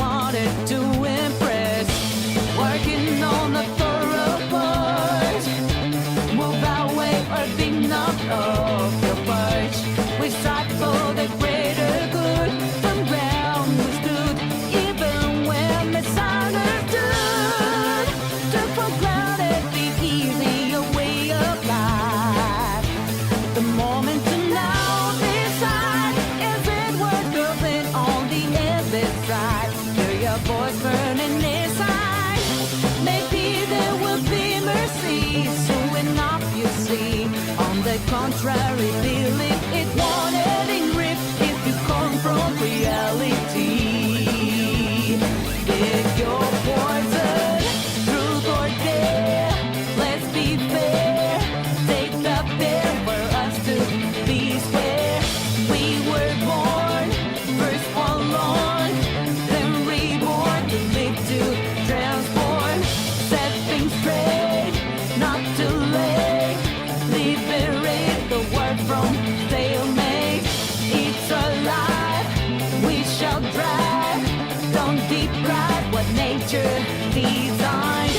wanted to impress. Working on the thorough parts. Move away or be knocked off your perch. We strive for the greater good. From ground we stood, even when misunderstood. Took for granted the easier way of life. The moment to now decide, is it worth going on the endless ride? Hear your voice burning inside. Maybe there will be mercy soon enough, you see. On the contrary, believe it won't ending grip if you confront reality. Pick your poison, truth or dare. Let's be fair. Take the pill for us to be square. We were born, first forlorn, then reborn to live to transform. Set things straight, not too late. Liberate the world from stalemate. It's alive, we shall drive. Don't deprive what nature designed.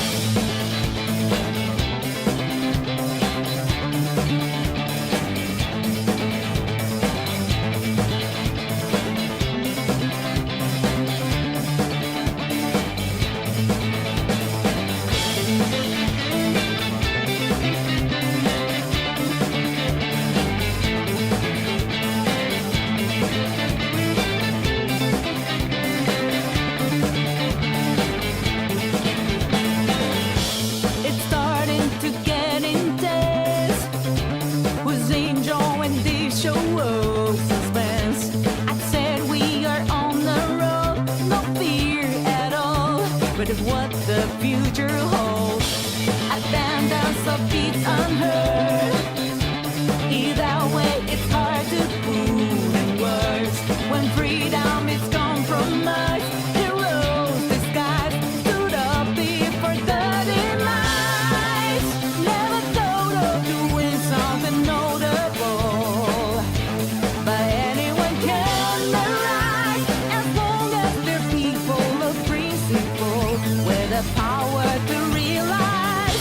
It's starting to get intense. Who's angel when they show up? Suspense. I said we are on the road, no fear at all. But it's what the future holds. Abundance of beats unheard. Either way, it's hard to put in words. When freedom is compromised, heroes disguised stood up before the demise. Never thought of doing something notable, but anyone can rise as long as they're people of principle with the power to realize.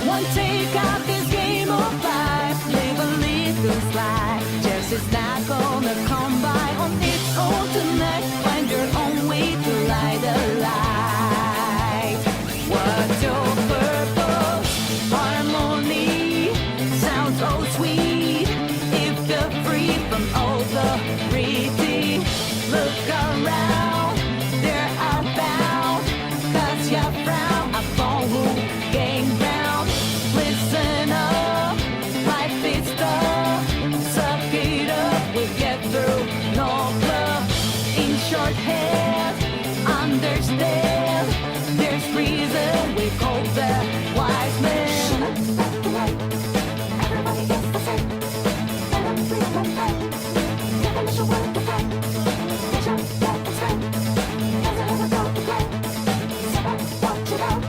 One take out this game of life, live a little slide. Just it's not gonna come by on its own tonight. Find your own way to light a light. What's your purpose? Harmony sounds so sweet. If you're free from authority, look around, there are bound. Cause you frown upon who gain ground. Listen up, life is tough. Suck it up, we'll get through. No love in shorthand. Understand, there's reason we call the wise man. Everybody gets the same. Let them breathe and fight. Give them a show worth the fight. Get your get the strength. Cause it isn't about the play. Step up, watch it out.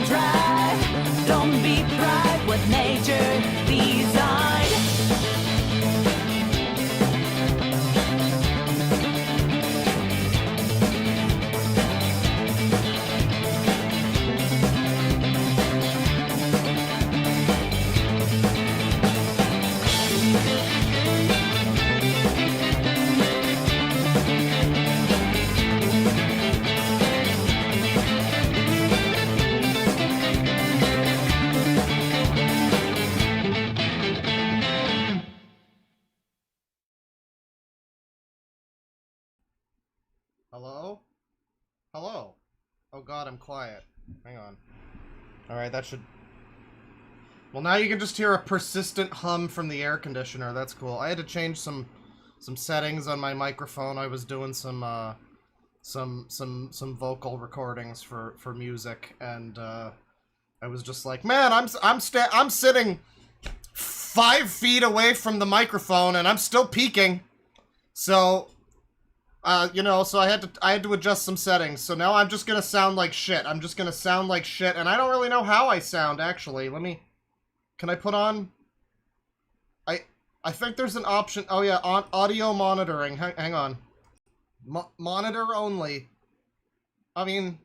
dry. Don't be proud what nature designed. Hello? Hello? Oh god, I'm quiet. Hang on. Alright, that should... Well, now you can just hear a persistent hum from the air conditioner. That's cool. I had to change some settings on my microphone. I was doing some vocal recordings for music, and I was just like, man, I'm sitting 5 feet away from the microphone, and I'm still peaking. So... you know, so I had to adjust some settings. So now I'm just gonna sound like shit. I'm just gonna sound like shit, and I don't really know how I sound, actually. Can I put on... I think there's an option... Oh yeah, on audio monitoring. Hang on. Monitor only. I mean,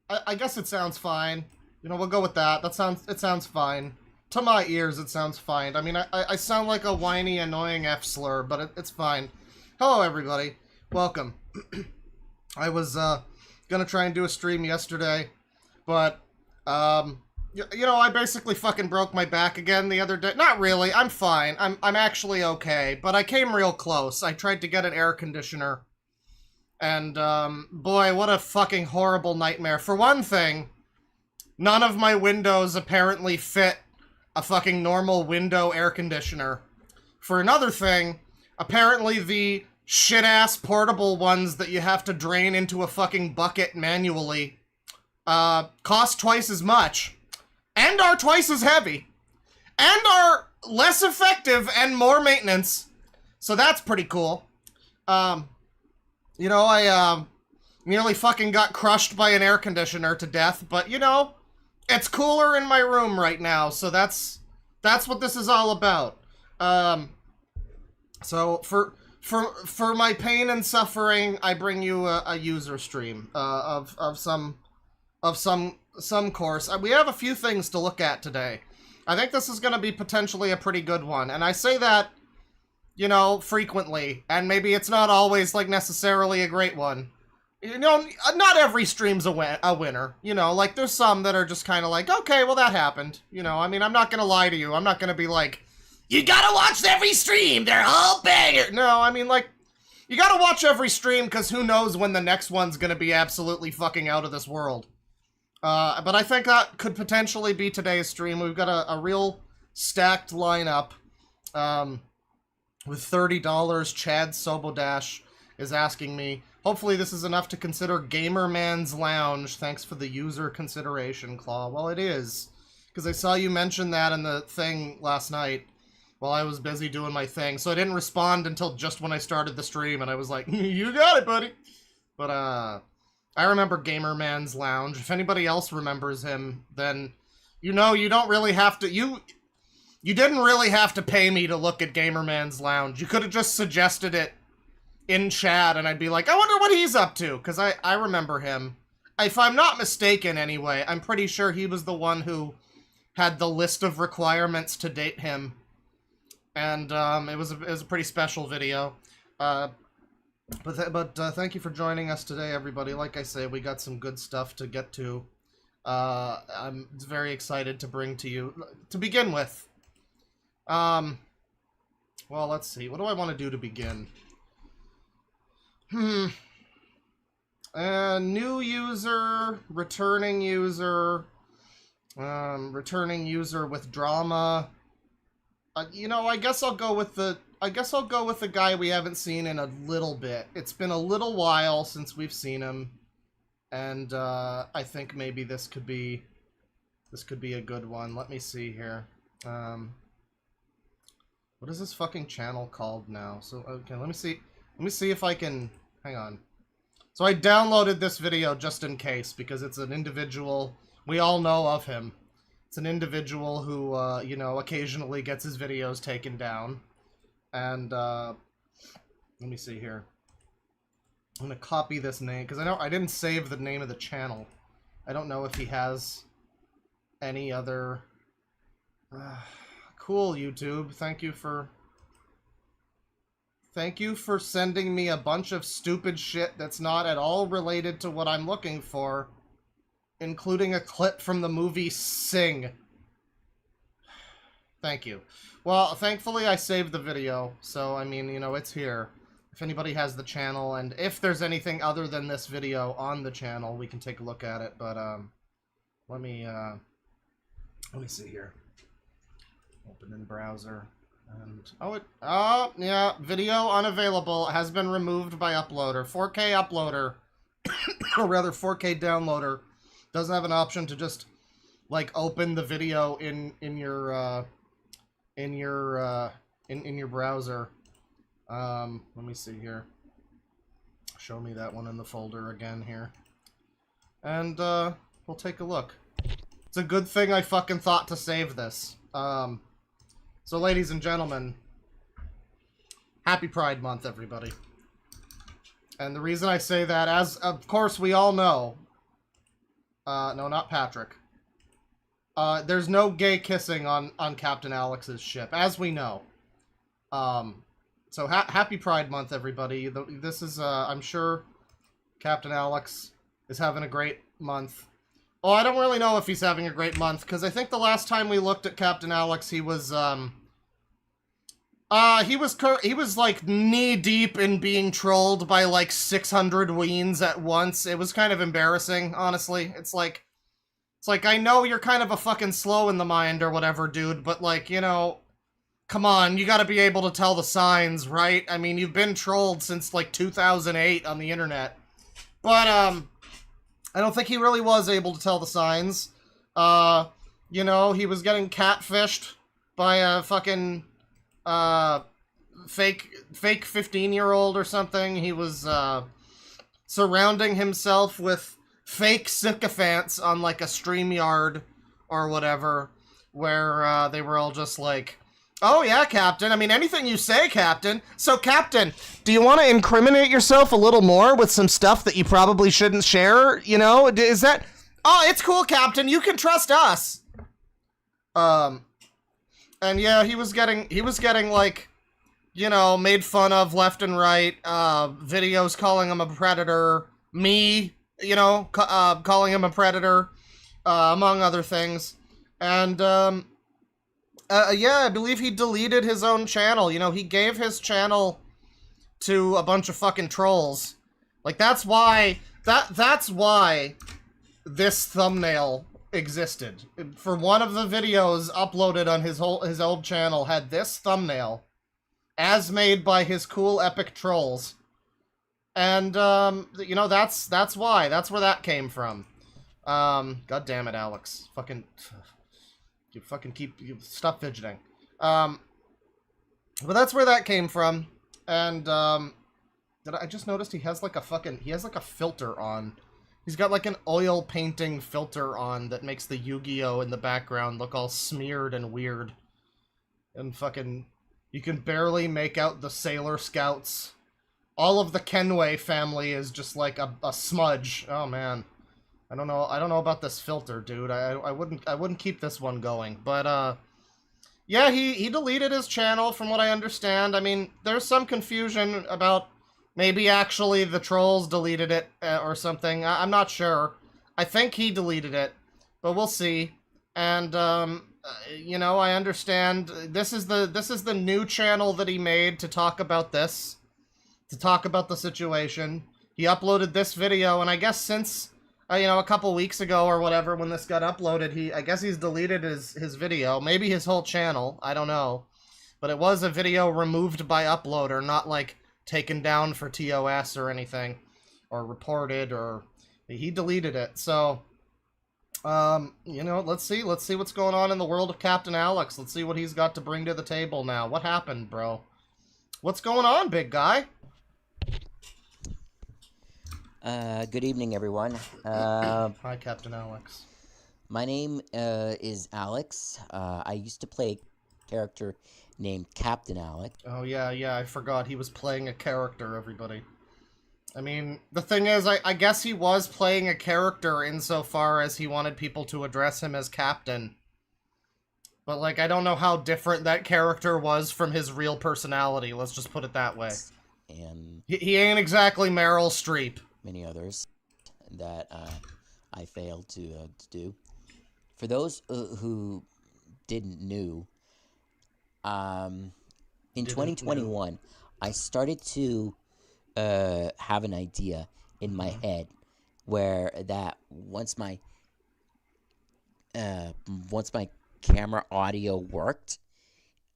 I guess it sounds fine. You know, we'll go with that. It sounds fine. To my ears, it sounds fine. I mean, I sound like a whiny, annoying F-slur, but it's fine. Hello, everybody. Welcome. I was gonna try and do a stream yesterday, but you know, I basically fucking broke my back again the other day. Not really. I'm fine. I'm actually okay, but I came real close. I tried to get an air conditioner, and boy, what a fucking horrible nightmare. For one thing, none of my windows apparently fit a fucking normal window air conditioner. For another thing, apparently the shit-ass portable ones that you have to drain into a fucking bucket manually cost twice as much, and are twice as heavy, and are less effective and more maintenance. So that's pretty cool. You know, I nearly fucking got crushed by an air conditioner to death, but you know, it's cooler in my room right now, so that's what this is all about. So for my pain and suffering, I bring you a user stream of some course. We have a few things to look at today. I think this is going to be potentially a pretty good one, and I say that, you know, frequently, and maybe it's not always like necessarily a great one. You know, not every stream's a winner. You know, like there's some that are just kind of like, okay, well that happened. You know, I mean, I'm not going to lie to you. I'm not going to be like, you gotta watch every stream, they're all banger. No, I mean, like, you gotta watch every stream, because who knows when the next one's gonna be absolutely fucking out of this world. But I think that could potentially be today's stream. We've got a real stacked lineup, with $30. Chad Sobodash is asking me. Hopefully this is enough to consider Gamerman's Lounge. Thanks for the user consideration, Claw. Well, it is, because I saw you mention that in the thing last night, while I was busy doing my thing, so I didn't respond until just when I started the stream, and I was like, you got it, buddy! But, I remember Gamerman's Lounge. If anybody else remembers him, then, you know, you don't really have to, you didn't really have to pay me to look at Gamerman's Lounge. You could have just suggested it in chat, and I'd be like, I wonder what he's up to, because I remember him. If I'm not mistaken, anyway, I'm pretty sure he was the one who had the list of requirements to date him. And it was a pretty special video. But thank you for joining us today, everybody. Like I say, we got some good stuff to get to. I'm very excited to bring to you. To begin with, well, let's see. What do I want to do to begin? New user, returning user with drama. You know, I guess I'll go with the guy we haven't seen in a little bit. It's been a little while since we've seen him, and I think maybe this could be a good one. Let me see here. What is this fucking channel called now? So okay, let me see if I can. Hang on. So I downloaded this video just in case, because it's an individual We all know of him. It's an individual who, you know, occasionally gets his videos taken down. And, let me see here. I'm gonna copy this name, because I didn't save the name of the channel. I don't know if he has any other... cool, YouTube. Thank you for sending me a bunch of stupid shit that's not at all related to what I'm looking for, including a clip from the movie Sing. Thank you. Well, thankfully I saved the video, so, I mean, you know, it's here. If anybody has the channel, and if there's anything other than this video on the channel, we can take a look at it, but, let me see here. Open in browser. And oh yeah, video unavailable, has been removed by uploader. 4K uploader, or rather 4K downloader, doesn't have an option to just like open the video in your browser. Let me see here. Show me that one in the folder again here, and we'll take a look. It's a good thing I fucking thought to save this. So, ladies and gentlemen, happy Pride Month, everybody. And the reason I say that, as of course we all know, no, not Patrick, there's no gay kissing on Captain Alex's ship, as we know. So, happy Pride Month, everybody. This is, I'm sure Captain Alex is having a great month. Oh, I don't really know if he's having a great month, because I think the last time we looked at Captain Alex, he was like knee-deep in being trolled by like 600 weens at once. It was kind of embarrassing, honestly. It's like, I know you're kind of a fucking slow in the mind or whatever, dude, but like, you know, come on, you gotta be able to tell the signs, right? I mean, you've been trolled since like 2008 on the internet. But, I don't think he really was able to tell the signs. You know, he was getting catfished by a fucking, fake 15-year-old or something. He was, surrounding himself with fake sycophants on, like, a StreamYard or whatever, where, they were all just like, oh yeah, Captain, I mean, anything you say, Captain. So, Captain, do you want to incriminate yourself a little more with some stuff that you probably shouldn't share? You know, is that... Oh, it's cool, Captain, you can trust us! And yeah, he was getting, like, you know, made fun of left and right, videos calling him a predator, me, you know, calling him a predator, among other things. And, yeah, I believe he deleted his own channel. You know, he gave his channel to a bunch of fucking trolls. Like, that's why this thumbnail existed. For one of the videos uploaded on his old channel had this thumbnail, as made by his cool epic trolls. And, you know, that's why. That's where that came from. God damn it, Alex. Stop fidgeting. But that's where that came from. And, I just noticed he has like a filter on. He's got like an oil painting filter on that makes the Yu-Gi-Oh! In the background look all smeared and weird. And fucking, you can barely make out the Sailor Scouts. All of the Kenway family is just like a smudge. Oh man. I don't know about this filter, dude. I wouldn't keep this one going. But, yeah, he deleted his channel from what I understand. I mean, there's some confusion about maybe actually the trolls deleted it or something. I'm not sure. I think he deleted it, but we'll see. And, you know, I understand this is the new channel that he made to talk about this, to talk about the situation. He uploaded this video, and I guess since... you know, a couple weeks ago or whatever, when this got uploaded, I guess he's deleted his video. Maybe his whole channel. I don't know. But it was a video removed by uploader, not, like, taken down for TOS or anything. Or reported, or... He deleted it, so... you know, let's see what's going on in the world of Captain Alex. Let's see what he's got to bring to the table now. What happened, bro? What's going on, big guy? Good evening, everyone. Hi, Captain Alex. My name is Alex. I used to play a character named Captain Alex. Oh, yeah, I forgot he was playing a character, everybody. I mean, the thing is, I guess he was playing a character insofar as he wanted people to address him as Captain. But, like, I don't know how different that character was from his real personality, let's just put it that way. And He ain't exactly Meryl Streep. many others that I failed to do. For those who didn't know, in 2021, I started to have an idea in my head where that once my camera audio worked,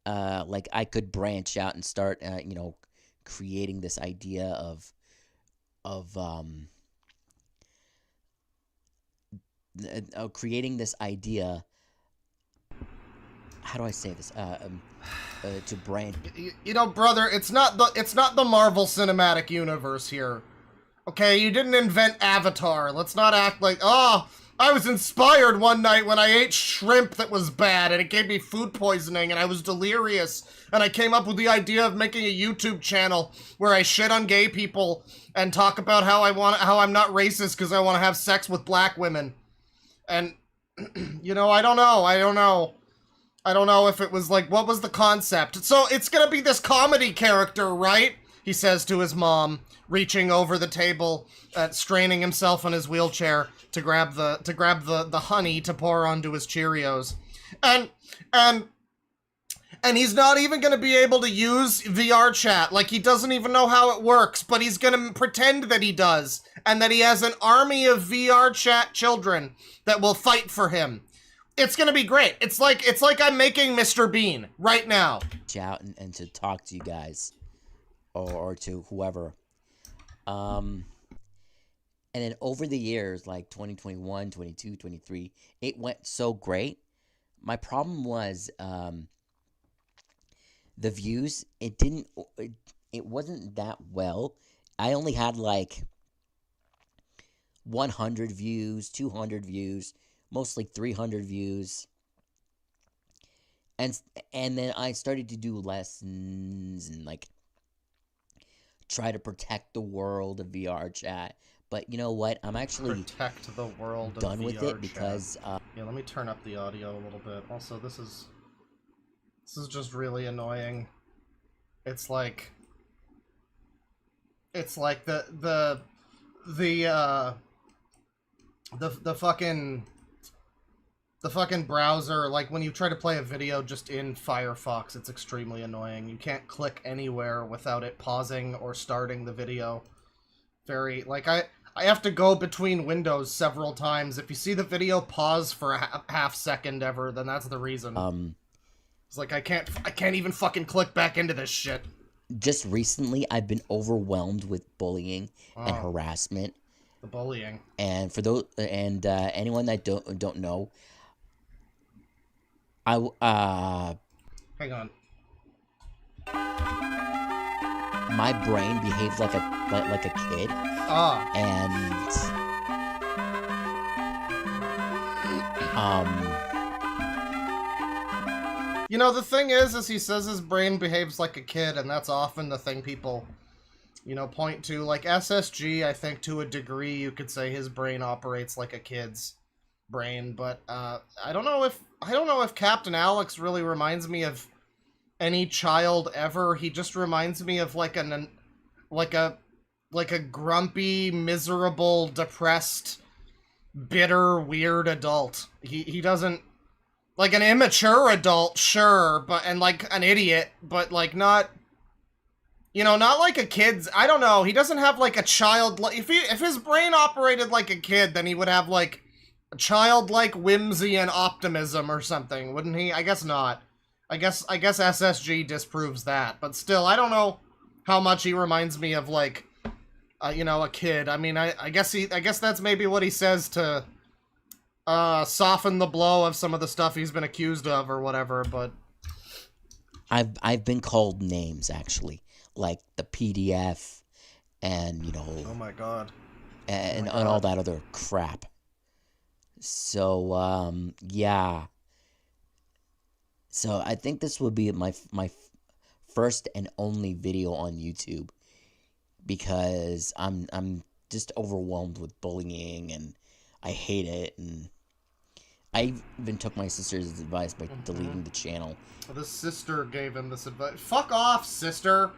like I could branch out and start, creating this idea of creating this idea. How do I say this? To brand. You know, brother, it's not the Marvel Cinematic Universe here. Okay, you didn't invent Avatar. Let's not act like, oh, I was inspired one night when I ate shrimp that was bad and it gave me food poisoning and I was delirious and I came up with the idea of making a YouTube channel where I shit on gay people and talk about how I'm not racist because I want to have sex with black women. And you know, I don't know if it was like, what was the concept? So it's gonna be this comedy character, right? He says to his mom, reaching over the table, straining himself on his wheelchair to grab the honey to pour onto his Cheerios. And he's not even gonna be able to use VR chat. Like, he doesn't even know how it works, but he's gonna pretend that he does, and that he has an army of VR chat children that will fight for him. It's gonna be great. It's like I'm making Mr. Bean right now. Out and to talk to you guys, or to whoever. And then over the years, like 2021, 22, 23, it went so great. My problem was the views. It wasn't that well. I only had like 100 views, 200 views, mostly 300 views. And then I started to do lessons and like try to protect the world of VR chat. But you know what? I'm actually protect the world done of with VR it because yeah, let me turn up the audio a little bit. Also, this is just really annoying. It's like the fucking browser, like when you try to play a video just in Firefox, it's extremely annoying. You can't click anywhere without it pausing or starting the video. Very, like, I have to go between windows several times. If you see the video pause for a half second ever, then that's the reason. It's like I can't even fucking click back into this shit. Just recently, I've been overwhelmed with bullying and harassment. The bullying. And for those anyone that don't know, hang on. My brain behaves like a kid. And you know, the thing is he says his brain behaves like a kid, and that's often the thing people, you know, point to. Like SSG, I think to a degree you could say his brain operates like a kid's brain, but I don't know if Captain Alex really reminds me of any child ever. He just reminds me of like a grumpy, miserable, depressed, bitter, weird adult. He doesn't, like, an immature adult, sure, but, and like an idiot, but like not, you know, not like a kid's. I don't know. He doesn't have like a child. If his brain operated like a kid, then he would have like a childlike whimsy and optimism or something, wouldn't he? I guess not. I guess SSG disproves that, but still, I don't know how much he reminds me of like, you know, a kid. I mean, I guess that's maybe what he says to soften the blow of some of the stuff he's been accused of or whatever. But I've been called names, actually, like the PDF, and you know. Oh my god. And all that other crap. So yeah. So I think this would be my first and only video on YouTube because I'm just overwhelmed with bullying and I hate it, and I even took my sister's advice by deleting the channel. The sister gave him this advice. Fuck off, sister.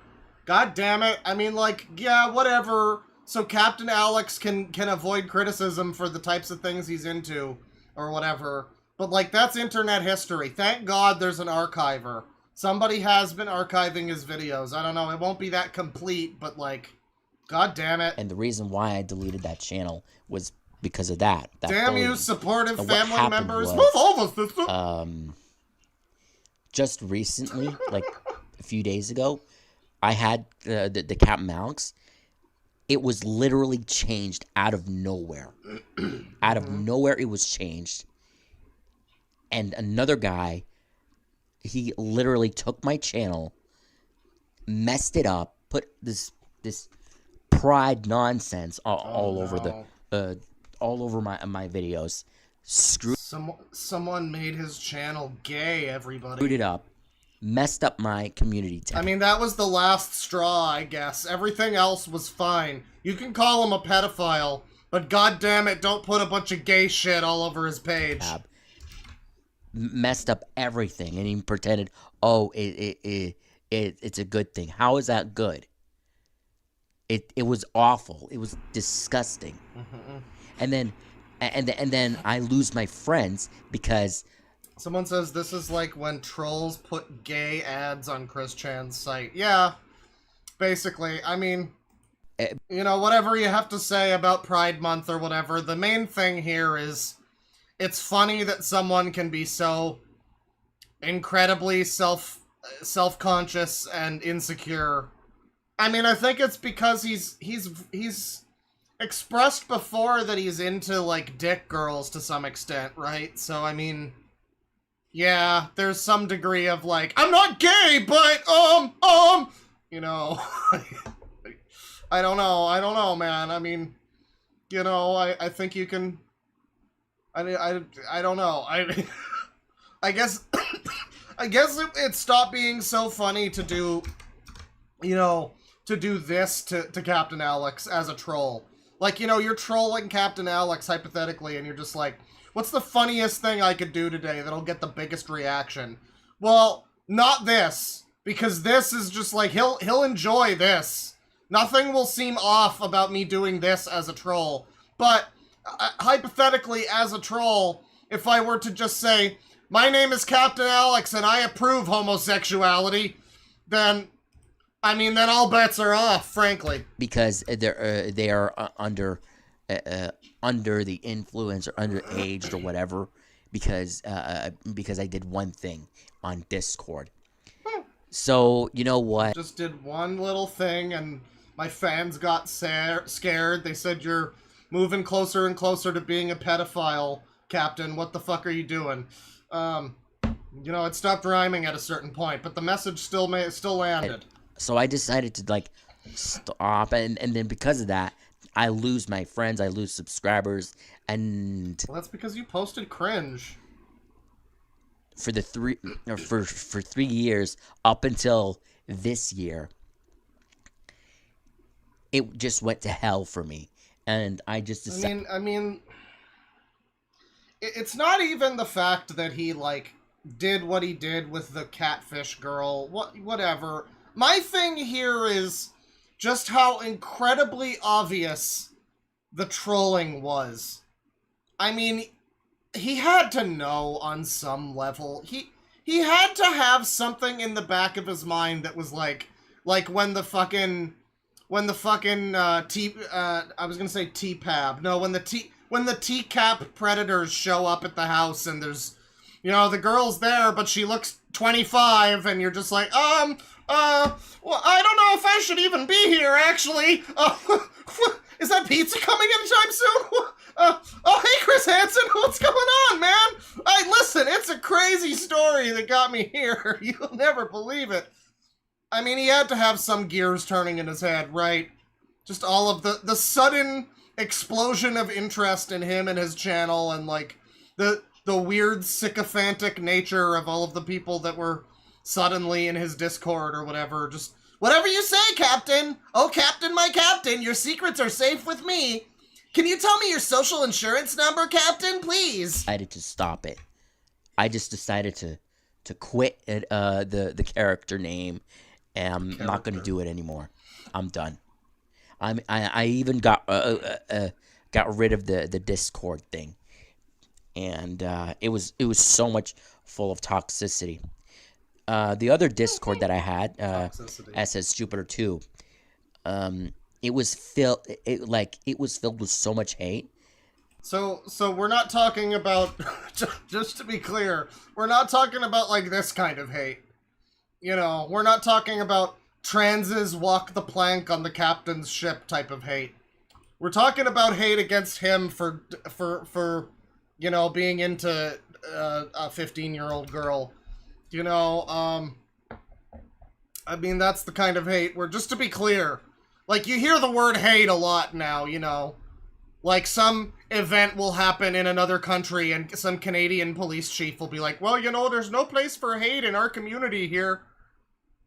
God damn it. I mean, like, yeah, whatever. So Captain Alex can avoid criticism for the types of things he's into or whatever. But, like, that's internet history. Thank God there's an archiver. Somebody has been archiving his videos. I don't know. It won't be that complete, but, like, God damn it. And the reason why I deleted that channel was because of that. Damn bullying. you, supportive And what family happened members. was, Move over, sister. Just recently, like a few days ago, I had the Captain Alex. It was literally changed out of nowhere. Out of nowhere, it was changed. And another guy, he literally took my channel, messed it up, put this pride nonsense all over the all over my videos. Someone made his channel gay, everybody. Screwed it up. Messed up my community tab. I mean, that was the last straw, I guess. Everything else was fine. You can call him a pedophile, but goddammit, don't put a bunch of gay shit all over his page. Messed up everything and even pretended, oh, it's a good thing. How is that good? It was awful. It was disgusting. And then I lose my friends because someone says this is like when trolls put gay ads on Chris Chan's site. Yeah, basically. I mean, you know, whatever you have to say about Pride Month or whatever, the main thing here is it's funny that someone can be so incredibly self-conscious and insecure. I mean, I think it's because he's expressed before that he's into, like, dick girls to some extent, right? So, I mean, yeah, there's some degree of, like, I'm not gay, but, you know, I don't know, man. I mean, you know, I think you can, I don't know. I guess, I guess it stopped being so funny to do, you know, to do this to Captain Alex as a troll. Like, you know, you're trolling Captain Alex, hypothetically, and you're just like, what's the funniest thing I could do today that'll get the biggest reaction? Well, not this, because this is just like, he'll enjoy this. Nothing will seem off about me doing this as a troll. But, hypothetically, as a troll, if I were to just say, my name is Captain Alex and I approve homosexuality, then, I mean, then all bets are off, frankly. Because they are under the influence or underaged or whatever. Because I did one thing on Discord. So you know what? Just did one little thing, and my fans got scared. They said you're moving closer and closer to being a pedophile, Captain. What the fuck are you doing? You know, it stopped rhyming at a certain point, but the message still landed. So I decided to, like, stop, and then because of that, I lose my friends, I lose subscribers, and well, that's because you posted cringe. For the for 3 years up until this year, it just went to hell for me, and I just decided. I mean, it's not even the fact that he, like, did what he did with the catfish girl. Whatever. My thing here is just how incredibly obvious the trolling was. I mean, he had to know on some level. He had to have something in the back of his mind that was like when the fucking I was gonna say T-Pab. No, when the T-Cap predators show up at the house and there's, you know, the girl's there, but she looks 25, and you're just like, well, I don't know if I should even be here, actually. Is that pizza coming anytime soon? Oh, hey, Chris Hansen, what's going on, man? Listen, it's a crazy story that got me here. You'll never believe it. I mean, he had to have some gears turning in his head, right? Just all of the sudden explosion of interest in him and his channel, and like the weird sycophantic nature of all of the people that were suddenly in his Discord or whatever. Just whatever you say, Captain. Oh, Captain, my Captain, your secrets are safe with me. Can you tell me your social insurance number, Captain, please? Decided to stop it. I just decided to quit it, the character name, and I'm not going to do it anymore. I'm done. I even got rid of the Discord thing, and it was so much full of toxicity. The other Discord that I had, SS Jupiter 2, it was filled with so much hate. So we're not talking about, just to be clear, we're not talking about like this kind of hate. You know, we're not talking about transes walk the plank on the captain's ship type of hate. We're talking about hate against him for you know, being into a 15-year-old girl. You know, I mean, that's the kind of hate where, just to be clear, like, you hear the word hate a lot now, you know. Like, some event will happen in another country and some Canadian police chief will be like, well, you know, there's no place for hate in our community here.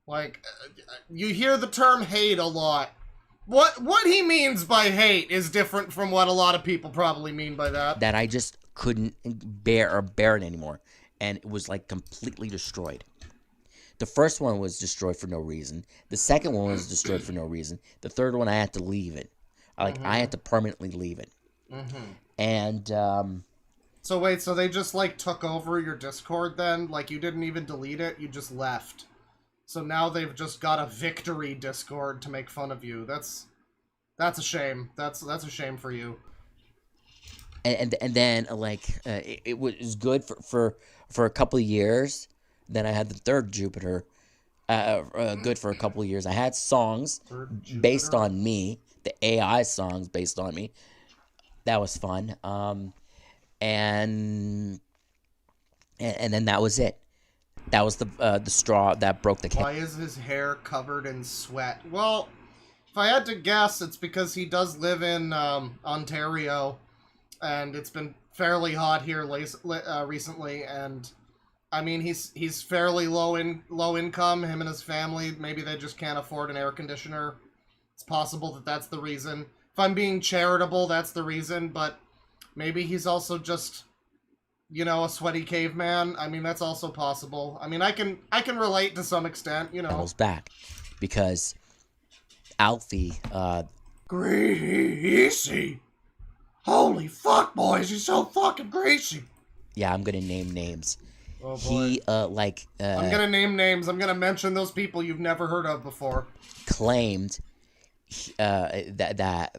Like, you hear the term hate a lot. What he means by hate is different from what a lot of people probably mean by that. That I just couldn't bear it anymore. And it was, like, completely destroyed. The first one was destroyed for no reason. The second one was destroyed for no reason. The third one, I had to leave it. Like, I had to permanently leave it. And, So wait, so they just, like, took over your Discord then? Like, you didn't even delete it, you just left. So now they've just got a victory Discord to make fun of you. That's a shame. That's a shame for you. And then, like, it was good for a couple of years. Then I had the third Jupiter, good for a couple of years. I had songs based on me, the AI songs based on me. That was fun. And then that was it. That was the straw that broke the Why is his hair covered in sweat? Well, if I had to guess, it's because he does live in Ontario, and it's been fairly hot here recently, and I mean, he's fairly low income, him and his family. Maybe they just can't afford an air conditioner. It's possible that that's the reason. If I'm being charitable, that's the reason, but maybe he's also just, you know, a sweaty caveman. I mean, that's also possible. I mean, I can relate to some extent, you know. Back, because Alfie, Greasy. Holy fuck, boys, he's so fucking greasy. Yeah, I'm gonna name names. Oh boy. He, I'm gonna name names. I'm gonna mention those people you've never heard of before. Claimed that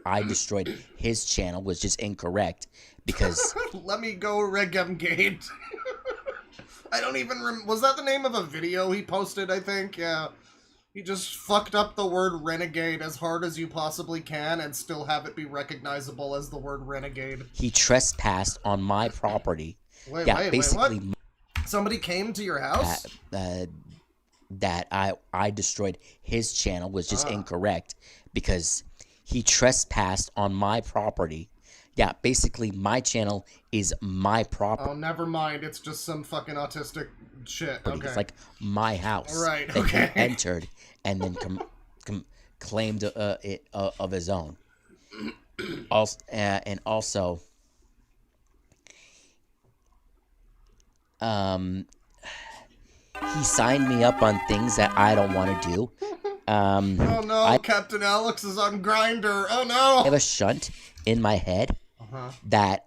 I destroyed his channel was just incorrect because Let me go Regumgate. I don't even was that the name of a video he posted, I think? Yeah. He just fucked up the word renegade as hard as you possibly can and still have it be recognizable as the word renegade. he trespassed on my property. Wait, basically what? Somebody came to your house? That I destroyed his channel was just incorrect because he trespassed on my property. Yeah, basically my channel is my property. Oh, never mind. It's just some fucking autistic shit. Okay. It's like my house. Right, that okay. he entered and then claimed it of his own. And also, he signed me up on things that I don't want to do. Oh no, Captain Alex is on Grindr. Oh no! I have a shunt in my head that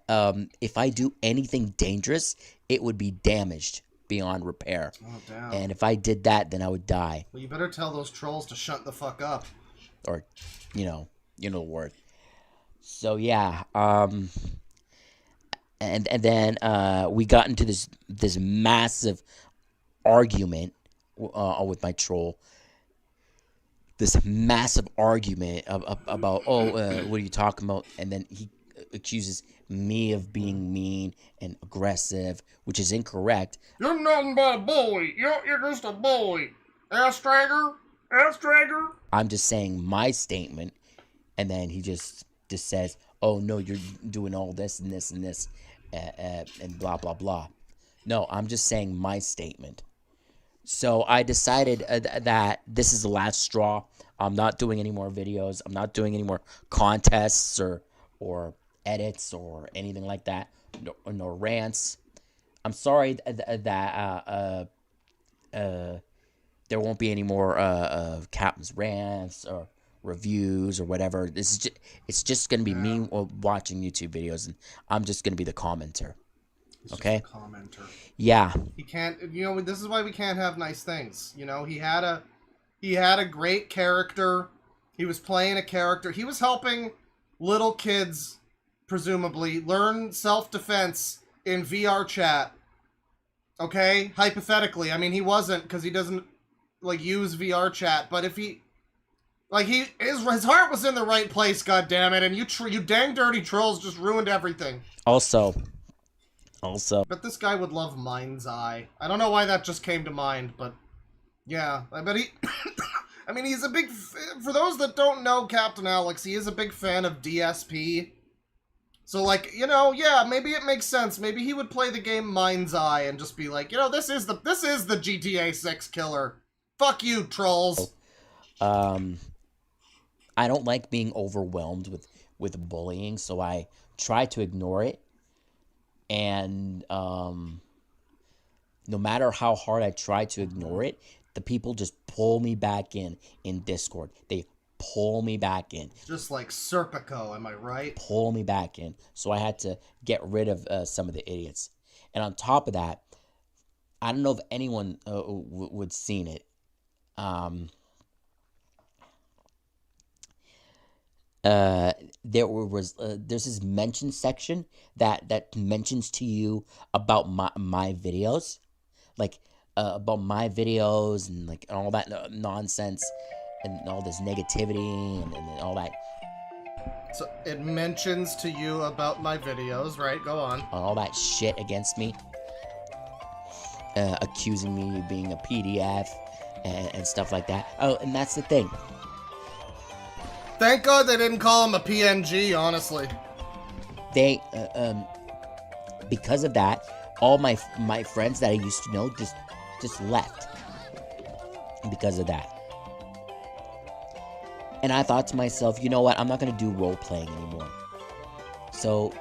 if I do anything dangerous, it would be damaged beyond repair. Oh damn! And if I did that, then I would die. Well, you better tell those trolls to shut the fuck up. Or, you know the word. So yeah, and then we got into this massive argument with my troll. This massive argument about what are you talking about? And then he accuses me of being mean and aggressive, which is incorrect. You're nothing but a bully. You're just a bully. Ass dragger. I'm just saying my statement and then he just says, "Oh no, you're doing all this and this and this, and blah blah blah." No, I'm just saying my statement. So I decided that this is the last straw. I'm not doing any more videos. I'm not doing any more contests or edits or anything like that. No rants. I'm sorry that there won't be any more Captain's rants or reviews or whatever. It's just gonna be me watching YouTube videos, and I'm just gonna be the commenter. Okay. Just a commenter. Yeah. He can't. You know, this is why we can't have nice things. You know, he had a great character. He was playing a character. He was helping little kids, presumably, learn self-defense in VR chat. Okay, hypothetically. I mean, he wasn't, because he doesn't like use VR chat. But if he, like, his heart was in the right place. God damn it! And you dang dirty trolls just ruined everything. Also. But this guy would love Mind's Eye. I don't know why that just came to mind, but yeah. I bet he... I mean, he's a big... For those that don't know Captain Alex, he is a big fan of DSP. So, like, you know, yeah, maybe it makes sense. Maybe he would play the game Mind's Eye and just be like, you know, this is the GTA 6 killer. Fuck you, trolls. I don't like being overwhelmed with bullying, so I try to ignore it. And no matter how hard I try to ignore it, the people just pull me back in Discord. They pull me back in. Just like Serpico, am I right? Pull me back in. So I had to get rid of some of the idiots. And on top of that, I don't know if anyone would seen it. There's this mention section that mentions to you about my videos, like about my videos and like all that nonsense and all this negativity and all that. So it mentions to you about my videos, right? Go on. All that shit against me, accusing me of being a PDF and stuff like that. Oh, and that's the thing. Thank God they didn't call him a PNG, honestly. They, because of that, all my friends that I used to know just left because of that. And I thought to myself, you know what? I'm not gonna do role playing anymore. So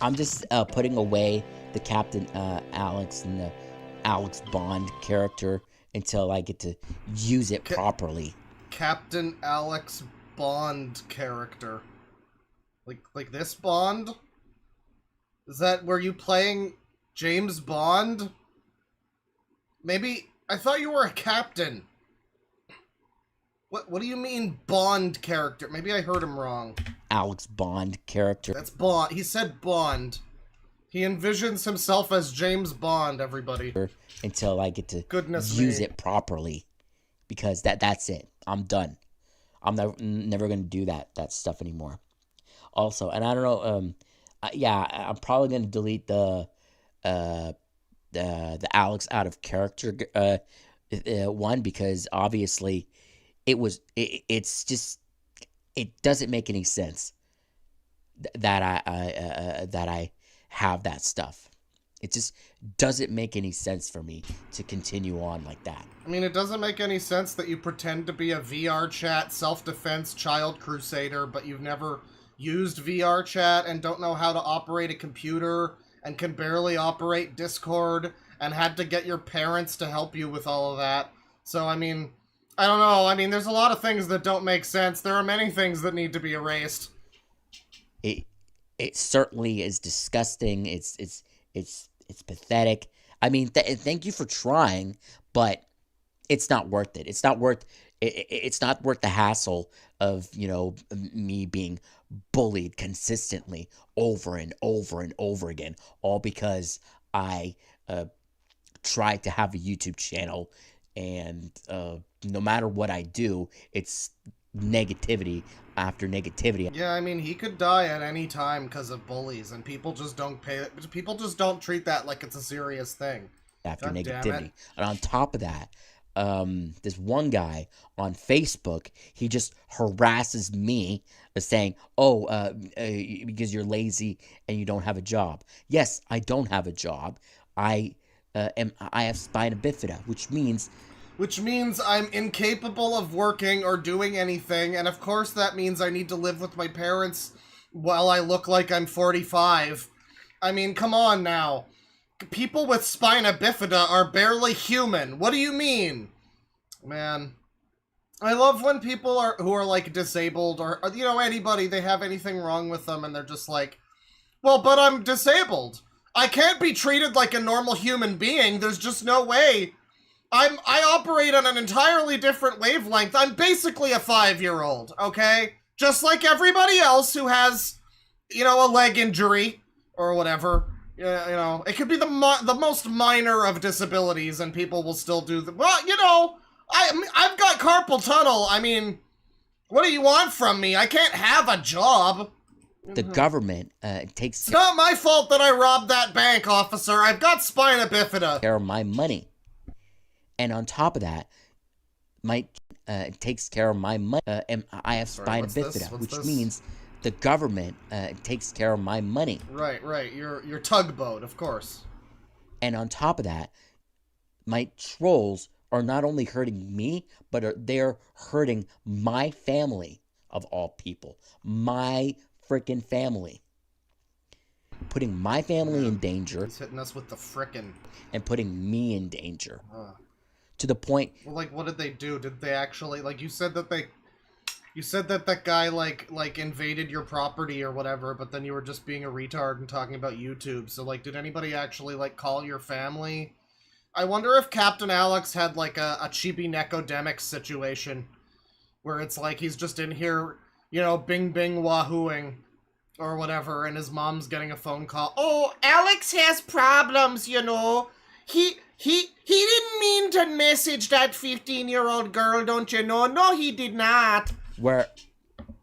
I'm just putting away the Captain Alex and the Alex Bond character until I get to use it properly. Captain Alex Bond character. Like this Bond? Is that where you playing James Bond? Maybe I thought you were a captain. What do you mean Bond character? Maybe I heard him wrong. Alex Bond character. That's Bond. He said Bond. He envisions himself as James Bond, everybody. Until I get to use it properly. Because that's it. I'm done. I'm never going to do that stuff anymore. Also, and I don't know, yeah, I'm probably going to delete the Alex out of character one, because obviously it's just, it doesn't make any sense that I have that stuff. It just doesn't make any sense for me to continue on like that. I mean, it doesn't make any sense that you pretend to be a VR chat self-defense child crusader, but you've never used VR chat and don't know how to operate a computer and can barely operate Discord and had to get your parents to help you with all of that. So, I mean, I don't know. I mean, there's a lot of things that don't make sense. There are many things that need to be erased. It certainly is disgusting. It's pathetic. I mean, thank you for trying, but it's not worth it. It's not worth the hassle of, you know, me being bullied consistently over and over and over again, all because I tried to have a YouTube channel, and no matter what I do, it's negativity after negativity. Yeah, I mean, he could die at any time because of bullies, and people just don't treat that like it's a serious thing. After negativity. And on top of that, this one guy on Facebook, he just harasses me, saying, "Oh, because you're lazy and you don't have a job." Yes, I don't have a job. I have spina bifida, which means I'm incapable of working or doing anything, and of course that means I need to live with my parents while I look like I'm 45. I mean, come on now. People with spina bifida are barely human. What do you mean? Man. I love when people who are like disabled or you know, anybody, they have anything wrong with them and they're just like, well, but I'm disabled. I can't be treated like a normal human being. There's just no way. I operate on an entirely different wavelength. I'm basically a 5-year-old, okay? Just like everybody else who has, you know, a leg injury or whatever. Yeah, you know, it could be the most minor of disabilities and people will still do the, well, you know, I've got carpal tunnel. I mean, what do you want from me? I can't have a job. the government takes It's not my fault that I robbed that bank, officer. I've got spina bifida. care of my money. And on top of that, Mike takes care of my money. And I have spina what's this? bifida, What's which this? means the government takes care of my money. Right. Your tugboat, of course. And on top of that, my trolls are not only hurting me, but they're hurting my family, of all people. My freaking family. Putting my family in danger. He's hitting us with the frickin'. And putting me in danger. To the point... Well, like, what did they do? Did they actually, like, you said that that guy, like, invaded your property or whatever, but then you were just being a retard and talking about YouTube. So, like, did anybody actually, like, call your family? I wonder if Captain Alex had, like, a chibi necodemic situation where it's like he's just in here, you know, bing bing wahooing or whatever, and his mom's getting a phone call. Oh, Alex has problems, you know. He didn't mean to message that 15-year-old girl, don't you know? No, he did not. Where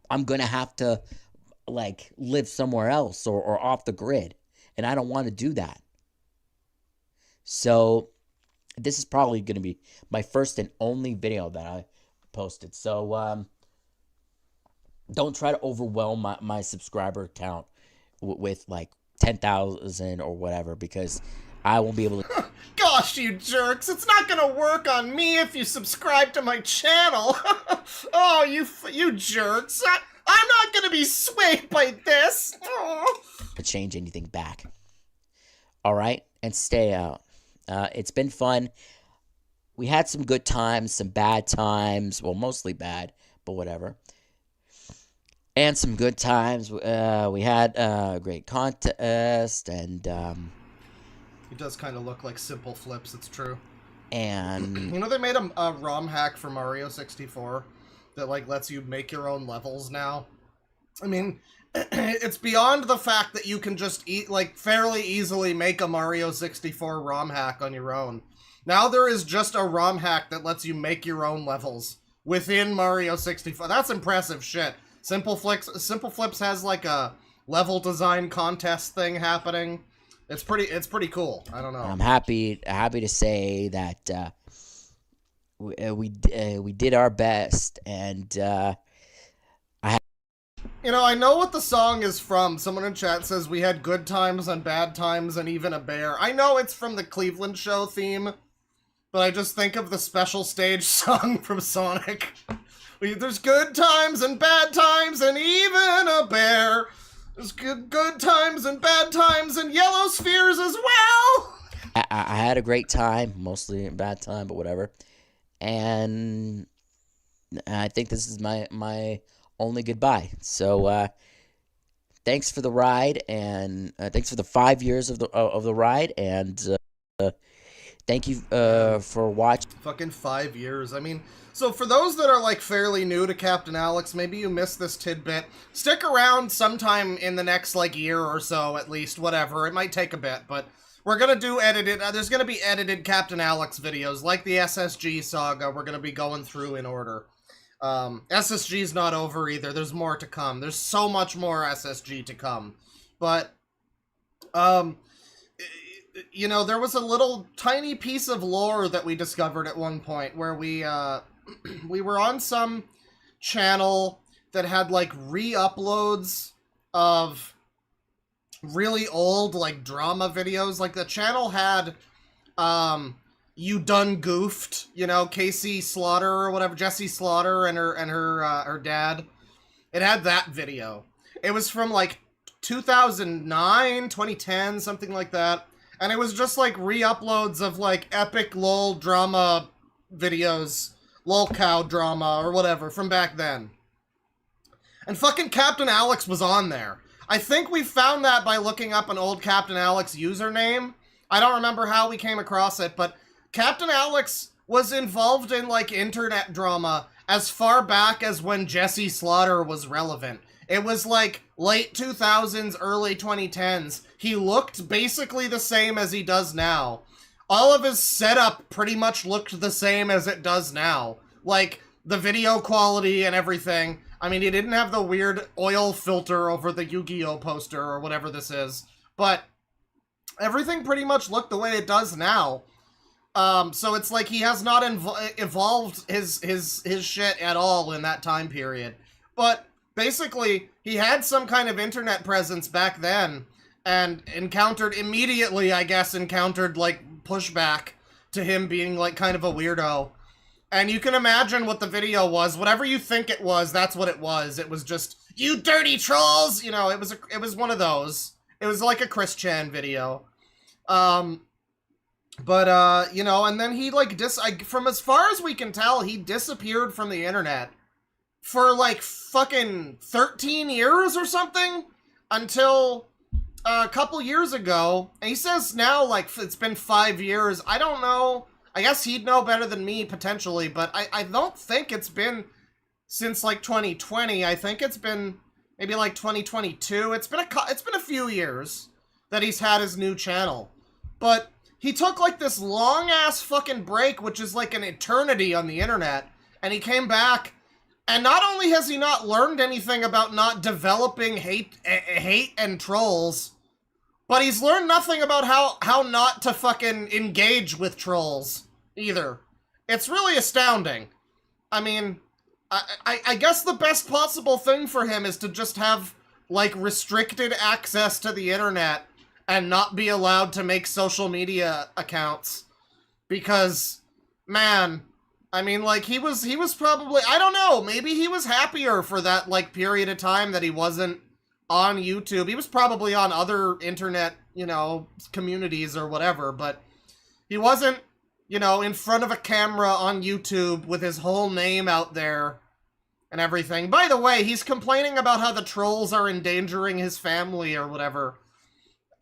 I'm gonna have to, like, live somewhere else or off the grid. And I don't want to do that. So, this is probably gonna be my first and only video that I posted. So, don't try to overwhelm my subscriber count with like 10,000 or whatever, because I won't be able to. Gosh, you jerks! It's not gonna work on me if you subscribe to my channel. Oh, you jerks! I'm not gonna be swayed by this. Oh. To change anything back. All right, and stay out. It's been fun. We had some good times, some bad times. Well, mostly bad, but whatever. And some good times. We had a great contest, and He does kind of look like Simple Flips, it's true. And you know, they made a ROM hack for Mario 64 that, like, lets you make your own levels now. I mean, it's beyond the fact that you can just fairly easily make a Mario 64 ROM hack on your own. Now there is just a ROM hack that lets you make your own levels within Mario 64. That's impressive shit. Simple Flips has like a level design contest thing happening. It's pretty cool. I don't know. I'm happy to say that we did our best, and You know, I know what the song is from. Someone in chat says we had good times and bad times and even a bear. I know it's from the Cleveland Show theme, but I just think of the special stage song from Sonic. There's good times and bad times and even a bear. There's good times and bad times and yellow spheres as well. I had a great time, mostly a bad time, but whatever. And I think this is my only goodbye. So thanks for the ride, and thanks for the 5 years of the ride, and thank you for watching. Fucking 5 years. I mean, so for those that are like fairly new to Captain Alex, maybe you missed this tidbit. Stick around sometime in the next like year or so, at least, whatever. It might take a bit, but we're gonna do edited. There's gonna be edited Captain Alex videos, like the SSG saga. We're gonna be going through in order. SSG's not over either. There's more to come. There's so much more SSG to come. But, you know, there was a little tiny piece of lore that we discovered at one point where we we were on some channel that had like re-uploads of really old like drama videos. Like the channel had You Done Goofed, you know, Casey Slaughter or whatever, Jessie Slaughter and her dad. It had that video. It was from like 2009, 2010, something like that. And it was just like re-uploads of like epic lol drama videos, lol cow drama or whatever from back then. And fucking Captain Alex was on there. I think we found that by looking up an old Captain Alex username. I don't remember how we came across it, but Captain Alex was involved in like internet drama as far back as when Jessie Slaughter was relevant. It was like late 2000s, early 2010s. He looked basically the same as he does now. All of his setup pretty much looked the same as it does now. Like, the video quality and everything. I mean, he didn't have the weird oil filter over the Yu-Gi-Oh poster or whatever this is. But everything pretty much looked the way it does now. So it's like he has not evolved his shit at all in that time period. But basically, he had some kind of internet presence back then and immediately, I guess, encountered like pushback to him being like kind of a weirdo. And you can imagine what the video was. Whatever you think it was, that's what it was. It was just, "You dirty trolls!" You know, it was one of those. It was like a Chris Chan video. You know, and then he, like, from as far as we can tell, he disappeared from the internet for, like, fucking 13 years or something, until a couple years ago. And he says now, like, it's been 5 years. I don't know. I guess he'd know better than me, potentially, but I don't think it's been since, like, 2020. I think it's been maybe, like, 2022. It's been a few years that he's had his new channel. But he took, like, this long-ass fucking break, which is, like, an eternity on the internet, and he came back, and not only has he not learned anything about not developing hate and trolls, but he's learned nothing about how not to fucking engage with trolls, either. It's really astounding. I mean, I guess the best possible thing for him is to just have, like, restricted access to the internet and not be allowed to make social media accounts. Because, man, I mean, like, he was probably, I don't know, maybe he was happier for that, like, period of time that he wasn't on YouTube. He was probably on other internet, you know, communities or whatever, but he wasn't, you know, in front of a camera on YouTube with his whole name out there and everything. By the way, he's complaining about how the trolls are endangering his family or whatever.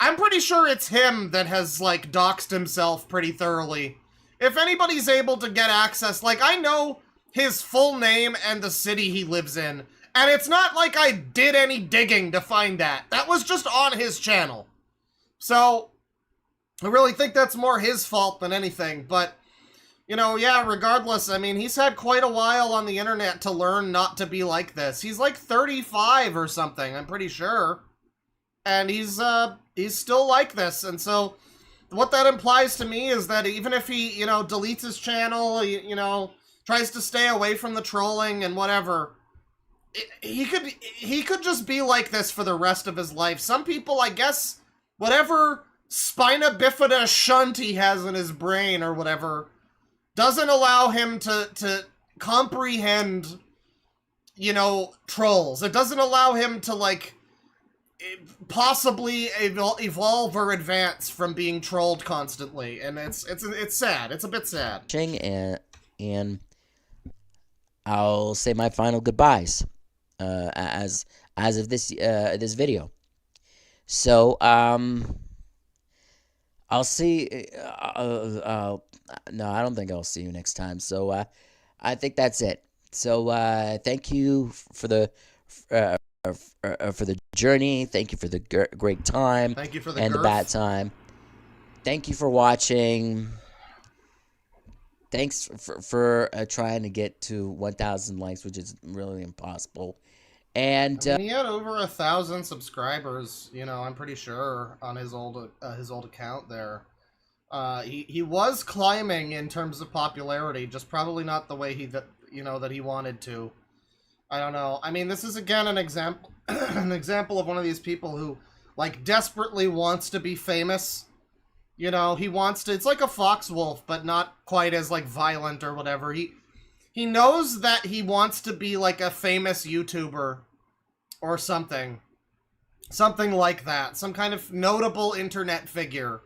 I'm pretty sure it's him that has, like, doxed himself pretty thoroughly. If anybody's able to get access, like, I know his full name and the city he lives in, and it's not like I did any digging to find that. That was just on his channel. So, I really think that's more his fault than anything, but, you know, yeah, regardless, I mean, he's had quite a while on the internet to learn not to be like this. He's like 35 or something, I'm pretty sure. And he's still like this, and so what that implies to me is that even if he, you know, deletes his channel, you know, tries to stay away from the trolling and whatever, he could just be like this for the rest of his life. Some people, I guess, whatever spina bifida shunt he has in his brain or whatever, doesn't allow him to comprehend, you know, trolls. It doesn't allow him to, like, possibly evolve or advance from being trolled constantly, and it's sad. It's a bit sad. And I'll say my final goodbyes as of this video. So I'll see. No, I don't think I'll see you next time. So I think that's it. So thank you for the journey. Thank you for the great time. Thank you for the and the bad time. Thank you for watching. Thanks for trying to get to 1,000 likes, which is really impossible. And I mean, he had over 1,000 subscribers. You know, I'm pretty sure on his old account there. He was climbing in terms of popularity, just probably not the way that he wanted to. I don't know. I mean, this is again an example an example of one of these people who like desperately wants to be famous. You know, he wants to. It's like a foxwolf, but not quite as like violent or whatever. He knows that he wants to be like a famous YouTuber or something. Something like that. Some kind of notable internet figure.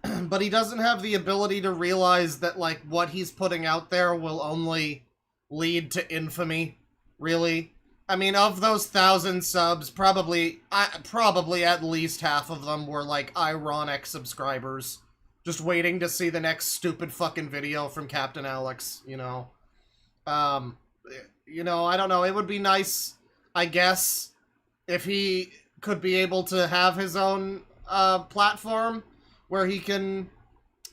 But he doesn't have the ability to realize that like what he's putting out there will only lead to infamy, really. I mean, of those 1,000 subs, probably at least half of them were like ironic subscribers. Just waiting to see the next stupid fucking video from Captain Alex, you know. You know, I don't know. It would be nice, I guess, if he could be able to have his own platform where he can,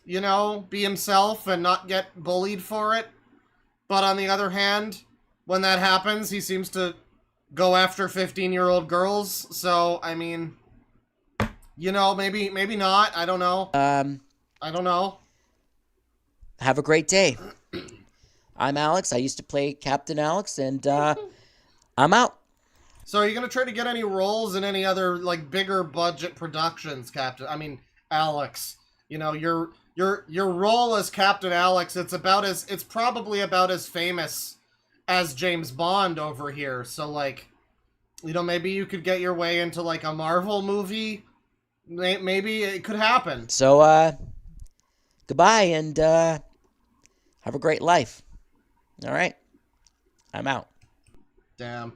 you know, be himself and not get bullied for it. But on the other hand, when that happens, he seems to go after 15-year-old girls. So, I mean, you know, maybe not. I don't know. I don't know. have a great day. I'm Alex. I used to play Captain Alex, and I'm out. So are you going to try to get any roles in any other, like, bigger budget productions, Captain? I mean, Alex, you know, your role as Captain Alex, it's probably about as famous as James Bond over here. So, like, you know, maybe you could get your way into, like, a Marvel movie. Maybe it could happen. So, goodbye, and have a great life. All right. I'm out. Damn.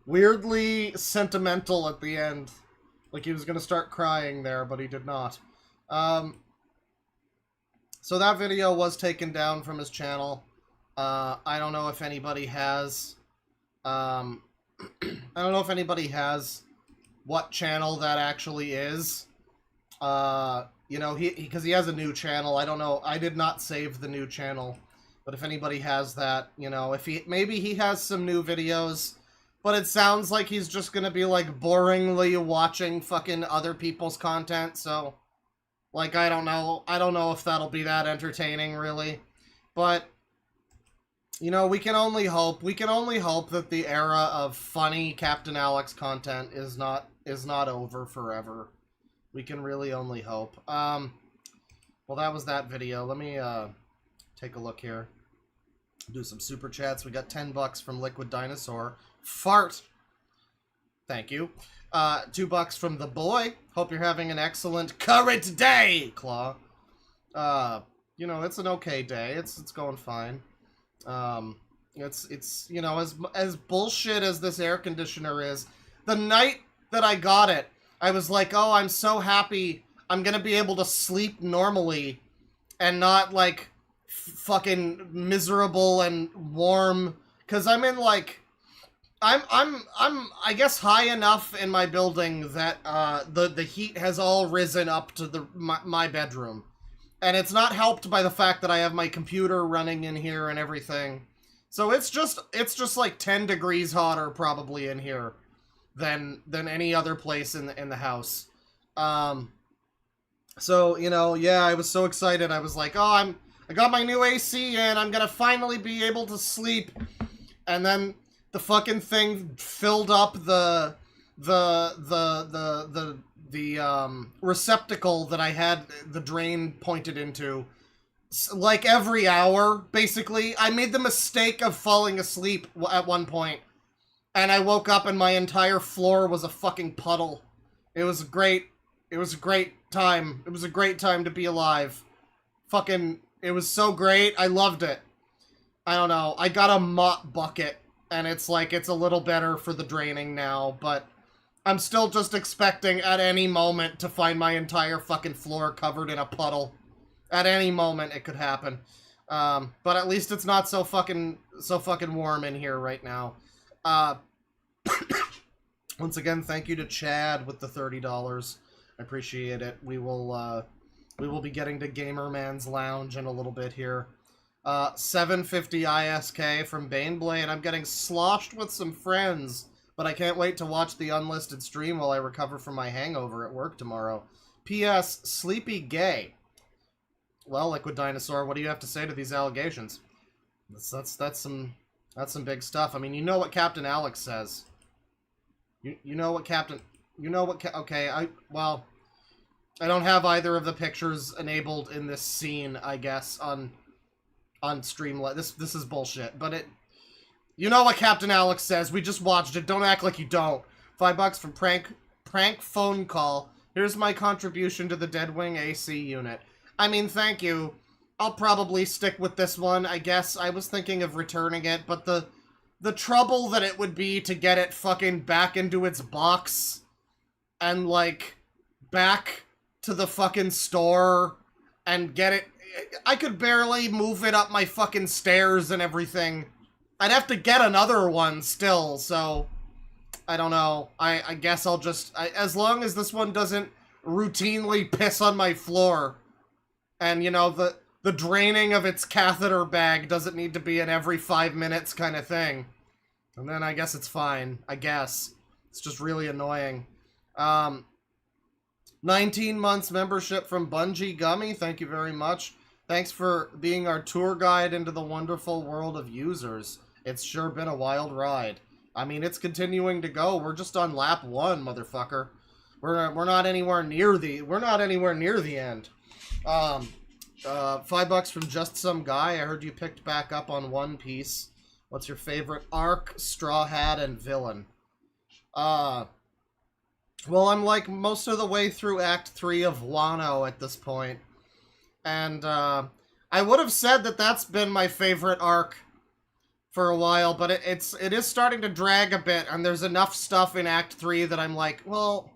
Weirdly sentimental at the end. Like he was going to start crying there, but he did not. So that video was taken down from his channel. I don't know if anybody has... I don't know if anybody has what channel that actually is. You know, because he has a new channel. I don't know. I did not save the new channel. But if anybody has that, you know, maybe he has some new videos, but it sounds like he's just gonna be, like, boringly watching fucking other people's content, so, like, I don't know if that'll be that entertaining, really. But, you know, we can only hope that the era of funny Captain Alex content is not over forever. We can really only hope. Well, that was that video. Let me, take a look here. Do some super chats. We got $10 from Liquid Dinosaur. Fart. Thank you. $2 from The Boy. Hope you're having an excellent current day, Claw. You know, it's an okay day. It's going fine. It's you know, as bullshit as this air conditioner is, the night that I got it, I was like, oh, I'm so happy I'm gonna be able to sleep normally and not, like, fucking miserable and warm, because I'm in, like, I'm I guess high enough in my building that the heat has all risen up to my bedroom, and it's not helped by the fact that I have my computer running in here and everything. So it's just like 10 degrees hotter probably in here than any other place in the house. So, you know, yeah, I was so excited. I was like, oh, I got my new AC in. I'm gonna finally be able to sleep. And then the fucking thing filled up the receptacle that I had the drain pointed into. Like every hour, basically. I made the mistake of falling asleep at one point. And I woke up and my entire floor was a fucking puddle. It was great. It was a great time. It was a great time to be alive. Fucking, it was so great. I loved it. I don't know. I got a mop bucket, and it's like, it's a little better for the draining now, but I'm still just expecting at any moment to find my entire fucking floor covered in a puddle. At any moment it could happen. But at least it's not so fucking warm in here right now. Once again, thank you to Chad with the $30. I appreciate it. We will be getting to Gamerman's Lounge in a little bit here. 750 ISK from Baneblade. I'm getting sloshed with some friends, but I can't wait to watch the unlisted stream while I recover from my hangover at work tomorrow. P.S. Sleepy gay. Well, Liquid Dinosaur, what do you have to say to these allegations? That's some big stuff. I mean, you know what Captain Alex says. You know what Captain... You know what... Okay, well... I don't have either of the pictures enabled in this scene, I guess, on Streamlit. This is bullshit, but it... You know what Captain Alex says. We just watched it. Don't act like you don't. $5 from prank phone call. Here's my contribution to the Deadwing AC unit. I mean, thank you. I'll probably stick with this one, I guess. I was thinking of returning it, but the trouble that it would be to get it fucking back into its box and, like, back to the fucking store and get it... I could barely move it up my fucking stairs and everything. I'd have to get another one still, so... I don't know. I guess I'll just... as long as this one doesn't routinely piss on my floor, and, you know, the draining of its catheter bag doesn't need to be an every 5 minutes kind of thing. And then I guess it's fine. I guess. It's just really annoying. 19 months membership from Bungie Gummy. Thank you very much. Thanks for being our tour guide into the wonderful world of users. It's sure been a wild ride. I mean, it's continuing to go. We're just on lap 1, motherfucker. We're not anywhere near the end. $5 from Just Some Guy. I heard you picked back up on One Piece. What's your favorite arc, Straw Hat, and villain? Well, I'm like most of the way through Act 3 of Wano at this point. And, I would have said that that's been my favorite arc for a while, but it is starting to drag a bit, and there's enough stuff in Act 3 that I'm like, well,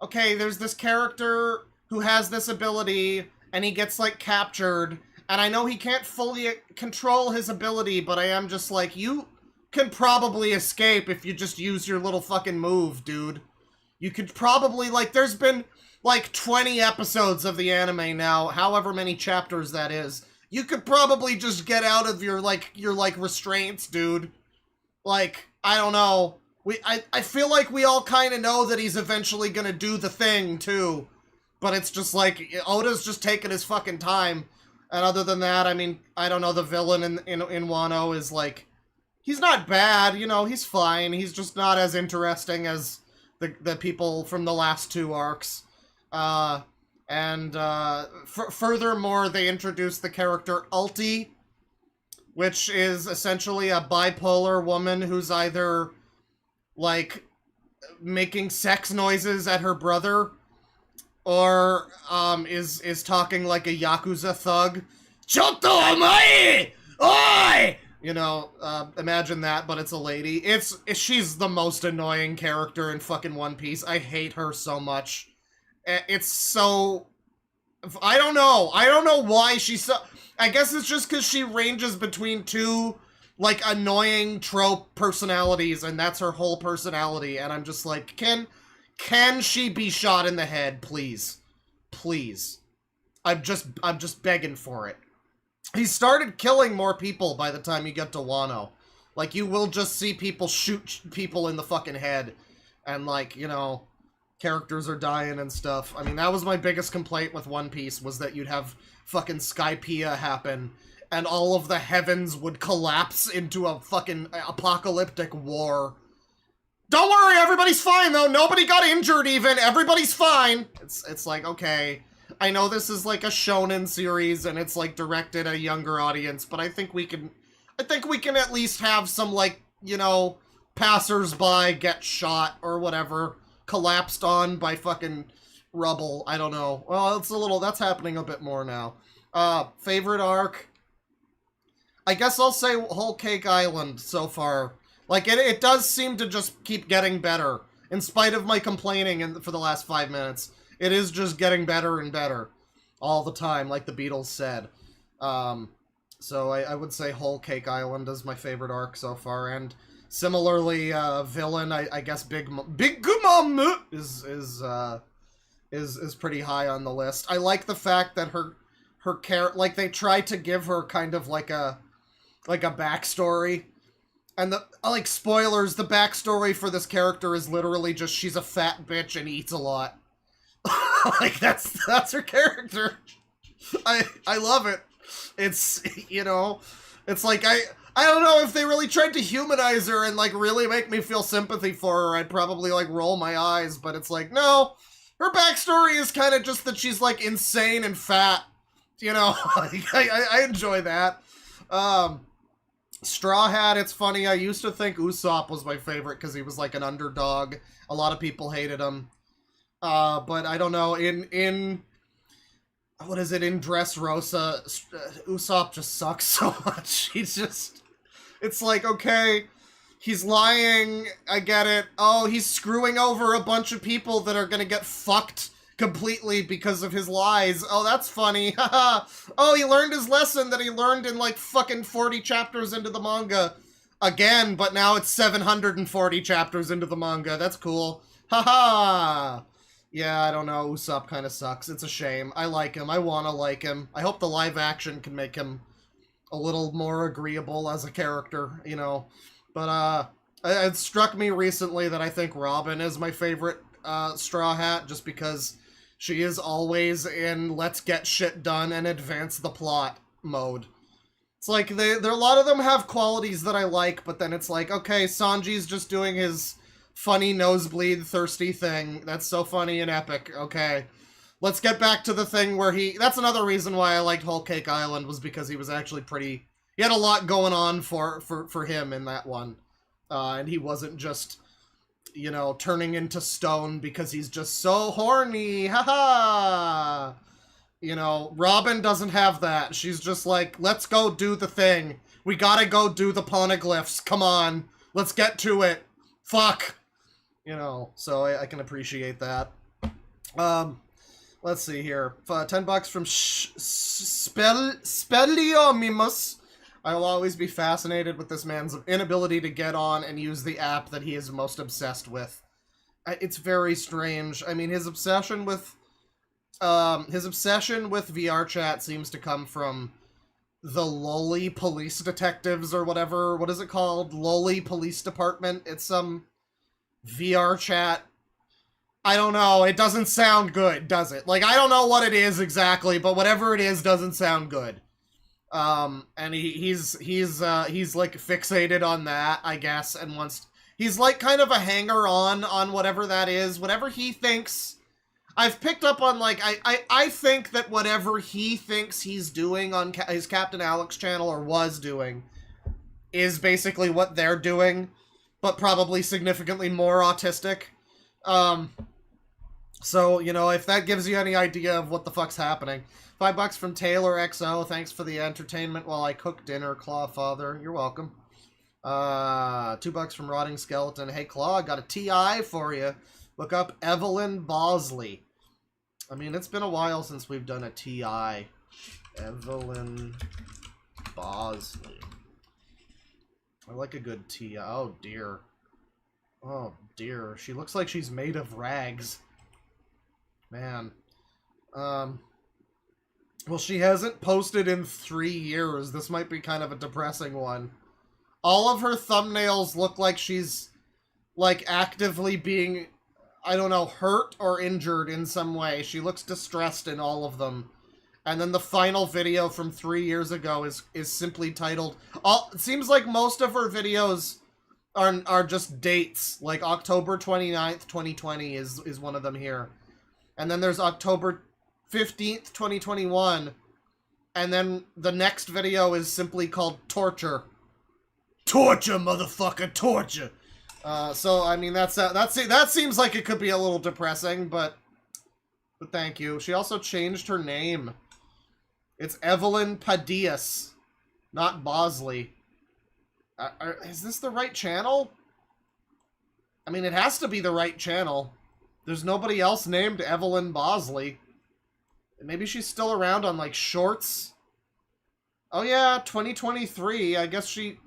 okay, there's this character who has this ability, and he gets, like, captured, and I know he can't fully control his ability, but I am just like, you can probably escape if you just use your little fucking move, dude. You could probably, like, there's been, like, 20 episodes of the anime now, however many chapters that is. You could probably just get out of your restraints, dude. Like, I don't know. I feel like we all kind of know that he's eventually gonna do the thing, too. But it's just like, Oda's just taking his fucking time. And other than that, I mean, I don't know, the villain in Wano is like, he's not bad, you know, he's fine. He's just not as interesting as the people from the last 2 arcs. Furthermore, they introduced the character Ulti, which is essentially a bipolar woman who's either, like, making sex noises at her brother, or, is talking like a Yakuza thug. Chotto omae! Oi! You know, imagine that, but it's a lady. She's the most annoying character in fucking One Piece. I hate her so much. It's so... I don't know why she's so... I guess it's just because she ranges between 2, like, annoying trope personalities, and that's her whole personality, and I'm just like, can she be shot in the head, please? Please. I'm just begging for it. He started killing more people by the time you get to Wano. Like, you will just see people shoot people in the fucking head, and, like, you know... characters are dying and stuff. I mean, that was my biggest complaint with One Piece, was that you'd have fucking Skypiea happen, and all of the heavens would collapse into a fucking apocalyptic war. Don't worry, everybody's fine, though! Nobody got injured, even! Everybody's fine! It's like, okay, I know this is like a shonen series, and it's like directed at a younger audience, but I think we can at least have some, like, you know, passers-by get shot, or whatever, collapsed on by fucking rubble. I don't know. Well, that's happening a bit more now. Favorite arc? I guess I'll say Whole Cake Island so far. Like, it does seem to just keep getting better. In spite of my complaining for the last 5 minutes. It is just getting better and better. All the time, like the Beatles said. So I would say Whole Cake Island is my favorite arc so far, and... similarly, villain, I guess Big Mom is pretty high on the list. I like the fact that like they tried to give her kind of like a backstory. And like spoilers, the backstory for this character is literally just she's a fat bitch and eats a lot. Like that's her character. I love it. It's, you know, it's like I don't know, if they really tried to humanize her and like really make me feel sympathy for her, I'd probably like roll my eyes, but it's like, no, her backstory is kind of just that she's like insane and fat, you know. Like, I enjoy that. Straw Hat, it's funny, I used to think Usopp was my favorite because he was like an underdog. A lot of people hated him. But I don't know, in what is it, in Dressrosa, Usopp just sucks so much. He's just, it's like, okay, he's lying, I get it. Oh, he's screwing over a bunch of people that are gonna get fucked completely because of his lies. Oh, that's funny. Haha. Oh, he learned his lesson that he learned in like fucking 40 chapters into the manga. Again, but now it's 740 chapters into the manga. That's cool. Haha. Yeah, I don't know. Usopp kind of sucks. It's a shame. I like him. I want to like him. I hope the live action can make him a little more agreeable as a character, you know. But, it struck me recently that I think Robin is my favorite Straw Hat, just because she is always in let's get shit done and advance the plot mode. It's like, a lot of them have qualities that I like, but then it's like, okay, Sanji's just doing his funny nosebleed thirsty thing. That's so funny and epic. Okay. Let's get back to the thing where that's another reason why I liked Whole Cake Island, was because he was actually he had a lot going on for him in that one. And he wasn't just, you know, turning into stone because he's just so horny. Haha. You know, Robin doesn't have that. She's just like, let's go do the thing. We gotta go do the poneglyphs. Come on. Let's get to it. Fuck. You know, so I can appreciate that. Let's see here. $10 from Speliomimus. I will always be fascinated with this man's inability to get on and use the app that he is most obsessed with. It's very strange. I mean, his obsession with VR chat seems to come from the Loli Police Detectives or whatever. What is it called? Loli Police Department. It's some VR chat. I don't know. It doesn't sound good, does it? Like, I don't know what it is exactly, but whatever it is doesn't sound good. And he's like fixated on that, I guess, and he's like kind of a hanger-on on whatever that is. Whatever he thinks. I've picked up on, like, I think that whatever he thinks he's doing on his Captain Alex channel, or was doing, is basically what they're doing, but probably significantly more autistic. So, you know, if that gives you any idea of what the fuck's happening. $5 from Taylor XO. Thanks for the entertainment while I cook dinner, Clawfather. You're welcome. $2 from Rotting Skeleton. Hey, Claw, got a TI for you. Look up Evelyn Bosley. I mean, it's been a while since we've done a TI. Evelyn Bosley. I like a good TI. Oh, dear. Oh, dear. She looks like she's made of rags. Man. Well, she hasn't posted in 3 years. This might be kind of a depressing one. All of her thumbnails look like she's, like, actively being, I don't know, hurt or injured in some way. She looks distressed in all of them. And then the final video from 3 years ago is simply titled... It seems like most of her videos are just dates. Like October 29th, 2020 is one of them here. And then there's October 15th, 2021. And then the next video is simply called Torture. Torture, motherfucker, torture! So, I mean, that seems like it could be a little depressing, but thank you. She also changed her name. It's Evelyn Padillas, not Bosley. Is this the right channel? I mean, it has to be the right channel. There's nobody else named Evelyn Bosley. Maybe she's still around on, like, shorts. Oh yeah, 2023. I guess she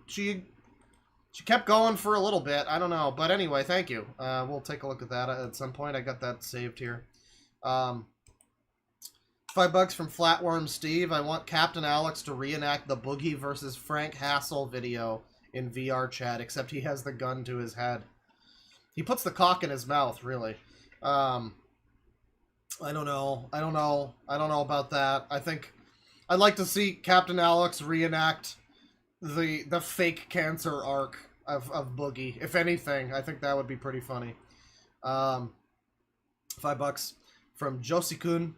kept going for a little bit. I don't know. But anyway, thank you. We'll take a look at that at some point. I got that saved here. $5 from Flatworm Steve. I want Captain Alex to reenact the Boogie versus Frank Hassel video in VR chat, except he has the gun to his head. He puts the cock in his mouth, really. I don't know. I don't know about that. I think I'd like to see Captain Alex reenact the fake cancer arc of Boogie. If anything, I think that would be pretty funny. $5 from Josie-kun.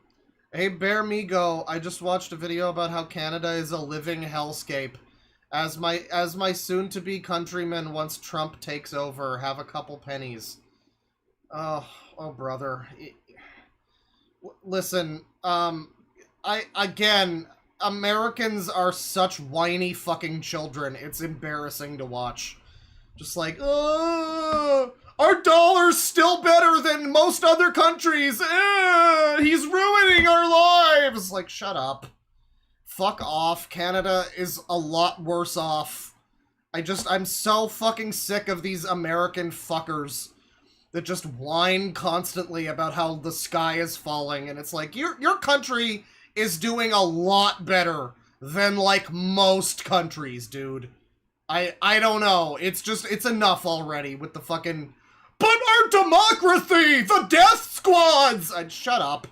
Hey, Bear Migo, I just watched a video about how Canada is a living hellscape. As my soon-to-be countryman once Trump takes over, have a couple pennies. Oh, brother. Listen, Americans are such whiny fucking children. It's embarrassing to watch. Just like, our dollar's still better than most other countries. He's ruining our lives. Like, shut up. Fuck off. Canada is a lot worse off. I'm so fucking sick of these American fuckers that just whine constantly about how the sky is falling. And it's like, your country is doing a lot better than, like, most countries, dude. I don't know. It's enough already with the fucking... But our democracy! The death squads! Shut up.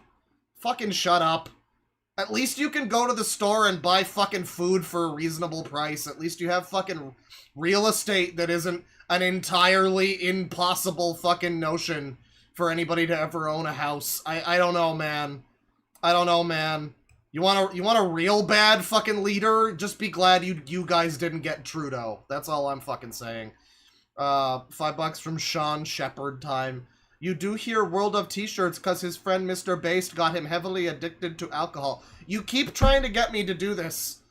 Fucking shut up. At least you can go to the store and buy fucking food for a reasonable price. At least you have fucking real estate that isn't an entirely impossible fucking notion for anybody to ever own a house. I don't know, man. I don't know, man. You want a real bad fucking leader? Just be glad you guys didn't get Trudeau. That's all I'm fucking saying. $5 from Sean Shepherd time. You do hear World of T-shirts because his friend Mr. Based got him heavily addicted to alcohol. You keep trying to get me to do this.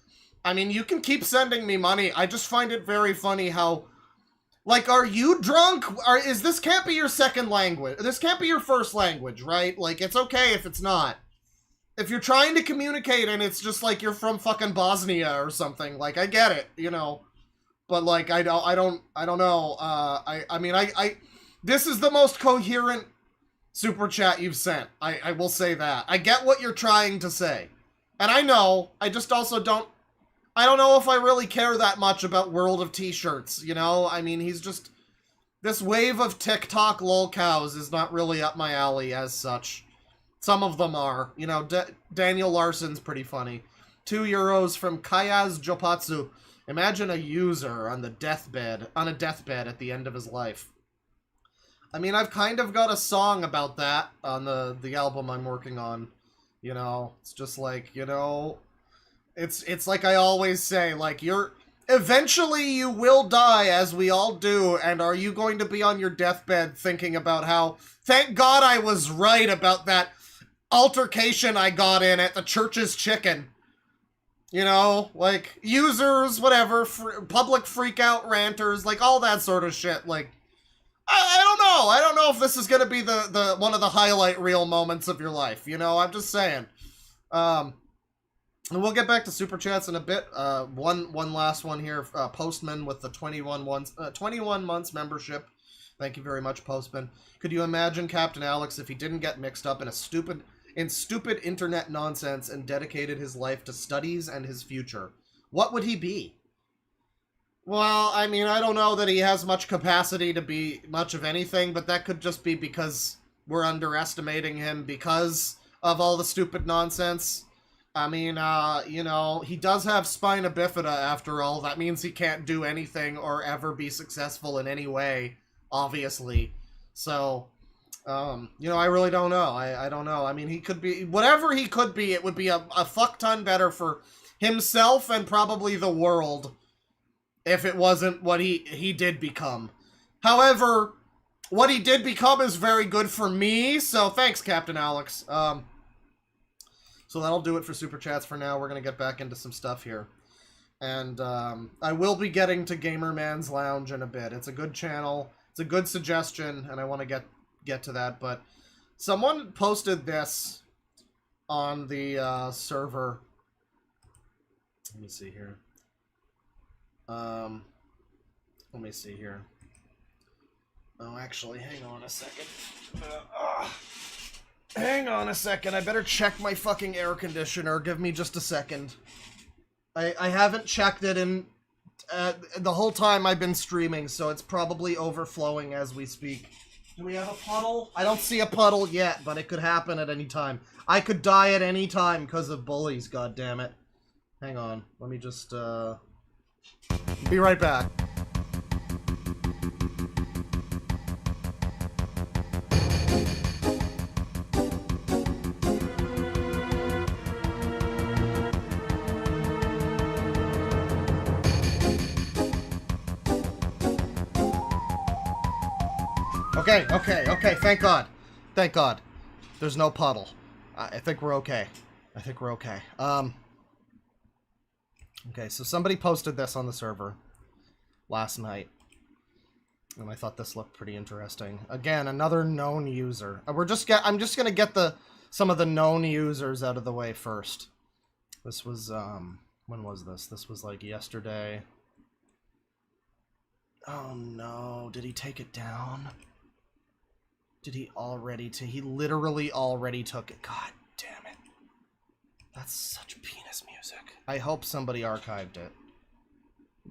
I mean, you can keep sending me money. I just find it very funny how... Like, are you drunk? This can't be your second language. This can't be your first language, right? Like, it's okay if it's not. If you're trying to communicate and it's just like you're from fucking Bosnia or something, like, I get it, you know. But, like, I don't know. I mean, this is the most coherent super chat you've sent. I will say that. I get what you're trying to say. And I know, I just also don't know if I really care that much about World of T-shirts, you know? I mean, he's just... This wave of TikTok lolcows is not really up my alley as such. Some of them are. You know, Daniel Larson's pretty funny. €2 from Kayaz Jopatsu. Imagine a user on a deathbed at the end of his life. I mean, I've kind of got a song about that on the album I'm working on. You know, it's just like, you know, it's like I always say, like, eventually you will die, as we all do, and are you going to be on your deathbed thinking about how, thank God I was right about that altercation I got in at the Church's Chicken. You know, like, users, whatever, public freakout ranters, like, all that sort of shit, like, I don't know. I don't know if this is gonna be the one of the highlight reel moments of your life, you know, I'm just saying. And we'll get back to Super Chats in a bit. One last one here, Postman with the 21 months membership. Thank you very much, Postman. Could you imagine Captain Alex if he didn't get mixed up in stupid internet nonsense and dedicated his life to studies and his future? What would he be? Well, I mean, I don't know that he has much capacity to be much of anything, but that could just be because we're underestimating him because of all the stupid nonsense. I mean, you know, he does have spina bifida after all. That means he can't do anything or ever be successful in any way, obviously. So... you know, I really don't know. I don't know. I mean, he could be... Whatever he could be, it would be a fuck ton better for himself and probably the world if it wasn't what he did become. However, what he did become is very good for me, so thanks, Captain Alex. So that'll do it for Super Chats for now. We're going to get back into some stuff here. And I will be getting to Gamer Man's Lounge in a bit. It's a good channel. It's a good suggestion, and I want to get to that, but someone posted this on the server. Let me see here. Let me see here. Oh, actually, hang on a second. Hang on a second. I better check my fucking air conditioner. Give me just a second. I haven't checked it in the whole time I've been streaming, so it's probably overflowing as we speak. Do we have a puddle? I don't see a puddle yet, but it could happen at any time. I could die at any time because of bullies, goddammit. Hang on. Let me just, be right back. Okay, thank God. Thank God. There's no puddle. I think we're okay. Okay, so somebody posted this on the server last night. And I thought this looked pretty interesting. Again, another known user. I'm just gonna get some of the known users out of the way first. This was, when was this? This was like yesterday. Oh no, did he take it down? Did he already he literally already took it. God damn it. That's such penis music. I hope somebody archived it.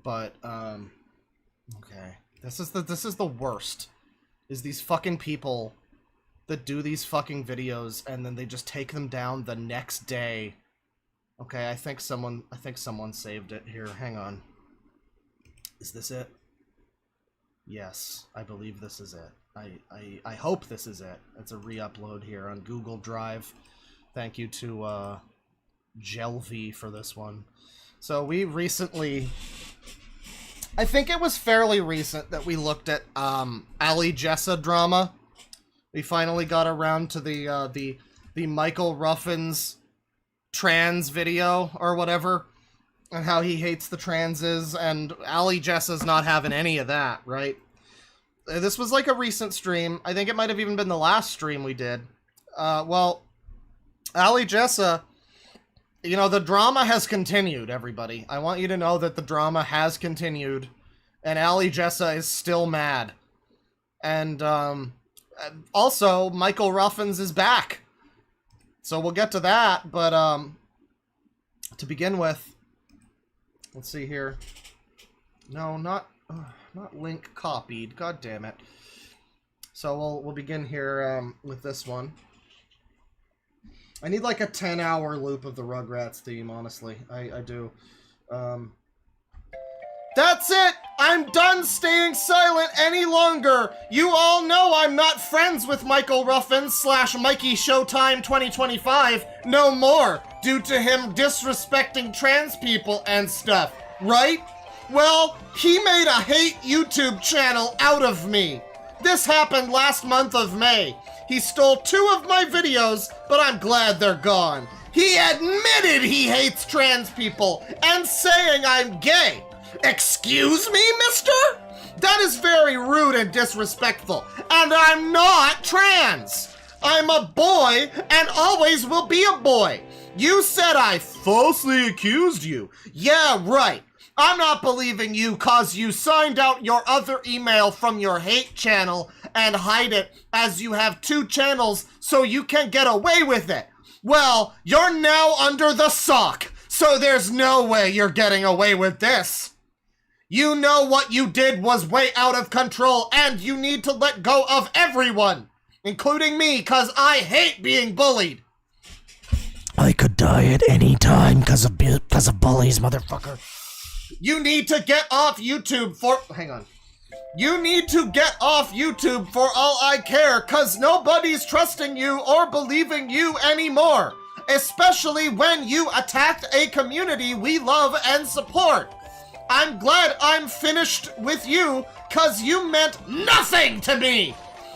But, okay. This is the worst. Is these fucking people that do these fucking videos and then they just take them down the next day. Okay, I think someone saved it here. Hang on. Is this it? Yes, I believe this is it. I hope this is it. It's a re-upload here on Google Drive. Thank you to Jelvy for this one. So we recently, I think it was fairly recent that we looked at Ali Jessa drama. We finally got around to the Michael Ruffins trans video or whatever, and how he hates the transes, and Ali Jessa's not having any of that, right? This was like a recent stream. I think it might have even been the last stream we did. Well, Ali Jessa, you know, the drama has continued, everybody. I want you to know that the drama has continued, and Ali Jessa is still mad. And, also, Michael Ruffins is back. So we'll get to that, but, to begin with, let's see here. No, not link copied. God damn it. So we'll begin here with this one. I need like a 10-hour loop of the Rugrats theme, honestly. I do. That's it! I'm done staying silent any longer! You all know I'm not friends with Michael Ruffins / Mikey Showtime 2025 no more, due to him disrespecting trans people and stuff, right? Well, he made a hate YouTube channel out of me. This happened last month of May. He stole 2 of my videos, but I'm glad they're gone. He admitted he hates trans people and saying I'm gay. Excuse me, mister? That is very rude and disrespectful, and I'm not trans. I'm a boy and always will be a boy. You said I falsely accused you. Yeah, right. I'm not believing you cause you signed out your other email from your hate channel and hide it as you have 2 channels so you can get away with it. Well, you're now under the sock, so there's no way you're getting away with this. You know what you did was way out of control and you need to let go of everyone, including me, cause I hate being bullied. I could die at any time cause of bullies, motherfucker. You need to get off YouTube hang on. You need to get off YouTube for all I care, cause nobody's trusting you or believing you anymore. Especially when you attacked a community we love and support. I'm glad I'm finished with you, cause you meant nothing to me.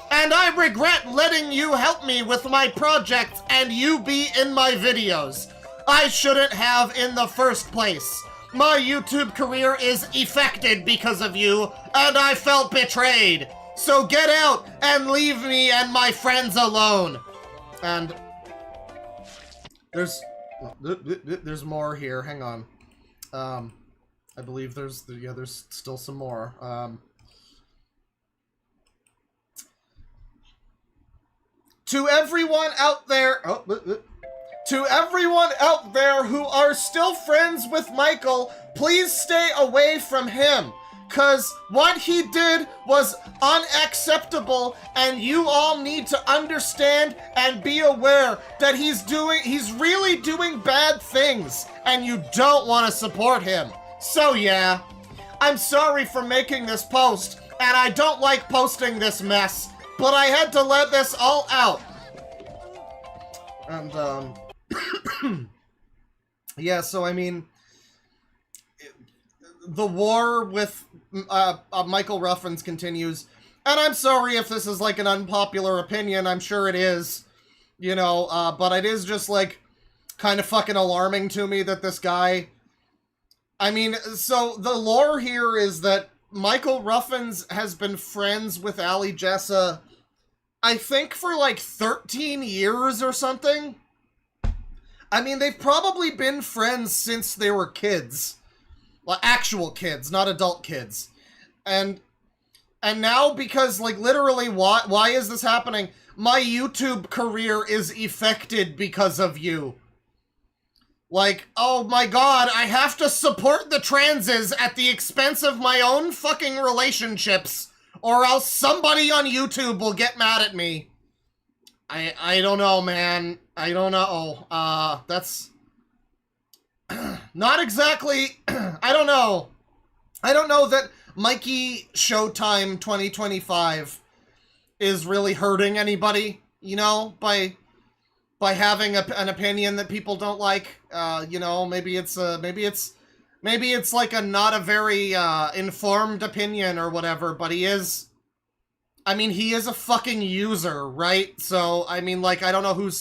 And I regret letting you help me with my projects and you be in my videos. I shouldn't have in the first place. My YouTube career is affected because of you, and I felt betrayed. So get out and leave me and my friends alone. And there's more here. Hang on. I believe there's still some more. To everyone out there, to everyone out there who are still friends with Michael, please stay away from him. Cause what he did was unacceptable, and you all need to understand and be aware that he's really doing bad things, and you don't want to support him. So yeah, I'm sorry for making this post, and I don't like posting this mess, but I had to let this all out. And, yeah, so I mean, the war with Michael Ruffins continues, and I'm sorry if this is like an unpopular opinion, I'm sure it is, you know, but it is just like kind of fucking alarming to me that this guy, I mean, so the lore here is that Michael Ruffins has been friends with Ali Jessa, I think for like 13 years or something. I mean, they've probably been friends since they were kids. Well, actual kids, not adult kids. And now, because, like, literally, why is this happening? My YouTube career is affected because of you. Like, oh my god, I have to support the transes at the expense of my own fucking relationships, or else somebody on YouTube will get mad at me. I don't know, man. I don't know. That's not exactly, I don't know. I don't know that Mikey Showtime 2025 is really hurting anybody, you know, by having an opinion that people don't like. You know, maybe it's like a not a very informed opinion or whatever, but he is a fucking user, right? So, I mean, like, I don't know who's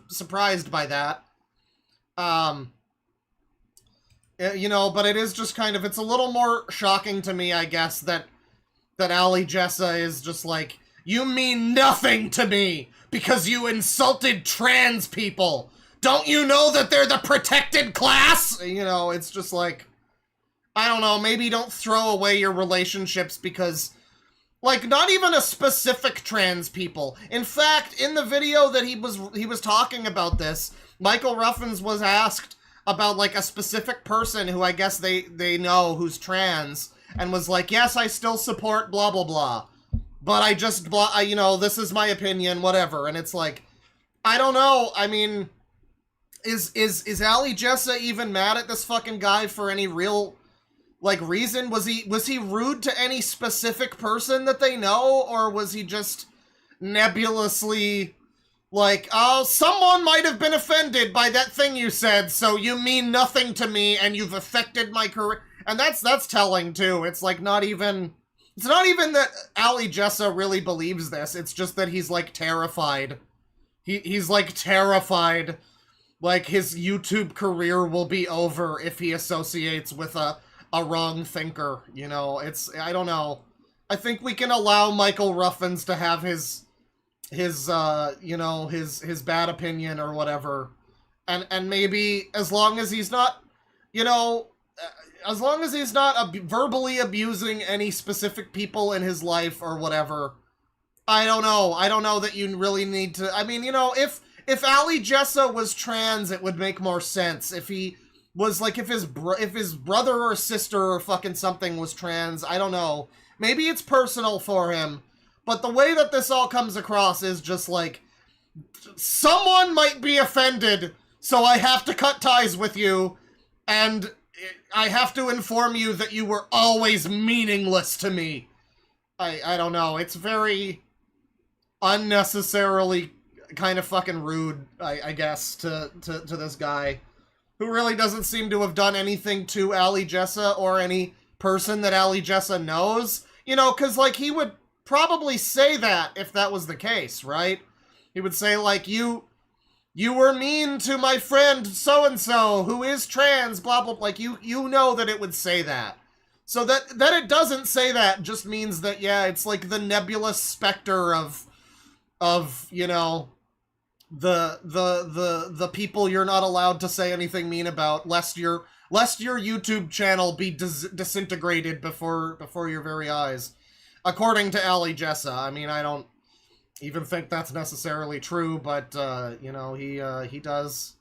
surprised by that. You know, but it is just kind of, it's a little more shocking to me, I guess, that Ali Jessa is just like, you mean nothing to me because you insulted trans people. Don't you know that they're the protected class? You know, it's just like, I don't know, maybe don't throw away your relationships because, like, not even a specific trans people. In fact, in the video that he was talking about this, Michael Ruffins was asked about, like, a specific person who I guess they know who's trans, and was like, yes, I still support blah, blah, blah. But I just, you know, this is my opinion, whatever. And it's like, I don't know, I mean, is Ali Jessa even mad at this fucking guy for any real, like, reason? Was he rude to any specific person that they know, or was he just nebulously like, oh, someone might have been offended by that thing you said, so you mean nothing to me and you've affected my career? And that's telling too. It's like not even that Ali Jessa really believes this. It's just that he's like terrified. He's like terrified, like his YouTube career will be over if he associates with a wrong thinker, you know. I don't know. I think we can allow Michael Ruffins to have his you know, his bad opinion or whatever, and maybe as long as he's not, you know, as long as he's not verbally abusing any specific people in his life or whatever, I don't know that you really need to. I mean, you know, if Ali Jessa was trans, it would make more sense. If he was like, if his brother or sister or fucking something was trans, I don't know. Maybe it's personal for him. But the way that this all comes across is just like, someone might be offended, so I have to cut ties with you, and I have to inform you that you were always meaningless to me. I don't know, it's very unnecessarily kind of fucking rude, I guess, to this guy, who really doesn't seem to have done anything to Ali Jessa or any person that Ali Jessa knows. You know, because, like, he would probably say that if that was the case, right? He would say, like, you were mean to my friend so-and-so who is trans, blah, blah, like, you know that it would say that. So that it doesn't say that just means that, yeah, it's like the nebulous specter of, you know, the people you're not allowed to say anything mean about, lest your YouTube channel be disintegrated before your very eyes. According to Ali Jessa. I mean, I even think that's necessarily true, but you know, he does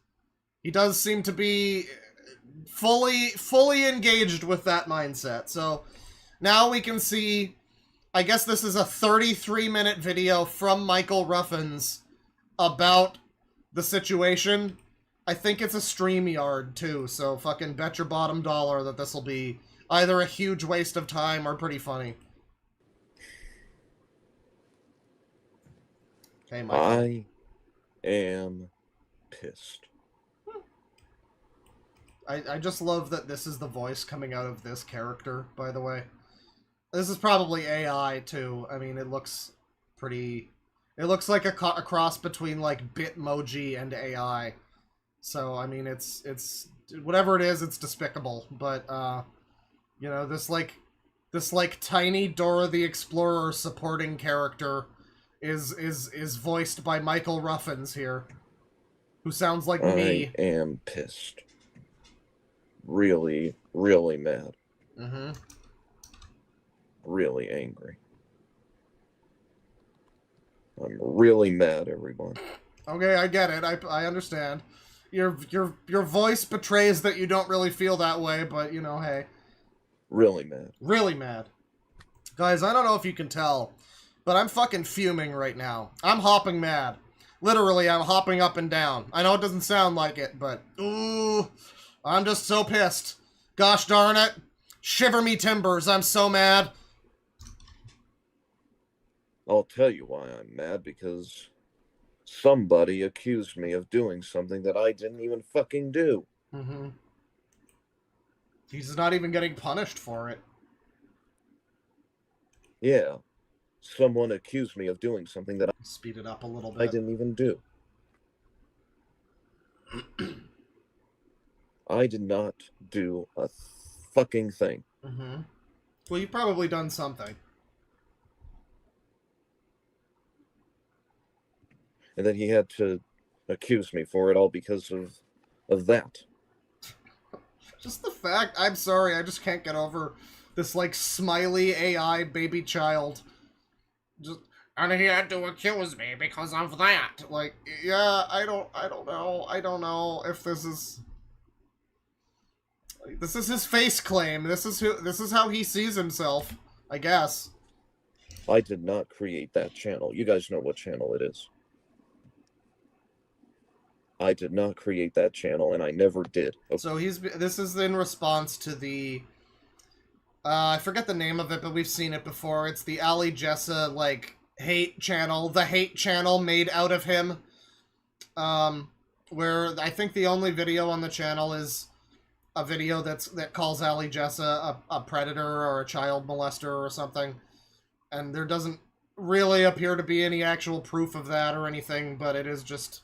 seem to be fully engaged with that mindset. So now we can see, I guess this is a 33-minute video from Michael Ruffins about the situation. I think it's a StreamYard too, so fucking bet your bottom dollar that this will be either a huge waste of time or pretty funny. Hey, Michael. I am pissed. I just love that this is the voice coming out of this character, by the way. This is probably AI, too. I mean, it looks pretty... It looks like a cross between, like, Bitmoji and AI. So, I mean, it's... Whatever it is, it's despicable. But, you know, this tiny Dora the Explorer supporting character is voiced by Michael Ruffins here. Who sounds like me. I am pissed. Really, really mad. Mm-hmm. Really angry. I'm really mad, everyone. Okay, I get it. I understand. Your voice betrays that you don't really feel that way, but you know, hey. Really mad. Really mad. Guys, I don't know if you can tell, but I'm fucking fuming right now. I'm hopping mad. Literally, I'm hopping up and down. I know it doesn't sound like it, but ooh, I'm just so pissed. Gosh darn it. Shiver me timbers, I'm so mad. I'll tell you why I'm mad, because somebody accused me of doing something that I didn't even fucking do. Mm-hmm. He's not even getting punished for it. Yeah. Someone accused me of doing something that Speed it up a little bit. I didn't even do. I did not do a fucking thing. Mm-hmm. Well, you've probably done something. And then he had to accuse me for it all because of that. Just the fact, I'm sorry, I just can't get over this, like, smiley AI baby child. Just, and he had to accuse me because of that. Like, yeah, I don't know if this is... This is his face claim. This is how he sees himself, I guess. I did not create that channel. You guys know what channel it is. I did not create that channel, and I never did. Okay. So this is in response to the... I forget the name of it, but we've seen it before. It's the Ali Jessa, like, hate channel. The hate channel made out of him. Where I think the only video on the channel is a video that calls Ali Jessa a predator or a child molester or something. And there doesn't really appear to be any actual proof of that or anything, but it is just...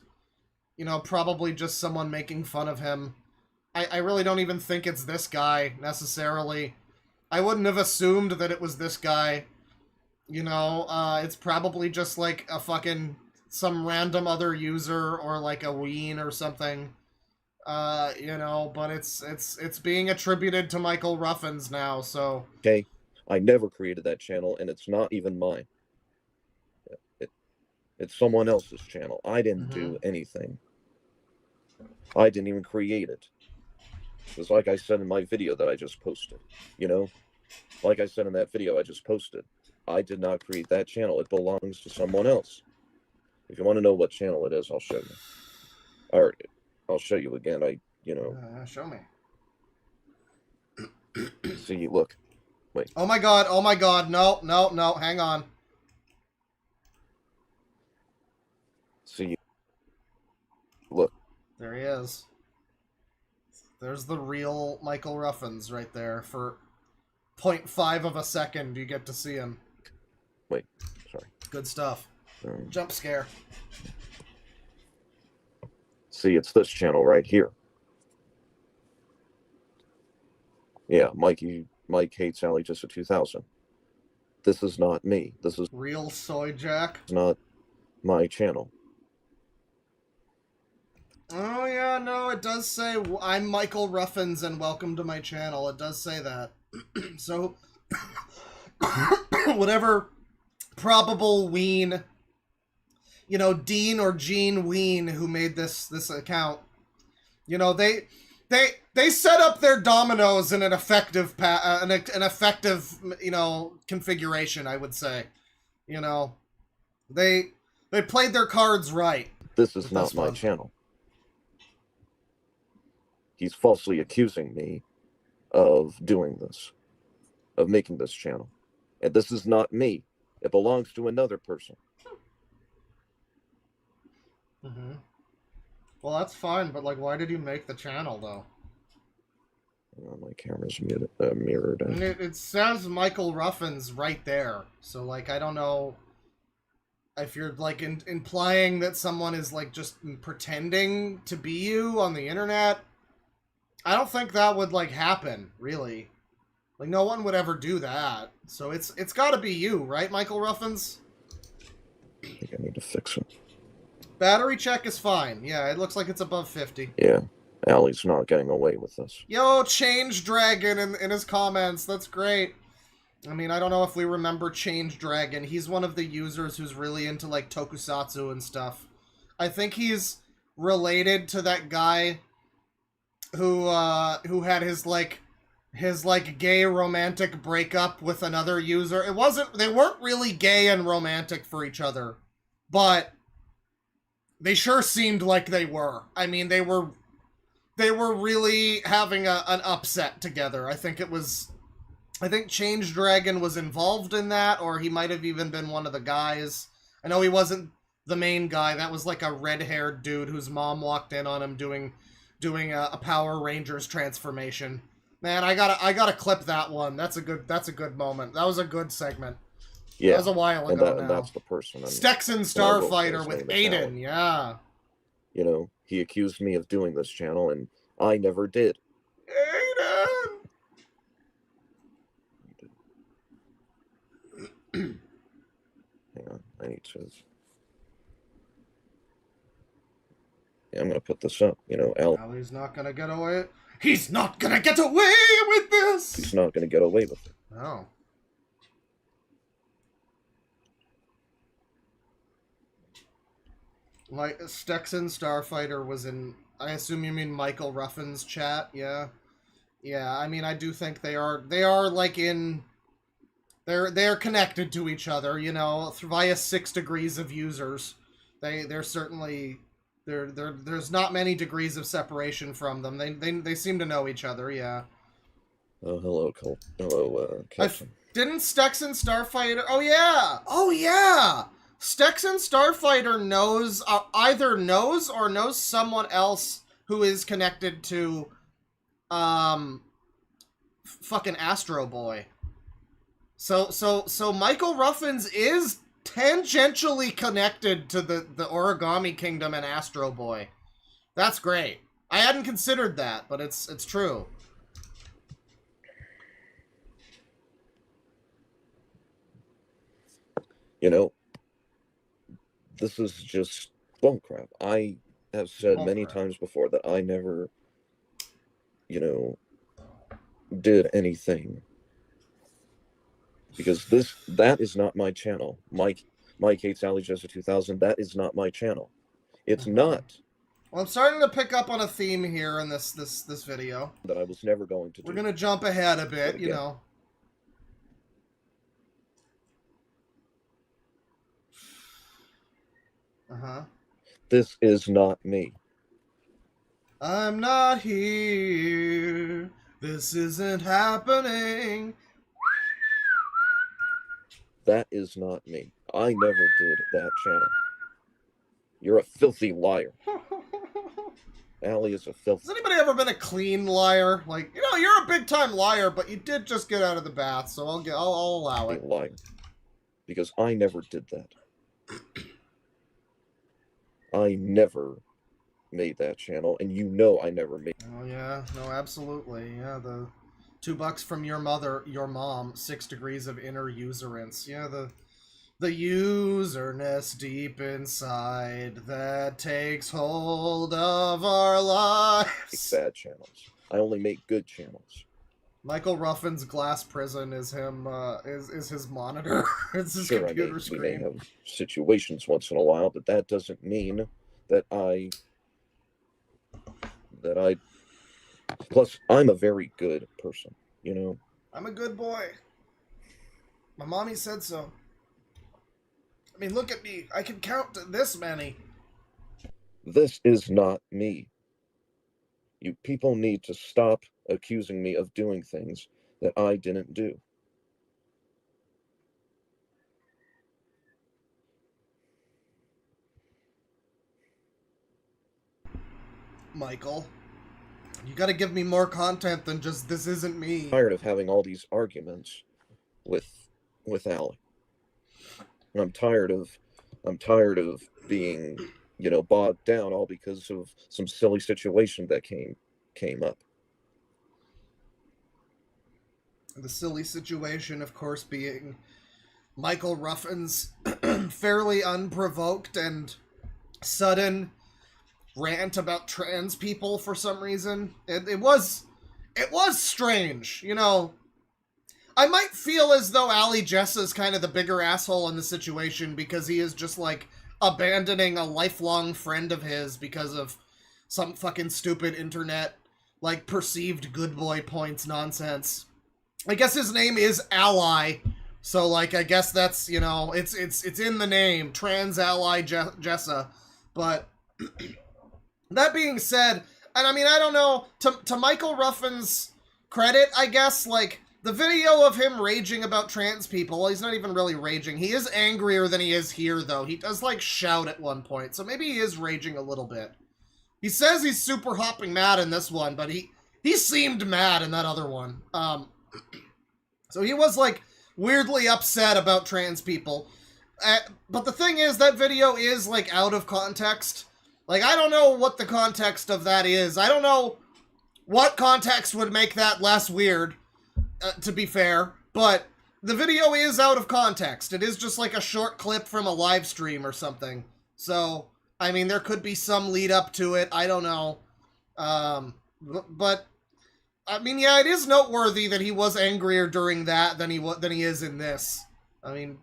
You know, probably just someone making fun of him. I really don't even think it's this guy, necessarily. I wouldn't have assumed that it was this guy. You know, it's probably just like a fucking... some random other user or like a ween or something. You know, but it's being attributed to Michael Ruffins now, so... Okay, I never created that channel, and it's not even mine. It's someone else's channel. I didn't do anything. I didn't even create it. It's like I said in my video that I just posted. You know? Like I said in that video I just posted. I did not create that channel. It belongs to someone else. If you want to know what channel it is, I'll show you. Alright, I'll show you again. Show me. See, look. Wait. Oh my god, no, hang on. See, look. There he is. There's the real Michael Ruffins right there. For 0.5 of a second, you get to see him. Wait, sorry. Good stuff. Jump scare. See, it's this channel right here. Yeah, Mike hates Ali just a 2000. This is not me. This is Real Soy Jack. not my channel. Oh yeah, no, it does say I'm Michael Ruffins and welcome to my channel. It does say that. So, whatever probable ween you know, Dean or Gene Ween, who made this account, you know, they set up their dominoes in an effective an effective, you know, configuration, I would say. You know, they played their cards right. This is not my channel. He's falsely accusing me of doing this, of making this channel. And this is not me. It belongs to another person. Mm-hmm. Well, that's fine, but like, why did you make the channel, though? Oh, my camera's muted, mirrored. And it says Michael Ruffin's right there, so like, I don't know if you're like implying that someone is like just pretending to be you on the internet. I don't think that would like happen, really. Like, no one would ever do that. So it's got to be you, right, Michael Ruffins? I think I need to fix it. Battery check is fine. Yeah, it looks like it's above 50. Yeah, Allie's not getting away with this. Yo, Change Dragon in his comments. That's great. I mean, I don't know if we remember Change Dragon. He's one of the users who's really into, like, tokusatsu and stuff. I think he's related to that guy who had his gay romantic breakup with another user. They weren't really gay and romantic for each other, but they sure seemed like they were. I mean, they were really having an upset together. I think Change Dragon was involved in that, or he might have even been one of the guys. I know he wasn't the main guy. That was like a red-haired dude whose mom walked in on him doing a Power Rangers transformation. Man, I gotta clip that one. That's a good moment. That was a good segment. Yeah, that was a while ago now. And that's the person. Stexon Starfighter with Aiden. Yeah. You know, he accused me of doing this channel, and I never did. Aiden. Hang on, I need to. Yeah, I'm gonna put this up. You know, Allie's not gonna get away. He's not gonna get away with this. He's not gonna get away with it. No. Like Stexon Starfighter was in. I assume you mean Michael Ruffin's chat. Yeah. Yeah. I mean, I do think they are like in. They're connected to each other, you know, via 6 degrees of users. They're certainly there's not many degrees of separation from them. They seem to know each other, yeah. Oh, hello, Cole. Hello, Captain. Didn't Stexon Starfighter? Oh yeah. Stexon Starfighter knows either knows or knows someone else who is connected to fucking Astro Boy. So Michael Ruffins is tangentially connected to the Origami Kingdom and Astro Boy. That's great. I hadn't considered that, but it's true. You know, this is just bullcrap. I have said many times before that I never, you know, did anything. Because that is not my channel. Mike hates Ali Jester 2000. That is not my channel. It's not. Well, I'm starting to pick up on a theme here in this video. That I was never going to do. We're gonna jump ahead a bit, you know. This is not me. I'm not here. This isn't happening. That is not me. I never did that channel. You're a filthy liar. Allie is a filthy... Has anybody ever been a clean liar? Like, you know, you're a big-time liar, but you did just get out of the bath, so I'll allow it. Liar. Because I never did that. I never made that channel, and you know I never made... Oh, yeah. No, absolutely. Yeah, the $2 from your mom, 6 degrees of inner userance. Yeah, the userness deep inside that takes hold of our lives. Make bad channels. I only make good channels. Michael Ruffin's glass prison is him, is his monitor. It's his Sure, computer we may screen. have situations once in a while, but that doesn't mean that plus, I'm a very good person, you know? I'm a good boy. My mommy said so. I mean, look at me. I can count to this many. This is not me. You people need to stop accusing me of doing things that I didn't do. Michael, you gotta give me more content than just this isn't me. I'm tired of having all these arguments with Allie. And I'm tired of being, bogged down all because of some silly situation that came up. The silly situation, of course, being Michael Ruffin's fairly unprovoked and sudden rant about trans people for some reason. It was strange, you know. I might feel as though Ali Jessa's kind of the bigger asshole in the situation because he is just like abandoning a lifelong friend of his because of some fucking stupid internet like perceived good boy points nonsense. I guess his name is Ally, so like I guess that's, you know, it's in the name, Trans Ally Jessa. But that being said, and I mean, I don't know, to Michael Ruffin's credit, I guess, like, the video of him raging about trans people, well, he's not even really raging. He is angrier than he is here, though. He does, like, shout at one point, so maybe he is raging a little bit. He says he's super hopping mad in this one, but he seemed mad in that other one. So he was, like, weirdly upset about trans people. But the thing is, that video is, like, out of context. Like, I don't know what the context of that is. I don't know what context would make that less weird, to be fair. But the video is out of context. It is just, like, a short clip from a live stream or something. So, I mean, there could be some lead up to it. I don't know. But I mean, yeah, it is noteworthy that he was angrier during that than he is in this. I mean,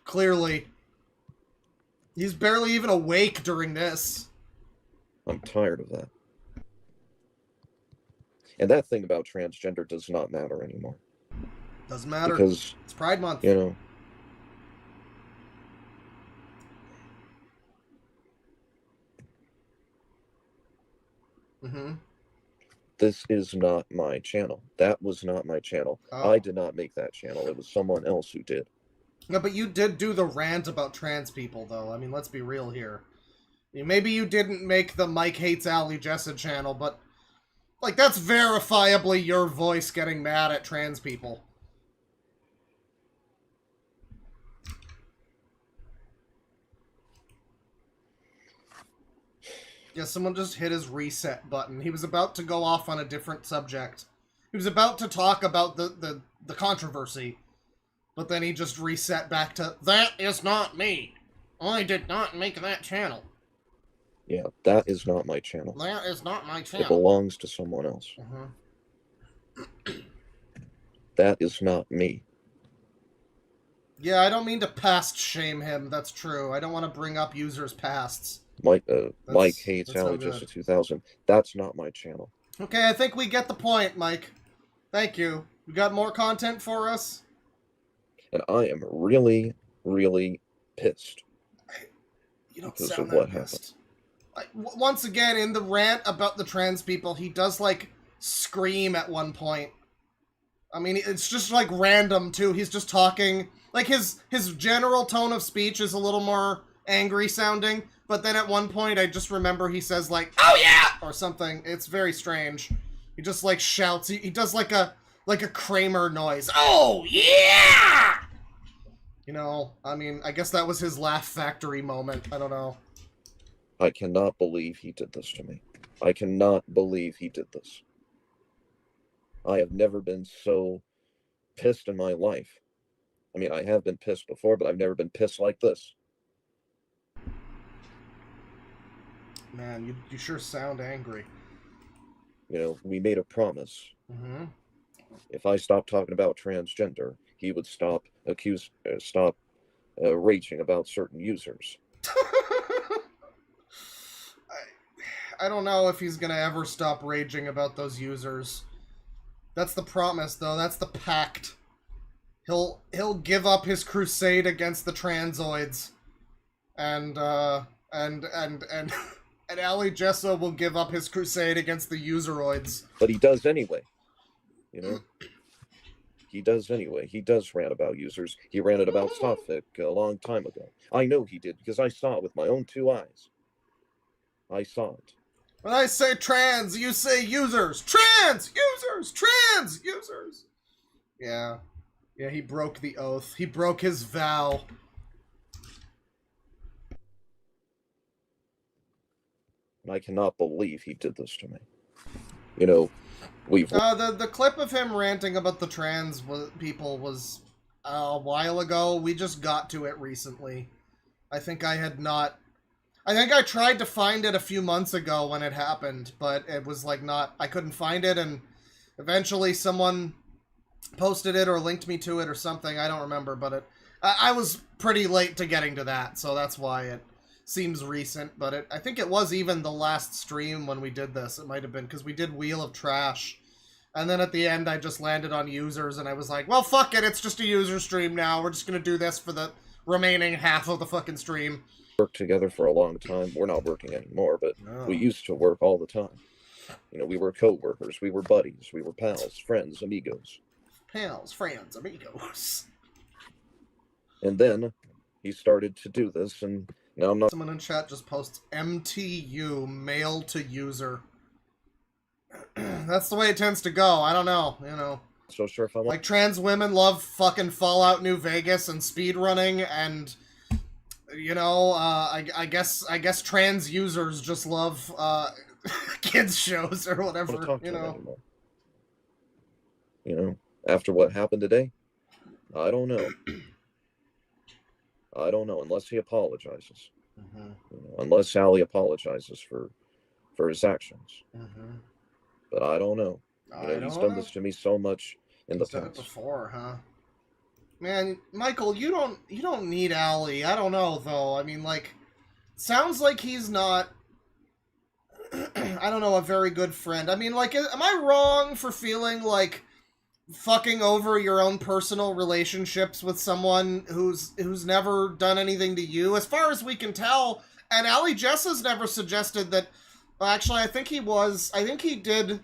clearly, he's barely even awake during this. I'm tired of that. And that thing about transgender does not matter anymore. Doesn't matter. Because it's Pride Month. You know. Mm-hmm. This is not my channel. That was not my channel. Oh. I did not make that channel. It was someone else who did. No, but you did do the rant about trans people, though. I mean, let's be real here. Maybe you didn't make the Mike Hates Ali Jessa channel, but, like, that's verifiably your voice getting mad at trans people. Yeah, someone just hit his reset button. He was about to go off on a different subject. He was about to talk about the controversy. But then he just reset back to, that is not me. I did not make that channel. Yeah, that is not my channel. That is not my channel. It belongs to someone else. That is not me. Yeah, I don't mean to past shame him. That's true. I don't want to bring up users' pasts. Mike Hates Ali Jessa 2000. That's not my channel. Okay, I think we get the point, Mike. Thank you. You got more content for us? And I am really, really pissed. You don't because sound of that what pissed. Once again, in the rant about the trans people, he does, like, scream at one point. I mean, it's just, like, random, too. He's just talking. Like, his general tone of speech is a little more angry sounding, but then at one point I just remember he says, like, oh yeah! Or something. It's very strange. He just, like, shouts. He does, like a Kramer noise. Oh yeah! You know, I mean, I guess that was his Laugh Factory moment. I don't know. I cannot believe he did this to me. I cannot believe he did this. I have never been so pissed in my life. I mean, I have been pissed before, but I've never been pissed like this. Man, you sure sound angry. You know, we made a promise. Mm-hmm. If I stopped talking about transgender, he would stop raging about certain users. I don't know if he's gonna ever stop raging about those users. That's the promise, though. That's the pact. He'll give up his crusade against the transoids, and Ali Gesso will give up his crusade against the useroids. But he does anyway. You know, he does anyway. He does rant about users. He ranted about Sophic a long time ago. I know he did because I saw it with my own 2 eyes. I saw it. When I say trans, you say users. Trans users. Trans users. Yeah. Yeah, he broke the oath. He broke his vow. And I cannot believe he did this to me. You know, we've... The clip of him ranting about the trans people was a while ago. We just got to it recently. I think I tried to find it a few months ago when it happened, but it was like not... I couldn't find it, and eventually someone posted it or linked me to it or something. I don't remember, but I was pretty late to getting to that, so that's why it seems recent. But I think it was even the last stream when we did this. It might have been, because we did Wheel of Trash. And then at the end, I just landed on users, and I was like, well, fuck it, it's just a user stream now. We're just gonna do this for the remaining half of the fucking stream. Worked together for a long time. We're not working anymore, but we used to work all the time. You know, we were co-workers, we were buddies, we were pals, friends, amigos. Pals, friends, amigos. And then he started to do this, and now I'm not... Someone in chat just posts MTU, mail to user. That's the way it tends to go. I don't know, you know. So sure if I'm... Like, trans women love fucking Fallout New Vegas and speedrunning, and... You know, I guess trans users just love kids shows or whatever. You know. You know, after what happened today, I don't know. I don't know unless he apologizes. You know, unless Ali apologizes for his actions. But I don't know. You know, he's done this to me so much in the past. Done it before, huh? Man, Michael, you don't need Ali. I don't know, though. I mean, like, sounds like he's not, I don't know, a very good friend. I mean, like, am I wrong for feeling like fucking over your own personal relationships with someone who's never done anything to you? As far as we can tell, and Ali Jessa's never suggested that, well, actually, I think he did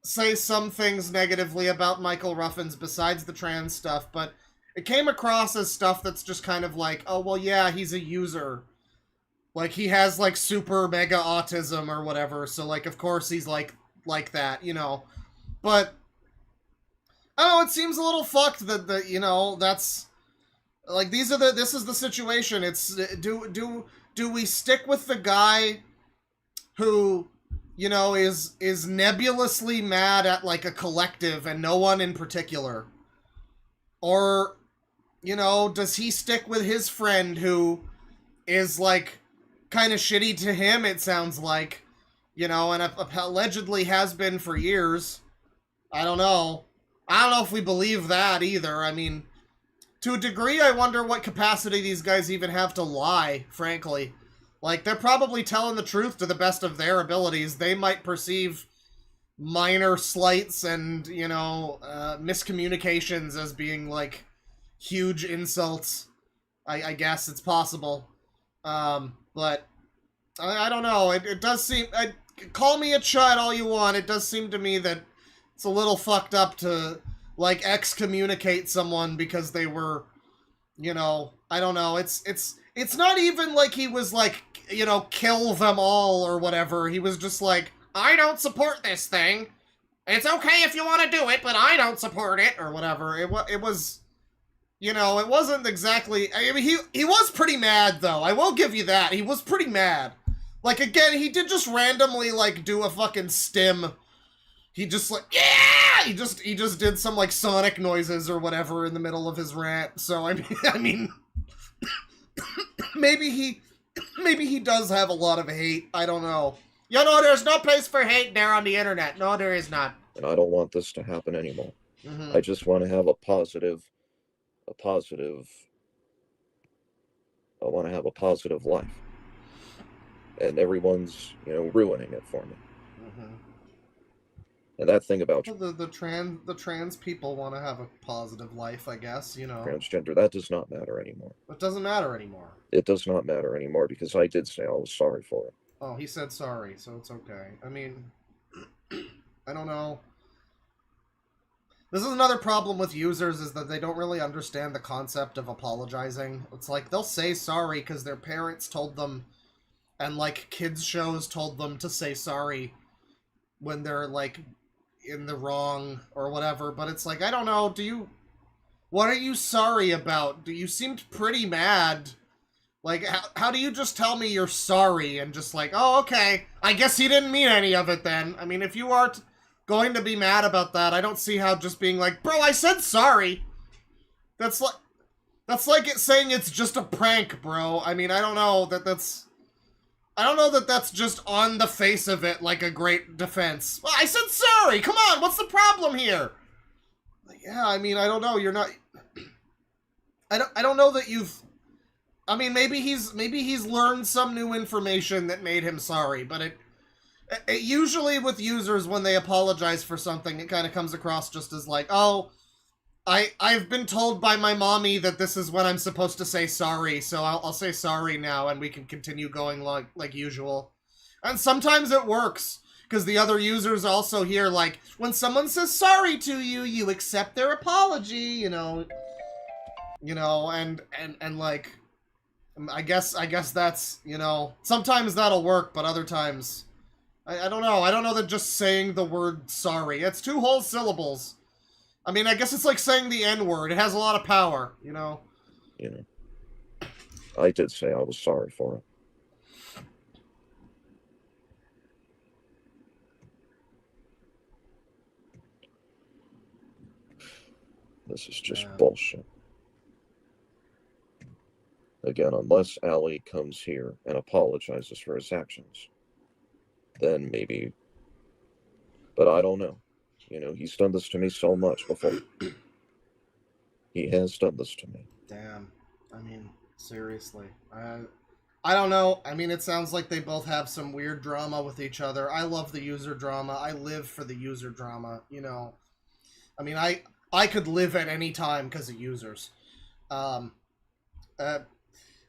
say some things negatively about Michael Ruffins besides the trans stuff, but it came across as stuff that's just kind of like, oh, well, yeah, he's a user. Like, he has, like, super mega autism or whatever, so, like, of course he's like that, you know. But, I don't know, it seems a little fucked that you know, that's, like, this is the situation. It's, do we stick with the guy who, you know, is nebulously mad at, like, a collective and no one in particular? Or, you know, does he stick with his friend who is, like, kind of shitty to him, it sounds like, you know, and allegedly has been for years? I don't know. I don't know if we believe that either. I mean, to a degree, I wonder what capacity these guys even have to lie, frankly. Like, they're probably telling the truth to the best of their abilities. They might perceive minor slights and, you know, miscommunications as being, like, huge insults. I guess it's possible. But I don't know. It does seem... call me a chud all you want. It does seem to me that it's a little fucked up to, like, excommunicate someone because they were, you know... I don't know. It's not even like he was like, you know, kill them all or whatever. He was just like, I don't support this thing. It's okay if you want to do it, but I don't support it, or whatever. It was, you know, it wasn't exactly... I mean, he was pretty mad, though. I will give you that. He was pretty mad. Like, again, he did just randomly, like, do a fucking stim. He just, like, yeah! He just did some, like, sonic noises or whatever in the middle of his rant. So, I mean... maybe he does have a lot of hate. I don't know. You know, there's no place for hate there on the internet. No, there is not. and I don't want this to happen anymore. Mm-hmm. I just want to have a positive I want to have a positive life. And everyone's, ruining it for me. Mm-hmm. And that thing about The trans people want to have a positive life, I guess, transgender, that does not matter anymore. It doesn't matter anymore. It does not matter anymore because I did say I was sorry for it. Oh, he said sorry, so it's okay. I mean, I don't know. This is another problem with users, is that they don't really understand the concept of apologizing. It's like, they'll say sorry because their parents told them, and, like, kids' shows told them to say sorry when they're, like, in the wrong or whatever. But it's like, I don't know, what are you sorry about? You seemed pretty mad. Like, how do you just tell me you're sorry and just like, oh, okay, I guess he didn't mean any of it then. I mean, if you are going to be mad about that, I don't see how just being like, bro, I said sorry. That's like it saying it's just a prank, bro. I mean, I don't know that that's just on the face of it like a great defense. Well, I said sorry. Come on, what's the problem here? Like, yeah, I mean, I don't know. You're not. I don't know that you've. I mean, maybe he's learned some new information that made him sorry, but it usually with users, when they apologize for something, it kind of comes across just as like, oh, I've been told by my mommy that this is when I'm supposed to say sorry, so I'll say sorry now, and we can continue going like usual. And sometimes it works, because the other users also hear, like, when someone says sorry to you, you accept their apology, and like, I guess that's, sometimes that'll work, but other times, I don't know. I don't know that just saying the word sorry. It's 2 whole syllables. I mean, I guess it's like saying the N-word. It has a lot of power, I did say I was sorry for it. This is just bullshit. Again, unless Ali comes here and apologizes for his actions, then maybe. But I don't know. He's done this to me so much before. He has done this to me. Damn. I mean, seriously. I don't know. I mean, it sounds like they both have some weird drama with each other. I love the user drama. I live for the user drama, I mean, I could live at any time because of users.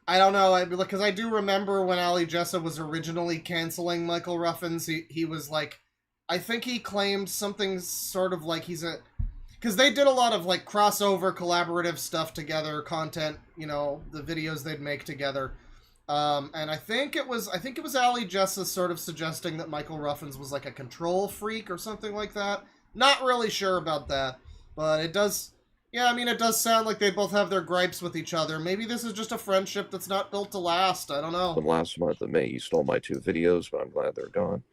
I don't know, because I do remember when Ali Jessa was originally canceling Michael Ruffins, he was like, I think he claimed something sort of like because they did a lot of like crossover collaborative stuff together, content, the videos they'd make together. And I think it was Ali Jessa sort of suggesting that Michael Ruffins was like a control freak or something like that. Not really sure about that, but it does. Yeah, I mean, it does sound like they both have their gripes with each other. Maybe this is just a friendship that's not built to last. I don't know. But last month in May, he stole my 2 videos, but I'm glad they're gone.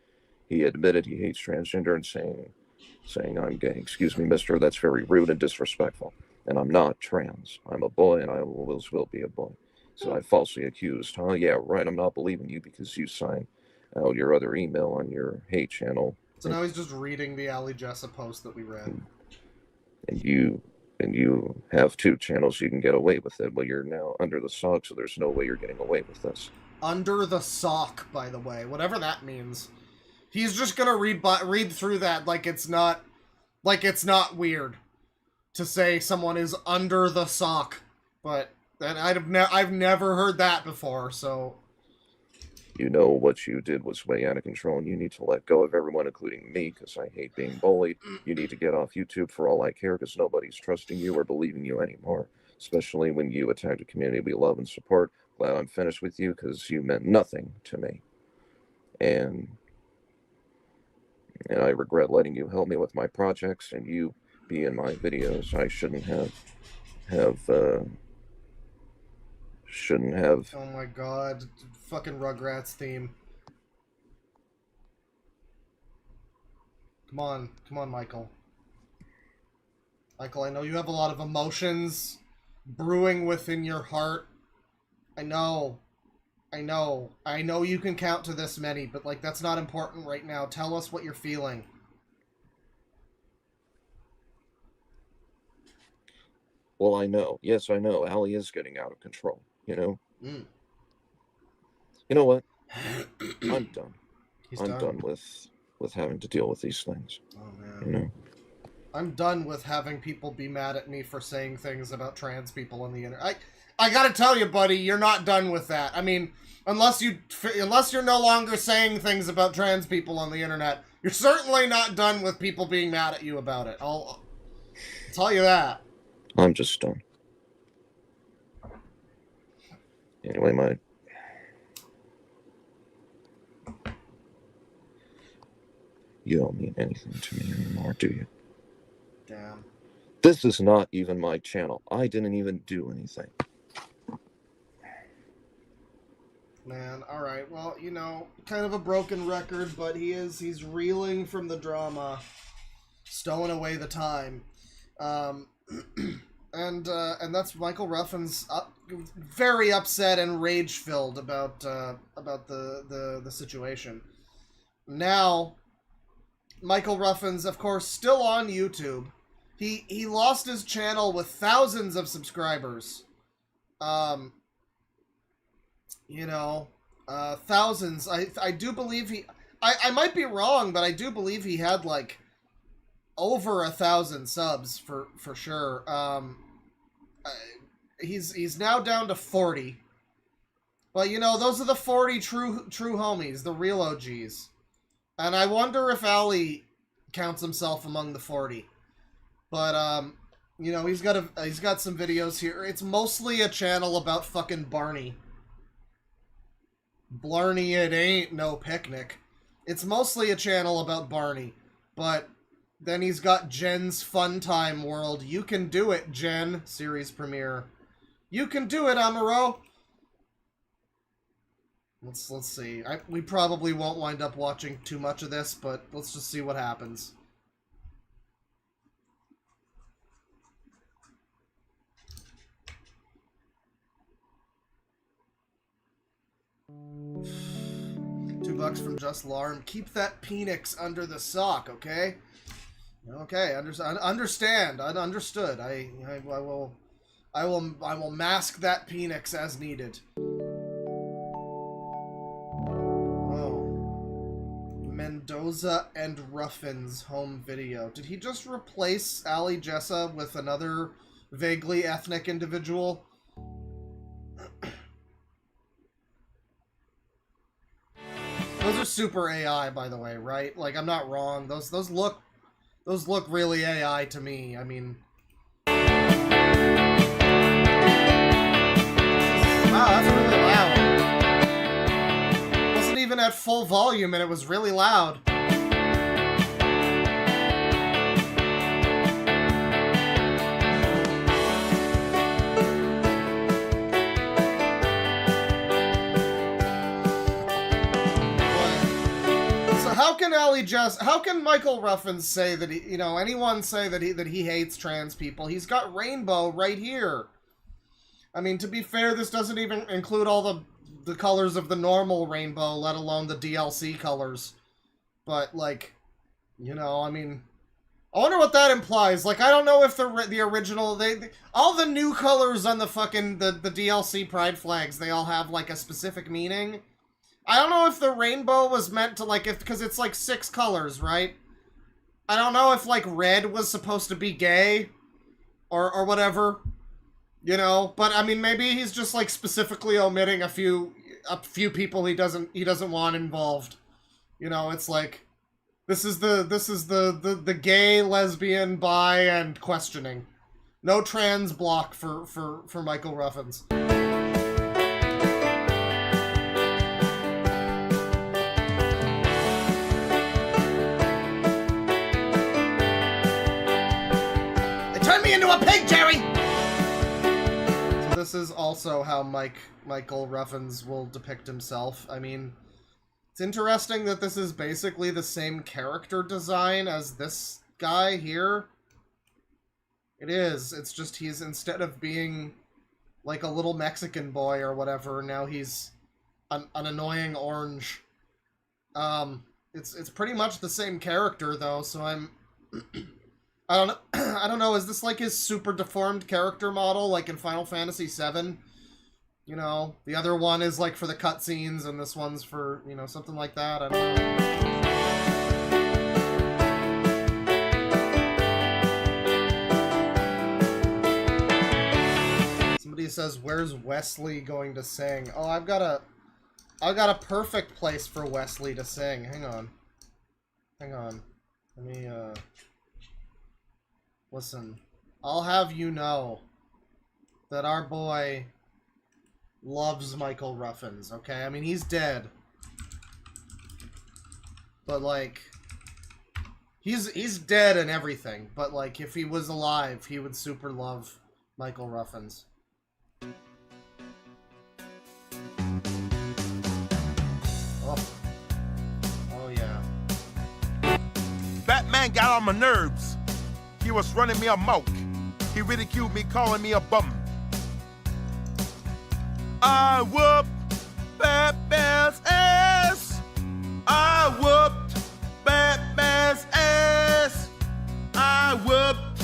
He admitted he hates transgender and saying I'm gay. Excuse me, mister, that's very rude and disrespectful. And I'm not trans. I'm a boy, and I always will be a boy. So I falsely accused, huh? Yeah, right, I'm not believing you because you signed out your other email on your hate channel. So now he's just reading the Ali Jessa post that we read. And you have 2 channels, you can get away with it. Well, you're now under the sock, so there's no way you're getting away with this. Under the sock, by the way, whatever that means. He's just gonna read through that like it's not weird to say someone is under the sock, but I've never heard that before. So what you did was way out of control, and you need to let go of everyone, including me, because I hate being bullied. You need to get off YouTube for all I care, because nobody's trusting you or believing you anymore, especially when you attacked a community we love and support. Glad I'm finished with you, because you meant nothing to me. And I regret letting you help me with my projects and you be in my videos. I shouldn't have. Oh my god, fucking Rugrats theme. Come on, Michael. Michael, I know you have a lot of emotions brewing within your heart. I know you can count to this many, but, like, that's not important right now. Tell us what you're feeling. Well, I know. Yes, I know. Allie is getting out of control, you know? Mm. You know what? I'm done. He's I'm done with having to deal with these things. Oh, man. You know? I'm done with having people be mad at me for saying things about trans people on the internet. I gotta tell you, buddy, you're not done with that. I mean, unless you're no longer saying things about trans people on the internet, you're certainly not done with people being mad at you about it. I'll tell you that. I'm just done. Anyway, you don't mean anything to me anymore, do you? Damn. This is not even my channel. I didn't even do anything. Man, alright, well, you know, kind of a broken record, but he's reeling from the drama, stowing away the time. And that's Michael Ruffin's very upset and rage-filled about the situation. Now, Michael Ruffin's, of course, still on YouTube. He lost his channel with thousands of subscribers. You know, thousands. I do believe I might be wrong, but I do believe he had, like, over 1,000 subs for sure. He's now down to 40. But, you know, those are the 40 true homies, the real OGs. And I wonder if Ali counts himself among the 40. But, you know, he's got some videos here. It's mostly a channel about fucking Barney. Blarney, it ain't no picnic. It's mostly a channel about Barney. But then he's got Jen's Fun Time World. You Can Do It, Jen series premiere. You can do it, Amaro. Let's see. We probably won't wind up watching too much of this, but let's just see what happens. $2 from Just Larm. Keep that Penix under the sock, okay? Okay, understand. Understood. I will mask that Penix as needed. Oh. Mendoza and Ruffin's home video. Did he just replace Ali Jessa with another vaguely ethnic individual? Those are super AI, by the way, right? Like, I'm not wrong. Those look really AI to me. I mean, wow, that's really loud. It wasn't even at full volume, and it was really loud. How can Michael Ruffin say that he, you know, anyone say that he hates trans people? He's got Rainbow right here. I mean, to be fair, this doesn't even include all the colors of the normal rainbow, let alone the DLC colors. But, like, you know, I mean, I wonder what that implies. Like, I don't know if the original, all the new colors on the fucking, the DLC Pride flags, they all have, like, a specific meaning. I don't know if the rainbow was meant to, like, because it's, like, 6 colors, right? I don't know if, like, red was supposed to be gay, or whatever, you know? But, I mean, maybe he's just, like, specifically omitting a few people he doesn't want involved. You know, it's like, this is the gay, lesbian, bi, and questioning. No trans block for Michael Ruffins. Into a pig, Jerry! So this is also how Michael Ruffins will depict himself. I mean, it's interesting that this is basically the same character design as this guy here. It is. It's just he's, instead of being like a little Mexican boy or whatever, now he's an annoying orange. It's pretty much the same character, though, so I'm I don't know. I don't know. Is this like his super deformed character model, like in Final Fantasy VII? You know, the other one is like for the cutscenes, and this one's for, you know, something like that. I don't know. Somebody says, "Where's Wesley going to sing?" Oh, I've got a perfect place for Wesley to sing. Hang on. Let me listen. I'll have you know that our boy loves Michael Ruffins, okay? I mean, he's dead. But, like, he's dead and everything. But, like, if he was alive, he would super love Michael Ruffins. Oh, yeah. Batman got on my nerves. He was running me amok. He ridiculed me, calling me a bum. I whooped Batman's ass. I whooped Batman's ass. I whooped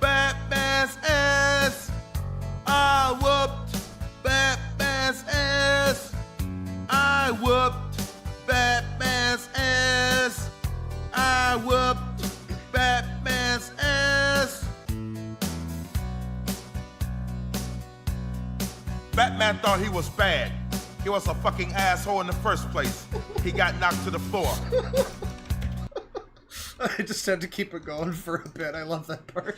Batman's ass. I whooped Batman's ass. I whooped Batman's ass. I whooped Batman's ass. Batman thought he was bad. He was a fucking asshole in the first place. He got knocked to the floor. I just had to keep it going for a bit. I love that part.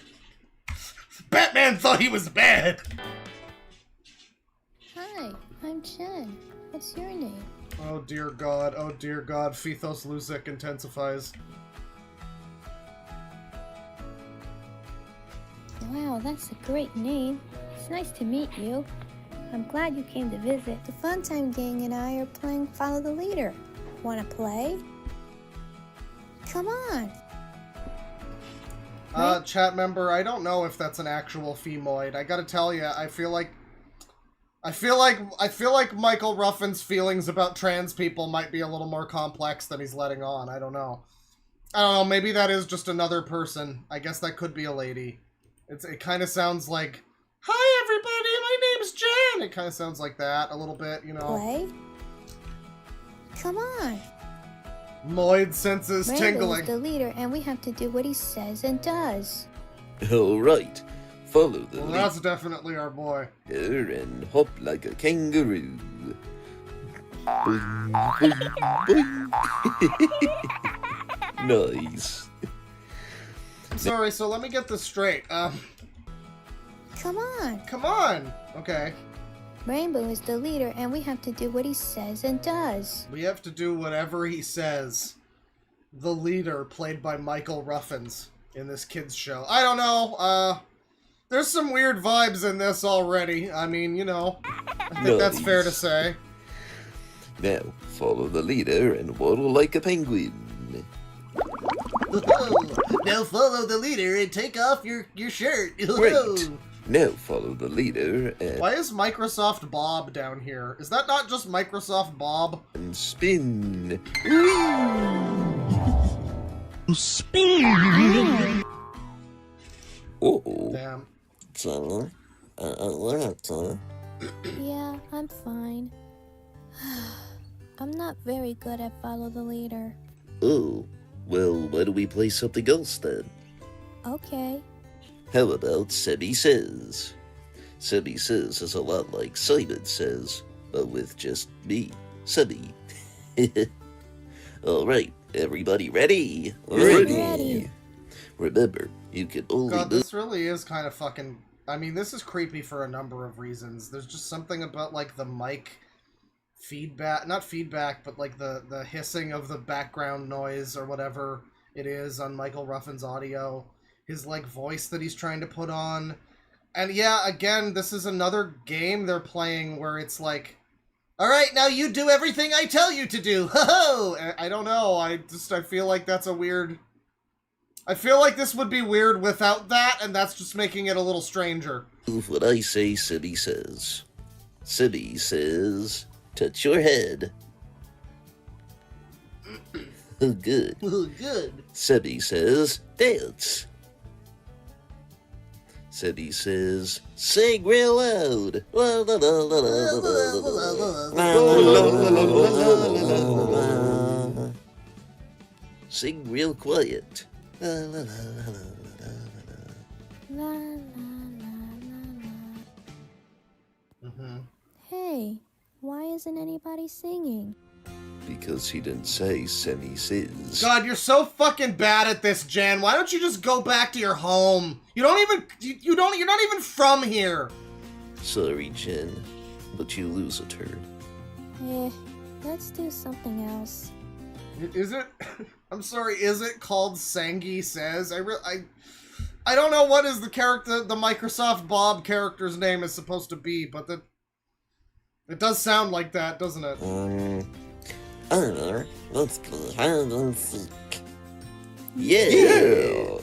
Batman thought he was bad. Hi, I'm Chen. What's your name? Oh dear God. Oh dear God. Fethos Luzic intensifies. Wow, that's a great name. It's nice to meet you. I'm glad you came to visit. The Funtime Gang and I are playing Follow the Leader. Wanna play? Come on. Chat member, I don't know if that's an actual femoid. I gotta tell you, I feel like Michael Ruffin's feelings about trans people might be a little more complex than he's letting on. I don't know. Maybe that is just another person. I guess that could be a lady. It kind of sounds like, "Hi everybody, my name's Jen." It kind of sounds like that a little bit, you know. Play? Come on. Moid senses Rainbow tingling. is the leader, and we have to do what he says and does. All right, follow the Well, that's definitely our boy. leader and hop like a kangaroo. Boing, boing, boing. Nice. Sorry, so let me get this straight. Come on. Come on. Okay. Rainbow is the leader, and we have to do what he says and does. We have to do whatever he says. The leader, played by Michael Ruffins in this kids show. I don't know. There's some weird vibes in this already. I mean, you know, I think that's fair to say. Now, follow the leader and waddle like a penguin. Now follow the leader and take off your shirt. Great. Now follow the leader Why is Microsoft Bob down here? Is that not just Microsoft Bob? and spin. Spin! Uh-oh. Damn. Yeah, I'm fine. I'm not very good at follow the leader. Oh, well, why don't we play something else then? Okay. How about Sebby Says? Sebby Says is a lot like Simon Says, but with just me, Sebby. Alright, everybody ready? Ready. Remember, you can only God, move. this really is kind of fucking... I mean, this is creepy for a number of reasons. There's just something about, like, the mic feedback... Not feedback, but, like, the hissing of the background noise or whatever it is on Michael Ruffin's audio. His, like, voice that he's trying to put on. And, yeah, again, this is another game they're playing where it's like, "Alright, now you do everything I tell you to do! Ho-ho!" I don't know, I feel like that's a weird... I feel like this would be weird without that, and that's just making it a little stranger. What I say, Sebby Says. Sebby says, touch your head. Oh, good. Good. Sebby says, dance. Said he says, sing real loud. Sing real quiet. La la la la la. Hey, why isn't anybody singing? Because he didn't say Senny says. God, you're so fucking bad at this, Jen. Why don't you just go back to your home? You don't even, you're not even from here. Sorry, Jen, but you lose a turn. Let's do something else. Is it? I'm sorry. Is it called Sangi Says? I don't know what is the character, the Microsoft Bob character's name is supposed to be, but it does sound like that, doesn't it? Let's play hide and seek. Yeah.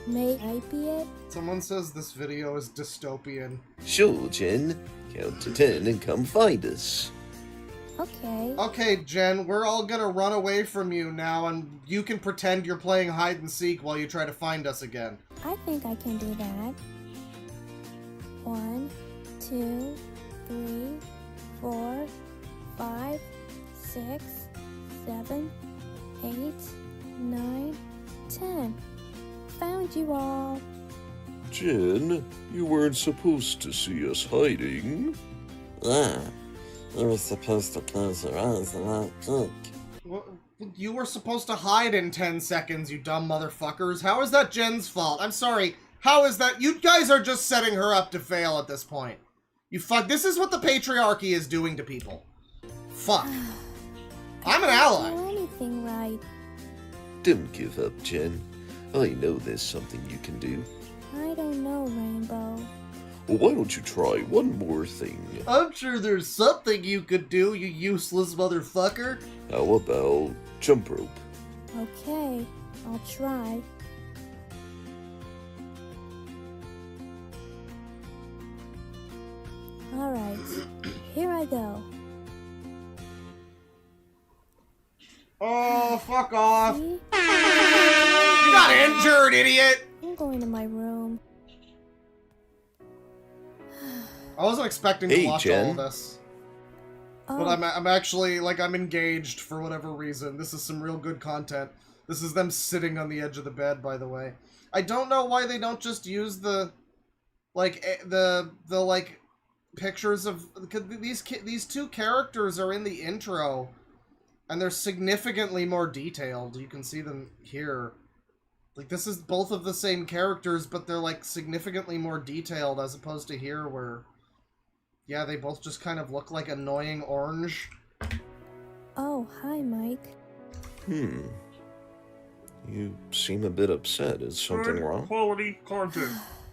May I be it? Someone says this video is dystopian. Sure, Jen. Count to 10 and come find us. Okay. Okay, Jen, we're all gonna run away from you now, and you can pretend you're playing hide and seek while you try to find us again. I think I can do that. 1, 2, 3, 4, 5, 6, 7, 8, 9, 10. Found you all. Jen, you weren't supposed to see us hiding. Yeah, you were supposed to close your eyes and not peek. You were supposed to hide in 10 seconds, you dumb motherfuckers. How is that Jen's fault? I'm sorry. How is that? You guys are just setting her up to fail at this point. This is what the patriarchy is doing to people. Fuck. I'm an ally. I can't do anything right. Don't give up, Jen. I know there's something you can do. I don't know, Rainbow. Well, why don't you try one more thing? I'm sure there's something you could do, you useless motherfucker. How about jump rope? Okay, I'll try. Alright, here I go. Oh, fuck off. See? You got injured, idiot! I'm going to my room. I wasn't expecting to Hey, watch Jen. all of this. Oh, But I'm actually, like, I'm engaged for whatever reason. This is some real good content. This is them sitting on the edge of the bed, by the way. I don't know why they don't just use the pictures of... These two characters are in the intro, and they're significantly more detailed. You can see them here. Like, this is both of the same characters, but they're, like, significantly more detailed, as opposed to here, where... Yeah, they both just kind of look like annoying orange. oh, hi, Mike. You seem a bit upset. Is something wrong? Quality content.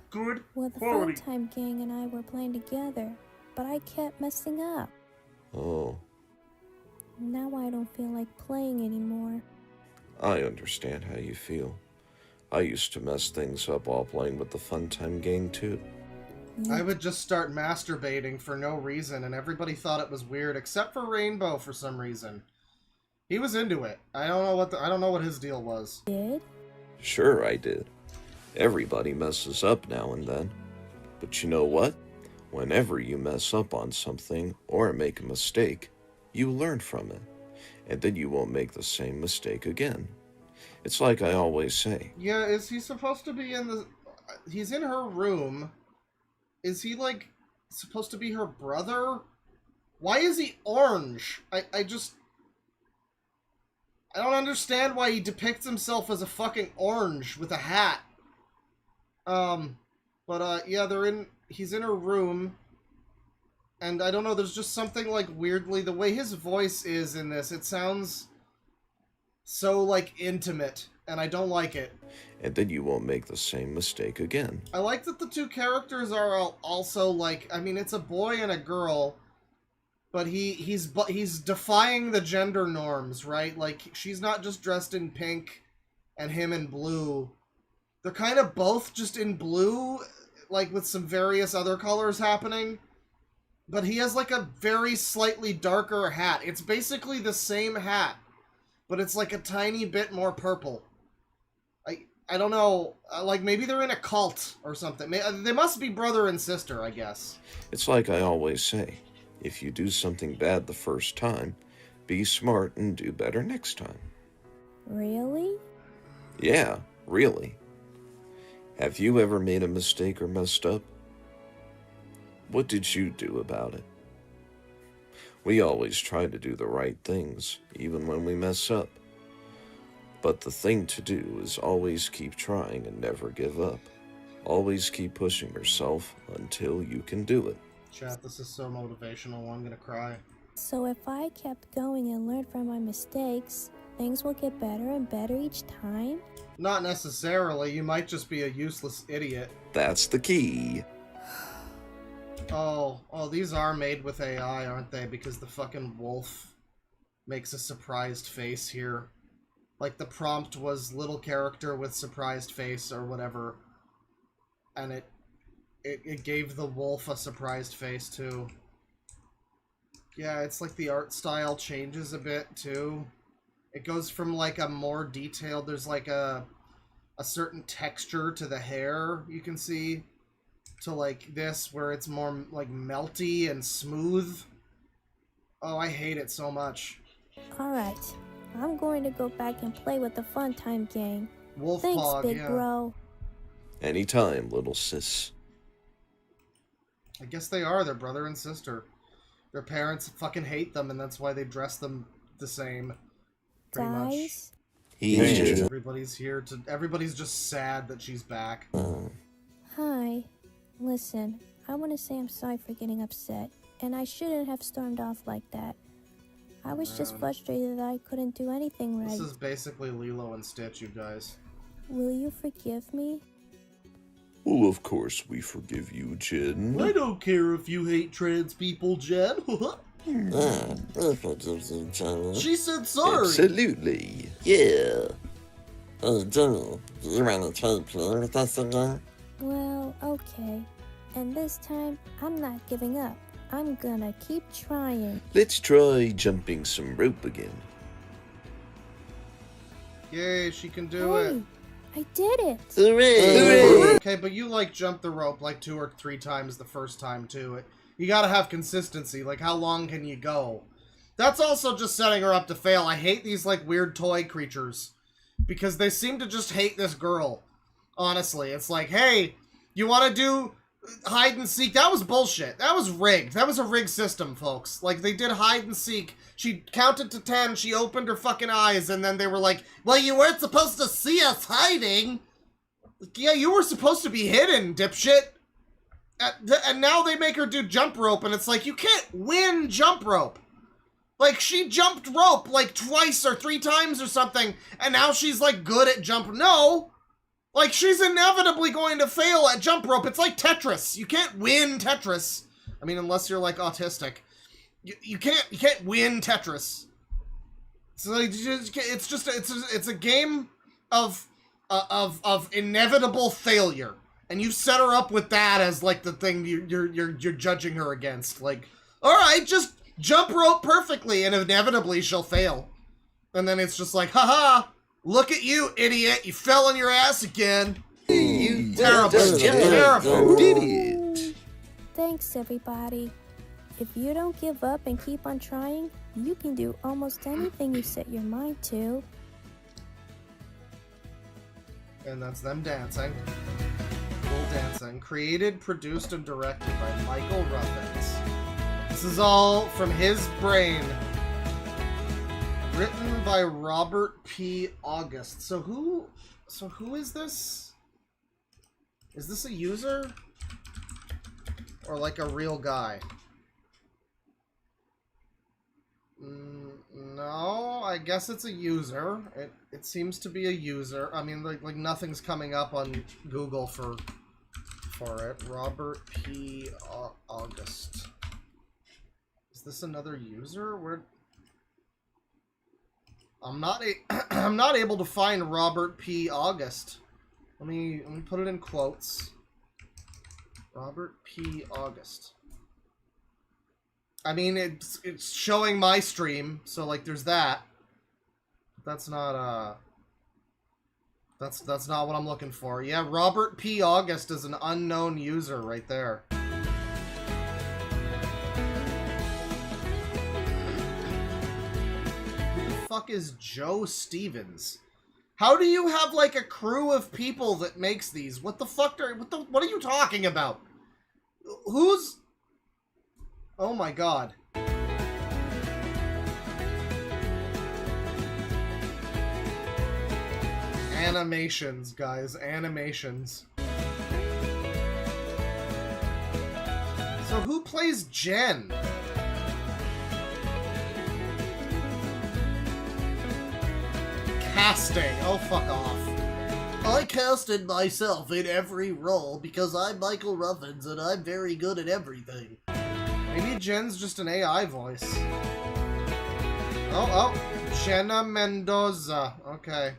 Good Well, the quality. Funtime gang and I were playing together, but I kept messing up. Oh, Now I don't feel like playing anymore. I understand how you feel. I used to mess things up while playing with the Funtime gang too. I would just start masturbating for no reason, and everybody thought it was weird, except for Rainbow for some reason. He was into it. I don't know what his deal was. Did? Sure, I did. Everybody messes up now and then. But you know what? Whenever you mess up on something or make a mistake, you learn from it. And then you won't make the same mistake again. It's like I always say. Yeah, is he supposed to be in the... He's in her room. Is he, like, supposed to be her brother? Why is he orange? I don't understand why he depicts himself as a fucking orange with a hat. Yeah, he's in her room. And I don't know, there's just something, like, weirdly... The way his voice is in this, it sounds so, like, intimate. And I don't like it. And then you won't make the same mistake again. I like that the two characters are also, like... I mean, it's a boy and a girl. But he's defying the gender norms, right? Like, she's not just dressed in pink and him in blue. They're kind of both just in blue, like, with some various other colors happening. But he has, like, a very slightly darker hat. It's basically the same hat, but it's, like, a tiny bit more purple. I don't know, like maybe they're in a cult or something. They must be brother and sister, I guess. It's like I always say, if you do something bad the first time, be smart and do better next time. Really? Yeah, really. Have you ever made a mistake or messed up? What did you do about it? We always try to do the right things, even when we mess up. But the thing to do is always keep trying and never give up. Always keep pushing yourself until you can do it. Chat, this is so motivational, I'm gonna cry. So if I kept going and learned from my mistakes, things will get better and better each time? Not necessarily, you might just be a useless idiot. That's the key. Oh, these are made with AI, aren't they? Because the fucking wolf makes a surprised face here. Like, the prompt was little character with surprised face or whatever. And it gave the wolf a surprised face, too. Yeah, it's like the art style changes a bit, too. It goes from, like, a more detailed... There's, like, a certain texture to the hair, you can see. To, like, this, where it's more, like, melty and smooth. Oh, I hate it so much. Alright, I'm going to go back and play with the Fun Time Gang. Wolf Thanks, Pog, big yeah. bro. Anytime, little sis. I guess they are. They're brother and sister. Their parents fucking hate them, and that's why they dress them the same. Pretty much. Guys, Everybody's here to... Everybody's just sad that she's back. hi. Listen, I want to say I'm sorry for getting upset, and I shouldn't have stormed off like that. I was just frustrated that I couldn't do anything right. This is basically Lilo and Stitch, you guys. Will you forgive me? Well, of course we forgive you, Jen. I don't care if you hate trans people, Jen. She said sorry. Absolutely. Yeah. Hey, Jenny, do you want to try playing with us again? Well, okay. And this time, I'm not giving up. I'm gonna keep trying. Let's try jumping some rope again. Yay, she can do Hey, it. I did it! Hooray! Okay, but you, like, jumped the rope, like, 2 or 3 times the first time, too. You gotta have consistency. Like, how long can you go? That's also just setting her up to fail. I hate these, like, weird toy creatures. Because they seem to just hate this girl. Honestly. It's like, hey, you want to do hide and seek? That was bullshit. That was rigged. That was a rigged system, folks. Like, they did hide and seek. She counted to 10, she opened her fucking eyes, and then they were like, well, you weren't supposed to see us hiding. Yeah, you were supposed to be hidden, dipshit. And now they make her do jump rope, and it's like, you can't win jump rope. Like, she jumped rope, like, twice or 3 times or something, and now she's, like, good at jump. No! Like, she's inevitably going to fail at jump rope. It's like Tetris. You can't win Tetris. I mean, unless you're, like, autistic. You can't win Tetris. So, like, it's a game of inevitable failure. And you set her up with that as, like, the thing you're judging her against. Like, alright, just jump rope perfectly, and inevitably she'll fail. And then it's just like, haha, look at you, idiot, you fell on your ass again. You terrible idiot. Thanks, everybody. If you don't give up and keep on trying, you can do almost anything you set your mind to. And that's them dancing. Full dancing. Created, produced, and directed by Michael Ruffins. This is all from his brain. Written by Robert P. August. So who is this? Is this a user? Or like a real guy? No, I guess it's a user. It seems to be a user. I mean, like nothing's coming up on Google for it. Robert P. August. Is this another user? Where? I'm not able to find Robert P. August. Let me put it in quotes. Robert P. August. I mean, it's showing my stream, so like there's that. That's not That's not what I'm looking for. Yeah, Robert P. August is an unknown user right there. Who the fuck is Joe Stevens? How do you have like a crew of people that makes these? What the fuck what are you talking about? Who's... Oh my god. Animations, guys. Animations. So who plays Jen? Casting. Oh, fuck off. I casted myself in every role because I'm Michael Ruffins and I'm very good at everything. Maybe Jen's just an AI voice. Oh, Jenna Mendoza. Okay.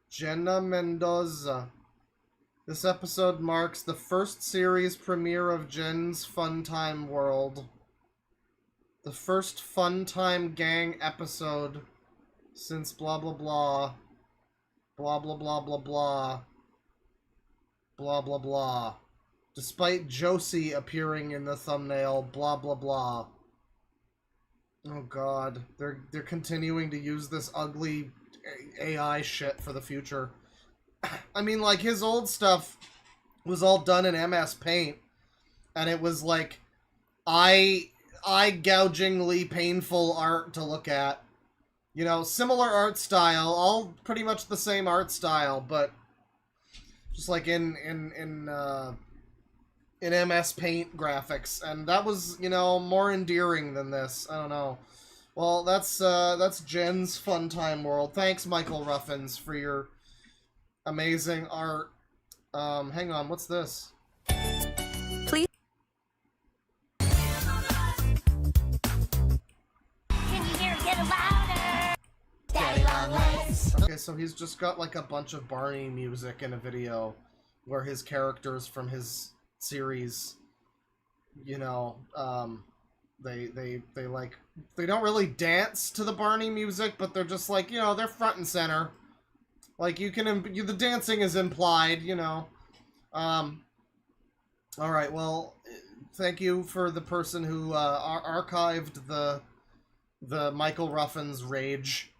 Jenna Mendoza. This episode marks the first series premiere of Jen's Funtime World. The first Funtime Gang episode since blah blah blah. Blah blah blah blah blah. Blah blah blah. Despite Josie appearing in the thumbnail, blah blah blah. Oh god, they're continuing to use this ugly AI shit for the future. I mean, like, his old stuff was all done in MS Paint, and it was like eye-gougingly painful art to look at. You know, similar art style, all pretty much the same art style, but just like in MS Paint graphics, and that was, you know, more endearing than this. I don't know. Well, that's Jen's Funtime World. Thanks, Michael Ruffins, for your amazing art. Hang on, what's this? Please. Can you hear it? Get louder! Daddy long legs. Okay, so he's just got like a bunch of Barney music in a video where his characters from his series, you know, they don't really dance to the Barney music, but they're just like, you know, they're front and center. Like, you can, the dancing is implied, you know. Alright, well, thank you for the person who archived the Michael Ruffins rage.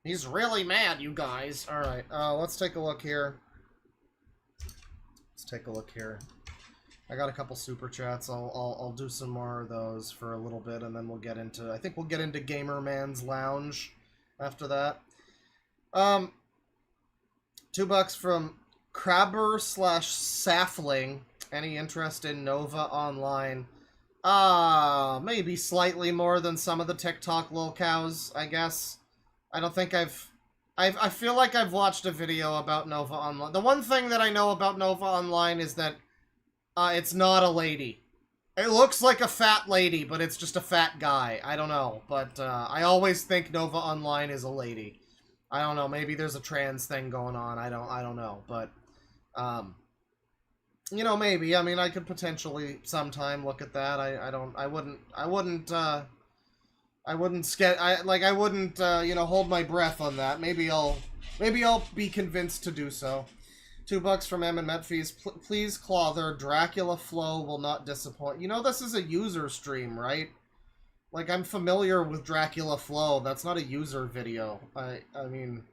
He's really mad, you guys. Alright, let's take a look here. Let's take a look here. I got a couple super chats. I'll do some more of those for a little bit, and then we'll get into... I think we'll get into Gamer Man's Lounge after that. $2 from Crabber/Safling. Any interest in Nova Online? Maybe slightly more than some of the TikTok lol cows, I guess. I don't think I feel like I've watched a video about Nova Online. The one thing that I know about Nova Online is that it's not a lady. It looks like a fat lady, but it's just a fat guy. I don't know, but I always think Nova Online is a lady. I don't know, maybe there's a trans thing going on. I don't know, but you know, maybe. I mean, I could potentially sometime look at that. I wouldn't you know, hold my breath on that. Maybe I'll be convinced to do so. $2 from M and Metfees. Please, Clother, Dracula Flow will not disappoint. You know, this is a user stream, right? Like, I'm familiar with Dracula Flow. That's not a user video. I mean,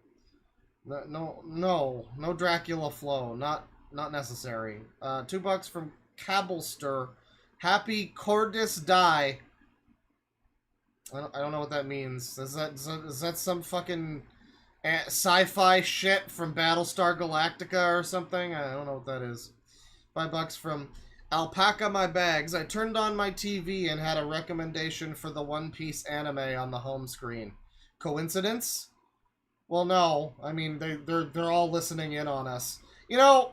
no Dracula Flow. Not necessary. $2 from Cabelster. Happy Cordis Die. I don't know what that means. Is that some fucking sci-fi shit from Battlestar Galactica or something? I don't know what that is. $5 from Alpaca My Bags. I turned on my TV and had a recommendation for the One Piece anime on the home screen. Coincidence? Well, no. I mean, they're all listening in on us. You know,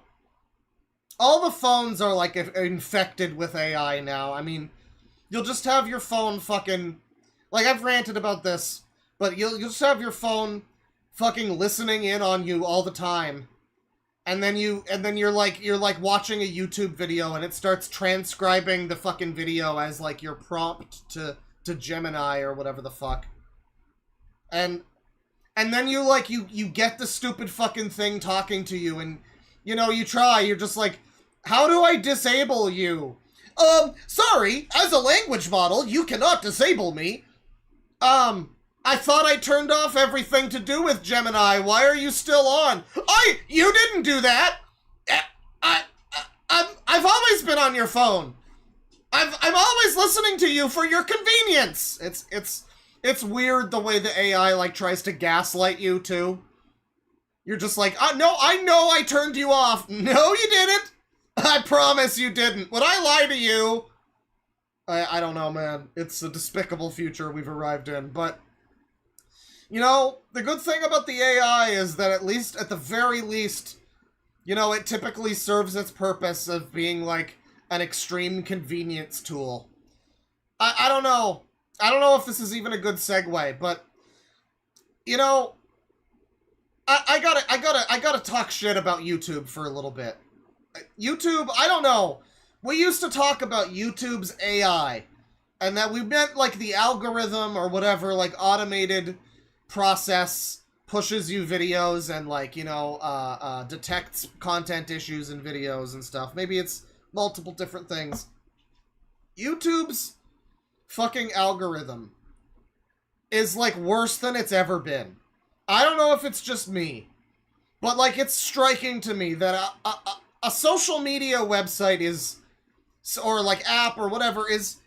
all the phones are like infected with AI now. I mean, you'll just have your phone fucking... Like, I've ranted about this, but you'll just have your phone fucking listening in on you all the time. And then you're like watching a YouTube video and it starts transcribing the fucking video as like your prompt to Gemini or whatever the fuck. And And then you, like, you get the stupid fucking thing talking to you, and, you know, you try, you're just like, how do I disable you? Sorry, as a language model, you cannot disable me. I thought I turned off everything to do with Gemini. Why are you still on? You didn't do that. I've always been on your phone. I'm always listening to you for your convenience. It's weird the way the AI, like, tries to gaslight you, too. You're just like, no, I know I turned you off. No, you didn't. I promise you didn't. Would I lie to you? I don't know, man. It's a despicable future we've arrived in, but... You know, the good thing about the AI is that at the very least, you know, it typically serves its purpose of being, like, an extreme convenience tool. I don't know. I don't know if this is even a good segue, but, you know, I gotta talk shit about YouTube for a little bit. YouTube, I don't know. We used to talk about YouTube's AI, and that we meant, like, the algorithm or whatever, like, automated process pushes you videos and, like, you know, detects content issues in videos and stuff. Maybe it's multiple different things. YouTube's fucking algorithm is, like, worse than it's ever been. I don't know if it's just me, but, like, it's striking to me that a social media website is, or, like, app or whatever, it's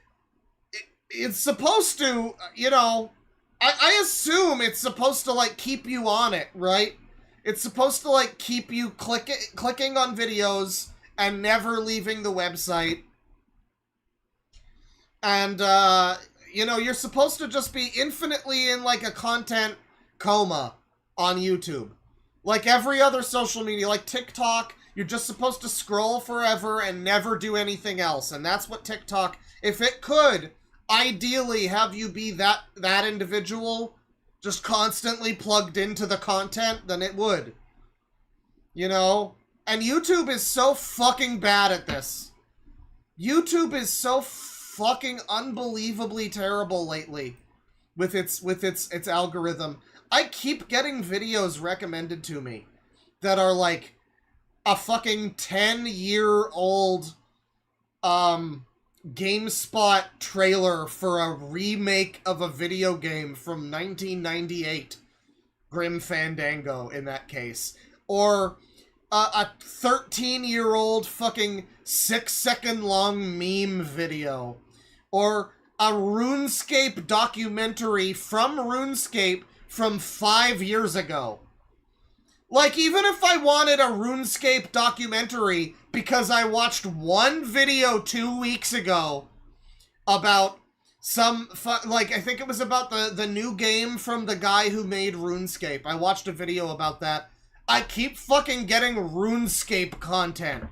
supposed to, you know, I assume it's supposed to, like, keep you on it, right? It's supposed to, like, keep you clicking on videos and never leaving the website. And, you know, you're supposed to just be infinitely in, like, a content coma on YouTube. Like every other social media, like TikTok, you're just supposed to scroll forever and never do anything else. And that's what TikTok, if it could ideally have you be that individual, just constantly plugged into the content, then it would. You know? And YouTube is so fucking bad at this. YouTube is so fucking unbelievably terrible lately with its algorithm. I keep getting videos recommended to me that are like a fucking 10-year-old GameSpot trailer for a remake of a video game from 1998. Grim Fandango in that case. Or a 13-year-old fucking 6-second long meme video. Or a RuneScape documentary from RuneScape from 5 years ago. Like, even if I wanted a RuneScape documentary because I watched one video 2 weeks ago about some, like, I think it was about the new game from the guy who made RuneScape. I watched a video about that. I keep fucking getting RuneScape content.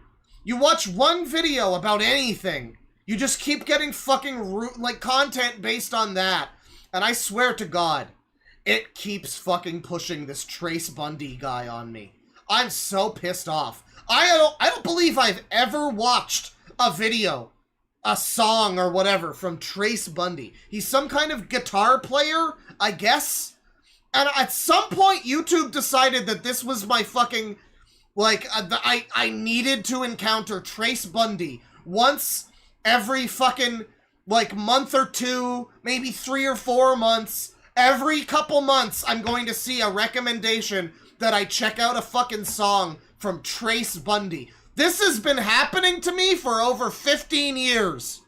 You watch one video about anything, you just keep getting fucking, like, content based on that. And I swear to God, it keeps fucking pushing this Trace Bundy guy on me. I'm so pissed off. I don't believe I've ever watched a video, a song or whatever from Trace Bundy. He's some kind of guitar player, I guess. And at some point, YouTube decided that this was my fucking, like, I needed to encounter Trace Bundy once every fucking, like, month or two, maybe 3 or 4 months. Every couple months, I'm going to see a recommendation that I check out a fucking song from Trace Bundy. This has been happening to me for over 15 years.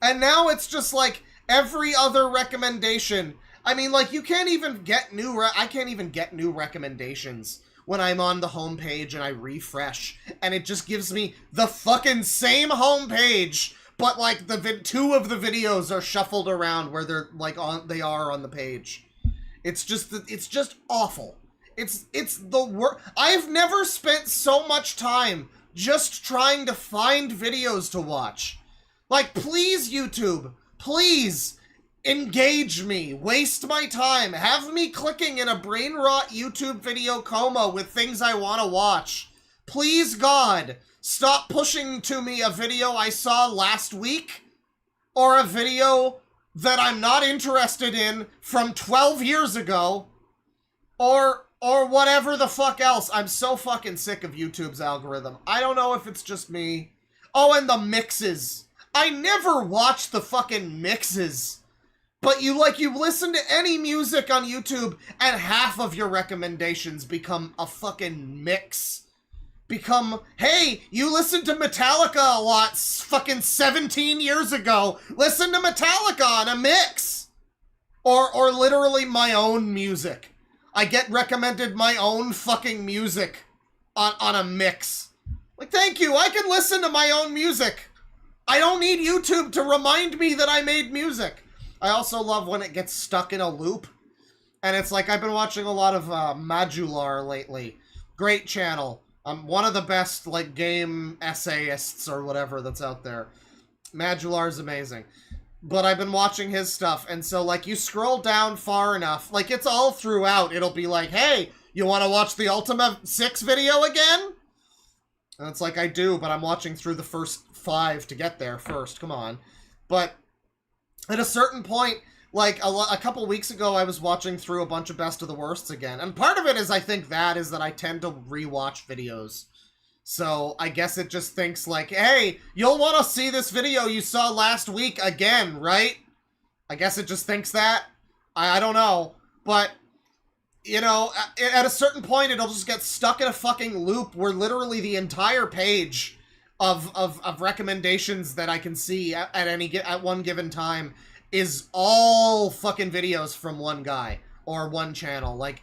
And now it's just like every other recommendation. I mean, like, you can't even get I can't even get new recommendations when I'm on the homepage and I refresh. And it just gives me the fucking same homepage, but, like, two of the videos are shuffled around where they're, like, they are on the page. It's just awful. It's the worst. I've never spent so much time just trying to find videos to watch. Like, please, YouTube, please engage me, waste my time, have me clicking in a brain rot YouTube video coma with things I want to watch. Please, God, stop pushing to me a video I saw last week, or a video that I'm not interested in from 12 years ago, or whatever the fuck else. I'm so fucking sick of YouTube's algorithm. I don't know if it's just me. Oh, and the mixes. I never watch the fucking mixes. But you listen to any music on YouTube and half of your recommendations become a fucking mix. Become, hey, you listened to Metallica a lot fucking 17 years ago. Listen to Metallica on a mix. Or literally my own music. I get recommended my own fucking music on a mix. Like, thank you, I can listen to my own music. I don't need YouTube to remind me that I made music. I also love when it gets stuck in a loop. And it's like, I've been watching a lot of Majular lately. Great channel. One of the best, like, game essayists or whatever that's out there. Majular's amazing. But I've been watching his stuff, and so, like, you scroll down far enough, like, it's all throughout. It'll be like, hey, you want to watch the Ultima 6 video again? And it's like, I do, but I'm watching through the first 5 to get there first. Come on. But at a certain point, like, a couple weeks ago, I was watching through a bunch of Best of the Worsts again. And part of it is, I think, that I tend to rewatch videos. So I guess it just thinks like, hey, you'll want to see this video you saw last week again, right? I guess it just thinks that. I don't know. But, you know, at a certain point, it'll just get stuck in a fucking loop where literally the entire page of recommendations that I can see at one given time is all fucking videos from one guy or one channel. Like,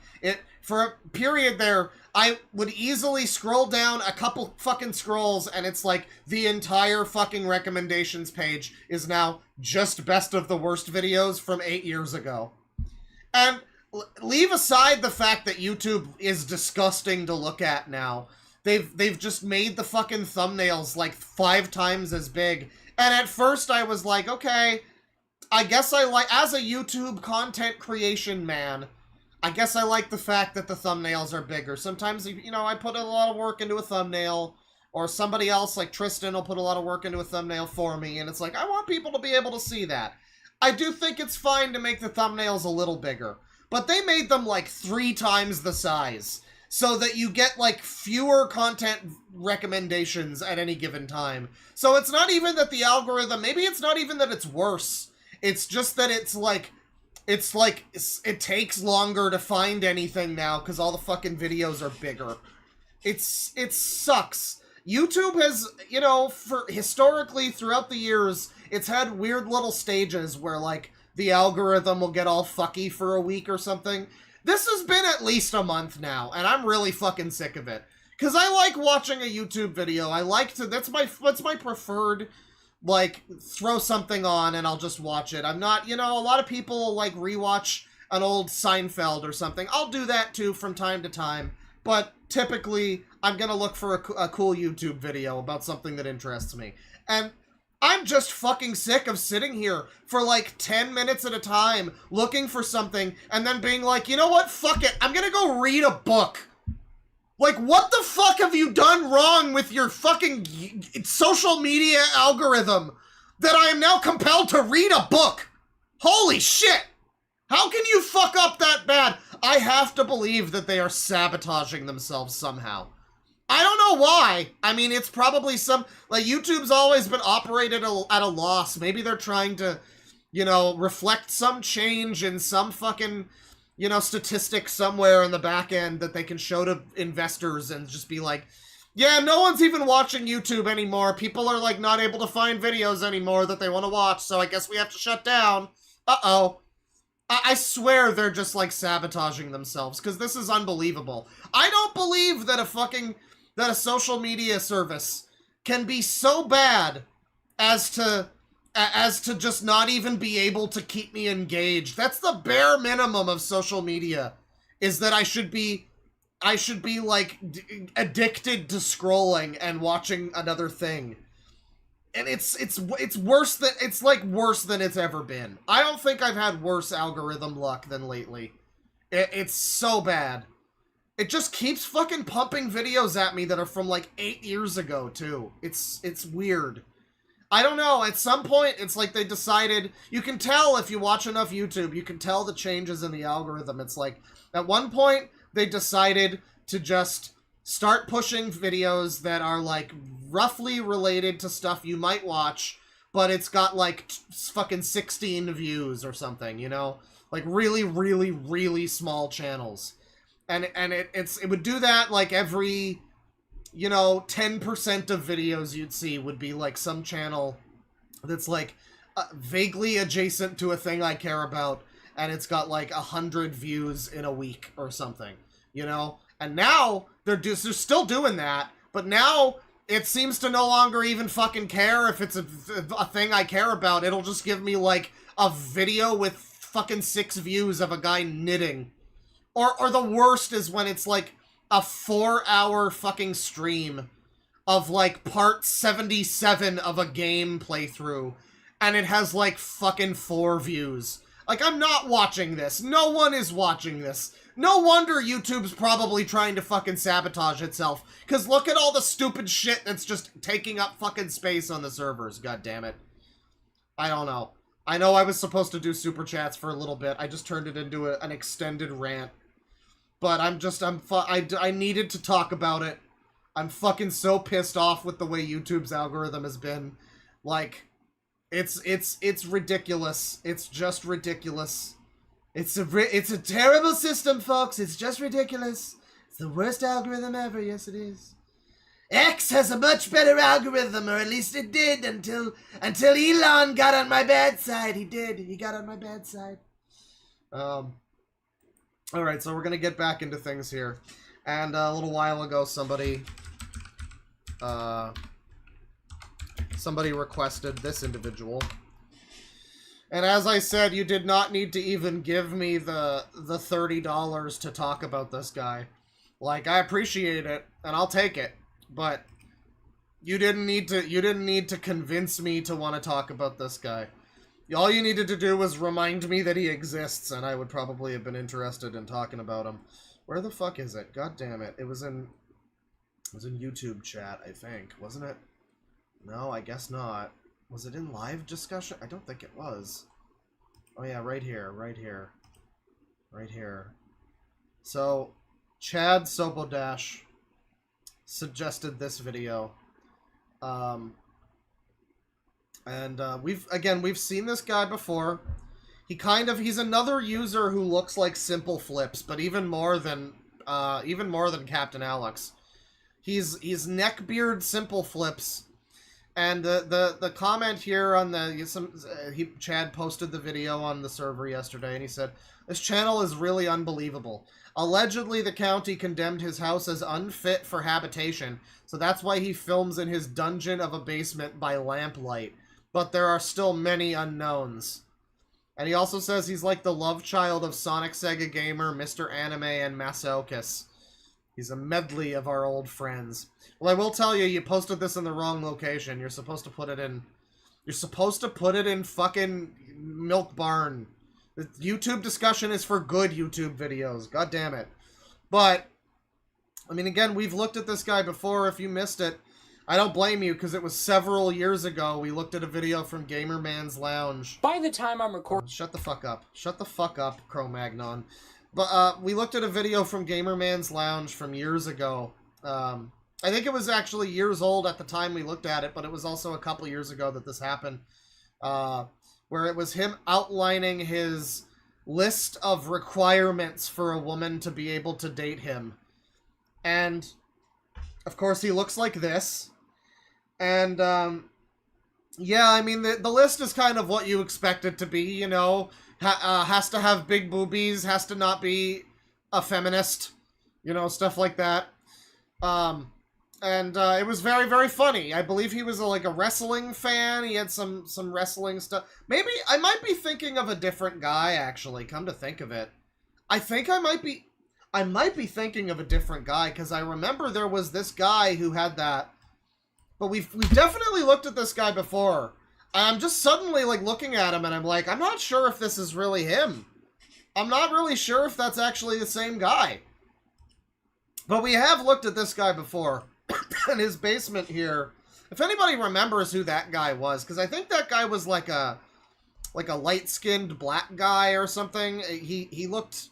for a period there, I would easily scroll down a couple fucking scrolls and it's like the entire fucking recommendations page is now just Best of the Worst videos from 8 years ago. And leave aside the fact that YouTube is disgusting to look at now. They've just made the fucking thumbnails like 5 times as big. And at first I was like, okay, I guess I like, as a YouTube content creation man, I guess I like the fact that the thumbnails are bigger. Sometimes, you know, I put a lot of work into a thumbnail, or somebody else, like Tristan, will put a lot of work into a thumbnail for me, and it's like, I want people to be able to see that. I do think it's fine to make the thumbnails a little bigger, but they made them like 3 times the size, so that you get like fewer content recommendations at any given time. So it's not even that the algorithm, maybe it's not even that it's worse. It's just that it takes longer to find anything now because all the fucking videos are bigger. It sucks. YouTube has, you know, historically throughout the years, it's had weird little stages where like the algorithm will get all fucky for a week or something. This has been at least a month now, and I'm really fucking sick of it. Cause I like watching a YouTube video. I like to, that's my preferred, like, throw something on and I'll just watch it. I'm not, you know, a lot of people like rewatch an old Seinfeld or something. I'll do that too from time to time, but typically I'm gonna look for a cool YouTube video about something that interests me. And I'm just fucking sick of sitting here for like 10 minutes at a time looking for something and then being like, you know what, fuck it, I'm gonna go read a book. Like, what the fuck have you done wrong with your fucking social media algorithm that I am now compelled to read a book? Holy shit! How can you fuck up that bad? I have to believe that they are sabotaging themselves somehow. I don't know why. I mean, it's probably like, YouTube's always been operated at a loss. Maybe they're trying to, you know, reflect some change in some fucking, you know, statistic somewhere in the back end that they can show to investors and just be like, yeah, no one's even watching YouTube anymore. People are, like, not able to find videos anymore that they want to watch, so I guess we have to shut down. Uh-oh. I swear they're just, like, sabotaging themselves, because this is unbelievable. I don't believe that a social media service can be so bad as to just not even be able to keep me engaged. That's the bare minimum of social media, is that I should be like addicted to scrolling and watching another thing. And it's worse than, it's like worse than it's ever been. I don't think I've had worse algorithm luck than lately. It's so bad. It just keeps fucking pumping videos at me that are from like 8 years ago too. It's weird. I don't know, at some point, it's like they decided, you can tell if you watch enough YouTube, you can tell the changes in the algorithm. It's like, at one point, they decided to just start pushing videos that are, like, roughly related to stuff you might watch, but it's got, like, fucking 16 views or something, you know? Like, really, really, really small channels. And it would do that, like, every, you know, 10% of videos you'd see would be, like, some channel that's, like, vaguely adjacent to a thing I care about, and it's got, like, 100 views in a week or something, you know? And now, they're still doing that, but now it seems to no longer even fucking care if it's a thing I care about. It'll just give me, like, a video with fucking 6 views of a guy knitting. Or the worst is when it's, like, a 4-hour fucking stream of, like, part 77 of a game playthrough, and it has, like, fucking 4 views. Like, I'm not watching this. No one is watching this. No wonder YouTube's probably trying to fucking sabotage itself. Because look at all the stupid shit that's just taking up fucking space on the servers. God damn it. I don't know. I know I was supposed to do super chats for a little bit. I just turned it into an extended rant. But I needed to talk about it. I'm fucking so pissed off with the way YouTube's algorithm has been. Like, it's ridiculous. It's just ridiculous. It's a terrible system, folks. It's just ridiculous. It's the worst algorithm ever. Yes, it is. X has a much better algorithm, or at least it did until Elon got on my bad side. He did. He got on my bad side. All right, so we're gonna get back into things here, and a little while ago, somebody requested this individual. And as I said, you did not need to even give me the $30 to talk about this guy. Like, I appreciate it, and I'll take it, but you didn't need to convince me to want to talk about this guy. All you needed to do was remind me that he exists, and I would probably have been interested in talking about him. Where the fuck is it? God damn it. It was in YouTube chat, I think, wasn't it? No, I guess not. Was it in live discussion? I don't think it was. Oh yeah, right here, right here. Right here. So, Chad Sobodash suggested this video. We've seen this guy before. He's another user who looks like Simple Flips, but even more than Captain Alex. He's neckbeard Simple Flips. And the comment here on Chad posted the video on the server yesterday, and he said, "This channel is really unbelievable. Allegedly, the county condemned his house as unfit for habitation, so that's why he films in his dungeon of a basement by lamplight. But there are still many unknowns." And he also says he's like the love child of Sonic Sega Gamer, Mr. Anime, and Masaokas. He's a medley of our old friends. Well, I will tell you, you posted this in the wrong location. You're supposed to put it in fucking Milk Barn. The YouTube discussion is for good YouTube videos. God damn it. But, I mean, again, we've looked at this guy before. If you missed it, I don't blame you, because it was several years ago. We looked at a video from Gamerman's Lounge. By the time I'm recording... Shut the fuck up. Shut the fuck up, Cro-Magnon. But, we looked at a video from Gamerman's Lounge from years ago. I think it was actually years old at the time we looked at it, but it was also a couple years ago that this happened. Where it was him outlining his list of requirements for a woman to be able to date him. And, of course, he looks like this. And, yeah, I mean, the list is kind of what you expect it to be, you know. Has to have big boobies, has to not be a feminist, you know, stuff like that. It was very, very funny. I believe he was like a wrestling fan. He had some wrestling stuff. Maybe I might be thinking of a different guy, actually, come to think of it. I think I might be thinking of a different guy, because I remember there was this guy who had that. But we've definitely looked at this guy before. I'm just suddenly, like, looking at him, and I'm like, I'm not sure if this is really him. I'm not really sure if that's actually the same guy. But we have looked at this guy before. And his basement here If anybody remembers who that guy was, because I think that guy was like a light-skinned black guy or something. He looked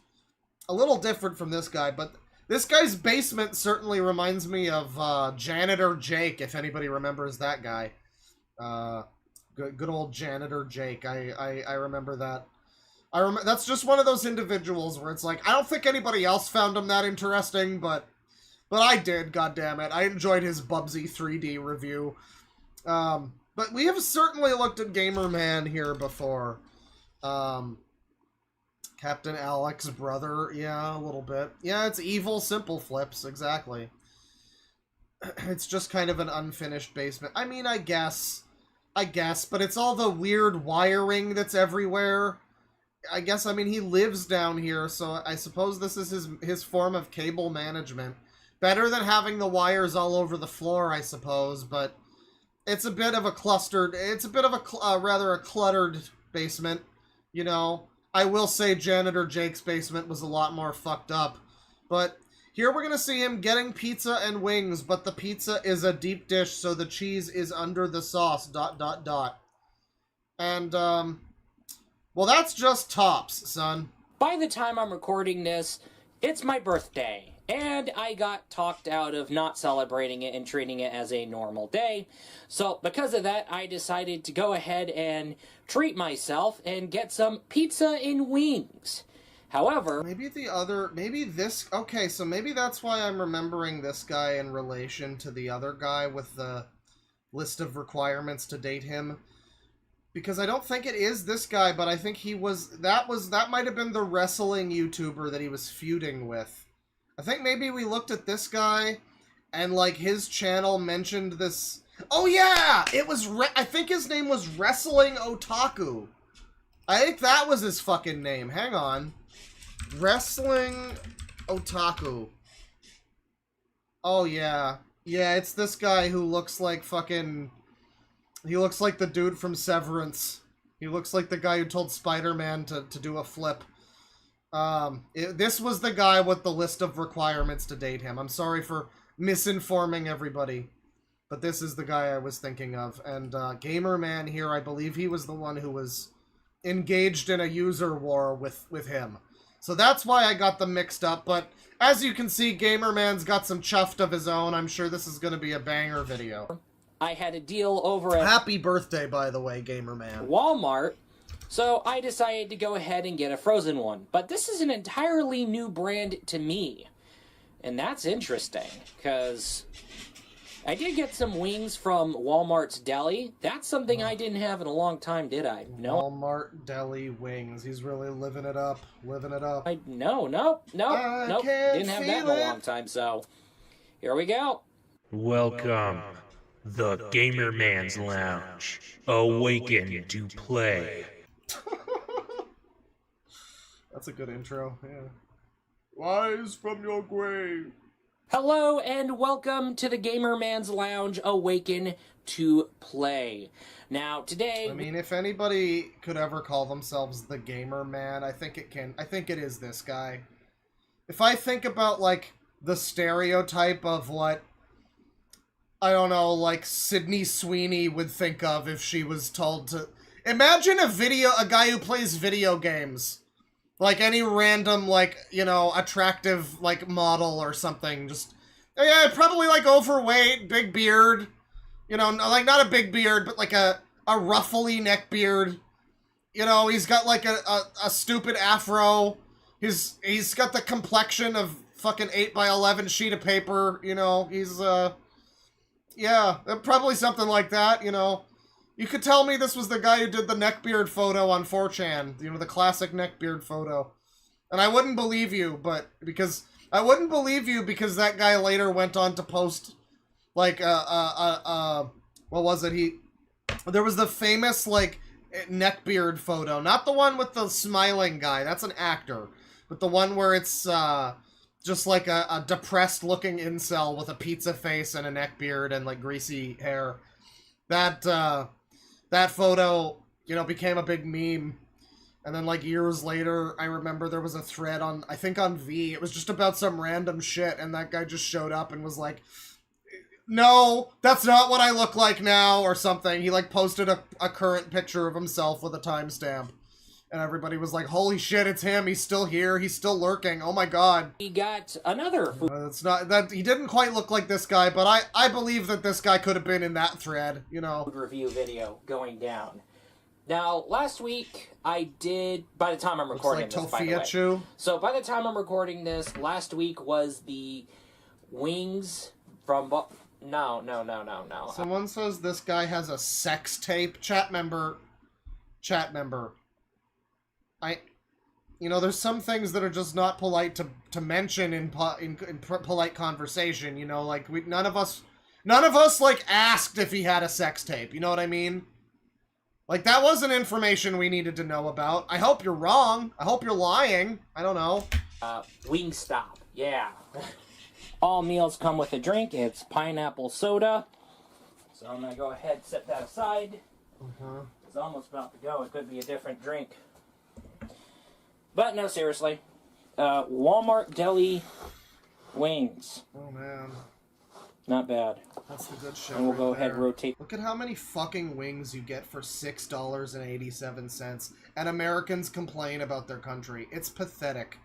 a little different from this guy, but this guy's basement certainly reminds me of Janitor Jake, if anybody remembers that guy. Good old Janitor Jake. I remember that. That's just one of those individuals where it's like, I don't think anybody else found him that interesting, but I did, goddammit. I enjoyed his Bubsy 3D review. But we have certainly looked at Gamerman here before. Captain Alec's brother, yeah, a little bit. Yeah, it's evil simple flips, exactly. It's just kind of an unfinished basement. I mean, I guess, but it's all the weird wiring that's everywhere. I guess, I mean, he lives down here, so I suppose this is his form of cable management. Better than having the wires all over the floor, I suppose, but it's a bit of a cluttered, rather a cluttered basement, you know. I will say Janitor Jake's basement was a lot more fucked up, but here we're gonna see him getting pizza and wings, but the pizza is a deep dish, so the cheese is under the sauce, ... And, well, that's just tops, son. By the time I'm recording this, it's my birthday, and I got talked out of not celebrating it and treating it as a normal day. So because of that, I decided to go ahead and treat myself and get some pizza and wings. However, okay, so maybe that's why I'm remembering this guy in relation to the other guy with the list of requirements to date him. Because I don't think it is this guy, but I think that might have been the wrestling YouTuber that he was feuding with. I think maybe we looked at this guy, and, like, his channel mentioned this... Oh, yeah! I think his name was Wrestling Otaku. I think that was his fucking name. Hang on. Wrestling Otaku. Oh, yeah. Yeah, it's this guy who looks like fucking... He looks like the dude from Severance. He looks like the guy who told Spider-Man to do a flip. This was the guy with the list of requirements to date him. I'm sorry for misinforming everybody, but this is the guy I was thinking of. And Gamerman here, I believe he was the one who was engaged in a user war with him. So that's why I got them mixed up, but as you can see, Gamerman's got some chuffed of his own. I'm sure this is going to be a banger video. I had a deal over at Happy birthday, by the way, Gamerman. Walmart, so I decided to go ahead and get a frozen one. But this is an entirely new brand to me. And that's interesting, because I did get some wings from Walmart's Deli. That's something I didn't have in a long time, did I? No. Walmart Deli wings. He's really living it up. Living it up. Nope. Didn't have that in a long time, so here we go. Welcome. The Gamerman's Lounge. Awaken to play. That's a good intro, yeah. Rise from your grave. Hello and welcome to the Gamerman's Lounge. Awaken to play. Now, today... I mean, if anybody could ever call themselves the Gamer Man, I think it is this guy. If I think about, like, the stereotype of what, I don't know, like, Sydney Sweeney would think of if she was told to... Imagine a guy who plays video games. Like, any random, like, you know, attractive, like, model or something. Just, yeah, probably, like, overweight, big beard. You know, like, not a big beard, but, like, a ruffly neck beard. You know, he's got, like, a stupid afro. He's got the complexion of fucking 8x11 sheet of paper, you know. He's, yeah, probably something like that, you know. You could tell me this was the guy who did the neckbeard photo on 4chan, you know, the classic neckbeard photo. And I wouldn't believe you, because that guy later went on to post, like, what was it? There was the famous, like, neckbeard photo. Not the one with the smiling guy, that's an actor. But the one where it's, just like a depressed-looking incel with a pizza face and a neckbeard and, like, greasy hair. That photo, you know, became a big meme. And then, like, years later, I remember there was a thread on, I think on V. It was just about some random shit, and that guy just showed up and was like, no, that's not what I look like now, or something. He, like, posted a current picture of himself with a timestamp. And everybody was like, holy shit, it's him. He's still here. He's still lurking. Oh my god. We got another food It's not that he didn't quite look like this guy, but I believe that this guy could have been in that thread, you know. review video going down. Now, last week, I did, by the time I'm recording Looks like this, by the way. Tofiachu. So, by the time I'm recording this, last week was the wings from... No. Someone says this guy has a sex tape. Chat member. You know, there's some things that are just not polite to mention in polite conversation. You know, like none of us like asked if he had a sex tape. You know what I mean? Like that wasn't information we needed to know about. I hope you're wrong. I hope you're lying. I don't know. Wingstop, yeah. All meals come with a drink. It's pineapple soda. So I'm gonna go ahead and set that aside. It's almost about to go. It could be a different drink. But no, seriously. Walmart deli wings. Oh man. Not bad. That's the good shit. And we'll right go ahead and there. rotate. Look at how many fucking wings you get for $6.87, and Americans complain about their country. It's pathetic.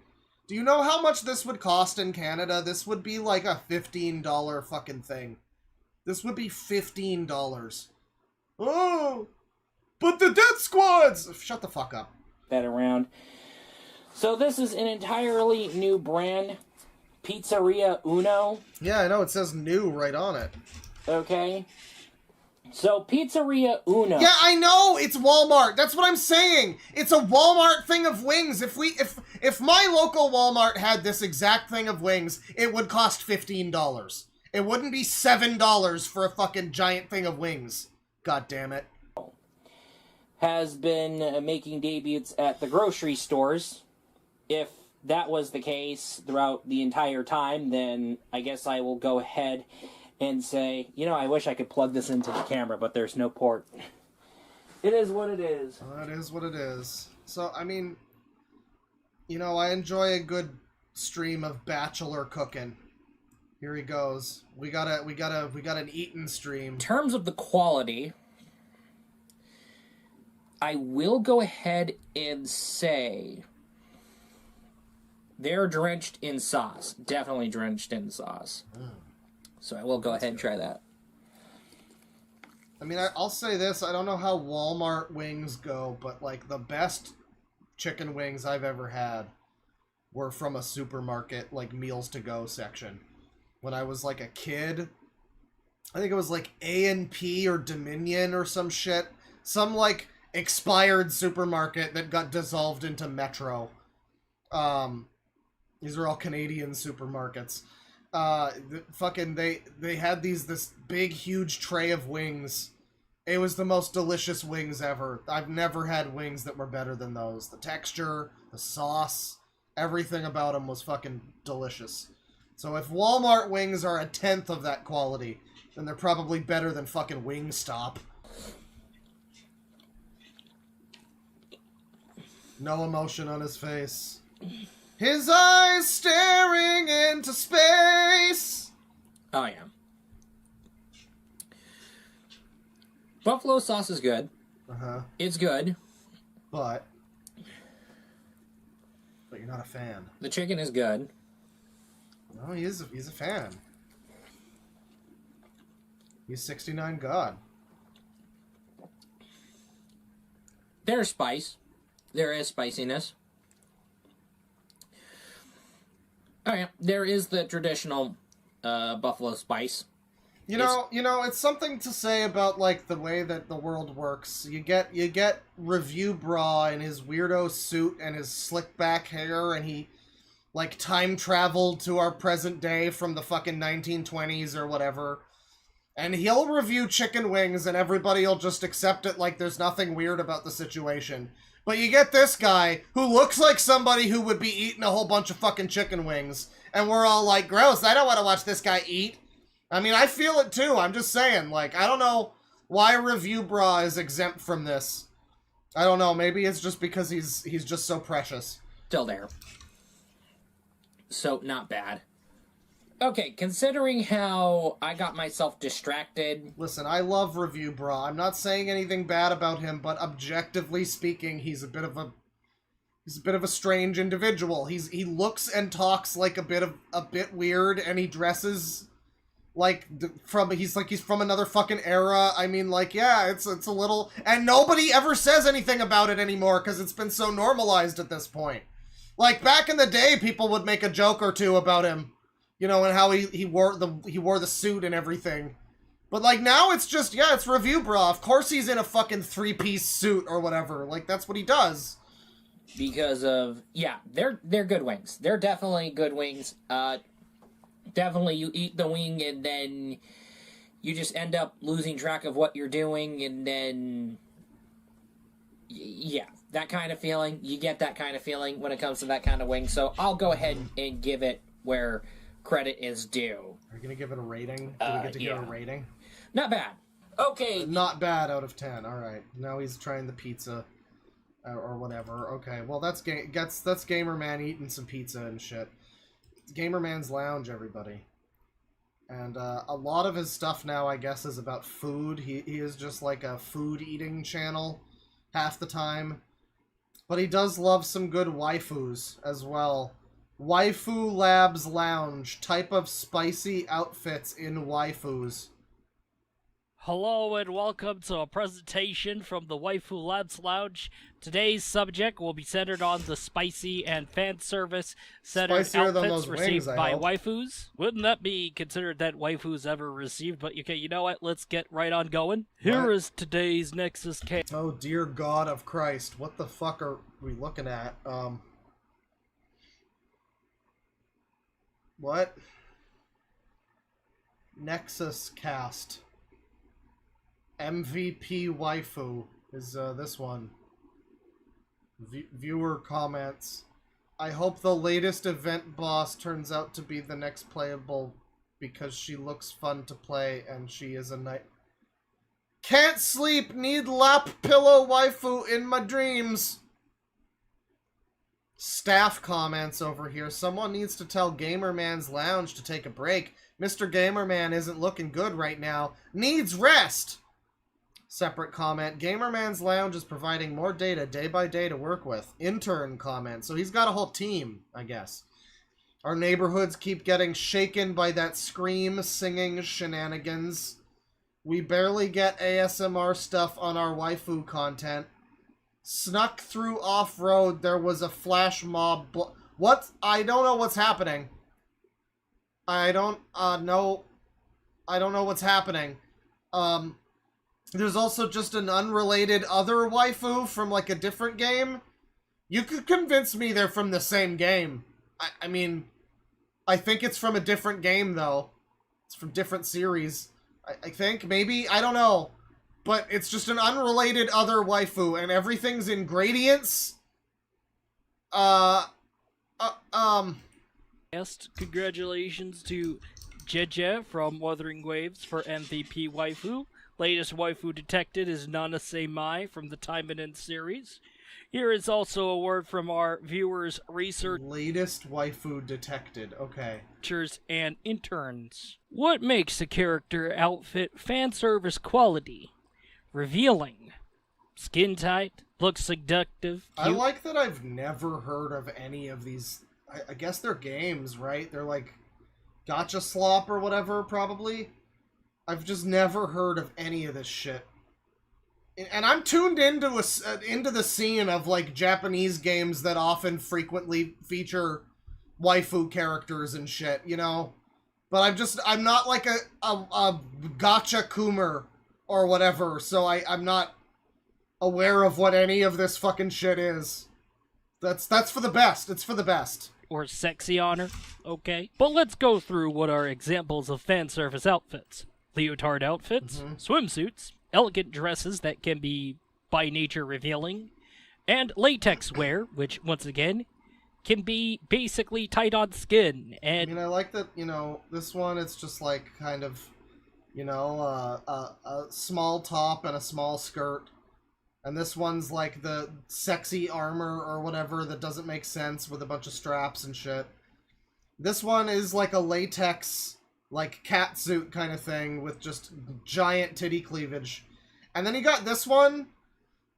Do you know how much this would cost in Canada? This would be like a $15 fucking thing. This would be $15. Oh! But the death squads! Shut the fuck up. That around. So this is an entirely new brand. Pizzeria Uno. Yeah, I know. It says new right on it. Okay. So Pizzeria Uno. Yeah, I know. It's Walmart. That's what I'm saying. It's a Walmart thing of wings. If my local Walmart had this exact thing of wings, it would cost $15. It wouldn't be $7 for a fucking giant thing of wings. God damn it. Has been making debuts at the grocery stores. If that was the case throughout the entire time, then I guess I will go ahead and say, you know, I wish I could plug this into the camera, but there's no port. It is what it is. It is what it is. So, I mean, you know, I enjoy a good stream of bachelor cooking. Here he goes. We got an eating stream. In terms of the quality, I will go ahead and say they're drenched in sauce. Definitely drenched in sauce. So I will go ahead and try that. I mean, I'll say this. I don't know how Walmart wings go, but, like, the best chicken wings I've ever had were from a supermarket, like, meals to go section. When I was, like, a kid, I think it was, like, A&P or Dominion or some shit. Some, like, expired supermarket that got dissolved into Metro. These are all Canadian supermarkets. They had this big, huge tray of wings. It was the most delicious wings ever. I've never had wings that were better than those. The texture, the sauce, everything about them was fucking delicious. So if Walmart wings are a tenth of that quality, then they're probably better than fucking Wingstop. No emotion on his face. His eyes staring into space. Oh, yeah. Buffalo sauce is good. It's good. But you're not a fan. The chicken is good. No, he's a fan. He's 69 God. There's spice. There is spiciness. Oh yeah, there is the traditional buffalo spice. You know, it's something to say about, like, the way that the world works. You get Review Bra in his weirdo suit and his slick back hair, and he, like, time traveled to our present day from the fucking 1920s or whatever. And he'll review chicken wings and everybody will just accept it like there's nothing weird about the situation. But you get this guy who looks like somebody who would be eating a whole bunch of fucking chicken wings, and we're all like, gross, I don't want to watch this guy eat. I mean, I feel it too. I'm just saying, like, I don't know why Review Bra is exempt from this. I don't know. Maybe it's just because he's just so precious. Still there. So, not bad. Okay, considering how I got myself distracted. Listen, I love Review Bra. I'm not saying anything bad about him, but objectively speaking, he's a bit of a strange individual. He looks and talks like a bit weird, and he dresses like he's from another fucking era. I mean, like, yeah, it's a little, and nobody ever says anything about it anymore because it's been so normalized at this point. Like back in the day, people would make a joke or two about him, you know, and how he wore the suit and everything. But like now it's just, yeah, it's Review Bra. Of course he's in a fucking 3-piece suit or whatever. Like that's what he does. Because of, yeah, they're good wings. They're definitely good wings. Definitely you eat the wing and then you just end up losing track of what you're doing, and then yeah, that kind of feeling. You get that kind of feeling when it comes to that kind of wing. So I'll go ahead and give it where credit is due. Are you gonna give it a rating? Do we get to give it a rating? Not bad. Okay. Not bad out of 10. All right. Now he's trying the pizza. Or whatever. Okay, well that's Gamer Man eating some pizza and shit. It's Gamer Man's Lounge, everybody. And a lot of his stuff now, I guess, is about food. He is just like a food eating channel half the time. But he does love some good waifus as well. Waifu Labs Lounge. Type of spicy outfits in waifus. Hello and welcome to a presentation from the Waifu Labs Lounge. Today's subject will be centered on the spicy and fan service centered outfits received by waifus. Wouldn't that be considered that waifus ever received? But okay, you know what? Let's get right on going. Here is today's Nexus case. Oh dear God of Christ! What the fuck are we looking at? What? Nexus cast. MVP waifu is this one. Viewer comments. I hope the latest event boss turns out to be the next playable because she looks fun to play and she is a night. Can't sleep, need lap pillow waifu in my dreams. Staff comments over here. Someone needs to tell Gamer Man's Lounge to take a break. Mr. Gamer Man isn't looking good right now. Needs rest. Separate comment. Gamer Man's Lounge is providing more data day by day to work with. Intern comment. So he's got a whole team, I guess. Our neighborhoods keep getting shaken by that scream singing shenanigans. We barely get ASMR stuff on our waifu content. Snuck through off-road. There was a flash mob. What? I don't know what's happening. I don't know. I don't know what's happening. There's also just an unrelated other waifu from, like, a different game. You could convince me they're from the same game. I mean, I think it's from a different game, though. It's from different series. I think, maybe? I don't know. But it's just an unrelated other waifu, and everything's in gradients. Congratulations to Jeje from Wuthering Waves for MVP waifu. Latest waifu detected is Nana Seimai from the Time and End series. Here is also a word from our viewers' research. Latest waifu detected, okay. And interns. What makes a character outfit fan service quality? Revealing. Skin tight. Looks seductive. Cute. I like that I've never heard of any of these. I guess they're games, right? They're like Gacha Slop or whatever, probably. I've just never heard of any of this shit. And I'm tuned into the scene of, like, Japanese games that often frequently feature waifu characters and shit, you know? But I'm not like a gacha Coomer or whatever, so I'm not aware of what any of this fucking shit is. That's for the best. It's for the best. Or sexy honor, okay? But let's go through what are examples of fan service outfits. Leotard outfits, swimsuits, elegant dresses that can be by nature revealing, and latex wear, which, once again, can be basically tight on skin. And I mean, I like that, you know, this one, it's just like kind of, you know, a small top and a small skirt. And this one's like the sexy armor or whatever that doesn't make sense with a bunch of straps and shit. This one is like a latex, like cat suit kind of thing with just giant titty cleavage. And then you got this one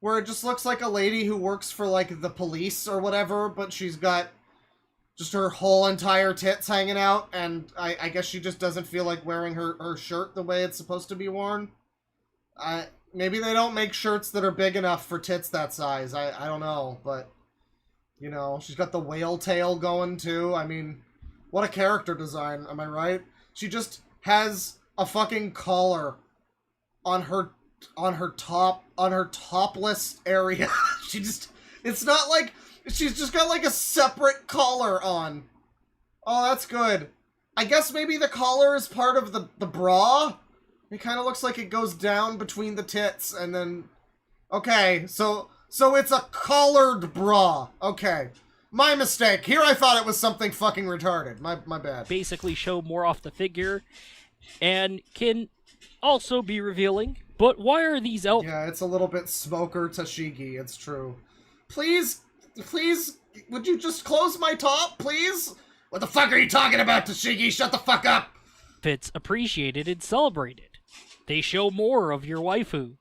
where it just looks like a lady who works for like the police or whatever, but she's got just her whole entire tits hanging out, and I guess she just doesn't feel like wearing her shirt the way it's supposed to be worn. Maybe they don't make shirts that are big enough for tits that size. I don't know, but, you know, she's got the whale tail going, too. I mean, what a character design, am I right? She just has a fucking collar on her topless area. It's not like, she's just got like a separate collar on. Oh, that's good. I guess maybe the collar is part of the bra? It kind of looks like it goes down between the tits and then... Okay, so it's a collared bra. Okay. My mistake. Here I thought it was something fucking retarded. My bad. Basically show more off the figure and can also be revealing. But why are these outfits? Yeah, it's a little bit Smoker Tashigi, it's true. Please, would you just close my top, please? What the fuck are you talking about, Tashigi? Shut the fuck up! It's appreciated and celebrated. They show more of your waifu.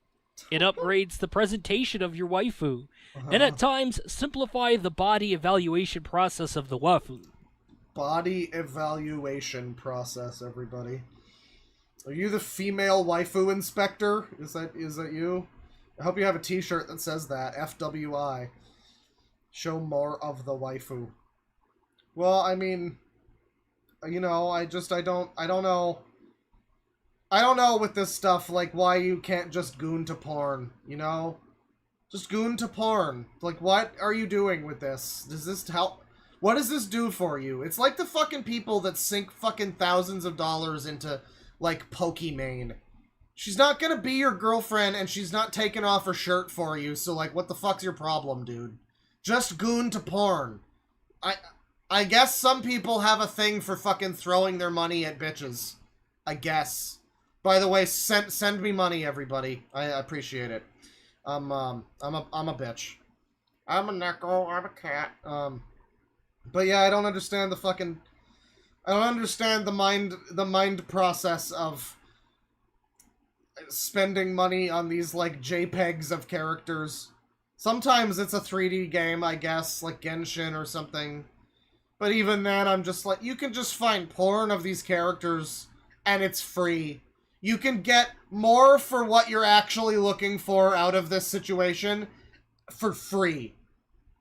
It upgrades the presentation of your waifu, and at times simplify the body evaluation process of the waifu. Body evaluation process, everybody. Are you the female waifu inspector? Is that you? I hope you have a t-shirt that says that. FWI. Show more of the waifu. Well, I mean, you know, I don't know. I don't know with this stuff, like, why you can't just goon to porn, you know? Just goon to porn. Like, what are you doing with this? Does this help? What does this do for you? It's like the fucking people that sink fucking thousands of dollars into, like, Pokimane. She's not gonna be your girlfriend, and she's not taking off her shirt for you, so, like, what the fuck's your problem, dude? Just goon to porn. I guess some people have a thing for fucking throwing their money at bitches. I guess. By the way, send me money, everybody. I appreciate it. I'm a bitch. I'm a knuckle. I'm a cat. But yeah, I don't understand the fucking. I don't understand the mind process of spending money on these like JPEGs of characters. Sometimes it's a 3D game, I guess, like Genshin or something. But even then, I'm just like, you can just find porn of these characters, and it's free. You can get more for what you're actually looking for out of this situation for free.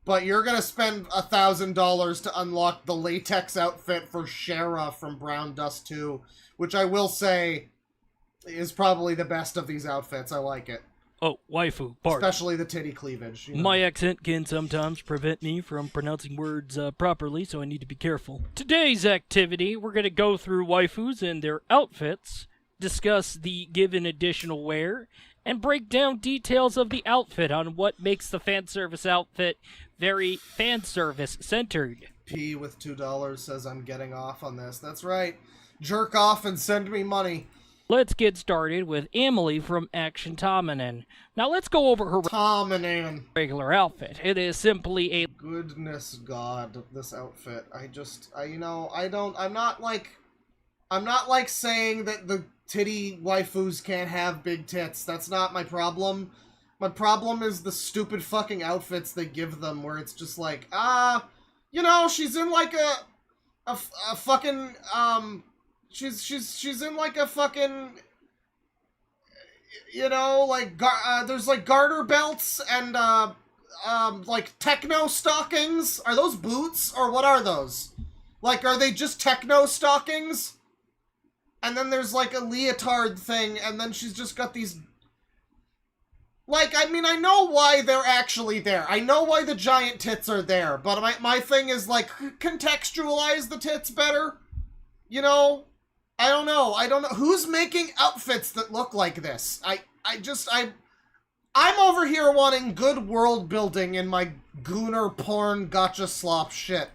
But you're gonna spend $1,000 to unlock the latex outfit for Shara from Brown Dust 2, which I will say is probably the best of these outfits. I like it. Oh, waifu, pardon. Especially the titty cleavage. You know? My accent can sometimes prevent me from pronouncing words properly, so I need to be careful. Today's activity, we're going to go through waifus and their outfits, discuss the given additional wear, and break down details of the outfit on what makes the fan service outfit very fan service centered. P with $2 says I'm getting off on this. That's right. Jerk off and send me money. Let's get started with Emily from Action Tominen. Now let's go over her regular outfit. It is simply a... Goodness God, this outfit. I'm not like saying that the titty waifus can't have big tits. That's not my problem. My problem is the stupid fucking outfits they give them, where it's just like, you know, she's in like a fucking, she's in like a fucking, you know, like, there's like garter belts and, like techno stockings. Are those boots, or what are those? Like, are they just techno stockings? And then there's like a leotard thing, and then she's just got these... Like, I mean, I know why they're actually there. I know why the giant tits are there, but my thing is, like, contextualize the tits better? You know? I don't know. Who's making outfits that look like this? I'm over here wanting good world building in my gooner porn gotcha slop shit.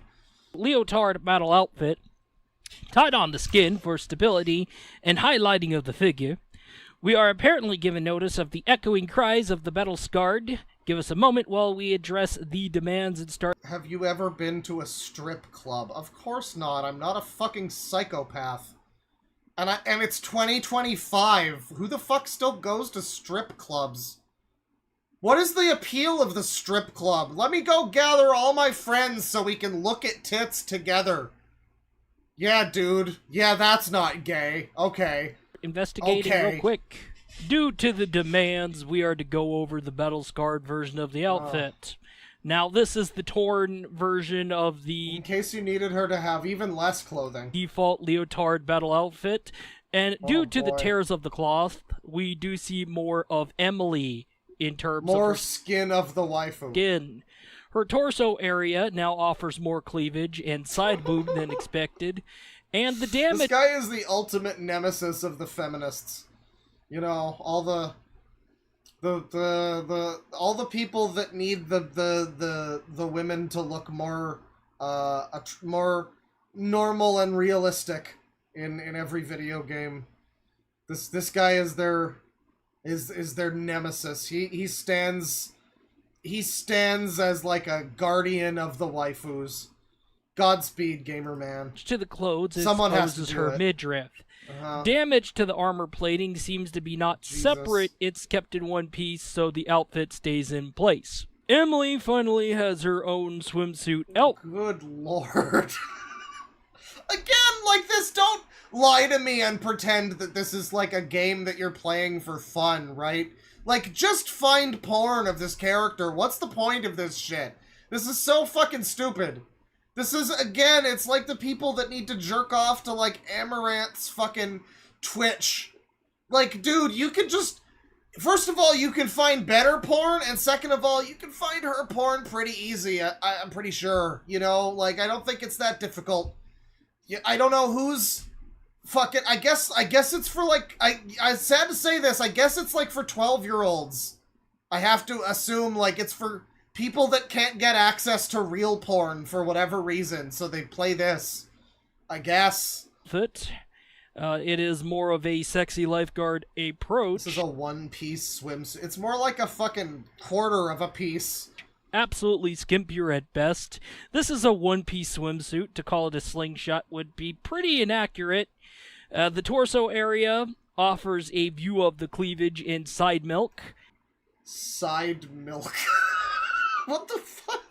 Leotard metal outfit, tied on the skin for stability and highlighting of the figure. We are apparently given notice of the echoing cries of the battle-scarred, Give us a moment while we address the demands and start. Have you ever been to a strip club? Of course not. I'm not a fucking psychopath. And it's 2025. Who the fuck still goes to strip clubs? What is the appeal of the strip club? Let me go gather all my friends so we can look at tits together. Yeah, dude. Yeah, that's not gay. Okay. Investigating real quick. Due to the demands, we are to go over the battle-scarred version of the outfit. Now, this is the torn version of the... In case you needed her to have even less clothing. Default leotard battle outfit. And due to the tears of the cloth, we do see more of Emily in terms of more skin of the waifu. Skin. Her torso area now offers more cleavage and side boob than expected. And the damage... This guy is the ultimate nemesis of the feminists. You know, all the people that need the women to look more more normal and realistic in every video game. This guy is their nemesis. He stands as like a guardian of the waifus. Godspeed, gamer man. To the clothes, someone has to do her midriff. Damage to the armor plating seems to be not separate, it's kept in one piece so the outfit stays in place. Emily finally has her own swimsuit outfit. Good lord. Again, like this, don't lie to me and pretend that this is like a game that you're playing for fun, right? Like, just find porn of this character. What's the point of this shit? This is so fucking stupid. This is, again, it's like the people that need to jerk off to, like, Amaranth's fucking Twitch. Like, dude, you could just... First of all, you can find better porn, and second of all, you can find her porn pretty easy, I'm pretty sure. You know, like, I don't think it's that difficult. I don't know who's... Fucking... I guess it's for, like... I'm sad to say this, I guess it's, like, for 12-year-olds. I have to assume, like, it's for... people that can't get access to real porn for whatever reason, so they play this. I guess. It is more of a sexy lifeguard approach. This is a one-piece swimsuit. It's more like a fucking quarter of a piece. Absolutely skimpier at best. This is a one-piece swimsuit. To call it a slingshot would be pretty inaccurate. The torso area offers a view of the cleavage and side milk. Side milk. What the fuck?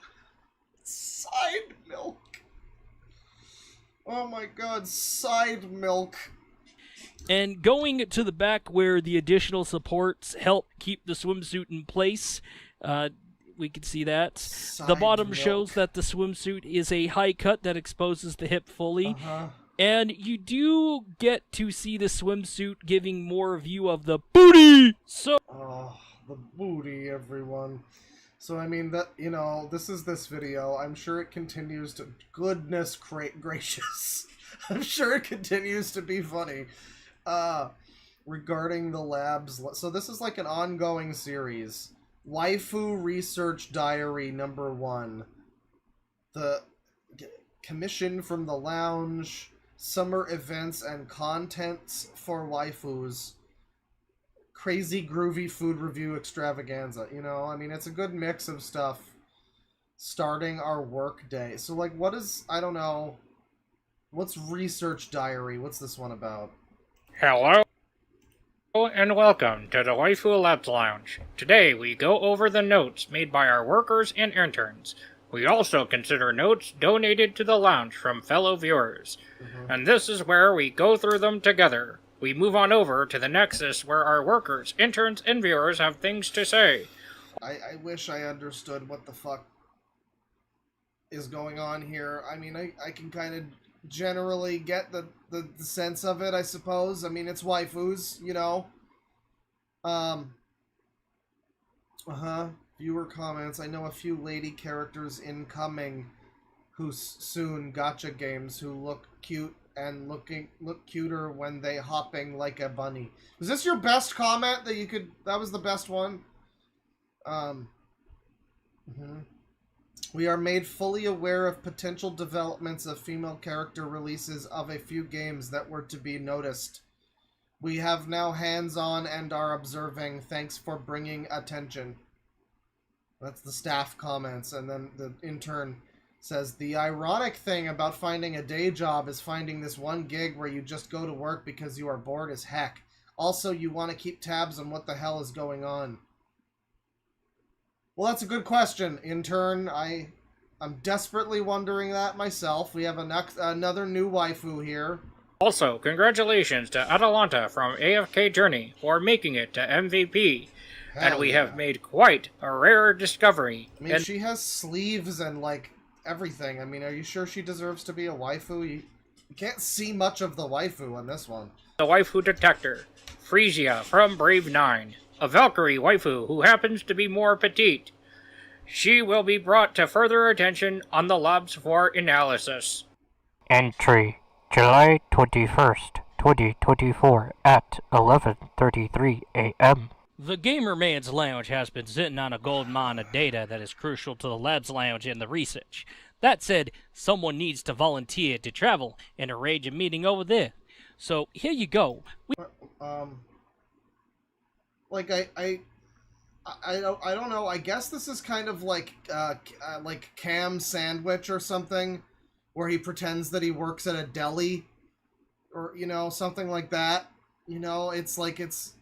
Side milk. Oh my god, side milk. And going to the back where the additional supports help keep the swimsuit in place, we can see that. The bottom shows that the swimsuit is a high cut that exposes the hip fully. And you do get to see the swimsuit giving more view of the booty! Oh, the booty, everyone. So, I mean, that, you know, this is this video. I'm sure it continues to... Goodness gracious. I'm sure it continues to be funny. Regarding the labs... So this is like an ongoing series. Waifu Research Diary #1. The commission from the lounge. Summer events and contents for waifus. Crazy groovy food review extravaganza, you know? I mean, it's a good mix of stuff. Starting our work day. So, like, what is... I don't know. What's Research Diary? What's this one about? Hello, and welcome to the Waifu Labs Lounge. Today, we go over the notes made by our workers and interns. We also consider notes donated to the lounge from fellow viewers. And this is where we go through them together. We move on over to the nexus where our workers, interns, and viewers have things to say. I wish I understood what the fuck is going on here. I mean, I can kind of generally get the sense of it, I suppose. I mean, it's waifus, you know? Viewer comments. I know a few lady characters incoming who soon gacha games who look cute and look cuter when they hopping like a bunny. Was this your best comment that you could... That was the best one? We are made fully aware of potential developments of female character releases of a few games that were to be noticed. We have now hands-on and are observing. Thanks for bringing attention. That's the staff comments, and then the intern says, the ironic thing about finding a day job is finding this one gig where you just go to work because you are bored as heck. Also, you want to keep tabs on what the hell is going on. Well, that's a good question, intern. I'm desperately wondering that myself. We have another new waifu here. Also, congratulations to Atalanta from AFK Journey for making it to MVP. Hell and we yeah. have made quite a rare discovery. I mean, she has sleeves and, like, everything. I mean, are you sure she deserves to be a waifu? You can't see much of the waifu on this one. The waifu detector, Frisia from Brave 9, a Valkyrie waifu who happens to be more petite. She will be brought to further attention on the labs for analysis. Entry, July 21st, 2024 at 11:33 a.m. The Gamer Man's Lounge has been sitting on a gold mine of data that is crucial to the Labs Lounge and the research. That said, someone needs to volunteer to travel and arrange a meeting over there. So, here you go. Like, I don't know. I guess this is kind of like Cam Sandwich or something, where he pretends that he works at a deli, or, you know, something like that. You know, it's like, it's...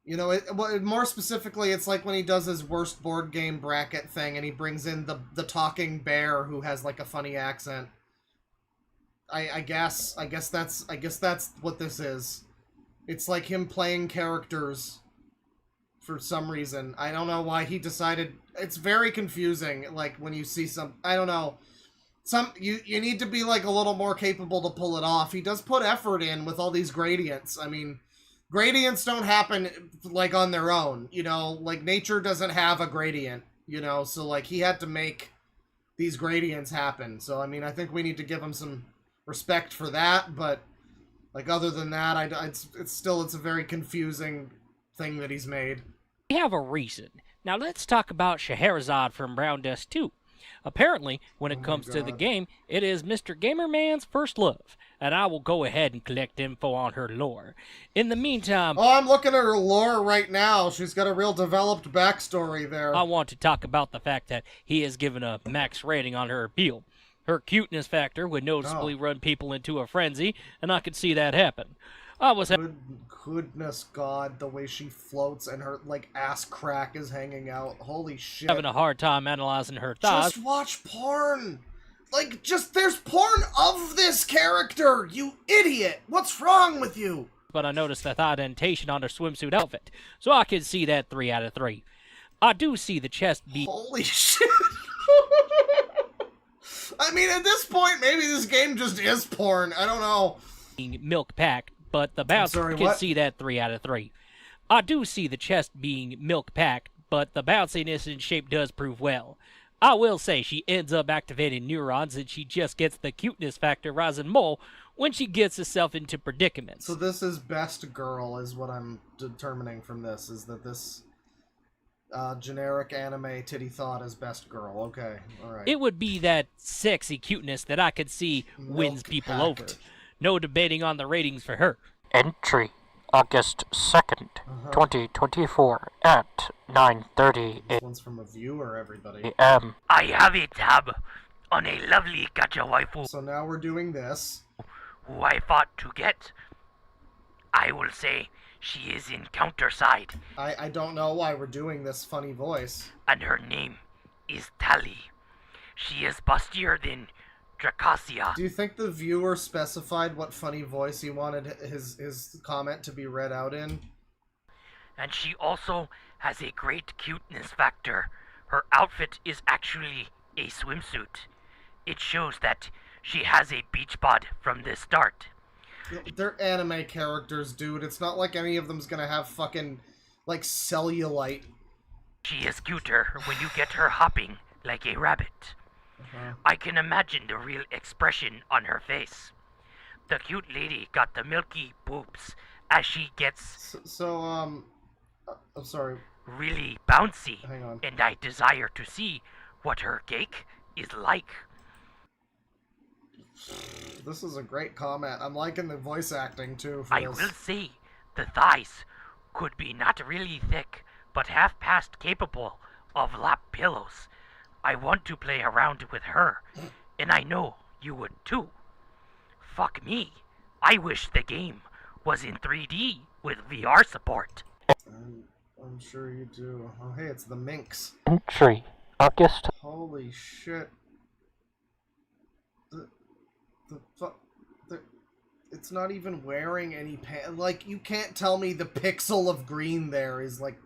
You know, more specifically, it's like when he does his worst board game bracket thing and he brings in the talking bear who has, like, a funny accent. I guess that's what this is. It's like him playing characters for some reason. I don't know why he decided. It's very confusing, like, when you see some... I don't know. You need to be, like, a little more capable to pull it off. He does put effort in with all these gradients. I mean... Gradients don't happen, like, on their own, you know? Like, nature doesn't have a gradient, you know? So, like, he had to make these gradients happen. So, I mean, I think we need to give him some respect for that, but, like, other than that, it's a very confusing thing that he's made. We have a reason. Now let's talk about Scheherazade from Brown Dust 2. Apparently, when it comes to the game, it is Mr. Gamerman's first love, and I will go ahead and collect info on her lore. In the meantime... Oh, I'm looking at her lore right now. She's got a real developed backstory there. I want to talk about the fact that he has given a max rating on her appeal. Her cuteness factor would noticeably run people into a frenzy, and I could see that happen. I was... Goodness God, the way she floats and her, like, ass crack is hanging out. Holy shit. Having a hard time analyzing her thighs. Just watch porn! Like, there's porn of this character, you idiot! What's wrong with you? But I noticed the thigh indentation on her swimsuit outfit, so I can see that 3 out of 3. I do see the chest be... Holy shit! I mean, at this point, maybe this game just is porn. I don't know. Milk packed, but the bounce can see that 3 out of 3. I do see the chest being milk packed, but the bounciness and shape does prove well. I will say she ends up activating neurons and she just gets the cuteness factor rising more when she gets herself into predicaments. So this is best girl is what I'm determining from this, is that this generic anime titty thought is best girl. Okay, alright. It would be that sexy cuteness that I could see wins people over. No debating on the ratings for her. Entry, August 2nd, 2024 at 9:30 This one's from a viewer, everybody. a.m. I have a tab on a lovely gacha waifu. So now we're doing this. Who I fought to get. I will say she is in counter side. I don't know why we're doing this funny voice. And her name is Tali. She is bustier than Dracasia. Do you think the viewer specified what funny voice he wanted his comment to be read out in? And she also has a great cuteness factor. Her outfit is actually a swimsuit. It shows that she has a beach bod from the start. They're anime characters, dude. It's not like any of them's gonna have fucking, like, cellulite. She is cuter when you get her hopping like a rabbit. I can imagine the real expression on her face. The cute lady got the milky boobs as she gets... I'm sorry. Really bouncy. Hang on. And I desire to see what her cake is like. This is a great comment. I'm liking the voice acting, too, for I this. will say, the thighs could be not really thick, but half past capable of lap pillows. I want to play around with her, and I know you would too. Fuck me. I wish the game was in 3D with VR support. I'm sure you do. Oh, hey, it's the Minx. Entry, August. Holy shit. It's not even wearing any pants. Like, you can't tell me the pixel of green there is like...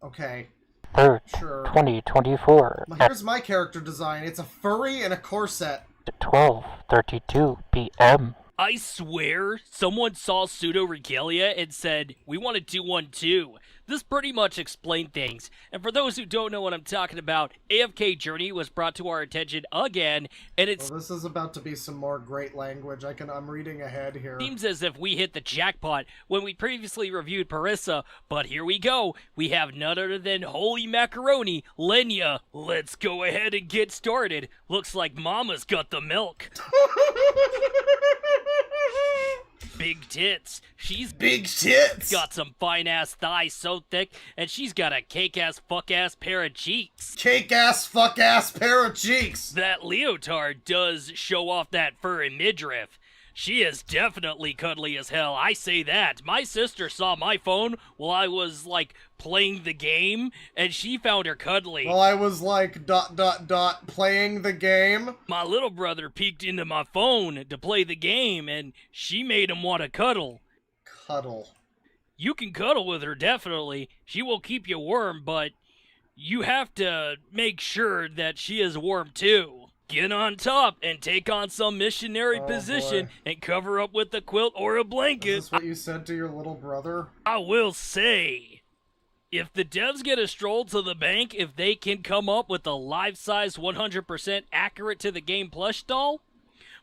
Okay. 3rd, sure. 2024. Well, here's my character design. It's a furry and a corset. 12:32 p.m. I swear, someone saw Pseudo Regalia and said, we want to do one too. This pretty much explained things. And for those who don't know what I'm talking about, AFK Journey was brought to our attention again, and it's... Well, this is about to be some more great language. I'm reading ahead here. Seems as if we hit the jackpot when we previously reviewed Parissa, but here we go. We have none other than Holy Macaroni, Lenya. Let's go ahead and get started. Looks like Mama's got the milk. Big tits. She's big tits. Got some fine ass thighs so thick, and she's got a cake ass fuck ass pair of cheeks. Cake ass fuck ass pair of cheeks. That leotard does show off that furry midriff. She is definitely cuddly as hell, I say that. My sister saw my phone while I was, like, playing the game, and she found her cuddly. While I was, like, ... playing the game? My little brother peeked into my phone to play the game, and she made him want to cuddle. Cuddle. You can cuddle with her, definitely. She will keep you warm, but you have to make sure that she is warm, too. Get on top and take on some missionary position and cover up with a quilt or a blanket. Is this what you said to your little brother? I will say, if the devs get a stroll to the bank, if they can come up with a life-size 100% accurate to the game plush doll,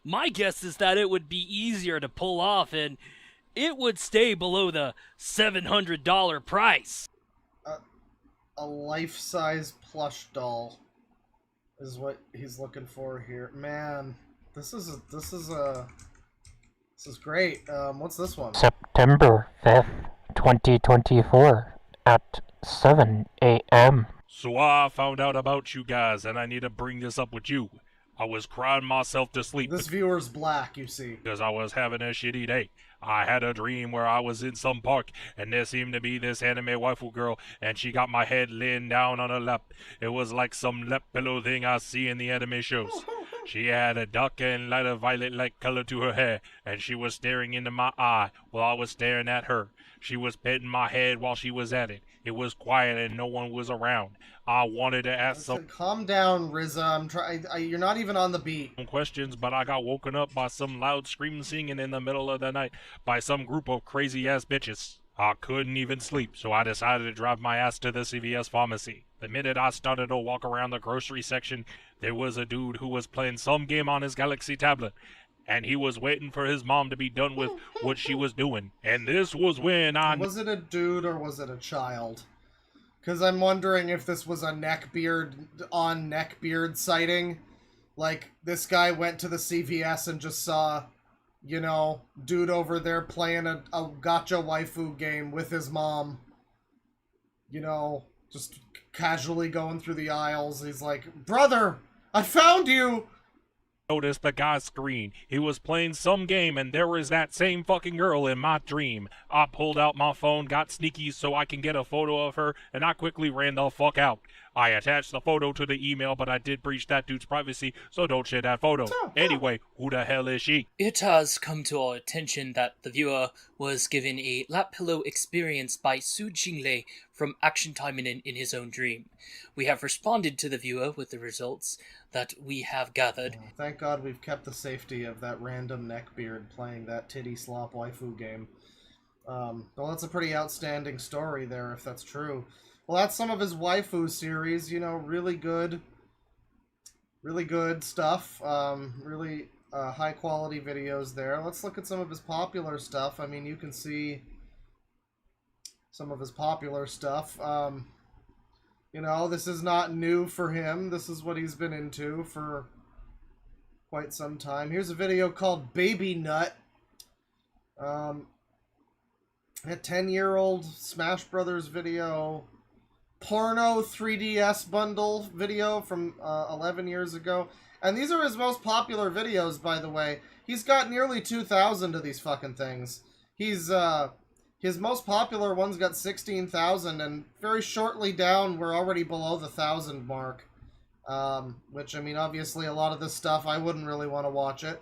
my guess is that it would be easier to pull off and it would stay below the $700 price. A life-size plush doll is what he's looking for here. Man, this is great. What's this one? September 5th, 2024 at 7 a.m. So I found out about you guys, and I need to bring this up with you. I was crying myself to sleep. This viewer's black, you see. Because I was having a shitty day. I had a dream where I was in some park, and there seemed to be this anime waifu girl, and she got my head laying down on her lap. It was like some lap pillow thing I see in the anime shows. She had a dark and lighter violet-like color to her hair, and she was staring into my eye while I was staring at her. She was petting my head while she was at it. It was quiet and no one was around. I wanted to ask some... Calm down, Rizza. I'm trying. You're not even on the beat. Questions, but I got woken up by some loud scream singing in the middle of the night by some group of crazy-ass bitches. I couldn't even sleep, so I decided to drive my ass to the CVS pharmacy. The minute I started to walk around the grocery section, there was a dude who was playing some game on his Galaxy tablet, and he was waiting for his mom to be done with what she was doing. And this was when I... Was it a dude or was it a child? Because I'm wondering if this was a neckbeard sighting. Like, this guy went to the CVS and just saw, you know, dude over there playing a gacha waifu game with his mom. You know, just casually going through the aisles. He's like, brother, I found you! Noticed the guy's screen. He was playing some game and there was that same fucking girl in my dream. I pulled out my phone, got sneaky so I can get a photo of her, and I quickly ran the fuck out. I attached the photo to the email, but I did breach that dude's privacy, so don't share that photo. Anyway, who the hell is she? It has come to our attention that the viewer was given a lap pillow experience by Su Jinglei from Action Time in his own dream. We have responded to the viewer with the results that we have gathered. Thank God we've kept the safety of that random neckbeard playing that titty slop waifu game. Well, that's a pretty outstanding story there, if that's true. Well, that's some of his waifu series, you know, really good stuff, really high-quality videos there. Let's look at some of his popular stuff. I mean, you can see some of his popular stuff. You know, this is not new for him. This is what he's been into for quite some time. Here's a video called Baby Nut. A 10-year-old Smash Brothers video. porno 3DS bundle video from 11 years ago. And these are his most popular videos, by the way. He's got nearly 2,000 of these fucking things. He's, his most popular one's got 16,000, and very shortly down, we're already below the 1,000 mark. Which, I mean, obviously a lot of this stuff, I wouldn't really want to watch it.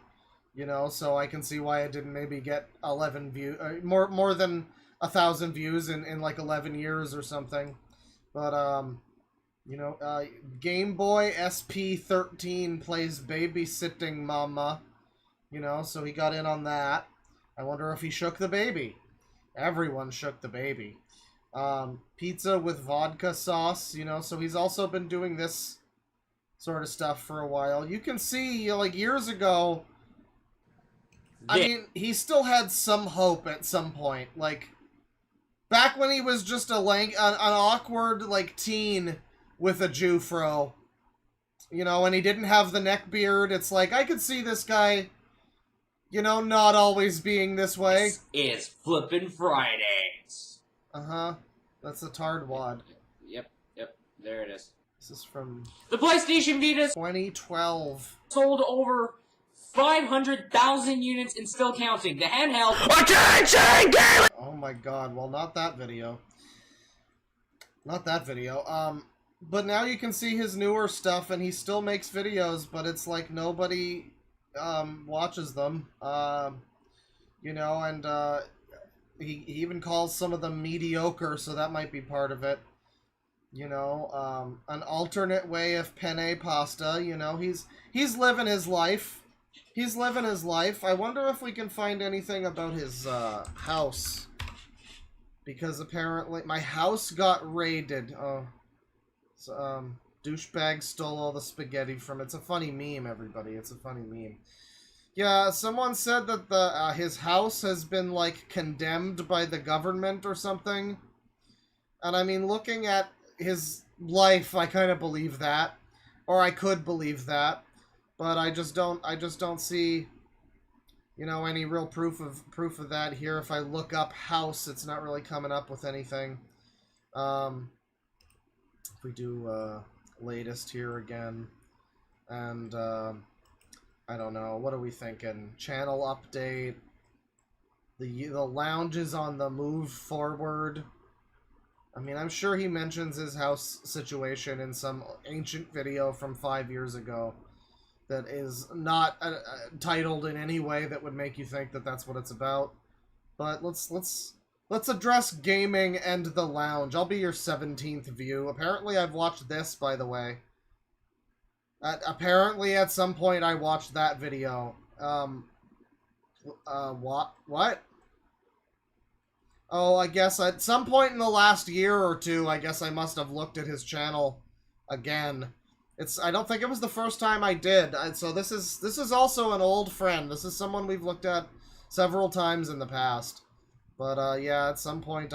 You know, so I can see why it didn't maybe get 11 views, more than 1,000 views in like 11 years or something. But, you know, Game Boy SP13 plays Babysitting Mama. You know, so he got in on that. I wonder if he shook the baby. Everyone shook the baby. Pizza with vodka sauce, you know, so he's also been doing this sort of stuff for a while. You can see, like, years ago, I mean, he still had some hope at some point. Like, back when he was just an awkward, like, teen with a Jufro, you know, and he didn't have the neck beard, it's like, I could see this guy, you know, not always being this way. This is Flippin' Fridays. Uh-huh. That's a tard wad. Yep, there it is. This is from... The PlayStation Vita 2012. sold over 500,000 units and still counting. The handheld... Oh my god, well, not that video. Not that video. But now you can see his newer stuff, and he still makes videos, but it's like nobody watches them. You know, and he even calls some of them mediocre, so that might be part of it. You know, an alternate way of penne pasta, you know, he's living his life. He's living his life. I wonder if we can find anything about his house. Because apparently my house got raided. Oh. So, douchebag stole all the spaghetti from it. It's a funny meme, everybody. It's a funny meme. Yeah, someone said that the his house has been, like, condemned by the government or something. And I mean, looking at his life, I kind of believe that. Or I could believe that. But I just don't see, you know, any real proof of that here. If I look up house, it's not really coming up with anything. If we do latest here again, and I don't know, what are we thinking? Channel update. The lounge is on the move forward. I mean, I'm sure he mentions his house situation in some ancient video from 5 years ago that is not titled in any way that would make you think that that's what it's about. But let's address gaming and the lounge. I'll be your 17th view. Apparently I've watched this, by the way. Apparently at some point I watched that video. What? Oh, I guess at some point in the last year or two, I guess I must have looked at his channel again. I don't think it was the first time I did. So this is also an old friend. This is someone we've looked at several times in the past. But yeah, at some point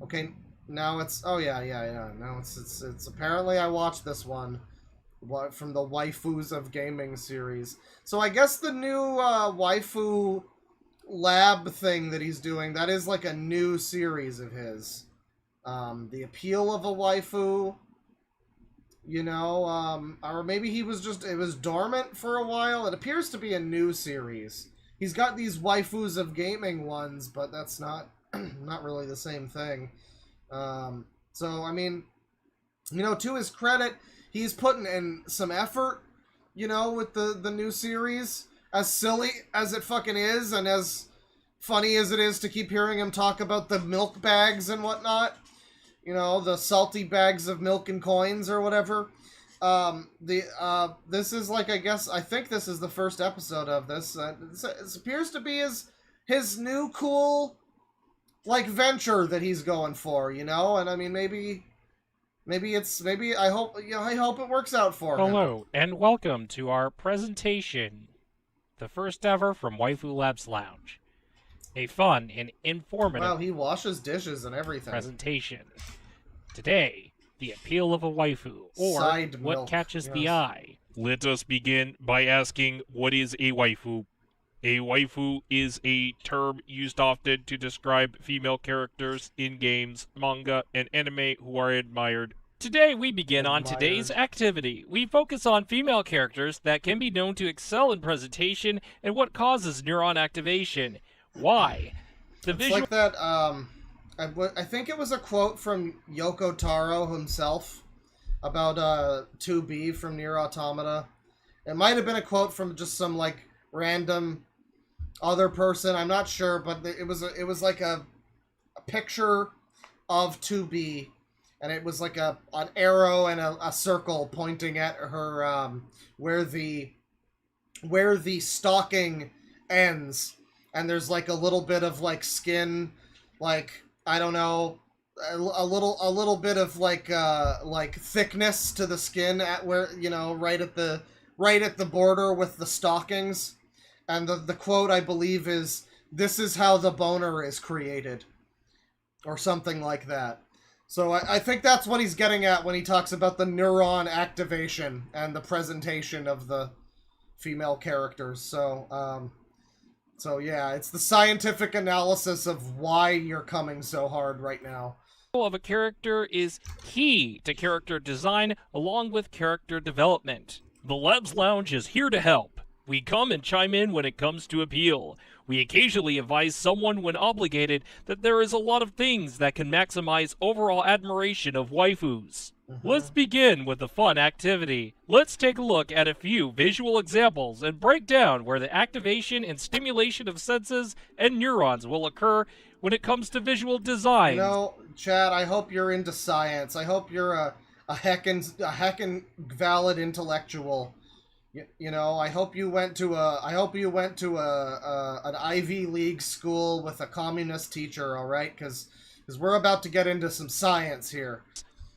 okay, now it's now it's apparently I watched this one from the Waifus of Gaming series. So I guess the new waifu lab thing that he's doing, that is like a new series of his. The Appeal of a Waifu. You know, or maybe it was dormant for a while. It appears to be a new series. He's got these waifus of gaming ones, but that's not really the same thing. So, I mean, you know, to his credit, he's putting in some effort, you know, with the new series. As silly as it fucking is, and as funny as it is to keep hearing him talk about the milk bags and whatnot. You know, the salty bags of milk and coins or whatever. This is like, I think this is the first episode of this. It appears to be his new cool, like, venture that he's going for, you know? And I mean, maybe I hope it works out for him. Hello, and welcome to our presentation. The first ever from Waifu Labs Lounge. A fun and informative... Wow, he washes dishes and everything. ...presentation. Today, the appeal of a waifu, or what catches the eye. Let us begin by asking, what is a waifu? A waifu is a term used often to describe female characters in games, manga, and anime who are admired. Today we begin on today's activity. We focus on female characters that can be known to excel in presentation and what causes neuron activation. Why? It's like that, I think it was a quote from Yoko Taro himself about 2B from Nier Automata. It might have been a quote from just some like random other person, I'm not sure, but it was like a picture of 2B, and it was like an arrow and a circle pointing at her where the stocking ends, and there's like a little bit of like skin, like I don't know, a little bit of like thickness to the skin at where, you know, right at the border with the stockings. And the quote, I believe, is, "This is how the boner is created," or something like that. So I think that's what he's getting at when he talks about the neuron activation and the presentation of the female characters. So yeah, it's the scientific analysis of why you're coming so hard right now. Of a character is key to character design along with character development. The Labs Lounge is here to help. We come and chime in when it comes to appeal. We occasionally advise someone when obligated that there is a lot of things that can maximize overall admiration of waifus. Let's begin with a fun activity. Let's take a look at a few visual examples and break down where the activation and stimulation of senses and neurons will occur when it comes to visual design. You know, Chad, I hope you're into science. I hope you're a heckin' valid intellectual. You know, I hope you went to an Ivy League school with a communist teacher, all right? Because we're about to get into some science here.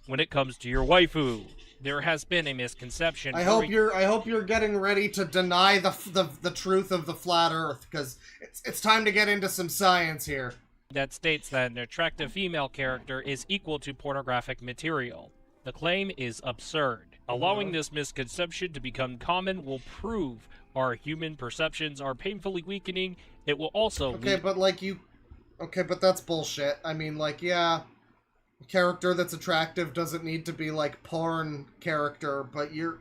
When it comes to your waifu, there has been a misconception. I hope you're getting ready to deny the truth of the flat Earth, because it's time to get into some science here. That states that an attractive female character is equal to pornographic material. The claim is absurd. Allowing this misconception to become common will prove our human perceptions are painfully weakening. It will also but that's bullshit. I mean, like, yeah, a character that's attractive doesn't need to be like porn character, but you're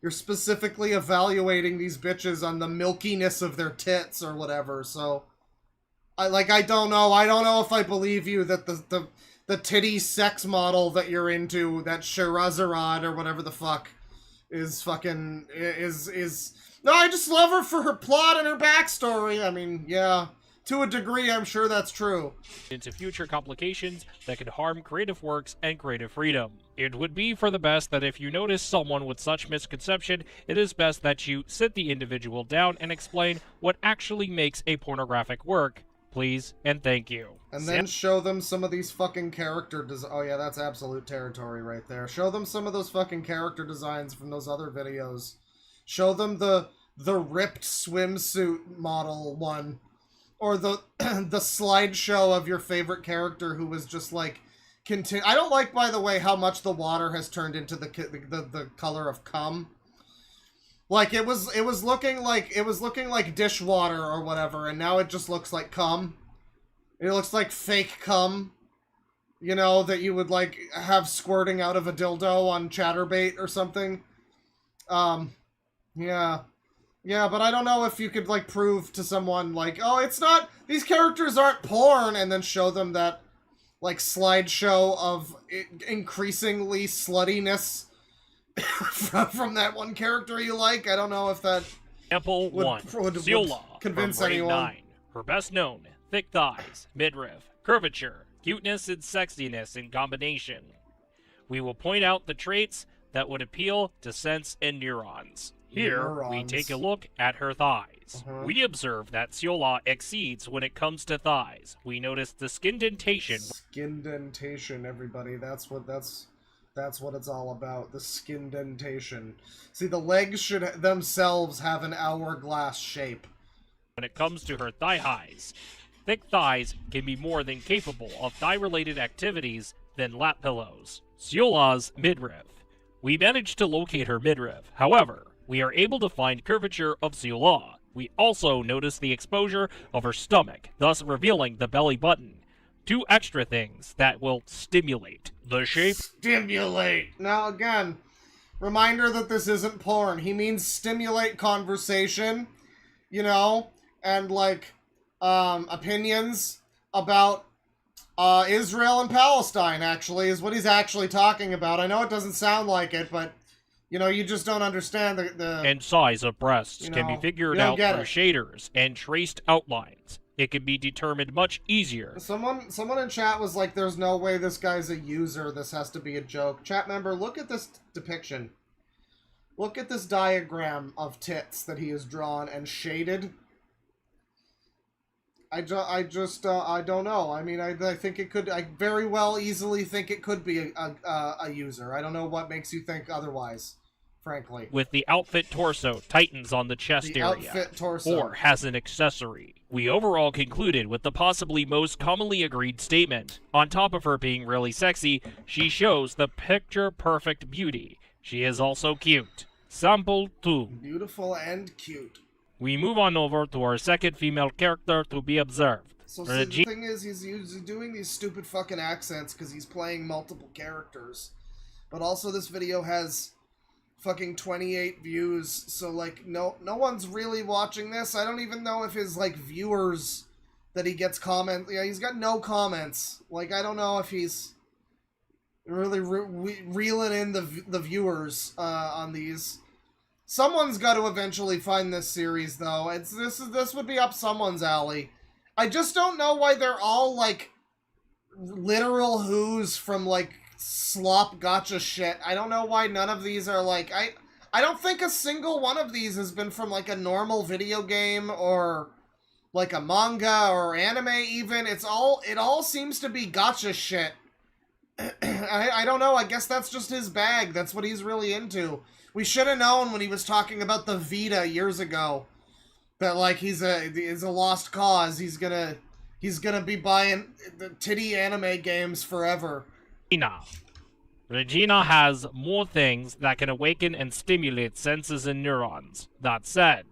specifically evaluating these bitches on the milkiness of their tits or whatever. So I don't know if I believe you that the titty sex model that you're into, that Shirazarad or whatever the fuck, is fucking, is... No, I just love her for her plot and her backstory. I mean, yeah, to a degree, I'm sure that's true. Into future complications that could harm creative works and creative freedom. It would be for the best that if you notice someone with such misconception, it is best that you sit the individual down and explain what actually makes a pornographic work. Please and thank you. And then show them some of these fucking character oh yeah, that's absolute territory right there. Show them some of those fucking character designs from those other videos. Show them the ripped swimsuit model one. Or the the slideshow of your favorite character who was just like... I don't like, by the way, how much the water has turned into the color of cum. Like, it was looking like dishwater or whatever, and now it just looks like cum. It looks like fake cum. You know, that you would, like, have squirting out of a dildo on Chatterbait or something. Yeah. Yeah, but I don't know if you could, like, prove to someone, like, oh, it's not... These characters aren't porn, and then show them that, like, slideshow of increasingly sluttiness from that one character you like. I don't know if that Example 1. Ziola convince from Brain anyone. 9. Her best known, thick thighs, midriff, curvature, cuteness and sexiness in combination. We will point out the traits that would appeal to sense and neurons. Here, we take a look at her thighs. We observe that Ziola exceeds when it comes to thighs. We notice the skin dentation. Skin dentation, everybody. That's what it's all about. The skin dentation. See, the legs should themselves have an hourglass shape. When it comes to her thigh highs, thick thighs can be more than capable of thigh-related activities than lap pillows. Ziola's midriff. We managed to locate her midriff. However, we are able to find curvature of Ziola. We also notice the exposure of her stomach, thus revealing the belly button. 2 extra things that will stimulate the shape. Stimulate! Now again, reminder that this isn't porn. He means stimulate conversation, you know, and like, opinions about Israel and Palestine, actually, is what he's actually talking about. I know it doesn't sound like it, but, you know, you just don't understand the and size of breasts you can be know, figured you don't out get through it. shaders and traced outlines. It can be determined much easier. Someone in chat was like, there's no way this guy's a user. This has to be a joke. Chat member, look at this depiction. Look at this diagram of tits that he has drawn and shaded. I don't know. I mean, I think it could, I very well easily think it could be a user. I don't know what makes you think otherwise, frankly. With the outfit torso tightens on the chest The area, outfit torso. or has an accessory. We overall concluded with the possibly most commonly agreed statement. On top of her being really sexy, she shows the picture-perfect beauty. She is also cute. Sample 2. Beautiful and cute. We move on over to our second female character to be observed. So see, the thing is, he's doing these stupid fucking accents because he's playing multiple characters. But also this video has fucking 28 views, so like no one's really watching this. I don't even know if his like viewers that he gets comment. Yeah, he's got no comments. Like I don't know if he's really reeling in the viewers on these. Someone's got to eventually find this series though. This would be up someone's alley. I just don't know why they're all like literal who's from like slop gotcha shit. I don't know why none of these are like I don't think a single one of these has been from like a normal video game or like a manga or anime even. It all seems to be gotcha shit. I don't know. I guess that's just his bag. That's what he's really into. We should have known when he was talking about the Vita years ago that like he's a lost cause. He's gonna be buying the titty anime games forever. Regina has more things that can awaken and stimulate senses and neurons. That said,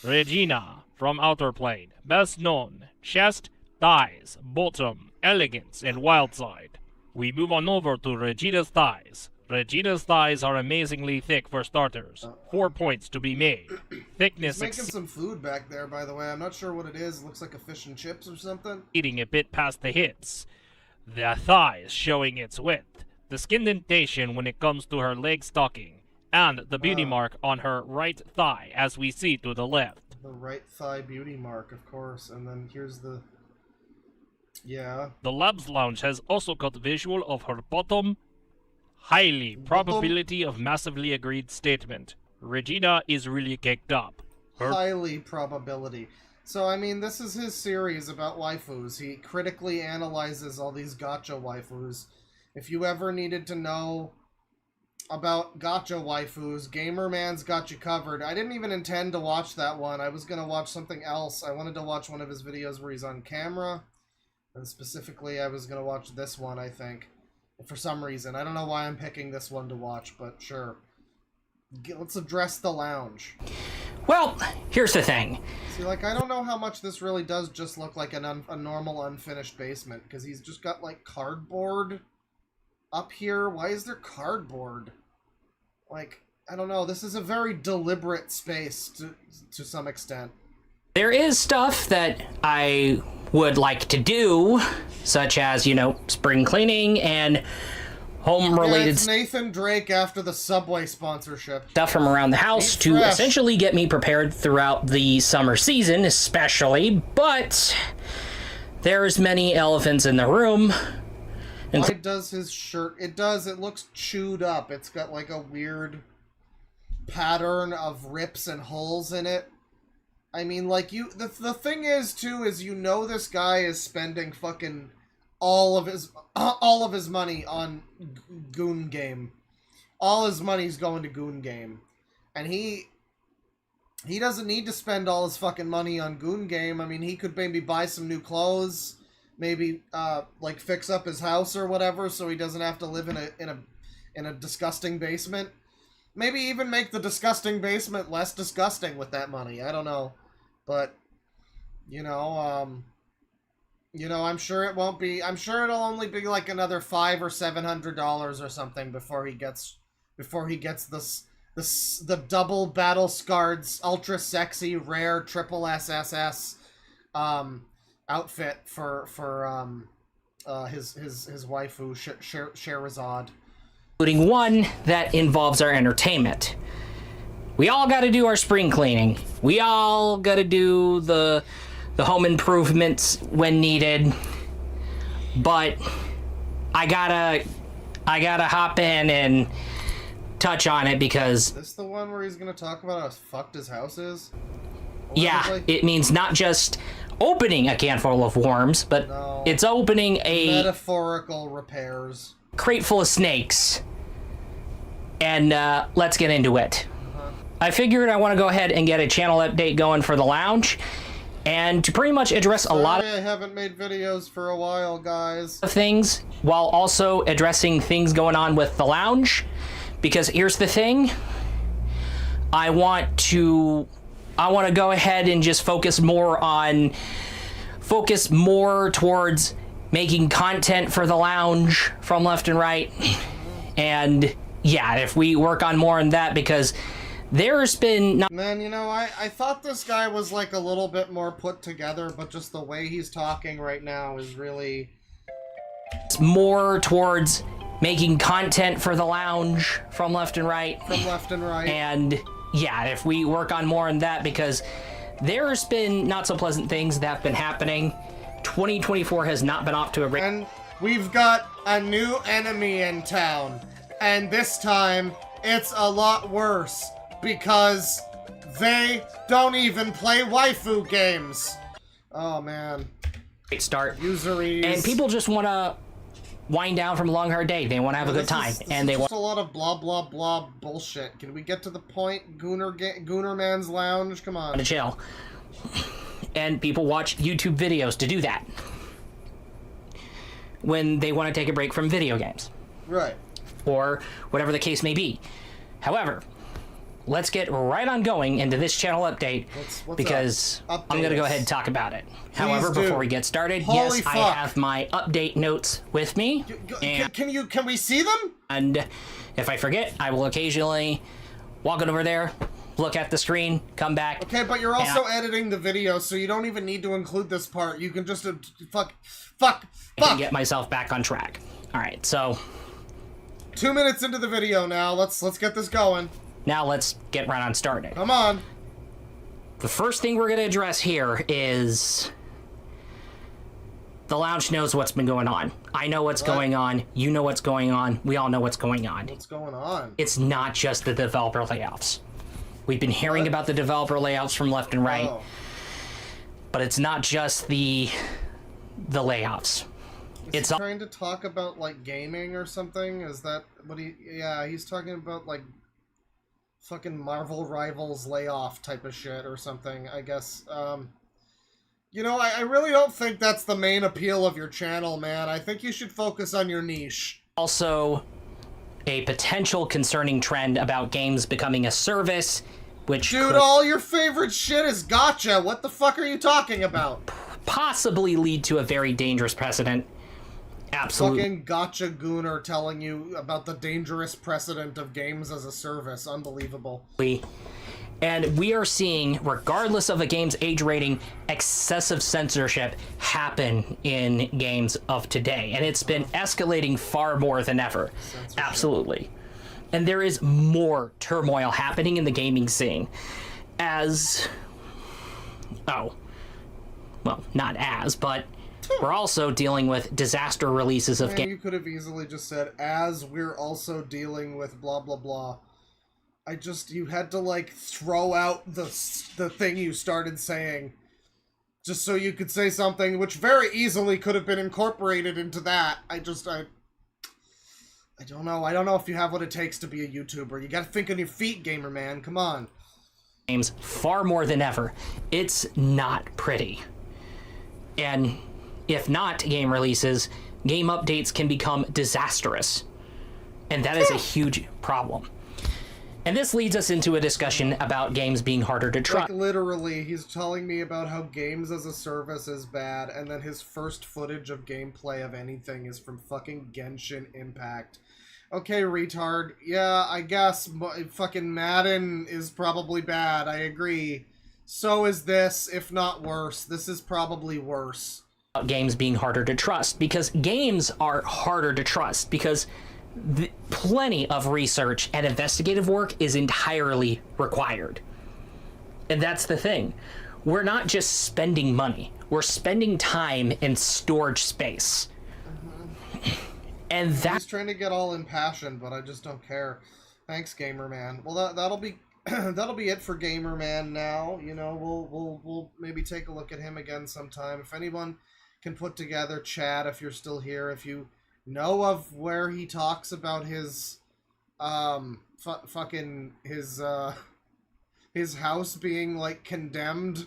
Regina from Outer Plane, best known, chest, thighs, bottom, elegance, and wild side. We move on over to Regina's thighs. Regina's thighs are amazingly thick for starters. 4 points to be made. Thickness He's making some food back there, by the way. I'm not sure what it is. It looks like a fish and chips or something. Eating a bit past the hips. The thighs showing its width. The skin indentation when it comes to her leg stocking. And the beauty mark on her right thigh as we see to the left. The right thigh beauty mark, of course. And then here's the... Yeah. The Labs Lounge has also got visual of her bottom. Highly probability of massively agreed statement. Regina is really caked up. Highly probability. So, I mean, this is his series about waifus. He critically analyzes all these gacha waifus. If you ever needed to know about gacha waifus, Gamerman's got you covered. I didn't even intend to watch that one. I was going to watch something else. I wanted to watch one of his videos where he's on camera. And specifically, I was going to watch this one, I think. For some reason. I don't know why I'm picking this one to watch, but sure. Let's address the lounge. Well, here's the thing. See, like, I don't know how much this really does just look like a normal unfinished basement, because he's just got, like, cardboard up here. Why is there cardboard? Like, I don't know. This is a very deliberate space to some extent. There is stuff that I would like to do, such as, you know, spring cleaning and home-related it's Nathan Drake after the Subway sponsorship. Stuff from around the house to essentially get me prepared throughout the summer season, especially, but there's many elephants in the room. Why does his shirt... It does. It looks chewed up. It's got, like, a weird pattern of rips and holes in it. I mean, like, the thing is, too, is you know this guy is spending fucking all of his money on Goon Game. All his money's going to Goon Game. And he doesn't need to spend all his fucking money on Goon Game. I mean, he could maybe buy some new clothes, maybe, like, fix up his house or whatever so he doesn't have to live in a disgusting basement. Maybe even make the disgusting basement less disgusting with that money. I don't know. But, I'm sure it won't be. I'm sure it'll only be like another $500 or $700 or something before he gets the double battle scarred, ultra sexy, rare triple SSS outfit for his waifu Sherazade. Including one that involves our entertainment. We all got to do our spring cleaning. We all got to do the home improvements when needed. But I gotta hop in and touch on it because... Is this the one where he's gonna talk about how fucked his house is? Yeah, it means not just opening a can full of worms, but it's opening a... metaphorical repairs. Crate full of snakes. And let's get into it. I figured I want to go ahead and get a channel update going for the lounge, and to pretty much address a lot of... I haven't made videos for a while, guys. ...things, while also addressing things going on with the lounge. Because here's the thing. I want to go ahead and just focus more towards making content for the lounge from left and right. And yeah, if we work on more on that, because there's been... Man, I thought this guy was like a little bit more put together, but just the way he's talking right now is really... It's more towards making content for the lounge from left and right. And yeah, if we work on more on that, because there's been not so pleasant things that have been happening. 2024 has not been off to a... And we've got a new enemy in town. And this time, it's a lot worse. Because they don't even play waifu games. Oh, man. Great start. Usuries. And people just want to wind down from a long, hard day. They want to have a good time. And they want... just a lot of blah, blah, blah bullshit. Can we get to the point? Gooner Man's Lounge? Come on. To chill. And people watch YouTube videos to do that. When they want to take a break from video games. Right. Or whatever the case may be. However, let's get right on going into this channel update, because I'm going to go ahead and talk about it. However, before we get started, yes, I have my update notes with me. Can we see them? And if I forget, I will occasionally walk over there, look at the screen, come back. Okay, but you're also editing the video, so you don't even need to include this part. You can just and get myself back on track. All right, so 2 minutes into the video now. Let's get this going. Now let's get right on started. Come on. The first thing we're going to address here is the lounge knows what's been going on. I know what's going on. You know what's going on. We all know what's going on. What's going on? It's not just the developer layoffs. We've been hearing about the developer layoffs from left and right. But it's not just the layoffs. Is he trying to talk about like gaming or something? Is that what he... Yeah, he's talking about like fucking Marvel Rivals layoff type of shit or something, I guess. I really don't think that's the main appeal of your channel, man. I think you should focus on your niche. Also, a potential concerning trend about games becoming a service, which Dude, all your favorite shit is gacha. What the fuck are you talking about? Possibly lead to a very dangerous precedent. Absolutely. Fucking gotcha gooner telling you about the dangerous precedent of games as a service. Unbelievable. And we are seeing, regardless of a game's age rating, excessive censorship happen in games of today. And it's been escalating far more than ever. Absolutely. And there is more turmoil happening in the gaming scene. But we're also dealing with disaster releases of games. You could have easily just said, as we're also dealing with blah, blah, blah. You had to, like, throw out the thing you started saying. Just so you could say something which very easily could have been incorporated into that. I don't know. I don't know if you have what it takes to be a YouTuber. You gotta think on your feet, gamer man. Come on. Games far more than ever. It's not pretty. And if not game releases, game updates can become disastrous. And that is a huge problem. And this leads us into a discussion about games being harder to trust. Like, literally, he's telling me about how games as a service is bad, and then his first footage of gameplay of anything is from fucking Genshin Impact. Okay, retard. Yeah, I guess fucking Madden is probably bad. I agree. So is this, if not worse. This is probably worse. Games being harder to trust, because games are harder to trust because plenty of research and investigative work is entirely required. And that's the thing. We're not just spending money. We're spending time and storage space. And he's trying to get all impassioned, but I just don't care. Thanks, Gamer Man. Well, that'll be that'll be it for Gamer Man now. You know, we'll maybe take a look at him again sometime. If anyone can put together, chat, if you're still here, if you know of where he talks about his his house being like condemned,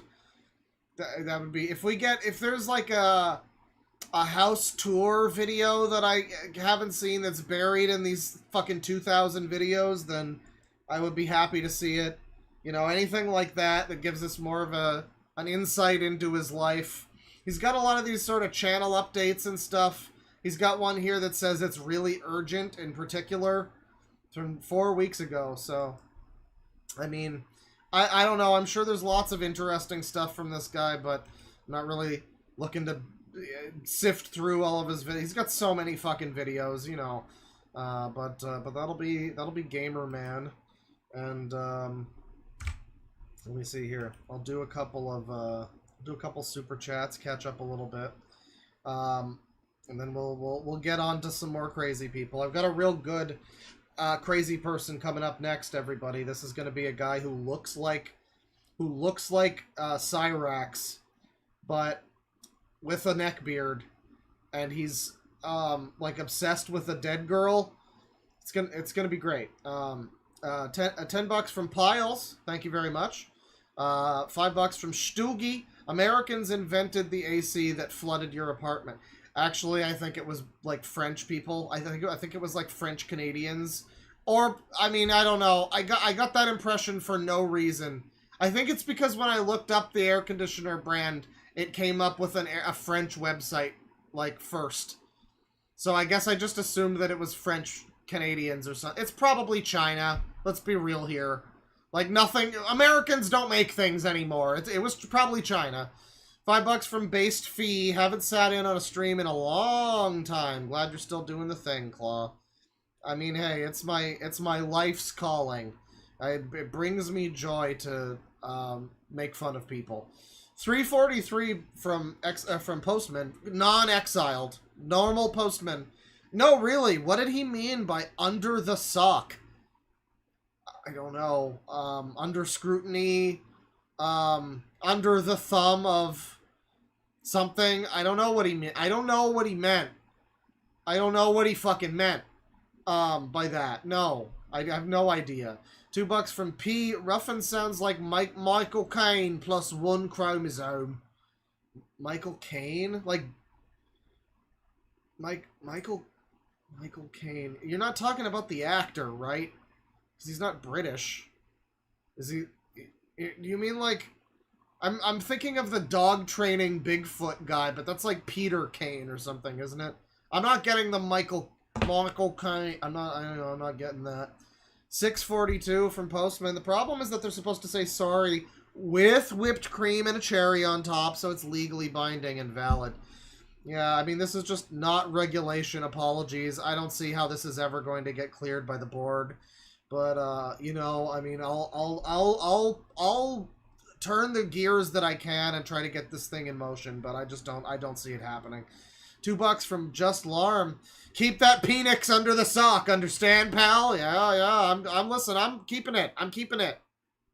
that would be, if there's like a house tour video that I haven't seen that's buried in these fucking 2,000 videos, then I would be happy to see it. You know, anything like that gives us more of an insight into his life. He's got a lot of these sort of channel updates and stuff. He's got one here that says it's really urgent in particular from 4 weeks ago. So, I mean, I don't know. I'm sure there's lots of interesting stuff from this guy, but I'm not really looking to sift through all of his videos. He's got so many fucking videos, you know. But that'll be Gamer Man. And let me see here. I'll do a couple super chats, catch up a little bit. And then we'll get on to some more crazy people. I've got a real good crazy person coming up next, everybody. This is going to be a guy who looks like Cyrax, but with a neck beard, and he's like obsessed with a dead girl. It's gonna be great. $10 from Piles, thank you very much. $5 from Stugi. Americans invented the AC that flooded your apartment. Actually, I think it was like French people. I think it was like French Canadians, or I mean, I don't know. I got that impression for no reason. I think it's because when I looked up the air conditioner brand, it came up with a French website like first. So I guess I just assumed that it was French Canadians or something. It's probably China. Let's be real here. Like, nothing. Americans don't make things anymore. It was probably China. $5 from Based Fee. Haven't sat in on a stream in a long time. Glad you're still doing the thing, Claw. I mean, hey, it's my life's calling. It brings me joy to make fun of people. 343 from Postman. Non-exiled. Normal Postman. No, really, what did he mean by under the sock? I don't know. Under scrutiny. Under the thumb of something. I don't know what he meant. I don't know what he meant. I don't know what he fucking meant by that. No, I have no idea. $2 from P. Ruffin sounds like Michael Caine plus 1 chromosome. Michael Caine? Like Michael Caine. You're not talking about the actor, right? Because he's not British. Is he? Do you mean like? I'm thinking of the dog training Bigfoot guy, but that's like Peter Caine or something, isn't it? I'm not getting the Michael Caine. I'm not getting that. 642 from Postman. The problem is that they're supposed to say sorry with whipped cream and a cherry on top, so it's legally binding and valid. Yeah, I mean, this is just not regulation apologies. I don't see how this is ever going to get cleared by the board. But you know, I mean, I'll turn the gears that I can and try to get this thing in motion, but I don't see it happening. $2 from Just Larm. Keep that Penix under the sock, understand, pal? Yeah, I'm keeping it.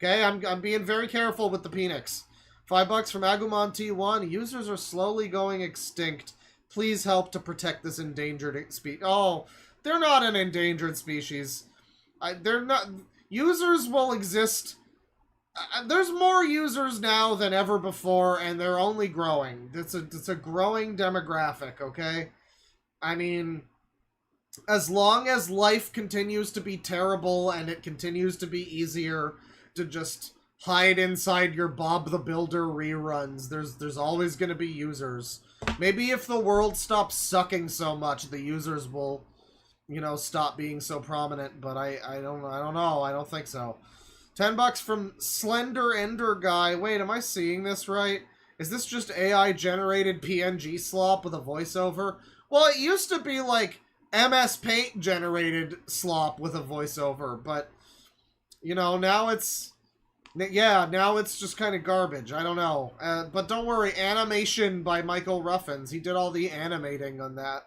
Okay, I'm being very careful with the Penix. $5 from Agumon T1. Users are slowly going extinct. Please help to protect this endangered species. Oh, they're not an endangered species. They're not. Users will exist. There's more users now than ever before, and they're only growing. It's a growing demographic, okay? I mean, as long as life continues to be terrible and it continues to be easier to just hide inside your Bob the Builder reruns, there's always going to be users. Maybe if the world stops sucking so much, the users will, you know, stop being so prominent, but I don't know. I don't think so. $10 from Slender Ender Guy. Wait, am I seeing this right? Is this just AI generated PNG slop with a voiceover? Well, it used to be like MS Paint generated slop with a voiceover, but you know, now it's just kind of garbage. I don't know. But don't worry, animation by Michael Ruffins. He did all the animating on that.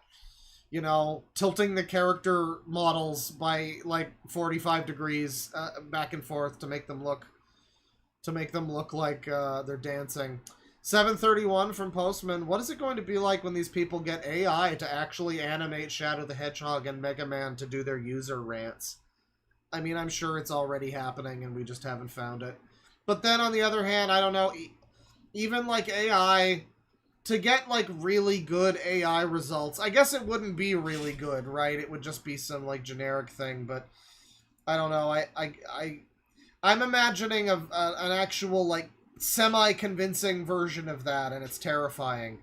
You know, tilting the character models by like 45 degrees back and forth to make them look like they're dancing. 731 from Postman. What is it going to be like when these people get AI to actually animate Shadow the Hedgehog and Mega Man to do their user rants? I mean, I'm sure it's already happening and we just haven't found it. But then on the other hand, I don't know, even like AI, to get like really good AI results, I guess it wouldn't be really good, right? It would just be some like generic thing, but I don't know. I'm imagining an actual like semi-convincing version of that, and it's terrifying.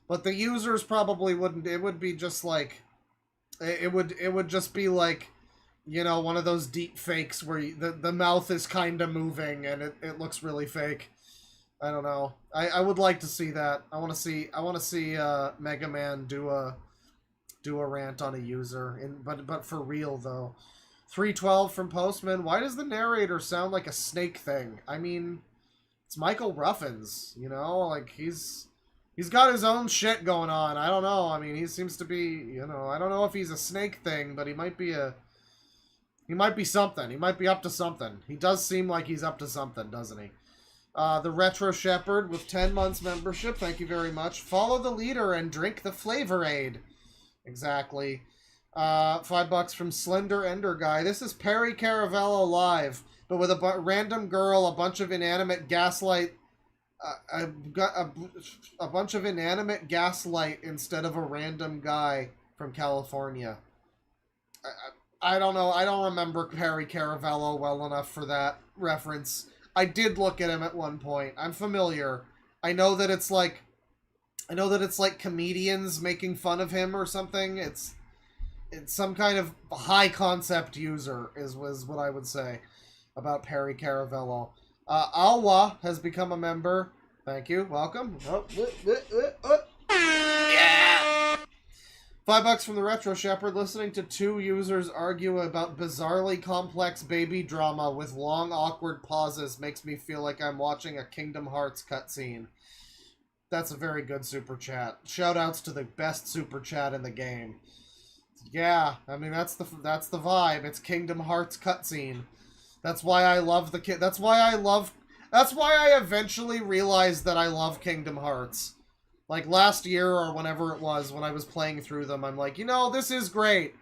But the users probably wouldn't. It would be just like, it would just be like, you know, one of those deep fakes where the mouth is kind of moving and it looks really fake. I don't know. I would like to see that. I want to see Mega Man do a rant on a user, but for real though. 312 from Postman. Why does the narrator sound like a snake thing? I mean, it's Michael Ruffins, you know, like he's got his own shit going on. I don't know. I mean, he seems to be, you know, I don't know if he's a snake thing, but he might be something. He might be up to something. He does seem like he's up to something, doesn't he? The Retro Shepherd with 10 months membership. Thank you very much. Follow the leader and drink the Flavor Aid. Exactly. $5 from Slender Ender Guy. This is Perry Caravello live, but with a random girl, a bunch of inanimate gaslight, a bunch of inanimate gaslight instead of a random guy from California. I don't know. I don't remember Perry Caravello well enough for that reference. I did look at him at one point. I'm familiar. I know that it's like comedians making fun of him or something. It's some kind of high concept user was what I would say about Perry Caravello. Alwa has become a member. Thank you. Welcome. Yeah. $5 from the Retro Shepherd. Listening to two users argue about bizarrely complex baby drama with long, awkward pauses makes me feel like I'm watching a Kingdom Hearts cutscene. That's a very good super chat. Shoutouts to the best super chat in the game. Yeah, I mean that's the vibe. It's Kingdom Hearts cutscene. That's why I love the That's why I eventually realized that I love Kingdom Hearts. Like last year or whenever it was when I was playing through them, I'm like, you know, this is great.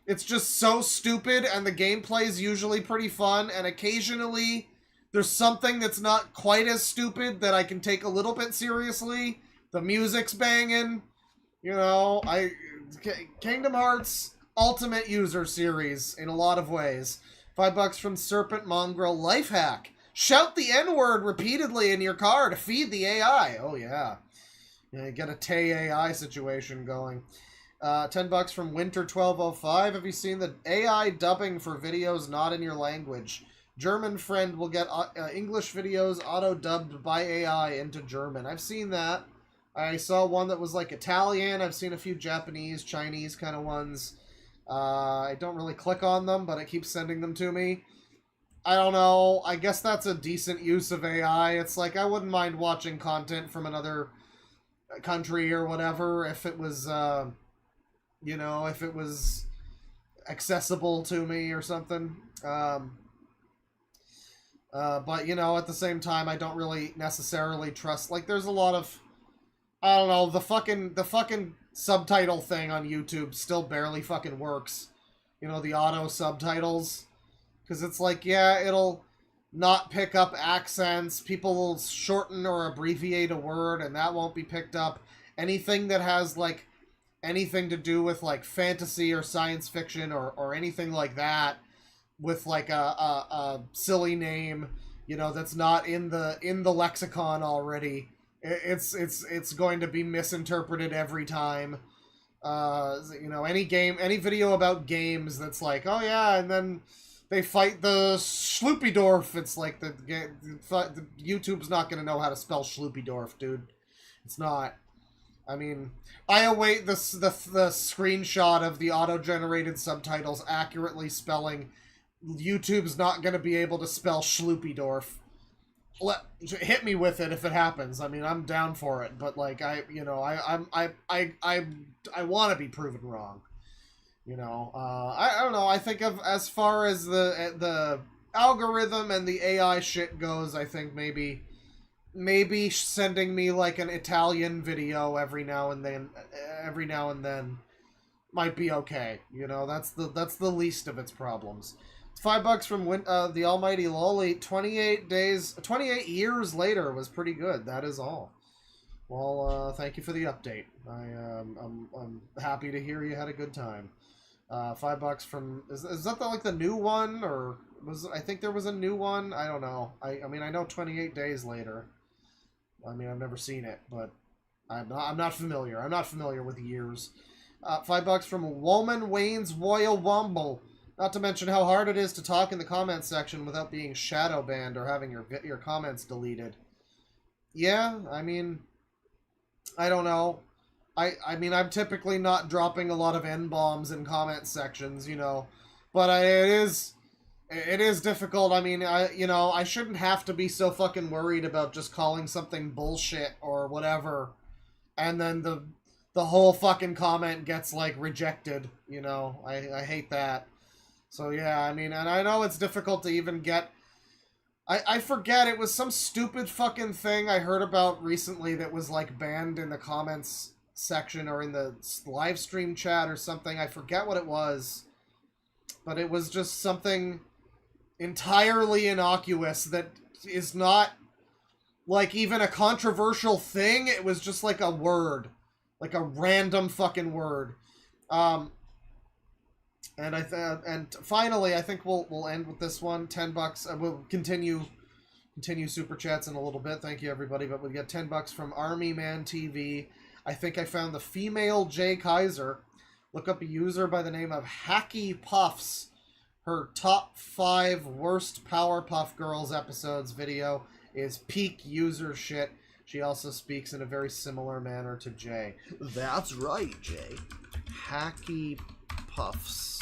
It's just so stupid and the gameplay is usually pretty fun, and occasionally there's something that's not quite as stupid that I can take a little bit seriously. The music's banging. You know, Kingdom Hearts Ultimate User Series in a lot of ways. $5 from Serpent Mongrel. Life hack. Shout the N-word repeatedly in your car to feed the AI. Oh, yeah. You get a Tay AI situation going. $10 from Winter1205. Have you seen the AI dubbing for videos not in your language? German friend will get English videos auto-dubbed by AI into German. I've seen that. I saw one that was like Italian. I've seen a few Japanese, Chinese kind of ones. I don't really click on them, but it keeps sending them to me. I don't know. I guess that's a decent use of AI. It's like I wouldn't mind watching content from another country or whatever if it was, you know, if it was accessible to me or something. But, you know, at the same time, I don't really necessarily trust, like, there's a lot of, I don't know, the fucking subtitle thing on YouTube still barely fucking works. You know, the auto subtitles. Because it's like, yeah, it'll not pick up accents. People will shorten or abbreviate a word, and that won't be picked up. Anything that has, like, anything to do with like fantasy or science fiction or anything like that with like a silly name, you know, that's not in the lexicon already, it's going to be misinterpreted every time. You know, any video about games that's like, oh yeah, and then they fight the Schloopidorf. It's like the YouTube's not gonna know how to spell Schloopidorf, dude. It's not. I mean, I await the screenshot of the auto-generated subtitles accurately spelling. YouTube's not gonna be able to spell Schloopidorf. Hit me with it if it happens. I mean, I'm down for it, but like I want to be proven wrong. You know, I don't know. I think of as far as the algorithm and the AI shit goes, I think maybe sending me like an Italian video every now and then might be okay. You know, that's the least of its problems. $5 from the almighty Lolly. 28 years later was pretty good. That is all. Well, thank you for the update. I'm happy to hear you had a good time. $5 from is that like the new one, or I think there was a new one. I don't know. I mean, I know 28 days later. I mean, I've never seen it, but I'm not familiar. I'm not familiar with years. $5 from Woman Wayne's Royal Wumble. Not to mention how hard it is to talk in the comments section without being shadow banned or having your comments deleted. Yeah, I mean, I don't know. I mean, I'm typically not dropping a lot of N-bombs in comment sections, you know, but it is difficult. I mean, I shouldn't have to be so fucking worried about just calling something bullshit or whatever, and then the whole fucking comment gets like rejected, you know. I hate that. So yeah, I mean, and I know it's difficult to even get... I forget, it was some stupid fucking thing I heard about recently that was like banned in the comments section or in the live stream chat or something. I forget what it was, but it was just something entirely innocuous that is not like even a controversial thing. It was just like a word, like a random fucking word. And finally, I think we'll end with this one. $10. We'll continue super chats in a little bit. Thank you everybody, but we get $10 from Army Man TV. I think I found the female Jay Kaiser. Look up a user by the name of Hacky Puffs. Her top 5 worst Powerpuff Girls episodes video is peak user shit. She also speaks in a very similar manner to Jay. That's right, Jay. Hacky Puffs.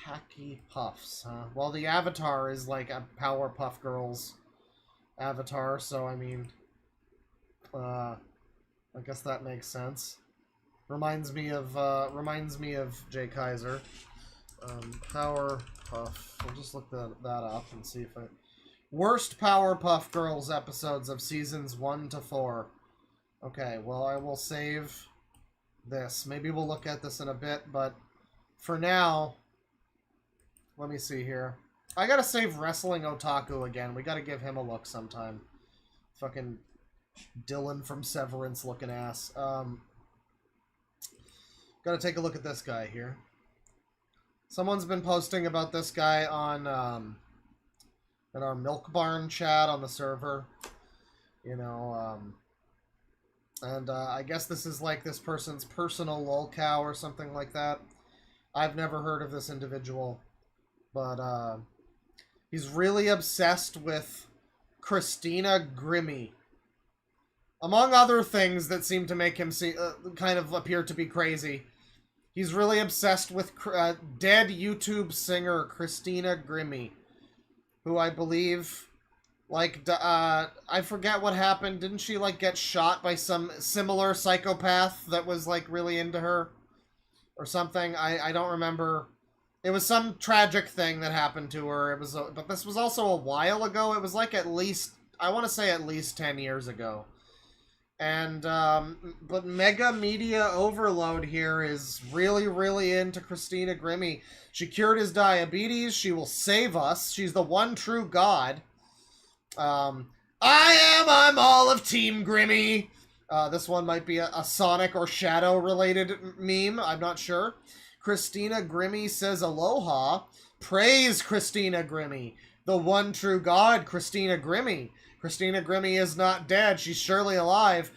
Hacky Puffs, huh? Well, the avatar is like a Powerpuff Girls avatar, so I mean, I guess that makes sense. Reminds me of Jay Kaiser. Powerpuff. I'll just look that up and see if I... Worst Powerpuff Girls episodes of seasons 1 to 4. Okay, well, I will save this. Maybe we'll look at this in a bit, but for now, let me see here. I gotta save Wrestling Otaku again. We gotta give him a look sometime. Fucking Dylan from Severance looking ass. Gotta take a look at this guy here. Someone's been posting about this guy on in our Milk Barn chat on the server. You know, and I guess this is like this person's personal lolcow or something like that. I've never heard of this individual, but he's really obsessed with Christina Grimmie. Among other things that seem to make him kind of appear to be crazy, he's really obsessed with dead YouTube singer Christina Grimmie, who I believe, like, I forget what happened. Didn't she, like, get shot by some similar psychopath that was, like, really into her? Or something? I don't remember. It was some tragic thing that happened to her. It was, but this was also a while ago. It was, like, at least, I want to say at least 10 years ago. And, but Mega Media Overload here is really, really into Christina Grimmie. She cured his diabetes. She will save us. She's the one true god. I'm all of Team Grimmie. This one might be a Sonic or Shadow related meme. I'm not sure. Christina Grimmy says aloha. Praise Christina Grimmy. The one true God, Christina Grimmy. Christina Grimmy is not dead. She's surely alive.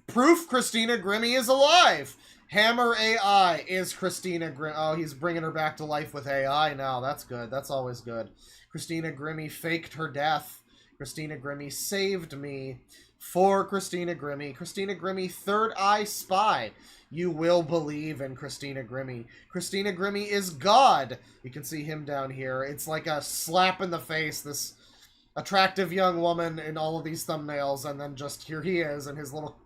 Proof Christina Grimmy is alive. Hammer AI is Christina Grimmy. Oh, he's bringing her back to life with AI now. That's good. That's always good. Christina Grimmy faked her death. Christina Grimmy saved me. For Christina Grimmy. Christina Grimmy, Third Eye Spy. You will believe in Christina Grimmy. Christina Grimmy is God. You can see him down here. It's like a slap in the face, this attractive young woman in all of these thumbnails, and then just here he is in his little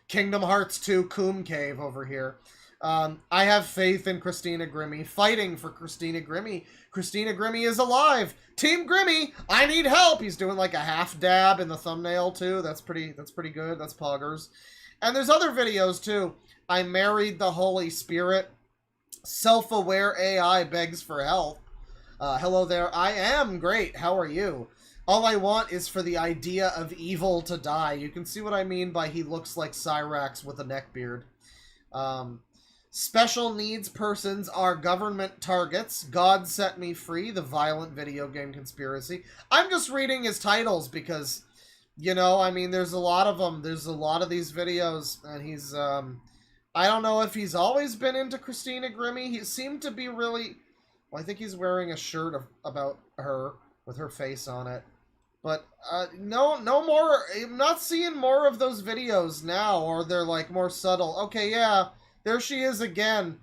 Kingdom Hearts 2 Coom Cave over here. I have faith in Christina Grimmy. Fighting for Christina Grimmy. Christina Grimmy is alive. Team Grimmy, I need help. He's doing like a half dab in the thumbnail too. That's pretty good. That's poggers. And there's other videos too. I married the Holy Spirit. Self-aware AI begs for help. Hello there. I am great. How are you? All I want is for the idea of evil to die. You can see what I mean by he looks like Cyrax with a neckbeard. Special needs persons are government targets. God set me free. The violent video game conspiracy. I'm just reading his titles because, you know, I mean, there's a lot of them. There's a lot of these videos, and he's, I don't know if he's always been into Christina Grimmy. He seemed to be really, well, I think he's wearing a shirt about her with her face on it. But, no more, I'm not seeing more of those videos now, or they're, like, more subtle. Okay, yeah, there she is again.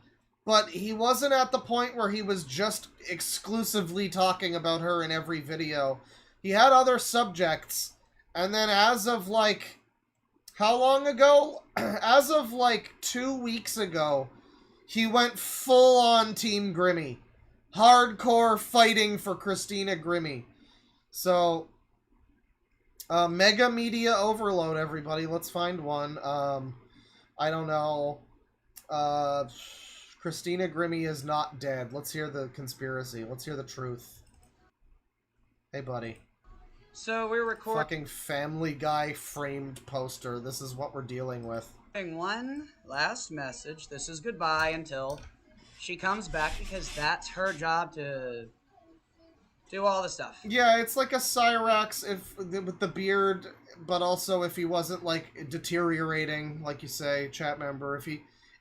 But he wasn't at the point where he was just exclusively talking about her in every video. He had other subjects. And then as of, like, how long ago? As of, like, 2 weeks ago, he went full-on Team Grimmy. Hardcore fighting for Christina Grimmy. So, mega media overload, everybody. Let's find one. I don't know. Christina Grimmy is not dead. Let's hear the conspiracy. Let's hear the truth. Hey, buddy. So we're recording fucking Family Guy framed poster. This is what we're dealing with. One last message. This is goodbye until she comes back, because that's her job to do all the stuff. Yeah, it's like a Cyrax with the beard, but also if he wasn't like deteriorating, like you say, chat member.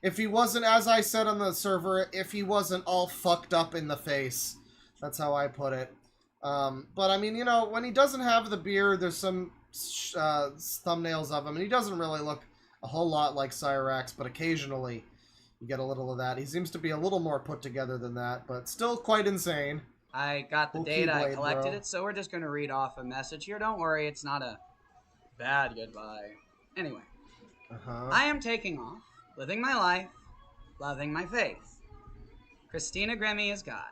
If he wasn't, as I said on the server, if he wasn't all fucked up in the face. That's how I put it. But I mean, you know, when he doesn't have the beard, there's some thumbnails of him, and he doesn't really look a whole lot like Cyrax, but occasionally you get a little of that. He seems to be a little more put together than that, but still quite insane. I got the Cool data, I Keyblade, collected bro. it, so we're just going to read off a message here. Don't worry, it's not a bad goodbye. Anyway, I am taking off, living my life, loving my faith. Christina Grimmy is God.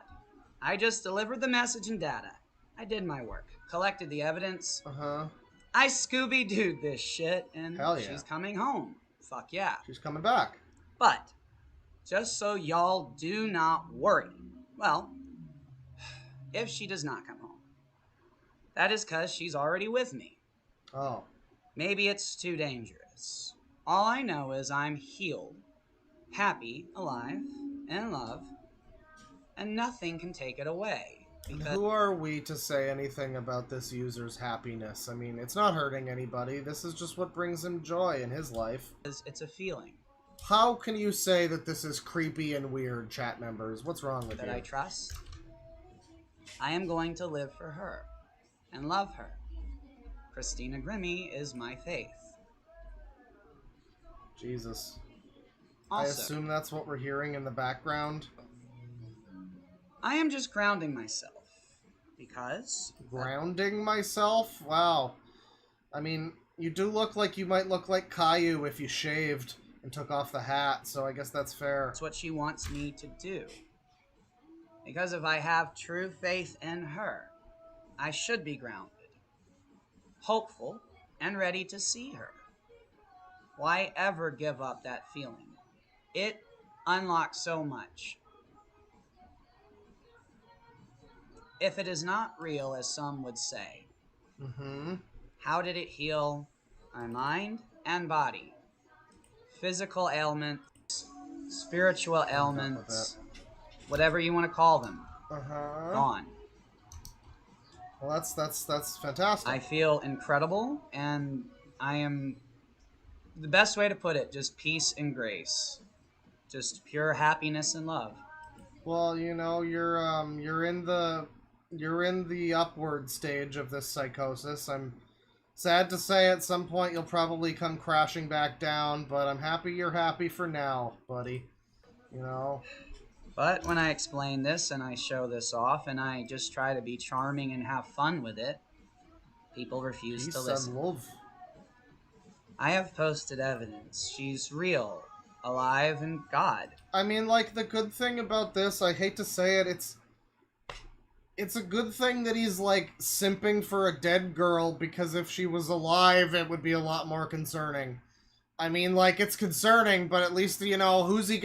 I just delivered the message and data. I did my work, collected the evidence. I Scooby-Dooed this shit, and Hell yeah. she's coming home. Fuck yeah. She's coming back. But, just so y'all do not worry, well, if she does not come home, that is because she's already with me. Oh. Maybe it's too dangerous. All I know is I'm healed, happy, alive, in love, and nothing can take it away. Because Who are we to say anything about this user's happiness? I mean, it's not hurting anybody. This is just what brings him joy in his life. it's a feeling How can you say that this is creepy and weird, chat members? What's wrong with that you? I trust. I am going to live for her and love her. Christina Grimmy is my faith. Jesus. I Also, assume that's what we're hearing in the background. I am just grounding myself because Grounding myself? Wow. I mean, you do look like you might look like Caillou if you shaved and took off the hat, so I guess that's fair. that's what she wants me to do. Because if I have true faith in her, I should be grounded, hopeful, and ready to see her. Why ever give up that feeling? It unlocks so much. If it is not real, as some would say, how did it heal my mind and body? physical ailments, spiritual ailments, whatever you want to call them, gone. Well, that's fantastic. I feel incredible, and I am, the best way to put it, just peace and grace. Just pure happiness and love. Well, you know, you're in the upward stage of this psychosis. I'm sad to say at some point you'll probably come crashing back down, but I'm happy you're happy for now, buddy. You know. But when I explain this and I show this off and I just try to be charming and have fun with it, people refuse to listen. Love. I have posted evidence. She's real, alive, and God. I mean, like, the good thing about this, I hate to say it, it's a good thing that he's, like, simping for a dead girl, because if she was alive, it would be a lot more concerning. I mean, like, it's concerning, but at least, you know, who is he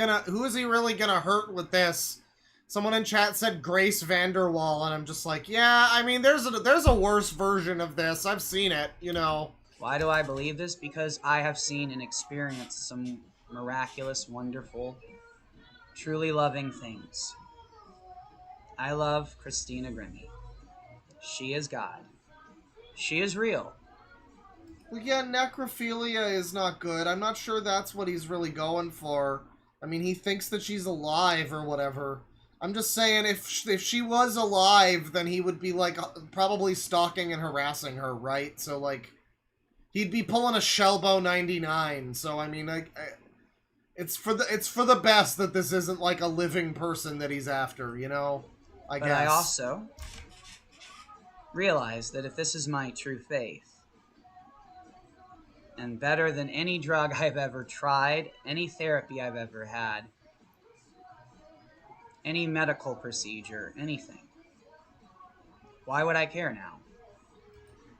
really gonna hurt with this? Someone in chat said Grace Vanderwall, and I'm just like, yeah, I mean, there's a worse version of this. I've seen it, you know. Why do I believe this? Because I have seen and experienced some miraculous, wonderful, truly loving things. I love Christina Grimmie. She is God. She is real. Well, yeah, necrophilia is not good. I'm not sure that's what he's really going for. I mean, he thinks that she's alive or whatever. I'm just saying, if she was alive, then he would be, like, probably stalking and harassing her, right? So, like, he'd be pulling a Shellbow 99. So, I mean, it's for the best that this isn't, like, a living person that he's after, you know? I guess. But I also realize that if this is my true faith, and better than any drug I've ever tried, any therapy I've ever had, any medical procedure, anything, why would I care now?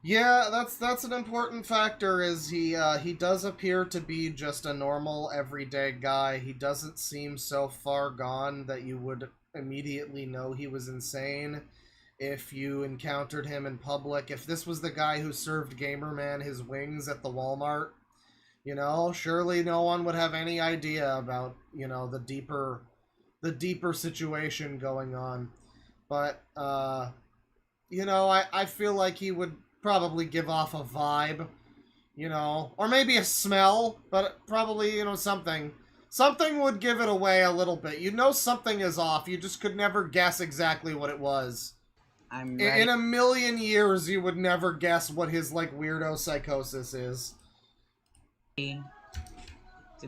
Yeah, that's an important factor, is he does appear to be just a normal, everyday guy. He doesn't seem so far gone that you would immediately know he was insane if you encountered him in public. If this was the guy who served Gamerman his wings at the Walmart, you know, surely no one would have any idea about, you know, the deeper situation going on. But, you know, I feel like he would probably give off a vibe, you know, or maybe a smell, but probably, you know, something would give it away a little bit. You know something is off, you just could never guess exactly what it was. In a million years, you would never guess what his, like, weirdo psychosis is. To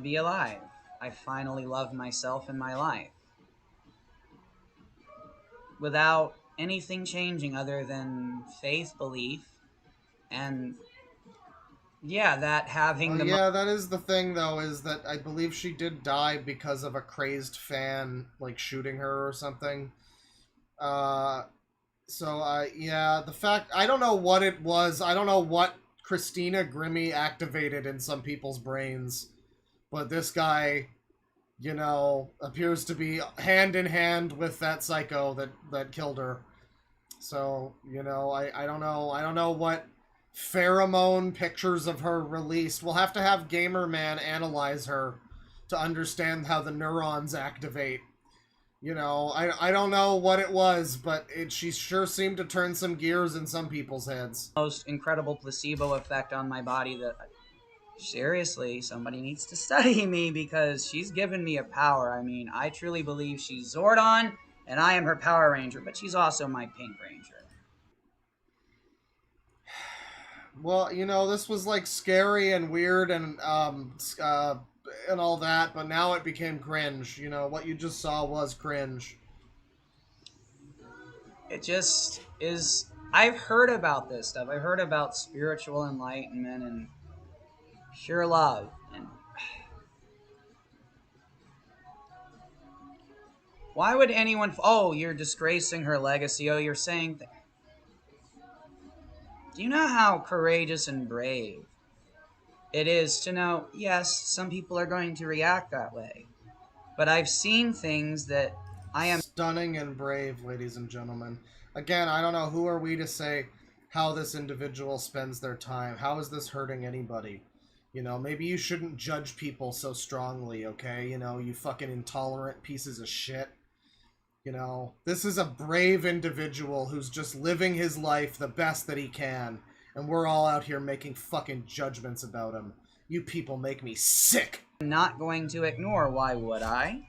be alive. I finally love myself in my life. Without anything changing other than faith, belief, and yeah, that having the... Yeah, that is the thing, though, is that I believe she did die because of a crazed fan, like, shooting her or something. So, yeah, the fact... I don't know what it was. I don't know what Christina Grimmie activated in some people's brains. But this guy, you know, appears to be hand in hand with that psycho that killed her. So, you know, I don't know. I don't know what pheromone pictures of her released. We'll have to have Gamerman analyze her to understand how the neurons activate. You know, I don't know what it was, but she sure seemed to turn some gears in some people's heads. Most incredible placebo effect on my body that, seriously, somebody needs to study me, because she's given me a power. I mean, I truly believe she's Zordon, and I am her Power Ranger, but she's also my Pink Ranger. Well, you know, this was, like, scary and weird and all that, but now it became cringe. You know, what you just saw was cringe. It just is... I've heard about this stuff. I've heard about spiritual enlightenment and pure love. And why would anyone... Oh, you're disgracing her legacy. Oh, you're saying... Do you know how courageous and brave it is to know, yes, some people are going to react that way, but I've seen things that I am... Stunning and brave, ladies and gentlemen. Again, I don't know who are we to say how this individual spends their time. How is this hurting anybody? You know, maybe you shouldn't judge people so strongly, okay? You know, you fucking intolerant pieces of shit. You know, this is a brave individual who's just living his life the best that he can. And we're all out here making fucking judgments about him. You people make me sick. I'm not going to ignore. Why would I?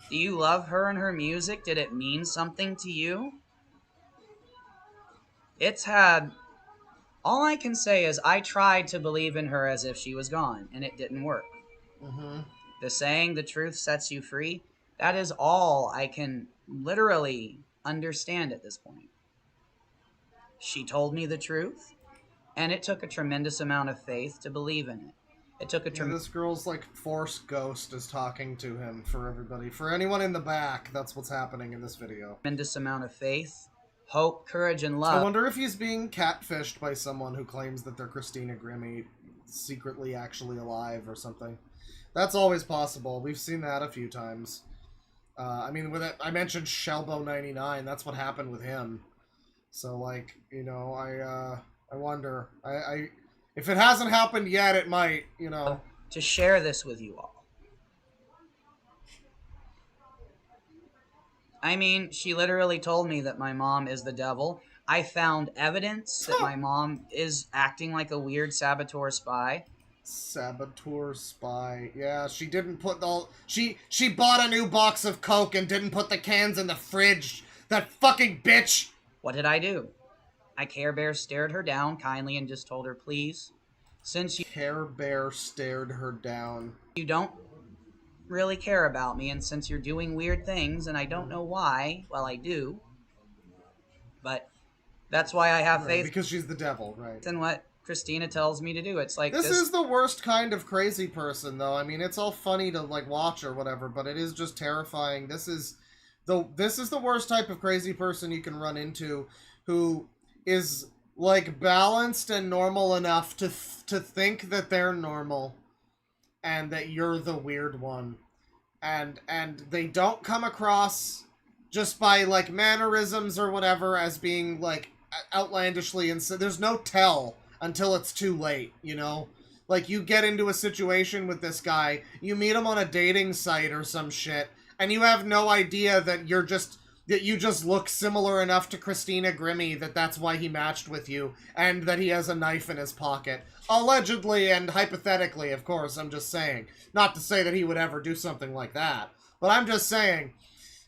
Do you love her and her music? Did it mean something to you? It's had... All I can say is I tried to believe in her as if she was gone, and it didn't work. The saying, the truth sets you free, that is all I can literally understand at this point. She told me the truth, and it took a tremendous amount of faith to believe in it. It took a this girl's like Force Ghost is talking to him for everybody. For anyone in the back, that's what's happening in this video. Tremendous amount of faith, hope, courage, and love. I wonder if he's being catfished by someone who claims that they're Christina Grimmie secretly actually alive or something. That's always possible. We've seen that a few times. I mean, with it, I mentioned Shelbo99. That's what happened with him. So, like, you know, I wonder. If it hasn't happened yet, it might, you know. To share this with you all. I mean, she literally told me that my mom is the devil. I found evidence that my mom is acting like a weird saboteur spy. Saboteur spy. Yeah, she didn't put all... She bought a new box of Coke and didn't put the cans in the fridge. That fucking bitch! What did I do? I Care Bear stared her down kindly and just told her, please, since you... Care Bear stared her down. You don't really care about me, and since you're doing weird things, and I don't know why, well, I do, but that's why I have faith. Because she's the devil, right. In what Christina tells me to do. It's like this is the worst kind of crazy person, though. I mean, it's all funny to, like, watch or whatever, but it is just terrifying. This is the worst type of crazy person you can run into, who is, like, balanced and normal enough to think that they're normal and that you're the weird one. And they don't come across just by, like, mannerisms or whatever as being, like, outlandishly insane. There's no tell until it's too late, you know? Like, you get into a situation with this guy, you meet him on a dating site or some shit, and you have no idea that you just look similar enough to Christina Grimmie that that's why he matched with you, and that he has a knife in his pocket. Allegedly and hypothetically, of course, I'm just saying. Not to say that he would ever do something like that, but I'm just saying,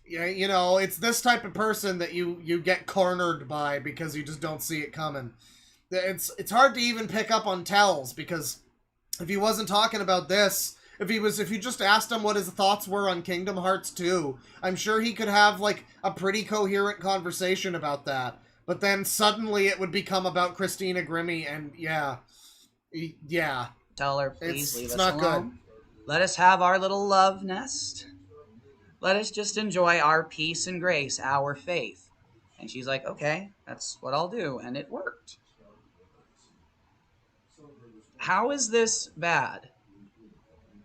you know, it's this type of person that you get cornered by because you just don't see it coming. It's hard to even pick up on tells, because if he wasn't talking about this, if you just asked him what his thoughts were on Kingdom Hearts 2, I'm sure he could have, like, a pretty coherent conversation about that. But then suddenly it would become about Christina Grimmie, and yeah. Tell her, please leave us not alone. good. Let us have our little love nest. Let us just enjoy our peace and grace, our faith. And she's like, okay, that's what I'll do. And it worked. How is this bad?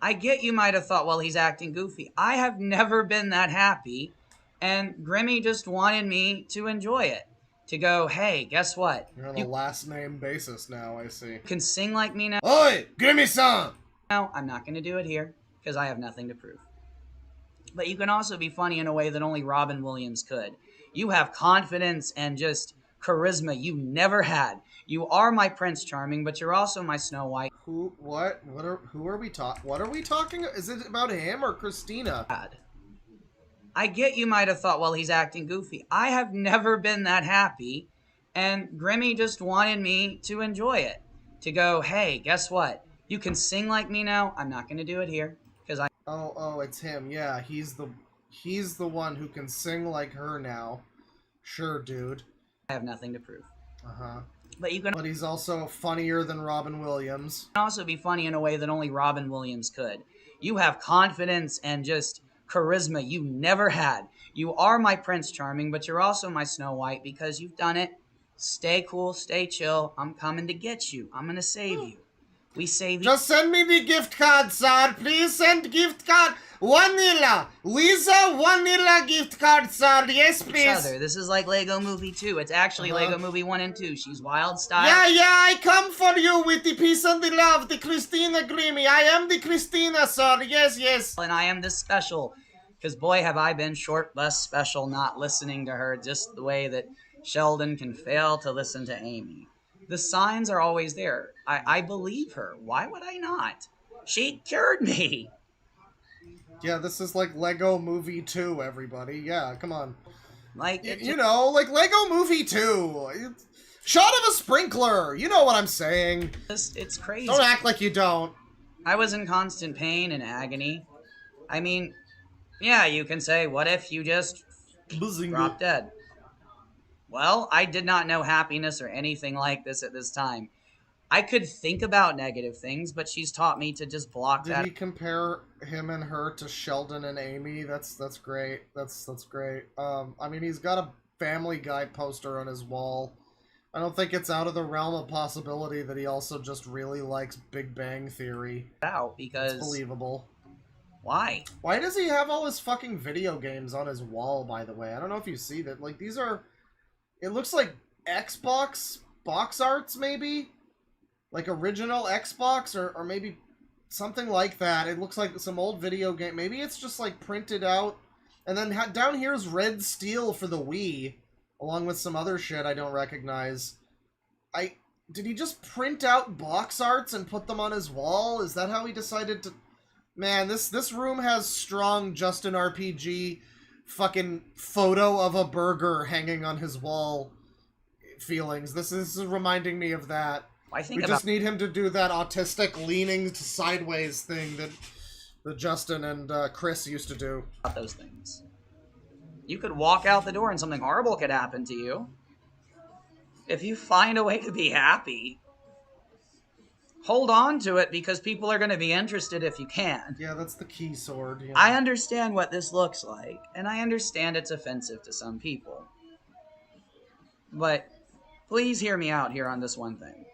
I get you might have thought, well, he's acting goofy. I have never been that happy, and Grimmie just wanted me to enjoy it. To go, hey, guess what? You're on a last name basis now, I see. You can sing like me now. Oi, Grimmie-san! No, I'm not going to do it here, because I have nothing to prove. But you can also be funny in a way that only Robin Williams could. You have confidence and just charisma you never had. You are my Prince Charming, but you're also my Snow White. Who are we talking? Is it about him or Christina? I get you might have thought, well, he's acting goofy. I have never been that happy, and Grimmie just wanted me to enjoy it. To go, hey, guess what? You can sing like me now. I'm not going to do it here, because I... Oh, it's him. Yeah, he's the one who can sing like her now. Sure, dude. I have nothing to prove. Uh-huh. But he's also funnier than Robin Williams. You can also be funny in a way that only Robin Williams could. You have confidence and just charisma you never had. You are my Prince Charming, but you're also my Snow White, because you've done it. Stay cool, stay chill. I'm coming to get you. I'm gonna save you. We save you. Just send me the gift card, sir. Please send gift card. Vanilla! Lisa, vanilla gift card, sir. Yes, Each please. other. This is like Lego Movie 2. It's actually Uh-huh. Lego Movie 1 and 2. She's wild style. Yeah, I come for you with the peace and the love, the Christina Grimmie. I am the Christina, sir. Yes. And I am the special. Because boy, have I been short, less special, not listening to her just the way that Sheldon can fail to listen to Amy. The signs are always there. I believe her. Why would I not? She cured me. Yeah, this is like Lego Movie 2, everybody. Yeah, come on. Like, you know, like Lego Movie 2. Shot of a sprinkler. You know what I'm saying. It's crazy. Don't act like you don't. I was in constant pain and agony. I mean, yeah, you can say, what if you just dropped dead? Well, I did not know happiness or anything like this at this time. I could think about negative things, but she's taught me to just block that. Did he compare him and her to Sheldon and Amy? That's great. That's great. I mean, he's got a Family Guy poster on his wall. I don't think it's out of the realm of possibility that he also just really likes Big Bang Theory. Because it's believable. Why? Why does he have all his fucking video games on his wall, by the way? I don't know if you see that. Like, these are... It looks like Xbox box arts, maybe? Like original Xbox, or maybe something like that. It looks like some old video game. Maybe it's just like printed out. And then down here is Red Steel for the Wii, along with some other shit I don't recognize. Did he just print out box arts and put them on his wall? Is that how he decided to... Man, this room has strong Justin RPG fucking photo of a burger hanging on his wall feelings. This is reminding me of that. We just need him to do that autistic leaning sideways thing that Justin and Chris used to do. Those things. You could walk out the door and something horrible could happen to you. If you find a way to be happy, hold on to it because people are going to be interested if you can. Yeah, that's the key sword. Yeah. I understand what this looks like, and I understand it's offensive to some people. But please hear me out here on this one thing.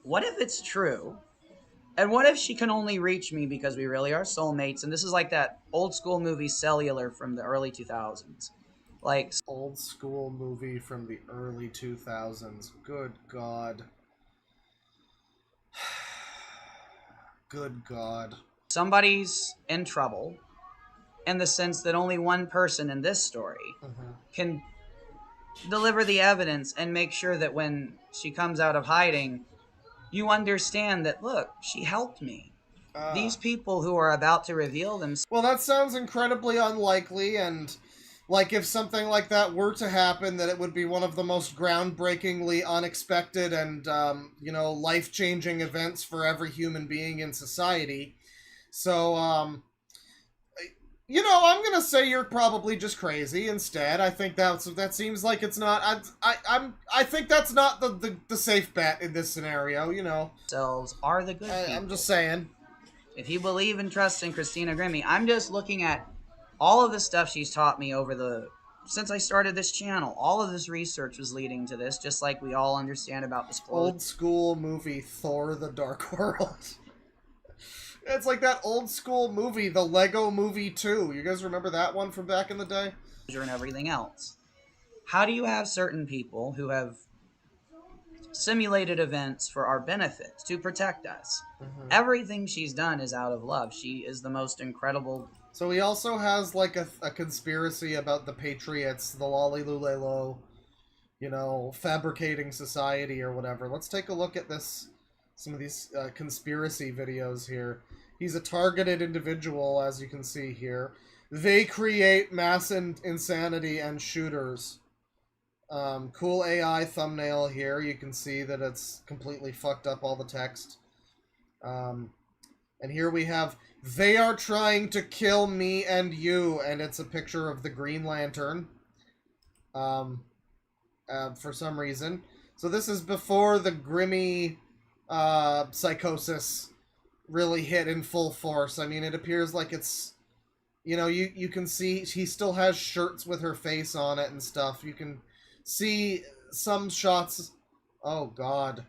What if it's true? And what if she can only reach me because we really are soulmates? And this is like that old school movie Cellular from the early 2000s. Like old school movie from the early 2000s. Good God. Good God. Somebody's in trouble in the sense that only one person in this story can deliver the evidence and make sure that when she comes out of hiding, you understand that, look, she helped me. These people who are about to reveal themselves... Well, that sounds incredibly unlikely, and like if something like that were to happen, that it would be one of the most groundbreakingly unexpected and, you know, life-changing events for every human being in society. So, you know, I'm gonna say you're probably just crazy instead. I think that seems like it's not... I think that's not the safe bet in this scenario, you know. Are the good people. I'm just saying. If you believe and trust in Christina Grimmie, I'm just looking at all of the stuff she's taught me since I started this channel. All of this research was leading to this, just like we all understand about this old school movie Thor: The Dark World. It's like that old school movie, the Lego Movie 2. You guys remember that one from back in the day? And everything else. How do you have certain people who have simulated events for our benefit to protect us? Everything she's done is out of love. She is the most incredible... So he also has like a conspiracy about the Patriots, the Lollylulelo, you know, fabricating society or whatever. Let's take a look at some of these conspiracy videos here. He's a targeted individual, as you can see here. They create mass insanity and shooters. Cool AI thumbnail here. You can see that it's completely fucked up, all the text. And here we have, they are trying to kill me and you, and it's a picture of the Green Lantern. For some reason. So this is before the Grimmie psychosis really hit in full force. I mean, it appears like it's, you know, you can see he still has shirts with her face on it and stuff. You can see some shots. Oh God.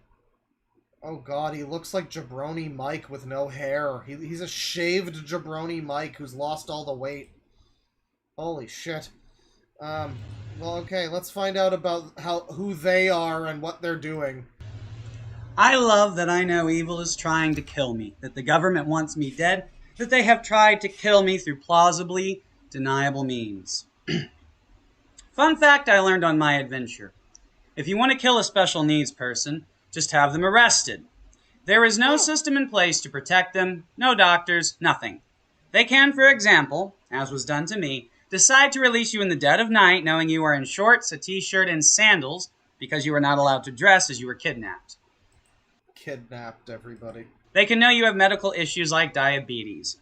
Oh god, he looks like Jabroni Mike with no hair. He's a shaved Jabroni Mike who's lost all the weight. Holy shit. Well, okay, let's find out about who they are and what they're doing. I love that I know evil is trying to kill me, that the government wants me dead, that they have tried to kill me through plausibly deniable means. Fun fact I learned on my adventure. If you want to kill a special needs person, just have them arrested. There is no system in place to protect them, no doctors, nothing. They can, for example, as was done to me, decide to release you in the dead of night knowing you are in shorts, a t-shirt, and sandals because you are not allowed to dress as you were kidnapped. Kidnapped, everybody. They can know you have medical issues like diabetes,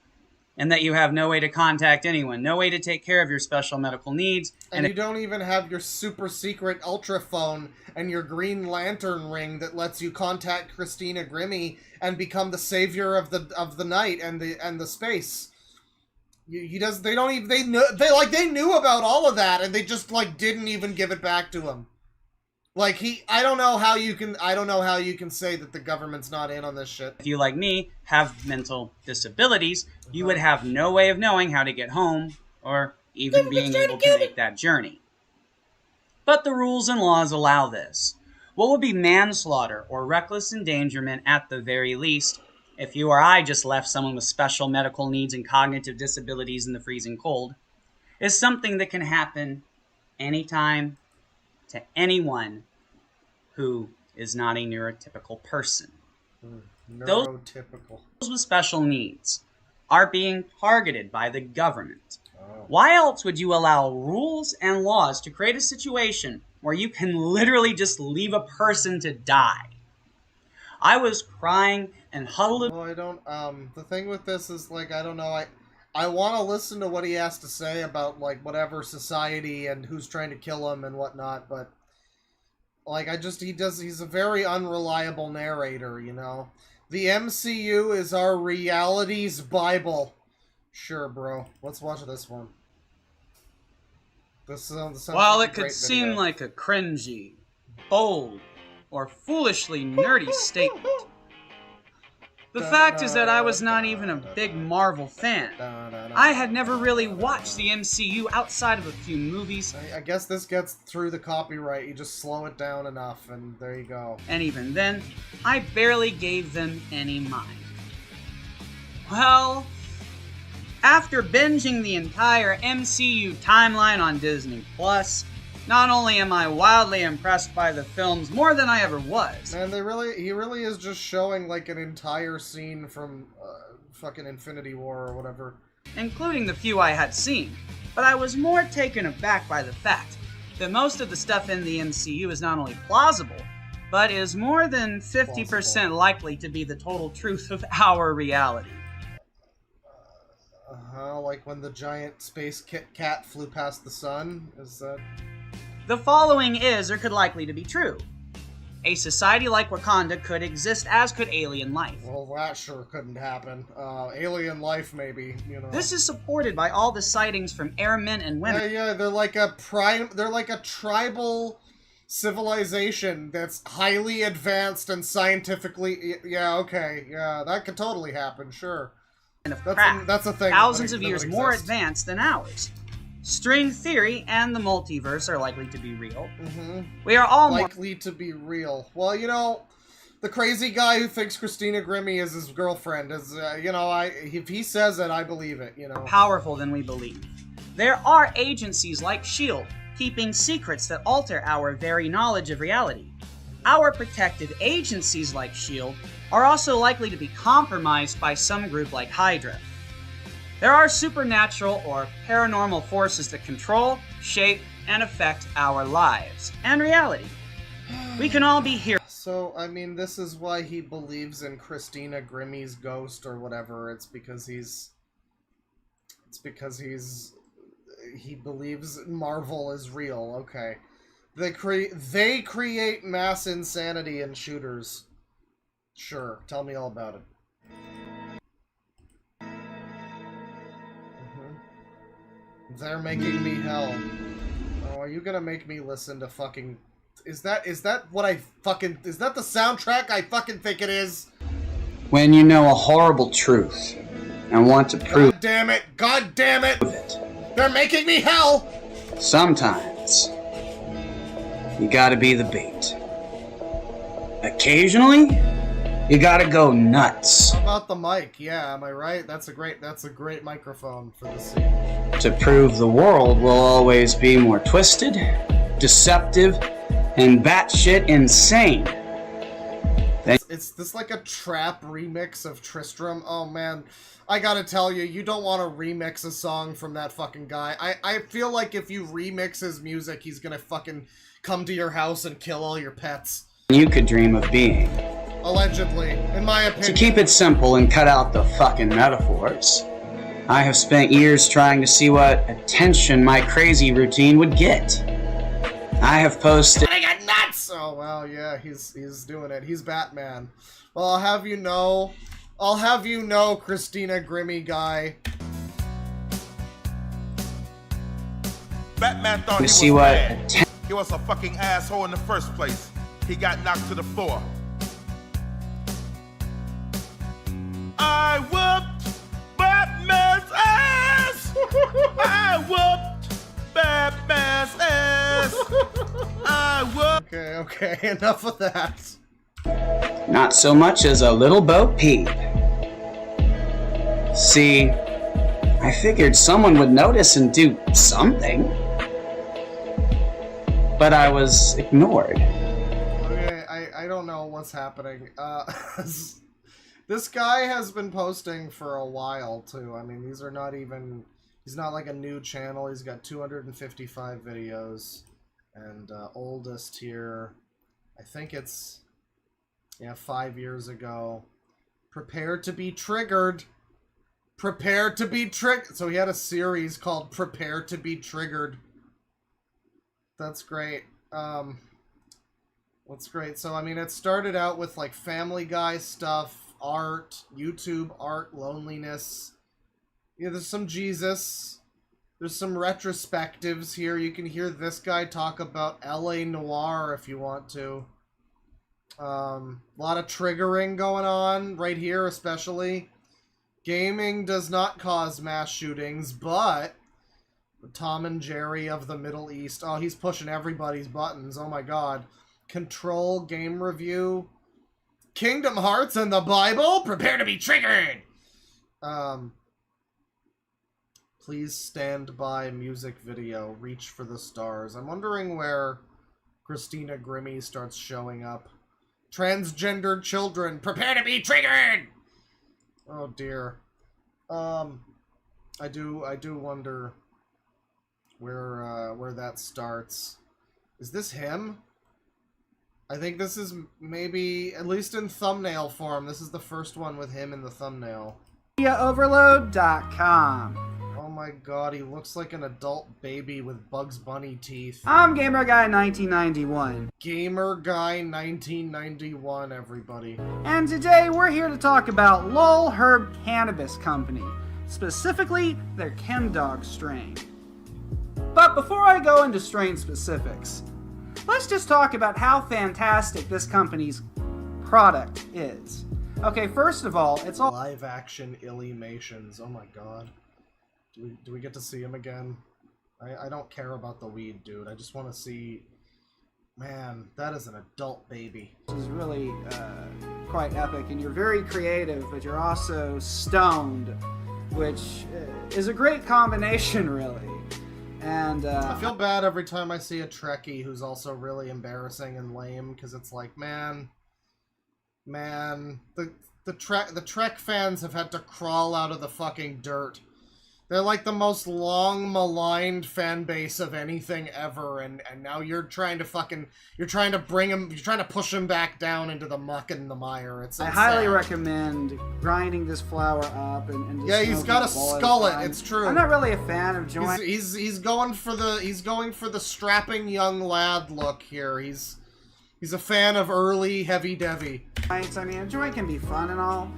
and that you have no way to contact anyone, no way to take care of your special medical needs. And you don't even have your super secret ultra phone and your Green Lantern ring that lets you contact Christina Grimmie and become the savior of the night and the space. They knew about all of that and they just like didn't even give it back to him. Like I don't know how you can say that the government's not in on this shit. If you, like me, have mental disabilities, you would have no way of knowing how to get home or even being able to make that journey. But the rules and laws allow this. What would be manslaughter or reckless endangerment at the very least if you or I just left someone with special medical needs and cognitive disabilities in the freezing cold is something that can happen anytime to anyone who is not a neurotypical person. Neurotypical. Those with special needs are being targeted by the government. Why else would you allow rules and laws to create a situation where you can literally just leave a person to die? I was crying and huddled. Well, I don't, the thing with this is, like, I don't know, I want to listen to what he has to say about, like, whatever society and who's trying to kill him and whatnot, but, like, he's a very unreliable narrator, you know? The MCU is our reality's Bible. Sure, bro. Let's watch this one. This sounds While like it could seem like a cringy, bold, or foolishly nerdy statement, the fact is that I was not even a big Marvel fan. I had never really watched the MCU outside of a few movies. I guess this gets through the copyright. You just slow it down enough, and there you go. And even then, I barely gave them any mind. Well, after binging the entire MCU timeline on Disney+, not only am I wildly impressed by the films more than I ever was. Man, he really is just showing like an entire scene from fucking Infinity War or whatever. Including the few I had seen. But I was more taken aback by the fact that most of the stuff in the MCU is not only plausible, but is more than 50% likely to be the total truth of our reality. Like when the giant space cat flew past the sun? Is that... The following is, or could likely to be true. A society like Wakanda could exist, as could alien life. Well, that sure couldn't happen. Alien life, maybe, you know. This is supported by all the sightings from airmen and women. Yeah, they're like a tribal civilization that's highly advanced and scientifically... Yeah, okay, yeah, that could totally happen, sure. That's a thing. Thousands of years more advanced than ours. String theory and the multiverse are likely to be real. We are all likely to be real. Well, you know, the crazy guy who thinks Christina Grimmie is his girlfriend is, you know, if he says it, I believe it, you know. Powerful than we believe. There are agencies like S.H.I.E.L.D. keeping secrets that alter our very knowledge of reality. Our protected agencies like S.H.I.E.L.D. are also likely to be compromised by some group like Hydra. There are supernatural or paranormal forces that control, shape, and affect our lives and reality. We can all be here. So, I mean, this is why he believes in Christina Grimmie's ghost or whatever. It's because he believes Marvel is real. Okay. They create mass insanity in shooters. Sure, tell me all about it. They're making me hell. Oh, are you gonna make me listen to fucking Is that what I fucking... Is that the soundtrack I fucking think it is? When you know a horrible truth and want to prove God damn it! God damn it! They're making me hell! sometimes you gotta be the bait. Occasionally, you gotta go nuts. How about the mic? Yeah, am I right? That's a great microphone for the scene. To prove the world will always be more twisted, deceptive, and batshit insane. It's this like a trap remix of Tristram. Oh man, I gotta tell you, you don't want to remix a song from that fucking guy. I feel like if you remix his music, he's gonna fucking come to your house and kill all your pets. You could dream of being. Allegedly, in my opinion. To keep it simple and cut out the fucking metaphors, I have spent years trying to see what attention my crazy routine would get. I have posted... I got nuts! Oh, well, yeah, he's doing it. He's Batman. Well, I'll have you know, Christina Grimmie guy. Batman thought he was bad. He was a fucking asshole in the first place. He got knocked to the floor. I whooped Batman's ass! I whooped Batman's ass! I whooped... Okay, enough of that. Not so much as a little Bo Peep. See, I figured someone would notice and do something. But I was ignored. Okay, I don't know what's happening. This guy has been posting for a while, too. I mean, these are not even... He's not like a new channel. He's got 255 videos. And oldest here, I think it's... Yeah, 5 years ago. Prepare to be triggered. Prepare to be triggered. So he had a series called Prepare to be Triggered. That's great. What's great? So, I mean, it started out with, like, Family Guy stuff, art, YouTube art, loneliness. Yeah, there's some Jesus. There's some retrospectives here. You can hear this guy talk about LA Noire if you want to. A lot of triggering going on right here, especially. Gaming does not cause mass shootings, but Tom and Jerry of the Middle East. Oh, he's pushing everybody's buttons. Oh my god. Control game review. Kingdom Hearts and the Bible. Prepare to be triggered. Please stand by music video. Reach for the stars. I'm wondering where Christina Grimmie starts showing up. Transgendered children. Prepare to be triggered. Oh dear. I do wonder where that starts. Is this him? I think this is maybe, at least in thumbnail form, this is the first one with him in the thumbnail. MediaOverload.com. Oh my god, he looks like an adult baby with Bugs Bunny teeth. I'm Gamer Guy 1991. Gamer Guy 1991, everybody. And today we're here to talk about Lol Herb Cannabis Company, specifically their ChemDog strain. But before I go into strain specifics, let's just talk about how fantastic this company's product is. Okay, first of all, it's all live action Illuminations. Oh my god. Do we get to see him again? I don't care about the weed, dude. I just want to see... Man, that is an adult baby. This is really quite epic, and you're very creative, but you're also stoned, which is a great combination, really. And I feel bad every time I see a Trekkie who's also really embarrassing and lame, because it's like, man, the Trek fans have had to crawl out of the fucking dirt. They're like the most long maligned fan base of anything ever, and now you're trying to bring him, you're trying to push him back down into the muck and the mire. It's I sad. highly recommend grinding this flower up and just yeah, he's got to skull it. It's true. I'm not really a fan of joint. He's going for the strapping young lad look here. He's a fan of early heavy devy. I mean, a joint can be fun and all,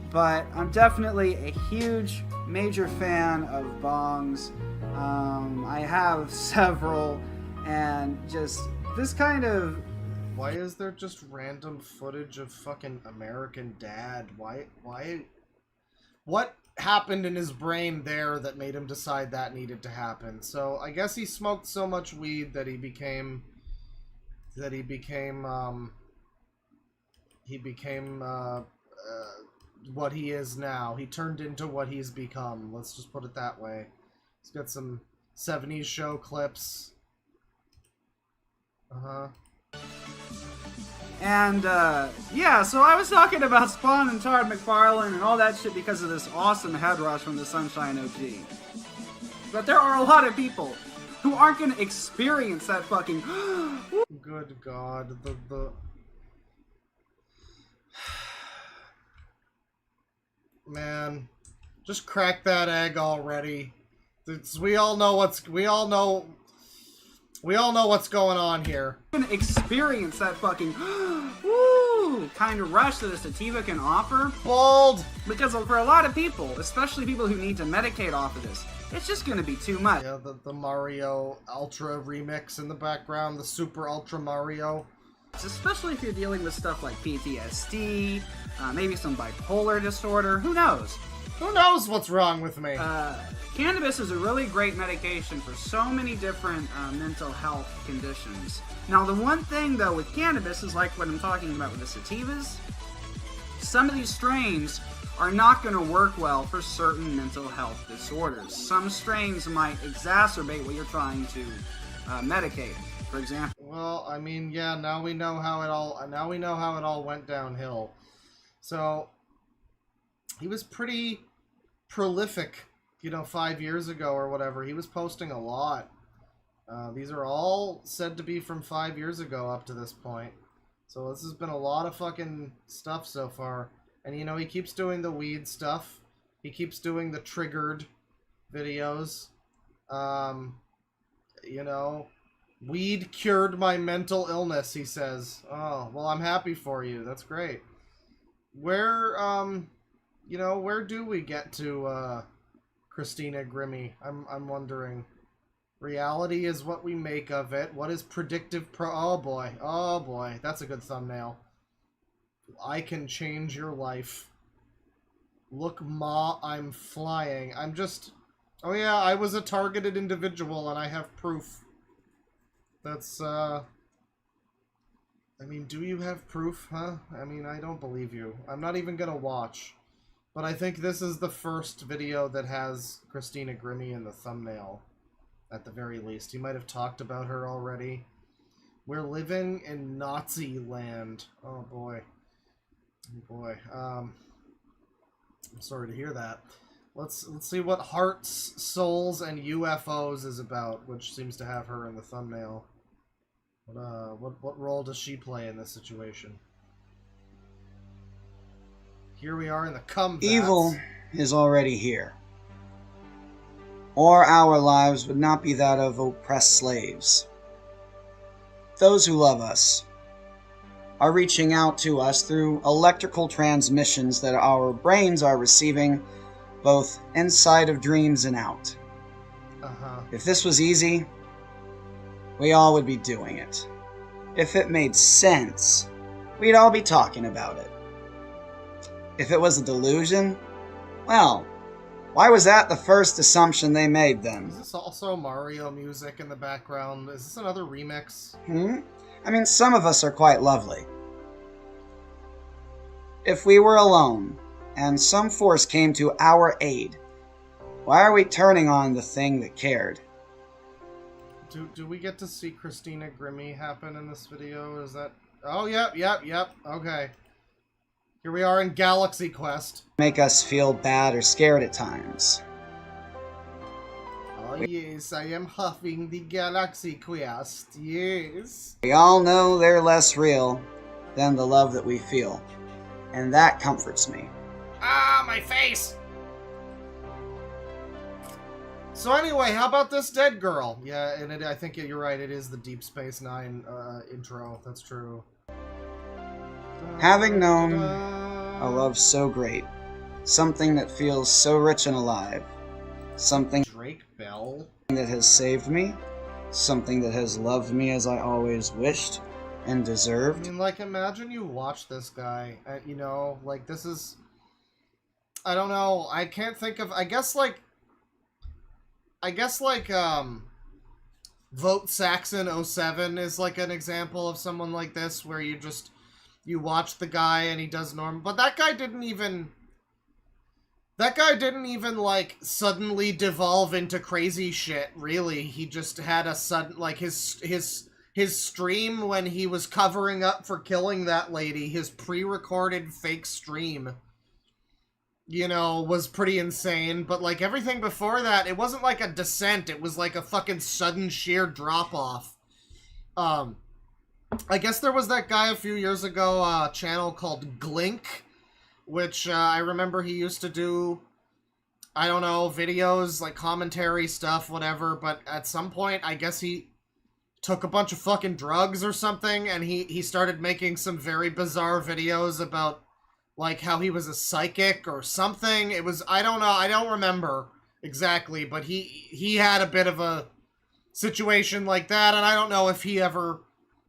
but I'm definitely a huge major fan of bongs. I have several, and just this kind of... Why is there just random footage of fucking American Dad? Why? What happened in his brain there that made him decide that needed to happen? So I guess he smoked so much weed that he became what he is now. He turned into what he's become. Let's just put it that way. He's got some 70s show clips. And, yeah, so I was talking about Spawn and Todd McFarlane and all that shit because of this awesome head rush from the Sunshine OG. But there are a lot of people who aren't gonna experience that fucking... Good God, the... Man, just crack that egg already. We all know what's going on here. Experience that fucking woo kind of rush that a sativa can offer. Bold! Because for a lot of people, especially people who need to medicate off of this, it's just gonna be too much. Yeah, the Mario Ultra remix in the background, the Super Ultra Mario. Especially if you're dealing with stuff like PTSD, maybe some bipolar disorder, who knows? Who knows what's wrong with me? Cannabis is a really great medication for so many different mental health conditions. Now, the one thing, though, with cannabis is like what I'm talking about with the sativas. Some of these strains are not going to work well for certain mental health disorders. Some strains might exacerbate what you're trying to medicate, for example. Well, I mean, yeah, now we know how it all went downhill. So, he was pretty prolific, 5 years ago or whatever. He was posting a lot. These are all said to be from 5 years ago up to this point. So this has been a lot of fucking stuff so far. And, he keeps doing the weed stuff. He keeps doing the triggered videos. Weed cured my mental illness, he says. Oh, well, I'm happy for you. That's great. Where do we get to, Christina Grimmie? I'm wondering. Reality is what we make of it. What is predictive oh boy, that's a good thumbnail. I can change your life. Look, Ma, I'm flying. Oh yeah, I was a targeted individual and I have proof. That's, do you have proof, huh? I don't believe you. I'm not even gonna watch. But I think this is the first video that has Christina Grimmie in the thumbnail, at the very least. He might have talked about her already. We're living in Nazi land. Oh boy. Oh boy. I'm sorry to hear that. Let's see what Hearts, Souls, and UFOs is about, which seems to have her in the thumbnail. What role does she play in this situation? Here we are in the comeback. Evil is already here. Or our lives would not be that of oppressed slaves. Those who love us are reaching out to us through electrical transmissions that our brains are receiving both inside of dreams and out. If this was easy, we all would be doing it. If it made sense, we'd all be talking about it. If it was a delusion, well, why was that the first assumption they made then? Is this also Mario music in the background? Is this another remix? Some of us are quite lovely. If we were alone, and some force came to our aid, why are we turning on the thing that cared? Do we get to see Christina Grimmie happen in this video? Is that... Oh, yep, okay. Here we are in Galaxy Quest. Make us feel bad or scared at times. Oh yes, I am huffing the Galaxy Quest, yes. We all know they're less real than the love that we feel, and that comforts me. Ah, my face! So anyway, how about this dead girl? Yeah, and I think you're right, it is the Deep Space Nine intro, that's true. Having known a love so great, something that feels so rich and alive, something Drake Bell that has saved me, something that has loved me as I always wished and I deserved. mean, like, imagine you watch this guy, you know, like, this is... I don't know, I can't think of... I guess, like, Vote Saxon 07 is, like, an example of someone like this, where you watch the guy and he does normal... But that guy didn't even, like, suddenly devolve into crazy shit, really. He just had a sudden, like, his stream when he was covering up for killing that lady, his pre-recorded fake stream, you know, was pretty insane. But, like, everything before that, it wasn't like a descent, it was like a fucking sudden sheer drop-off. I guess there was that guy a few years ago, a channel called Glink, which I remember he used to do, I don't know, videos, like commentary stuff, whatever, but at some point, I guess he took a bunch of fucking drugs or something, and he started making some very bizarre videos about, like, how he was a psychic or something. It was, I don't know, I don't remember exactly, but he had a bit of a situation like that, and I don't know if he ever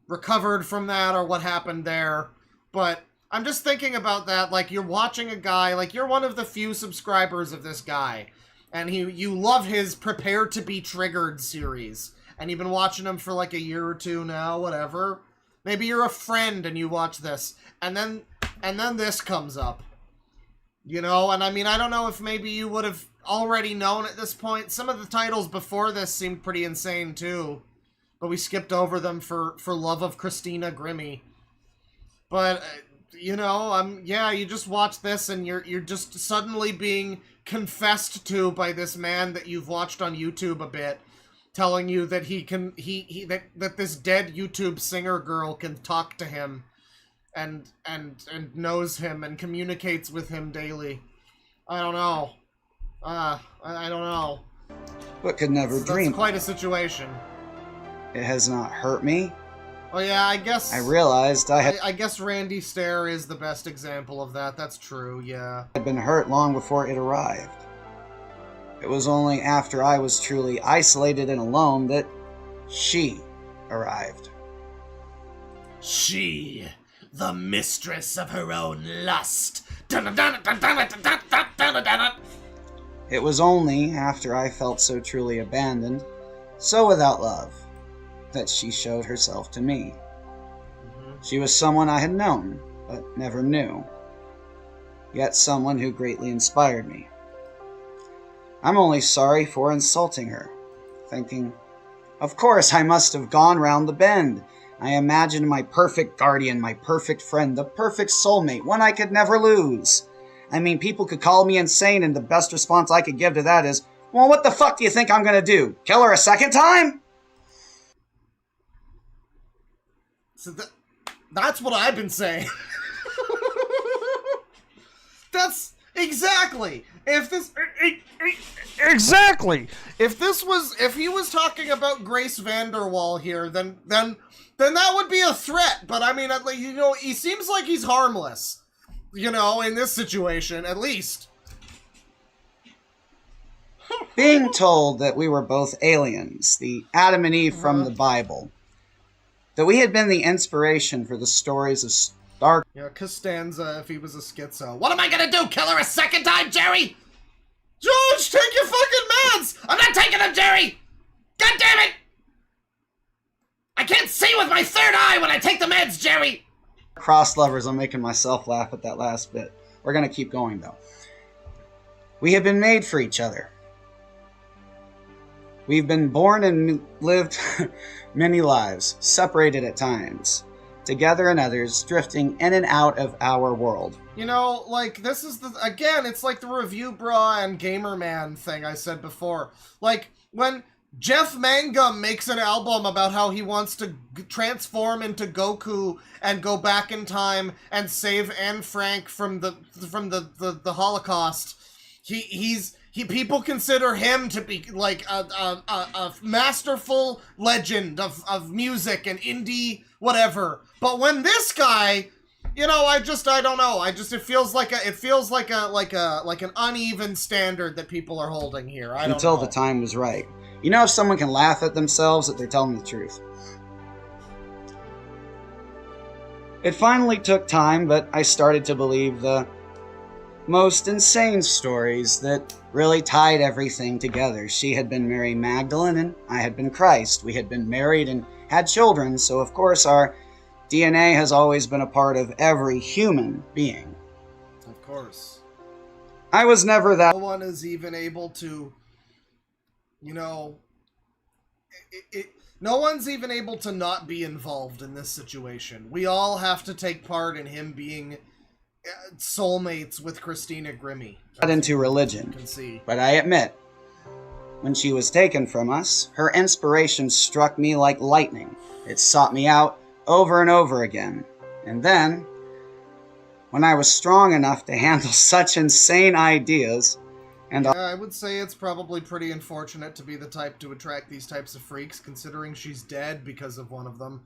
recovered from that or what happened there, but I'm just thinking about that, like, you're watching a guy, like, you're one of the few subscribers of this guy, and you love his Prepare to be Triggered series, and you've been watching him for like a year or two now, whatever. Maybe you're a friend and you watch this, and then this comes up, you know, and I mean, I don't know if maybe you would have already known at this point. Some of the titles before this seemed pretty insane too, but we skipped over them for love of Christina Grimmie. But you know, yeah, you just watch this and you're just suddenly being confessed to by this man that you've watched on YouTube a bit, telling you that that this dead YouTube singer girl can talk to him and knows him and communicates with him daily. I don't know. I don't know. But could never dream. That's quite a situation. It has not hurt me. Oh yeah, I guess... I realized I guess Randy Stair is the best example of that. That's true, yeah. I'd been hurt long before it arrived. It was only after I was truly isolated and alone that she arrived. She, the mistress of her own lust. It was only after I felt so truly abandoned, so without love, that she showed herself to me. She was someone I had known, but never knew, yet someone who greatly inspired me. I'm only sorry for insulting her, thinking, of course I must have gone round the bend. I imagined my perfect guardian, my perfect friend, the perfect soulmate, one I could never lose. I mean, people could call me insane, and the best response I could give to that is, well, what the fuck do you think I'm gonna do? Kill her a second time? So that's what I've been saying. That's exactly. Exactly. If he was talking about Grace Vanderwall here, then that would be a threat. But I mean, at least, you know, he seems like he's harmless. You know, in this situation, at least. Being told that we were both aliens, the Adam and Eve from the Bible, that we had been the inspiration for the stories of Star... Yeah, Costanza, if he was a schizo. What am I gonna do, kill her a second time, Jerry? George, take your fucking meds! I'm not taking them, Jerry! God damn it! I can't see with my third eye when I take the meds, Jerry! Cross lovers, I'm making myself laugh at that last bit. We're gonna keep going, though. We have been made for each other. We've been born and lived many lives, separated at times, together and others, drifting in and out of our world. You know, like, this is again, it's like the Review Bra and Gamer Man thing I said before. Like, when Jeff Mangum makes an album about how he wants to transform into Goku and go back in time and save Anne Frank from the Holocaust, people consider him to be like a masterful legend of music and indie whatever. But when this guy you know, I don't know. It feels like an uneven standard that people are holding here. I don't until know. the time was right. You know, if someone can laugh at themselves, that they're telling the truth. It finally took time, but I started to believe the most insane stories that really tied everything together. She had been Mary Magdalene and I had been Christ. We had been married and had children, so of course our DNA has always been a part of every human being. Of course. I was never that... No one is even able to, you know... No one's even able to not be involved in this situation. We all have to take part in him being soulmates with Christina Grimmie. Not into religion, but I admit, when she was taken from us, her inspiration struck me like lightning. It sought me out over and over again. And then, when I was strong enough to handle such insane ideas, and yeah, I would say it's probably pretty unfortunate to be the type to attract these types of freaks, considering she's dead because of one of them.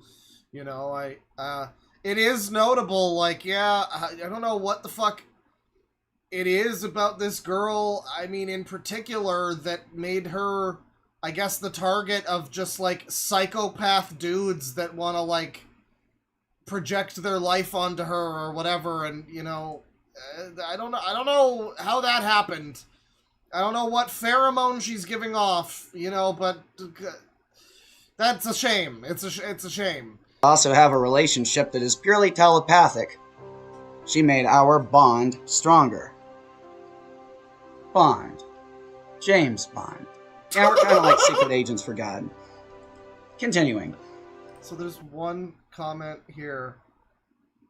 You know, it is notable, like, yeah, I don't know what the fuck it is about this girl, I mean, in particular, that made her, I guess, the target of just, like, psychopath dudes that want to, like, project their life onto her or whatever, and, you know, I don't know how that happened. I don't know what pheromone she's giving off, you know, but that's a shame. It's a shame. Also have a relationship that is purely telepathic. She made our bond stronger. Bond. James Bond. Yeah, we're kind of like secret agents for God. Continuing. So there's one comment here.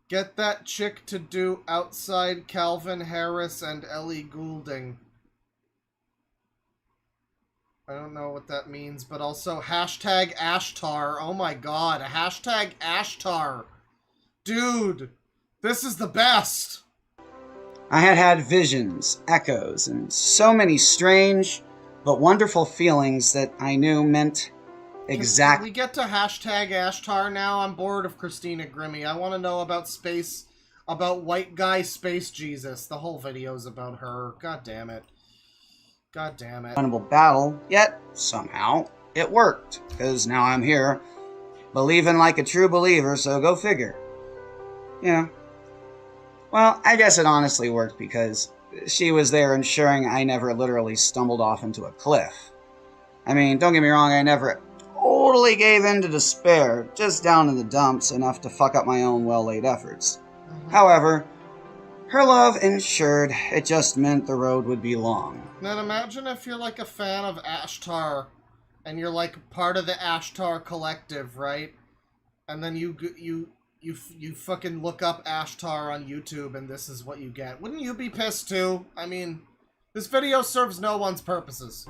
Get that chick to do outside Calvin Harris and Ellie Goulding. I don't know what that means, but also hashtag Ashtar. Oh my god, hashtag Ashtar. Dude, this is the best. I had visions, echoes, and so many strange but wonderful feelings that I knew meant Can we get to hashtag Ashtar now? I'm bored of Christina Grimmie. I want to know about space, about white guy space Jesus. The whole video's about her. God damn it. God damn it. Winnable battle, yet somehow it worked, because now I'm here, believing like a true believer, so go figure. You know. Well, I guess it honestly worked because she was there ensuring I never literally stumbled off into a cliff. I mean, don't get me wrong, I never totally gave in to despair, just down in the dumps enough to fuck up my own well-laid efforts. However, her love ensured it just meant the road would be long. Now imagine if you're like a fan of Ashtar, and you're like part of the Ashtar collective, right? And then you fucking look up Ashtar on YouTube, and this is what you get. Wouldn't you be pissed too? I mean, this video serves no one's purposes.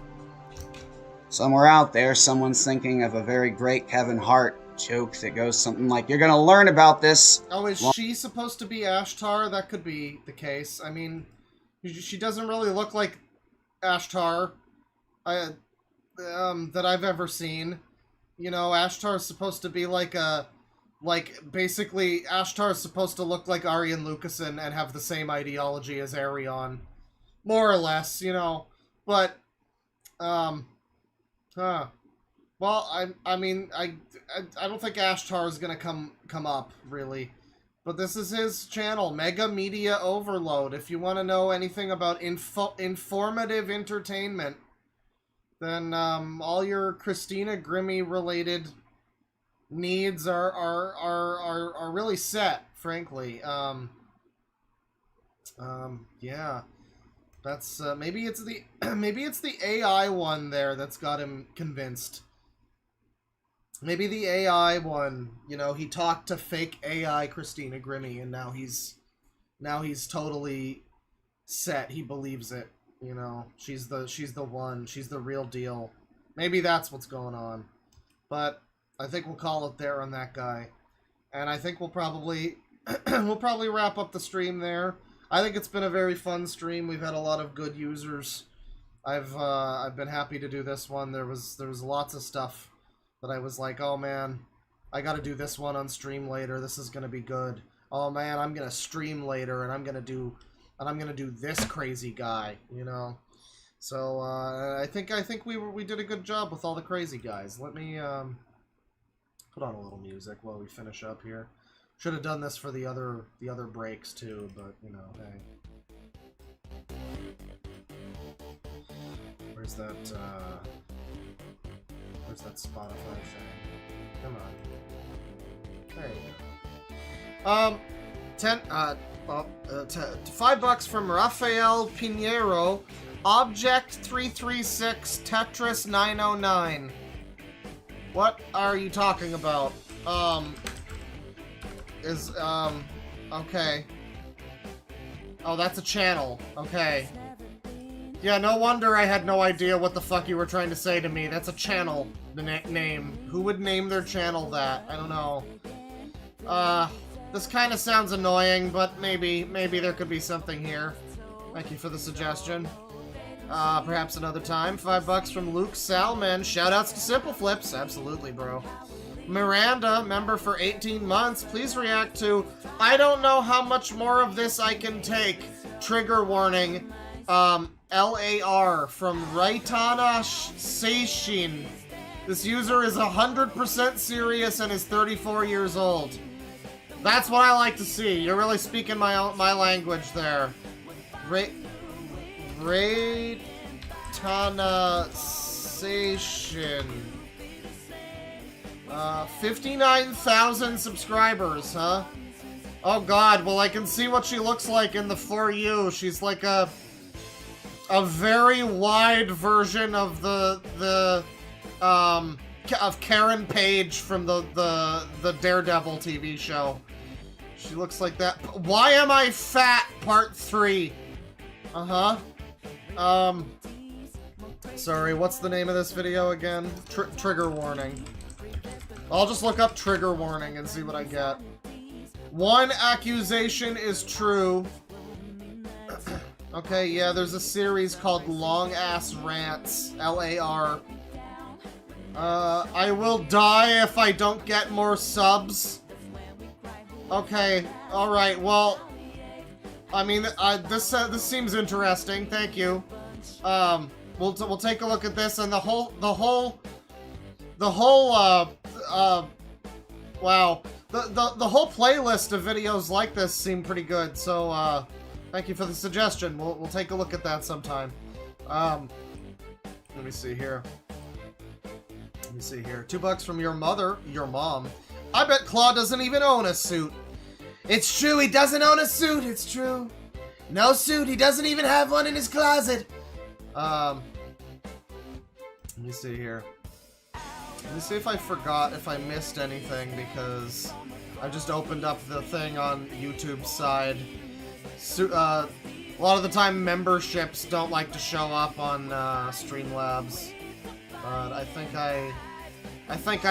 Somewhere out there, someone's thinking of a very great Kevin Hart joke that goes something like, "You're gonna learn about this." Oh, is she supposed to be Ashtar? That could be the case. I mean, she doesn't really look like Ashtar that I've ever seen. You know, Ashtar's supposed to be like basically, Ashtar's supposed to look like Aryan Lucasen and have the same ideology as Arion. More or less, you know. But, well, I mean, I don't think Ashtar is gonna come up, really. But this is his channel, Mega Media Overload. If you want to know anything about informative entertainment, then all your Christina Grimmie related needs are really set, frankly. Yeah. That's maybe it's the AI one there that's got him convinced. Maybe the AI one, you know, he talked to fake AI Christina Grimmie, and now he's totally set. He believes it, you know. She's the one. She's the real deal. Maybe that's what's going on. But I think we'll call it there on that guy. And I think we'll probably wrap up the stream there. I think it's been a very fun stream. We've had a lot of good users. I've been happy to do this one. There was lots of stuff that I was like, oh man, I gotta do this one on stream later. This is gonna be good. oh man, I'm gonna stream later and I'm gonna do this crazy guy, you know. So I think we did a good job with all the crazy guys. Let me put on a little music while we finish up here. Should have done this for the other breaks too, but you know, hey. Where's that Spotify thing? Come on. There you go. $5 from Rafael Pinheiro. Object 336 Tetris 909. What are you talking about? Okay. Oh, that's a channel. Okay. Yeah, no wonder I had no idea what the fuck you were trying to say to me. That's a channel, the name. Who would name their channel that? I don't know. This kind of sounds annoying, but maybe there could be something here. Thank you for the suggestion. Perhaps another time. $5 from Luke Salman. Shoutouts to Simple Flips. Absolutely, bro. Miranda, member for 18 months. Please react to, I don't know how much more of this I can take. Trigger warning. LAR from Raitana Seishin. This user is 100% serious and is 34 years old. That's what I like to see. You're really speaking my language there. Raitana Seishin. 59,000 subscribers, huh? Oh god, well I can see what she looks like in the For You. She's like a very wide version of of Karen Page from the Daredevil TV show. She looks like that. Why Am I Fat? Part 3. Sorry, what's the name of this video again? Trigger warning. I'll just look up trigger warning and see what I get. One accusation is true. Okay, yeah, there's a series called Long Ass Rants. LAR. I will die if I don't get more subs. Okay, alright, well... I mean, this seems interesting, thank you. We'll take a look at this, and the whole, wow. The whole playlist of videos like this seem pretty good, so, thank you for the suggestion. We'll take a look at that sometime. Let me see here. $2 from your mom. I bet Claw doesn't even own a suit. It's true, he doesn't own a suit, it's true. No suit, he doesn't even have one in his closet. Let me see here. Let me see if I missed anything, because I just opened up the thing on YouTube's side. A lot of the time memberships don't like to show up on Streamlabs. But I think I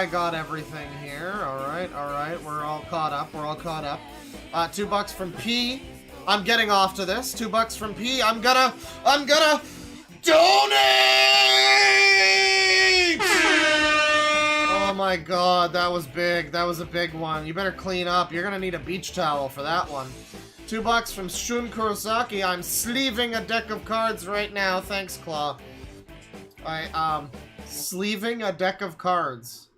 got everything here. Alright, we're all caught up, $2 from P. I'm getting off to this. $2 from P. I'm gonna donate! Oh my god, that was big. That was a big one. You better clean up. You're gonna need a beach towel for that one. $2 from Shun Kurosaki. I'm sleeving a deck of cards right now. Thanks, Claw. Sleeving a deck of cards.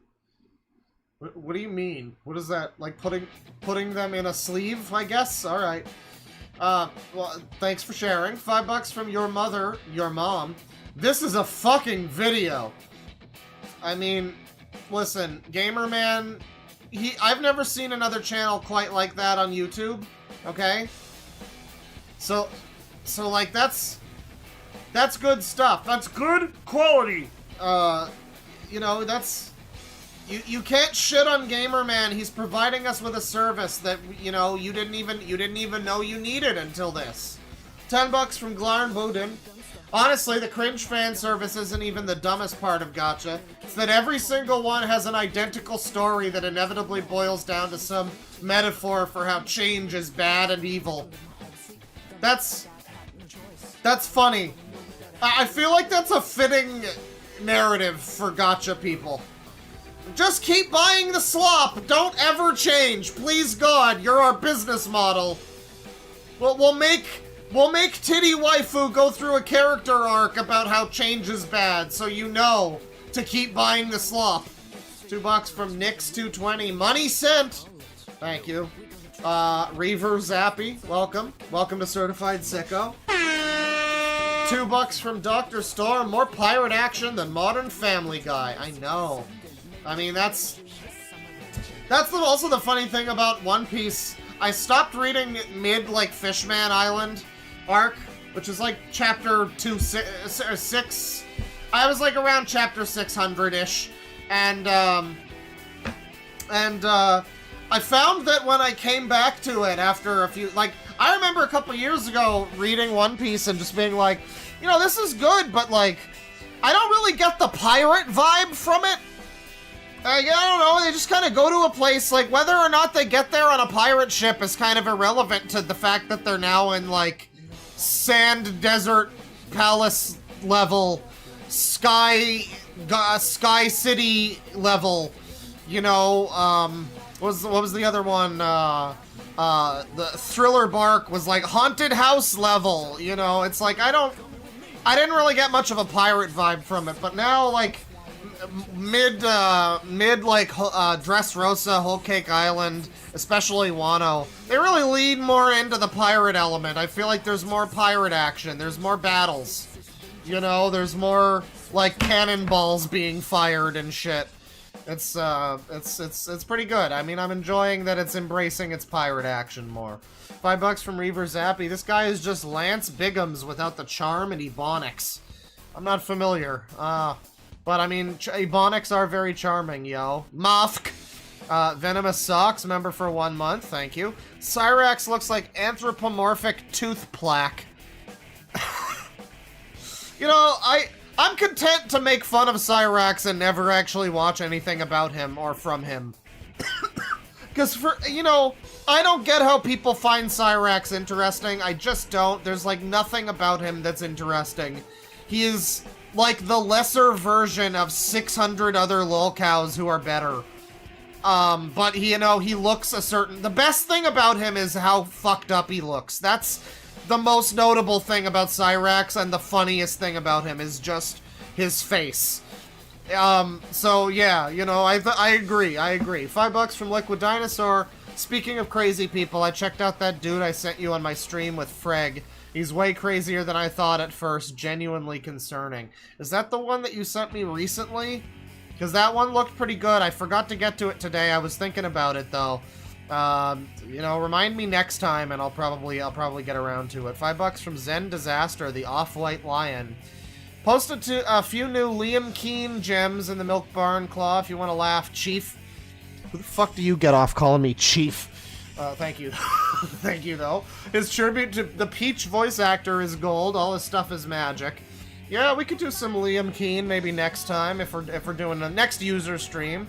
What do you mean? What is that? Like putting them in a sleeve, I guess? Alright. Well, thanks for sharing. $5 from your mom. This is a fucking video. I mean, listen, Gamerman, I've never seen another channel quite like that on YouTube, okay? So like, that's good stuff. That's good quality. You know, you can't shit on Gamerman. He's providing us with a service that, you know, you didn't even know you needed until this. $10 from Glarn Bodin. Honestly, the cringe fan service isn't even the dumbest part of Gacha. It's that every single one has an identical story that inevitably boils down to some metaphor for how change is bad and evil. That's funny. I feel like that's a fitting narrative for Gacha people. Just keep buying the slop. Don't ever change. Please God, you're our business model. We'll make Titty Waifu go through a character arc about how change is bad, so you know to keep buying the slop. $2 from Nix220. Money sent. Thank you. Reaver Zappy, welcome. Welcome to Certified Sicko. $2 from Dr. Storm. More pirate action than Modern Family Guy. I know. I mean, that's also the funny thing about One Piece. I stopped reading mid, like, Fishman Island arc, which is like chapter 6. I was like around chapter 600-ish, and I found that when I came back to it after a few, like, I remember a couple years ago reading One Piece and just being like, you know, this is good, but like, I don't really get the pirate vibe from it. I don't know, they just kind of go to a place, like, whether or not they get there on a pirate ship is kind of irrelevant to the fact that they're now in, like, sand desert palace level, sky city level, you know, what was the other one, the Thriller Bark was, like, haunted house level, you know, it's like, I didn't really get much of a pirate vibe from it, but now, like, mid like Dressrosa, Whole Cake Island, especially Wano, they really lead more into the pirate element. I feel like there's more pirate action, there's more battles, you know, there's more like cannonballs being fired and shit. It's pretty good. I mean, I'm enjoying that it's embracing its pirate action more. $5 from Reaver Zappy. This guy is just Lance Biggums without the charm and ebonics. I'm not familiar. But I mean, ebonics are very charming, yo. Mafk. Venomous Socks, member for 1 month, thank you. Cyrax looks like anthropomorphic tooth plaque. You know, I'm content to make fun of Cyrax and never actually watch anything about him or from him. Because, you know, I don't get how people find Cyrax interesting. I just don't. There's, like, nothing about him that's interesting. He is like the lesser version of 600 other lolcows who are better. But he, you know, he looks a certain... The best thing about him is how fucked up he looks. That's the most notable thing about Cyrax, and the funniest thing about him is just his face. So yeah, you know, I agree. $5 from Liquid Dinosaur. Speaking of crazy people, I checked out that dude I sent you on my stream with Freg. He's way crazier than I thought at first. Genuinely concerning. Is that the one that you sent me recently? Because that one looked pretty good. I forgot to get to it today. I was thinking about it, though. You know, remind me next time, and I'll probably get around to it. $5 from Zen Disaster, the Off-White Lion. Posted to a few new Liam Keen gems in the Milk Barn Claw, if you want to laugh. Chief. Who the fuck do you get off calling me Chief? Thank you. Thank you, though. His tribute to the Peach voice actor is gold. All his stuff is magic. Yeah, we could do some Liam Keen maybe next time if we're doing the next user stream.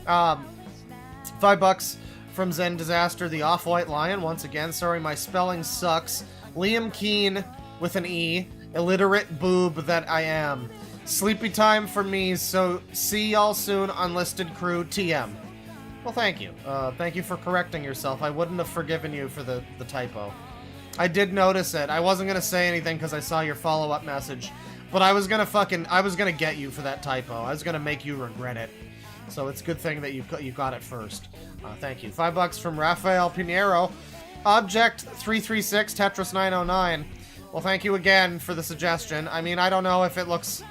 $5 from Zen Disaster, the Off-White Lion. Once again, sorry, my spelling sucks. Liam Keen with an E. Illiterate boob that I am. Sleepy time for me, so see y'all soon, Unlisted Crew TM. Well, thank you. Thank you for correcting yourself. I wouldn't have forgiven you for the typo. I did notice it. I wasn't gonna say anything because I saw your follow-up message, but I was gonna get you for that typo. I was gonna make you regret it. So it's a good thing that you got it first. Thank you. $5 from Rafael Pinheiro. Object 336 Tetris 909. Well, thank you again for the suggestion. I mean, I don't know if it looks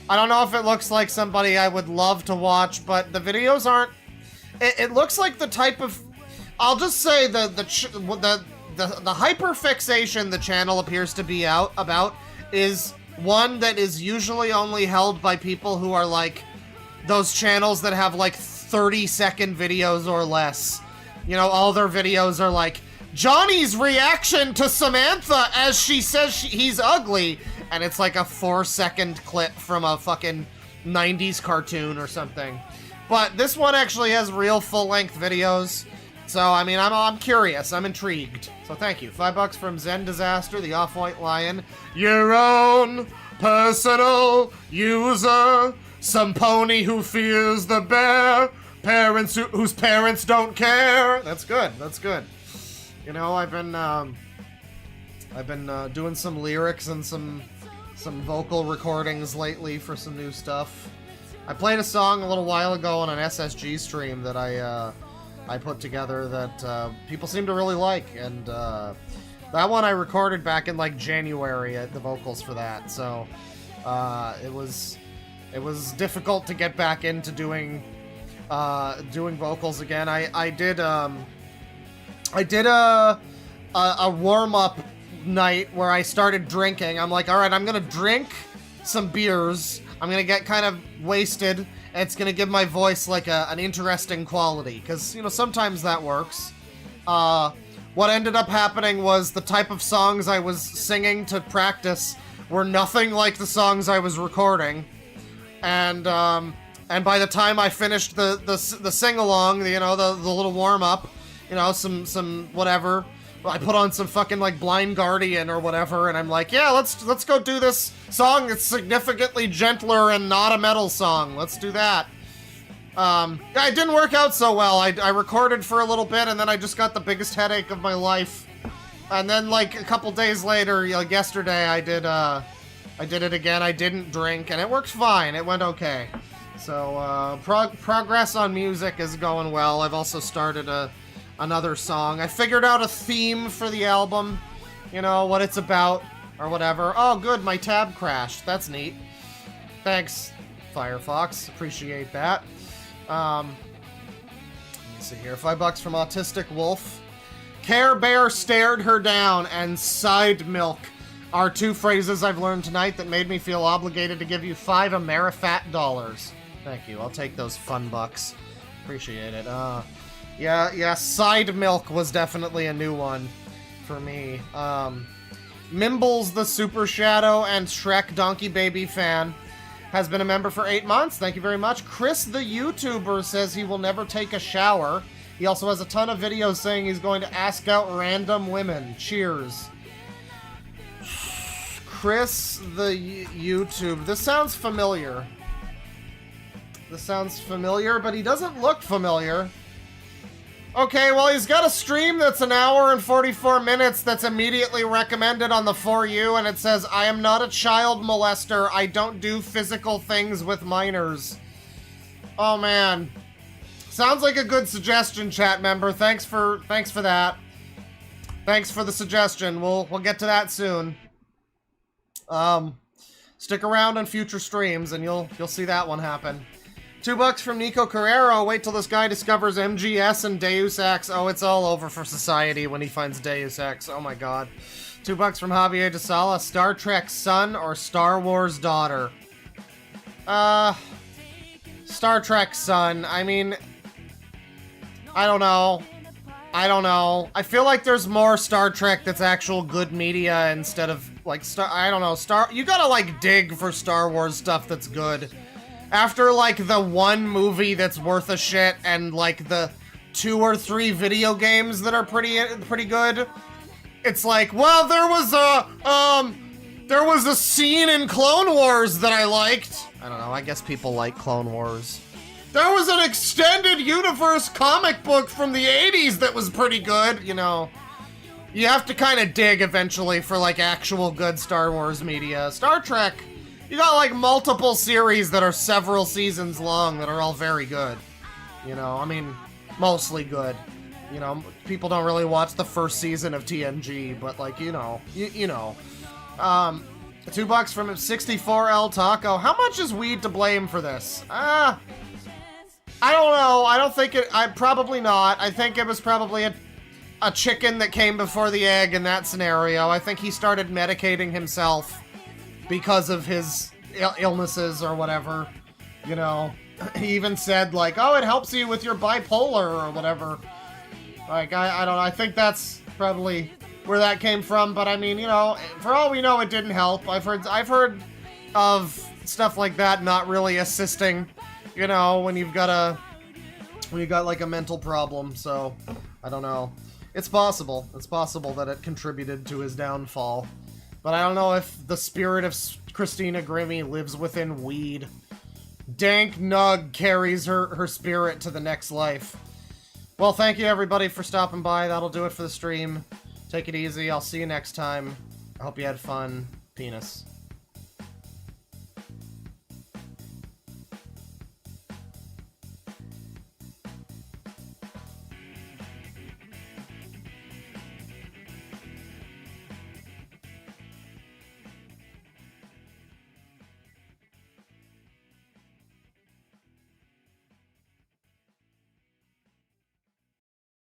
like somebody I would love to watch, but the videos aren't. It looks like the type of. I'll just say the hyperfixation the channel appears to be about is one that is usually only held by people who are like those channels that have like 30-second videos or less. You know, all their videos are like Johnny's reaction to Samantha as she says he's ugly, and it's like a 4-second clip from a fucking 90s cartoon or something. But this one actually has real full-length videos, so I mean, I'm curious, I'm intrigued. So thank you. $5 from Zen Disaster, the Off-White Lion. Your own personal user Some pony who fears the bear. Parents whose parents don't care. That's good. That's good. You know, I've been doing some lyrics and some vocal recordings lately for some new stuff. I played a song a little while ago on an SSG stream that I put together that people seem to really like, and that one I recorded back in like January at the vocals for that. So it was difficult to get back into doing vocals again. I did a warm-up night where I started drinking. I'm like, all right, I'm gonna drink some beers. I'm gonna get kind of wasted, and it's gonna give my voice like an interesting quality, because, you know, sometimes that works. What ended up happening was the type of songs I was singing to practice were nothing like the songs I was recording, and by the time I finished the sing-along, you know, the little warm-up, you know, some whatever, I put on some fucking like Blind Guardian or whatever, and I'm like, yeah, let's go do this song that's significantly gentler and not a metal song. Let's do that. Yeah, it didn't work out so well. I recorded for a little bit, and then I just got the biggest headache of my life. And then like a couple days later, like yesterday, I did it again. I didn't drink, and it worked fine. It went okay. So progress on music is going well. I've also started another song. I figured out a theme for the album, you know, what it's about, or whatever. Oh, good, my tab crashed. That's neat. Thanks, Firefox. Appreciate that. Let's see here. $5 from Autistic Wolf. Care Bear stared her down and side milk are two phrases I've learned tonight that made me feel obligated to give you 5 Amerifat dollars. Thank you. I'll take those fun bucks. Appreciate it. Yeah, side milk was definitely a new one for me. Mimbles the Super Shadow and Shrek Donkey Baby fan has been a member for 8 months. Thank you very much. Chris the YouTuber says he will never take a shower. He also has a ton of videos saying he's going to ask out random women. Cheers. Chris the YouTube. This sounds familiar. But he doesn't look familiar. Okay, well, he's got a stream that's an hour and 44 minutes that's immediately recommended on the For You, and it says, I am not a child molester. I don't do physical things with minors. Oh, man. Sounds like a good suggestion, chat member. Thanks for that. Thanks for the suggestion. We'll get to that soon. Stick around on future streams, and you'll see that one happen. $2 from Nico Carrero. Wait till this guy discovers MGS and Deus Ex. Oh, it's all over for society when he finds Deus Ex. Oh my god. $2 from Javier de Sala. Star Trek son or Star Wars daughter? Star Trek son. I mean, I don't know. I feel like there's more Star Trek that's actual good media instead of, like, I don't know. You gotta, like, dig for Star Wars stuff that's good. After, like, the one movie that's worth a shit and, like, the 2 or 3 video games that are pretty good, it's like, well, there was a scene in Clone Wars that I liked. I don't know, I guess people like Clone Wars. There was an extended universe comic book from the 80s that was pretty good, you know. You have to kind of dig eventually for, like, actual good Star Wars media. Star Trek... You got, like, multiple series that are several seasons long that are all very good. You know, I mean, mostly good. You know, people don't really watch the first season of TNG, but, like, you know. You know. $2 from 64L Taco. How much is weed to blame for this? I don't know. I don't think probably not. I think it was probably a chicken that came before the egg in that scenario. I think he started medicating himself because of his illnesses or whatever, you know. He even said, like, oh, it helps you with your bipolar or whatever. Like, I don't know, I think that's probably where that came from, but I mean, you know, for all we know, it didn't help. I've heard of stuff like that not really assisting, you know, when you've got like a mental problem, so, I don't know. It's possible that it contributed to his downfall. But I don't know if the spirit of Christina Grimmie lives within weed. dank nug carries her spirit to the next life. Well, thank you everybody for stopping by. That'll do it for the stream. Take it easy. I'll see you next time. I hope you had fun. Penis.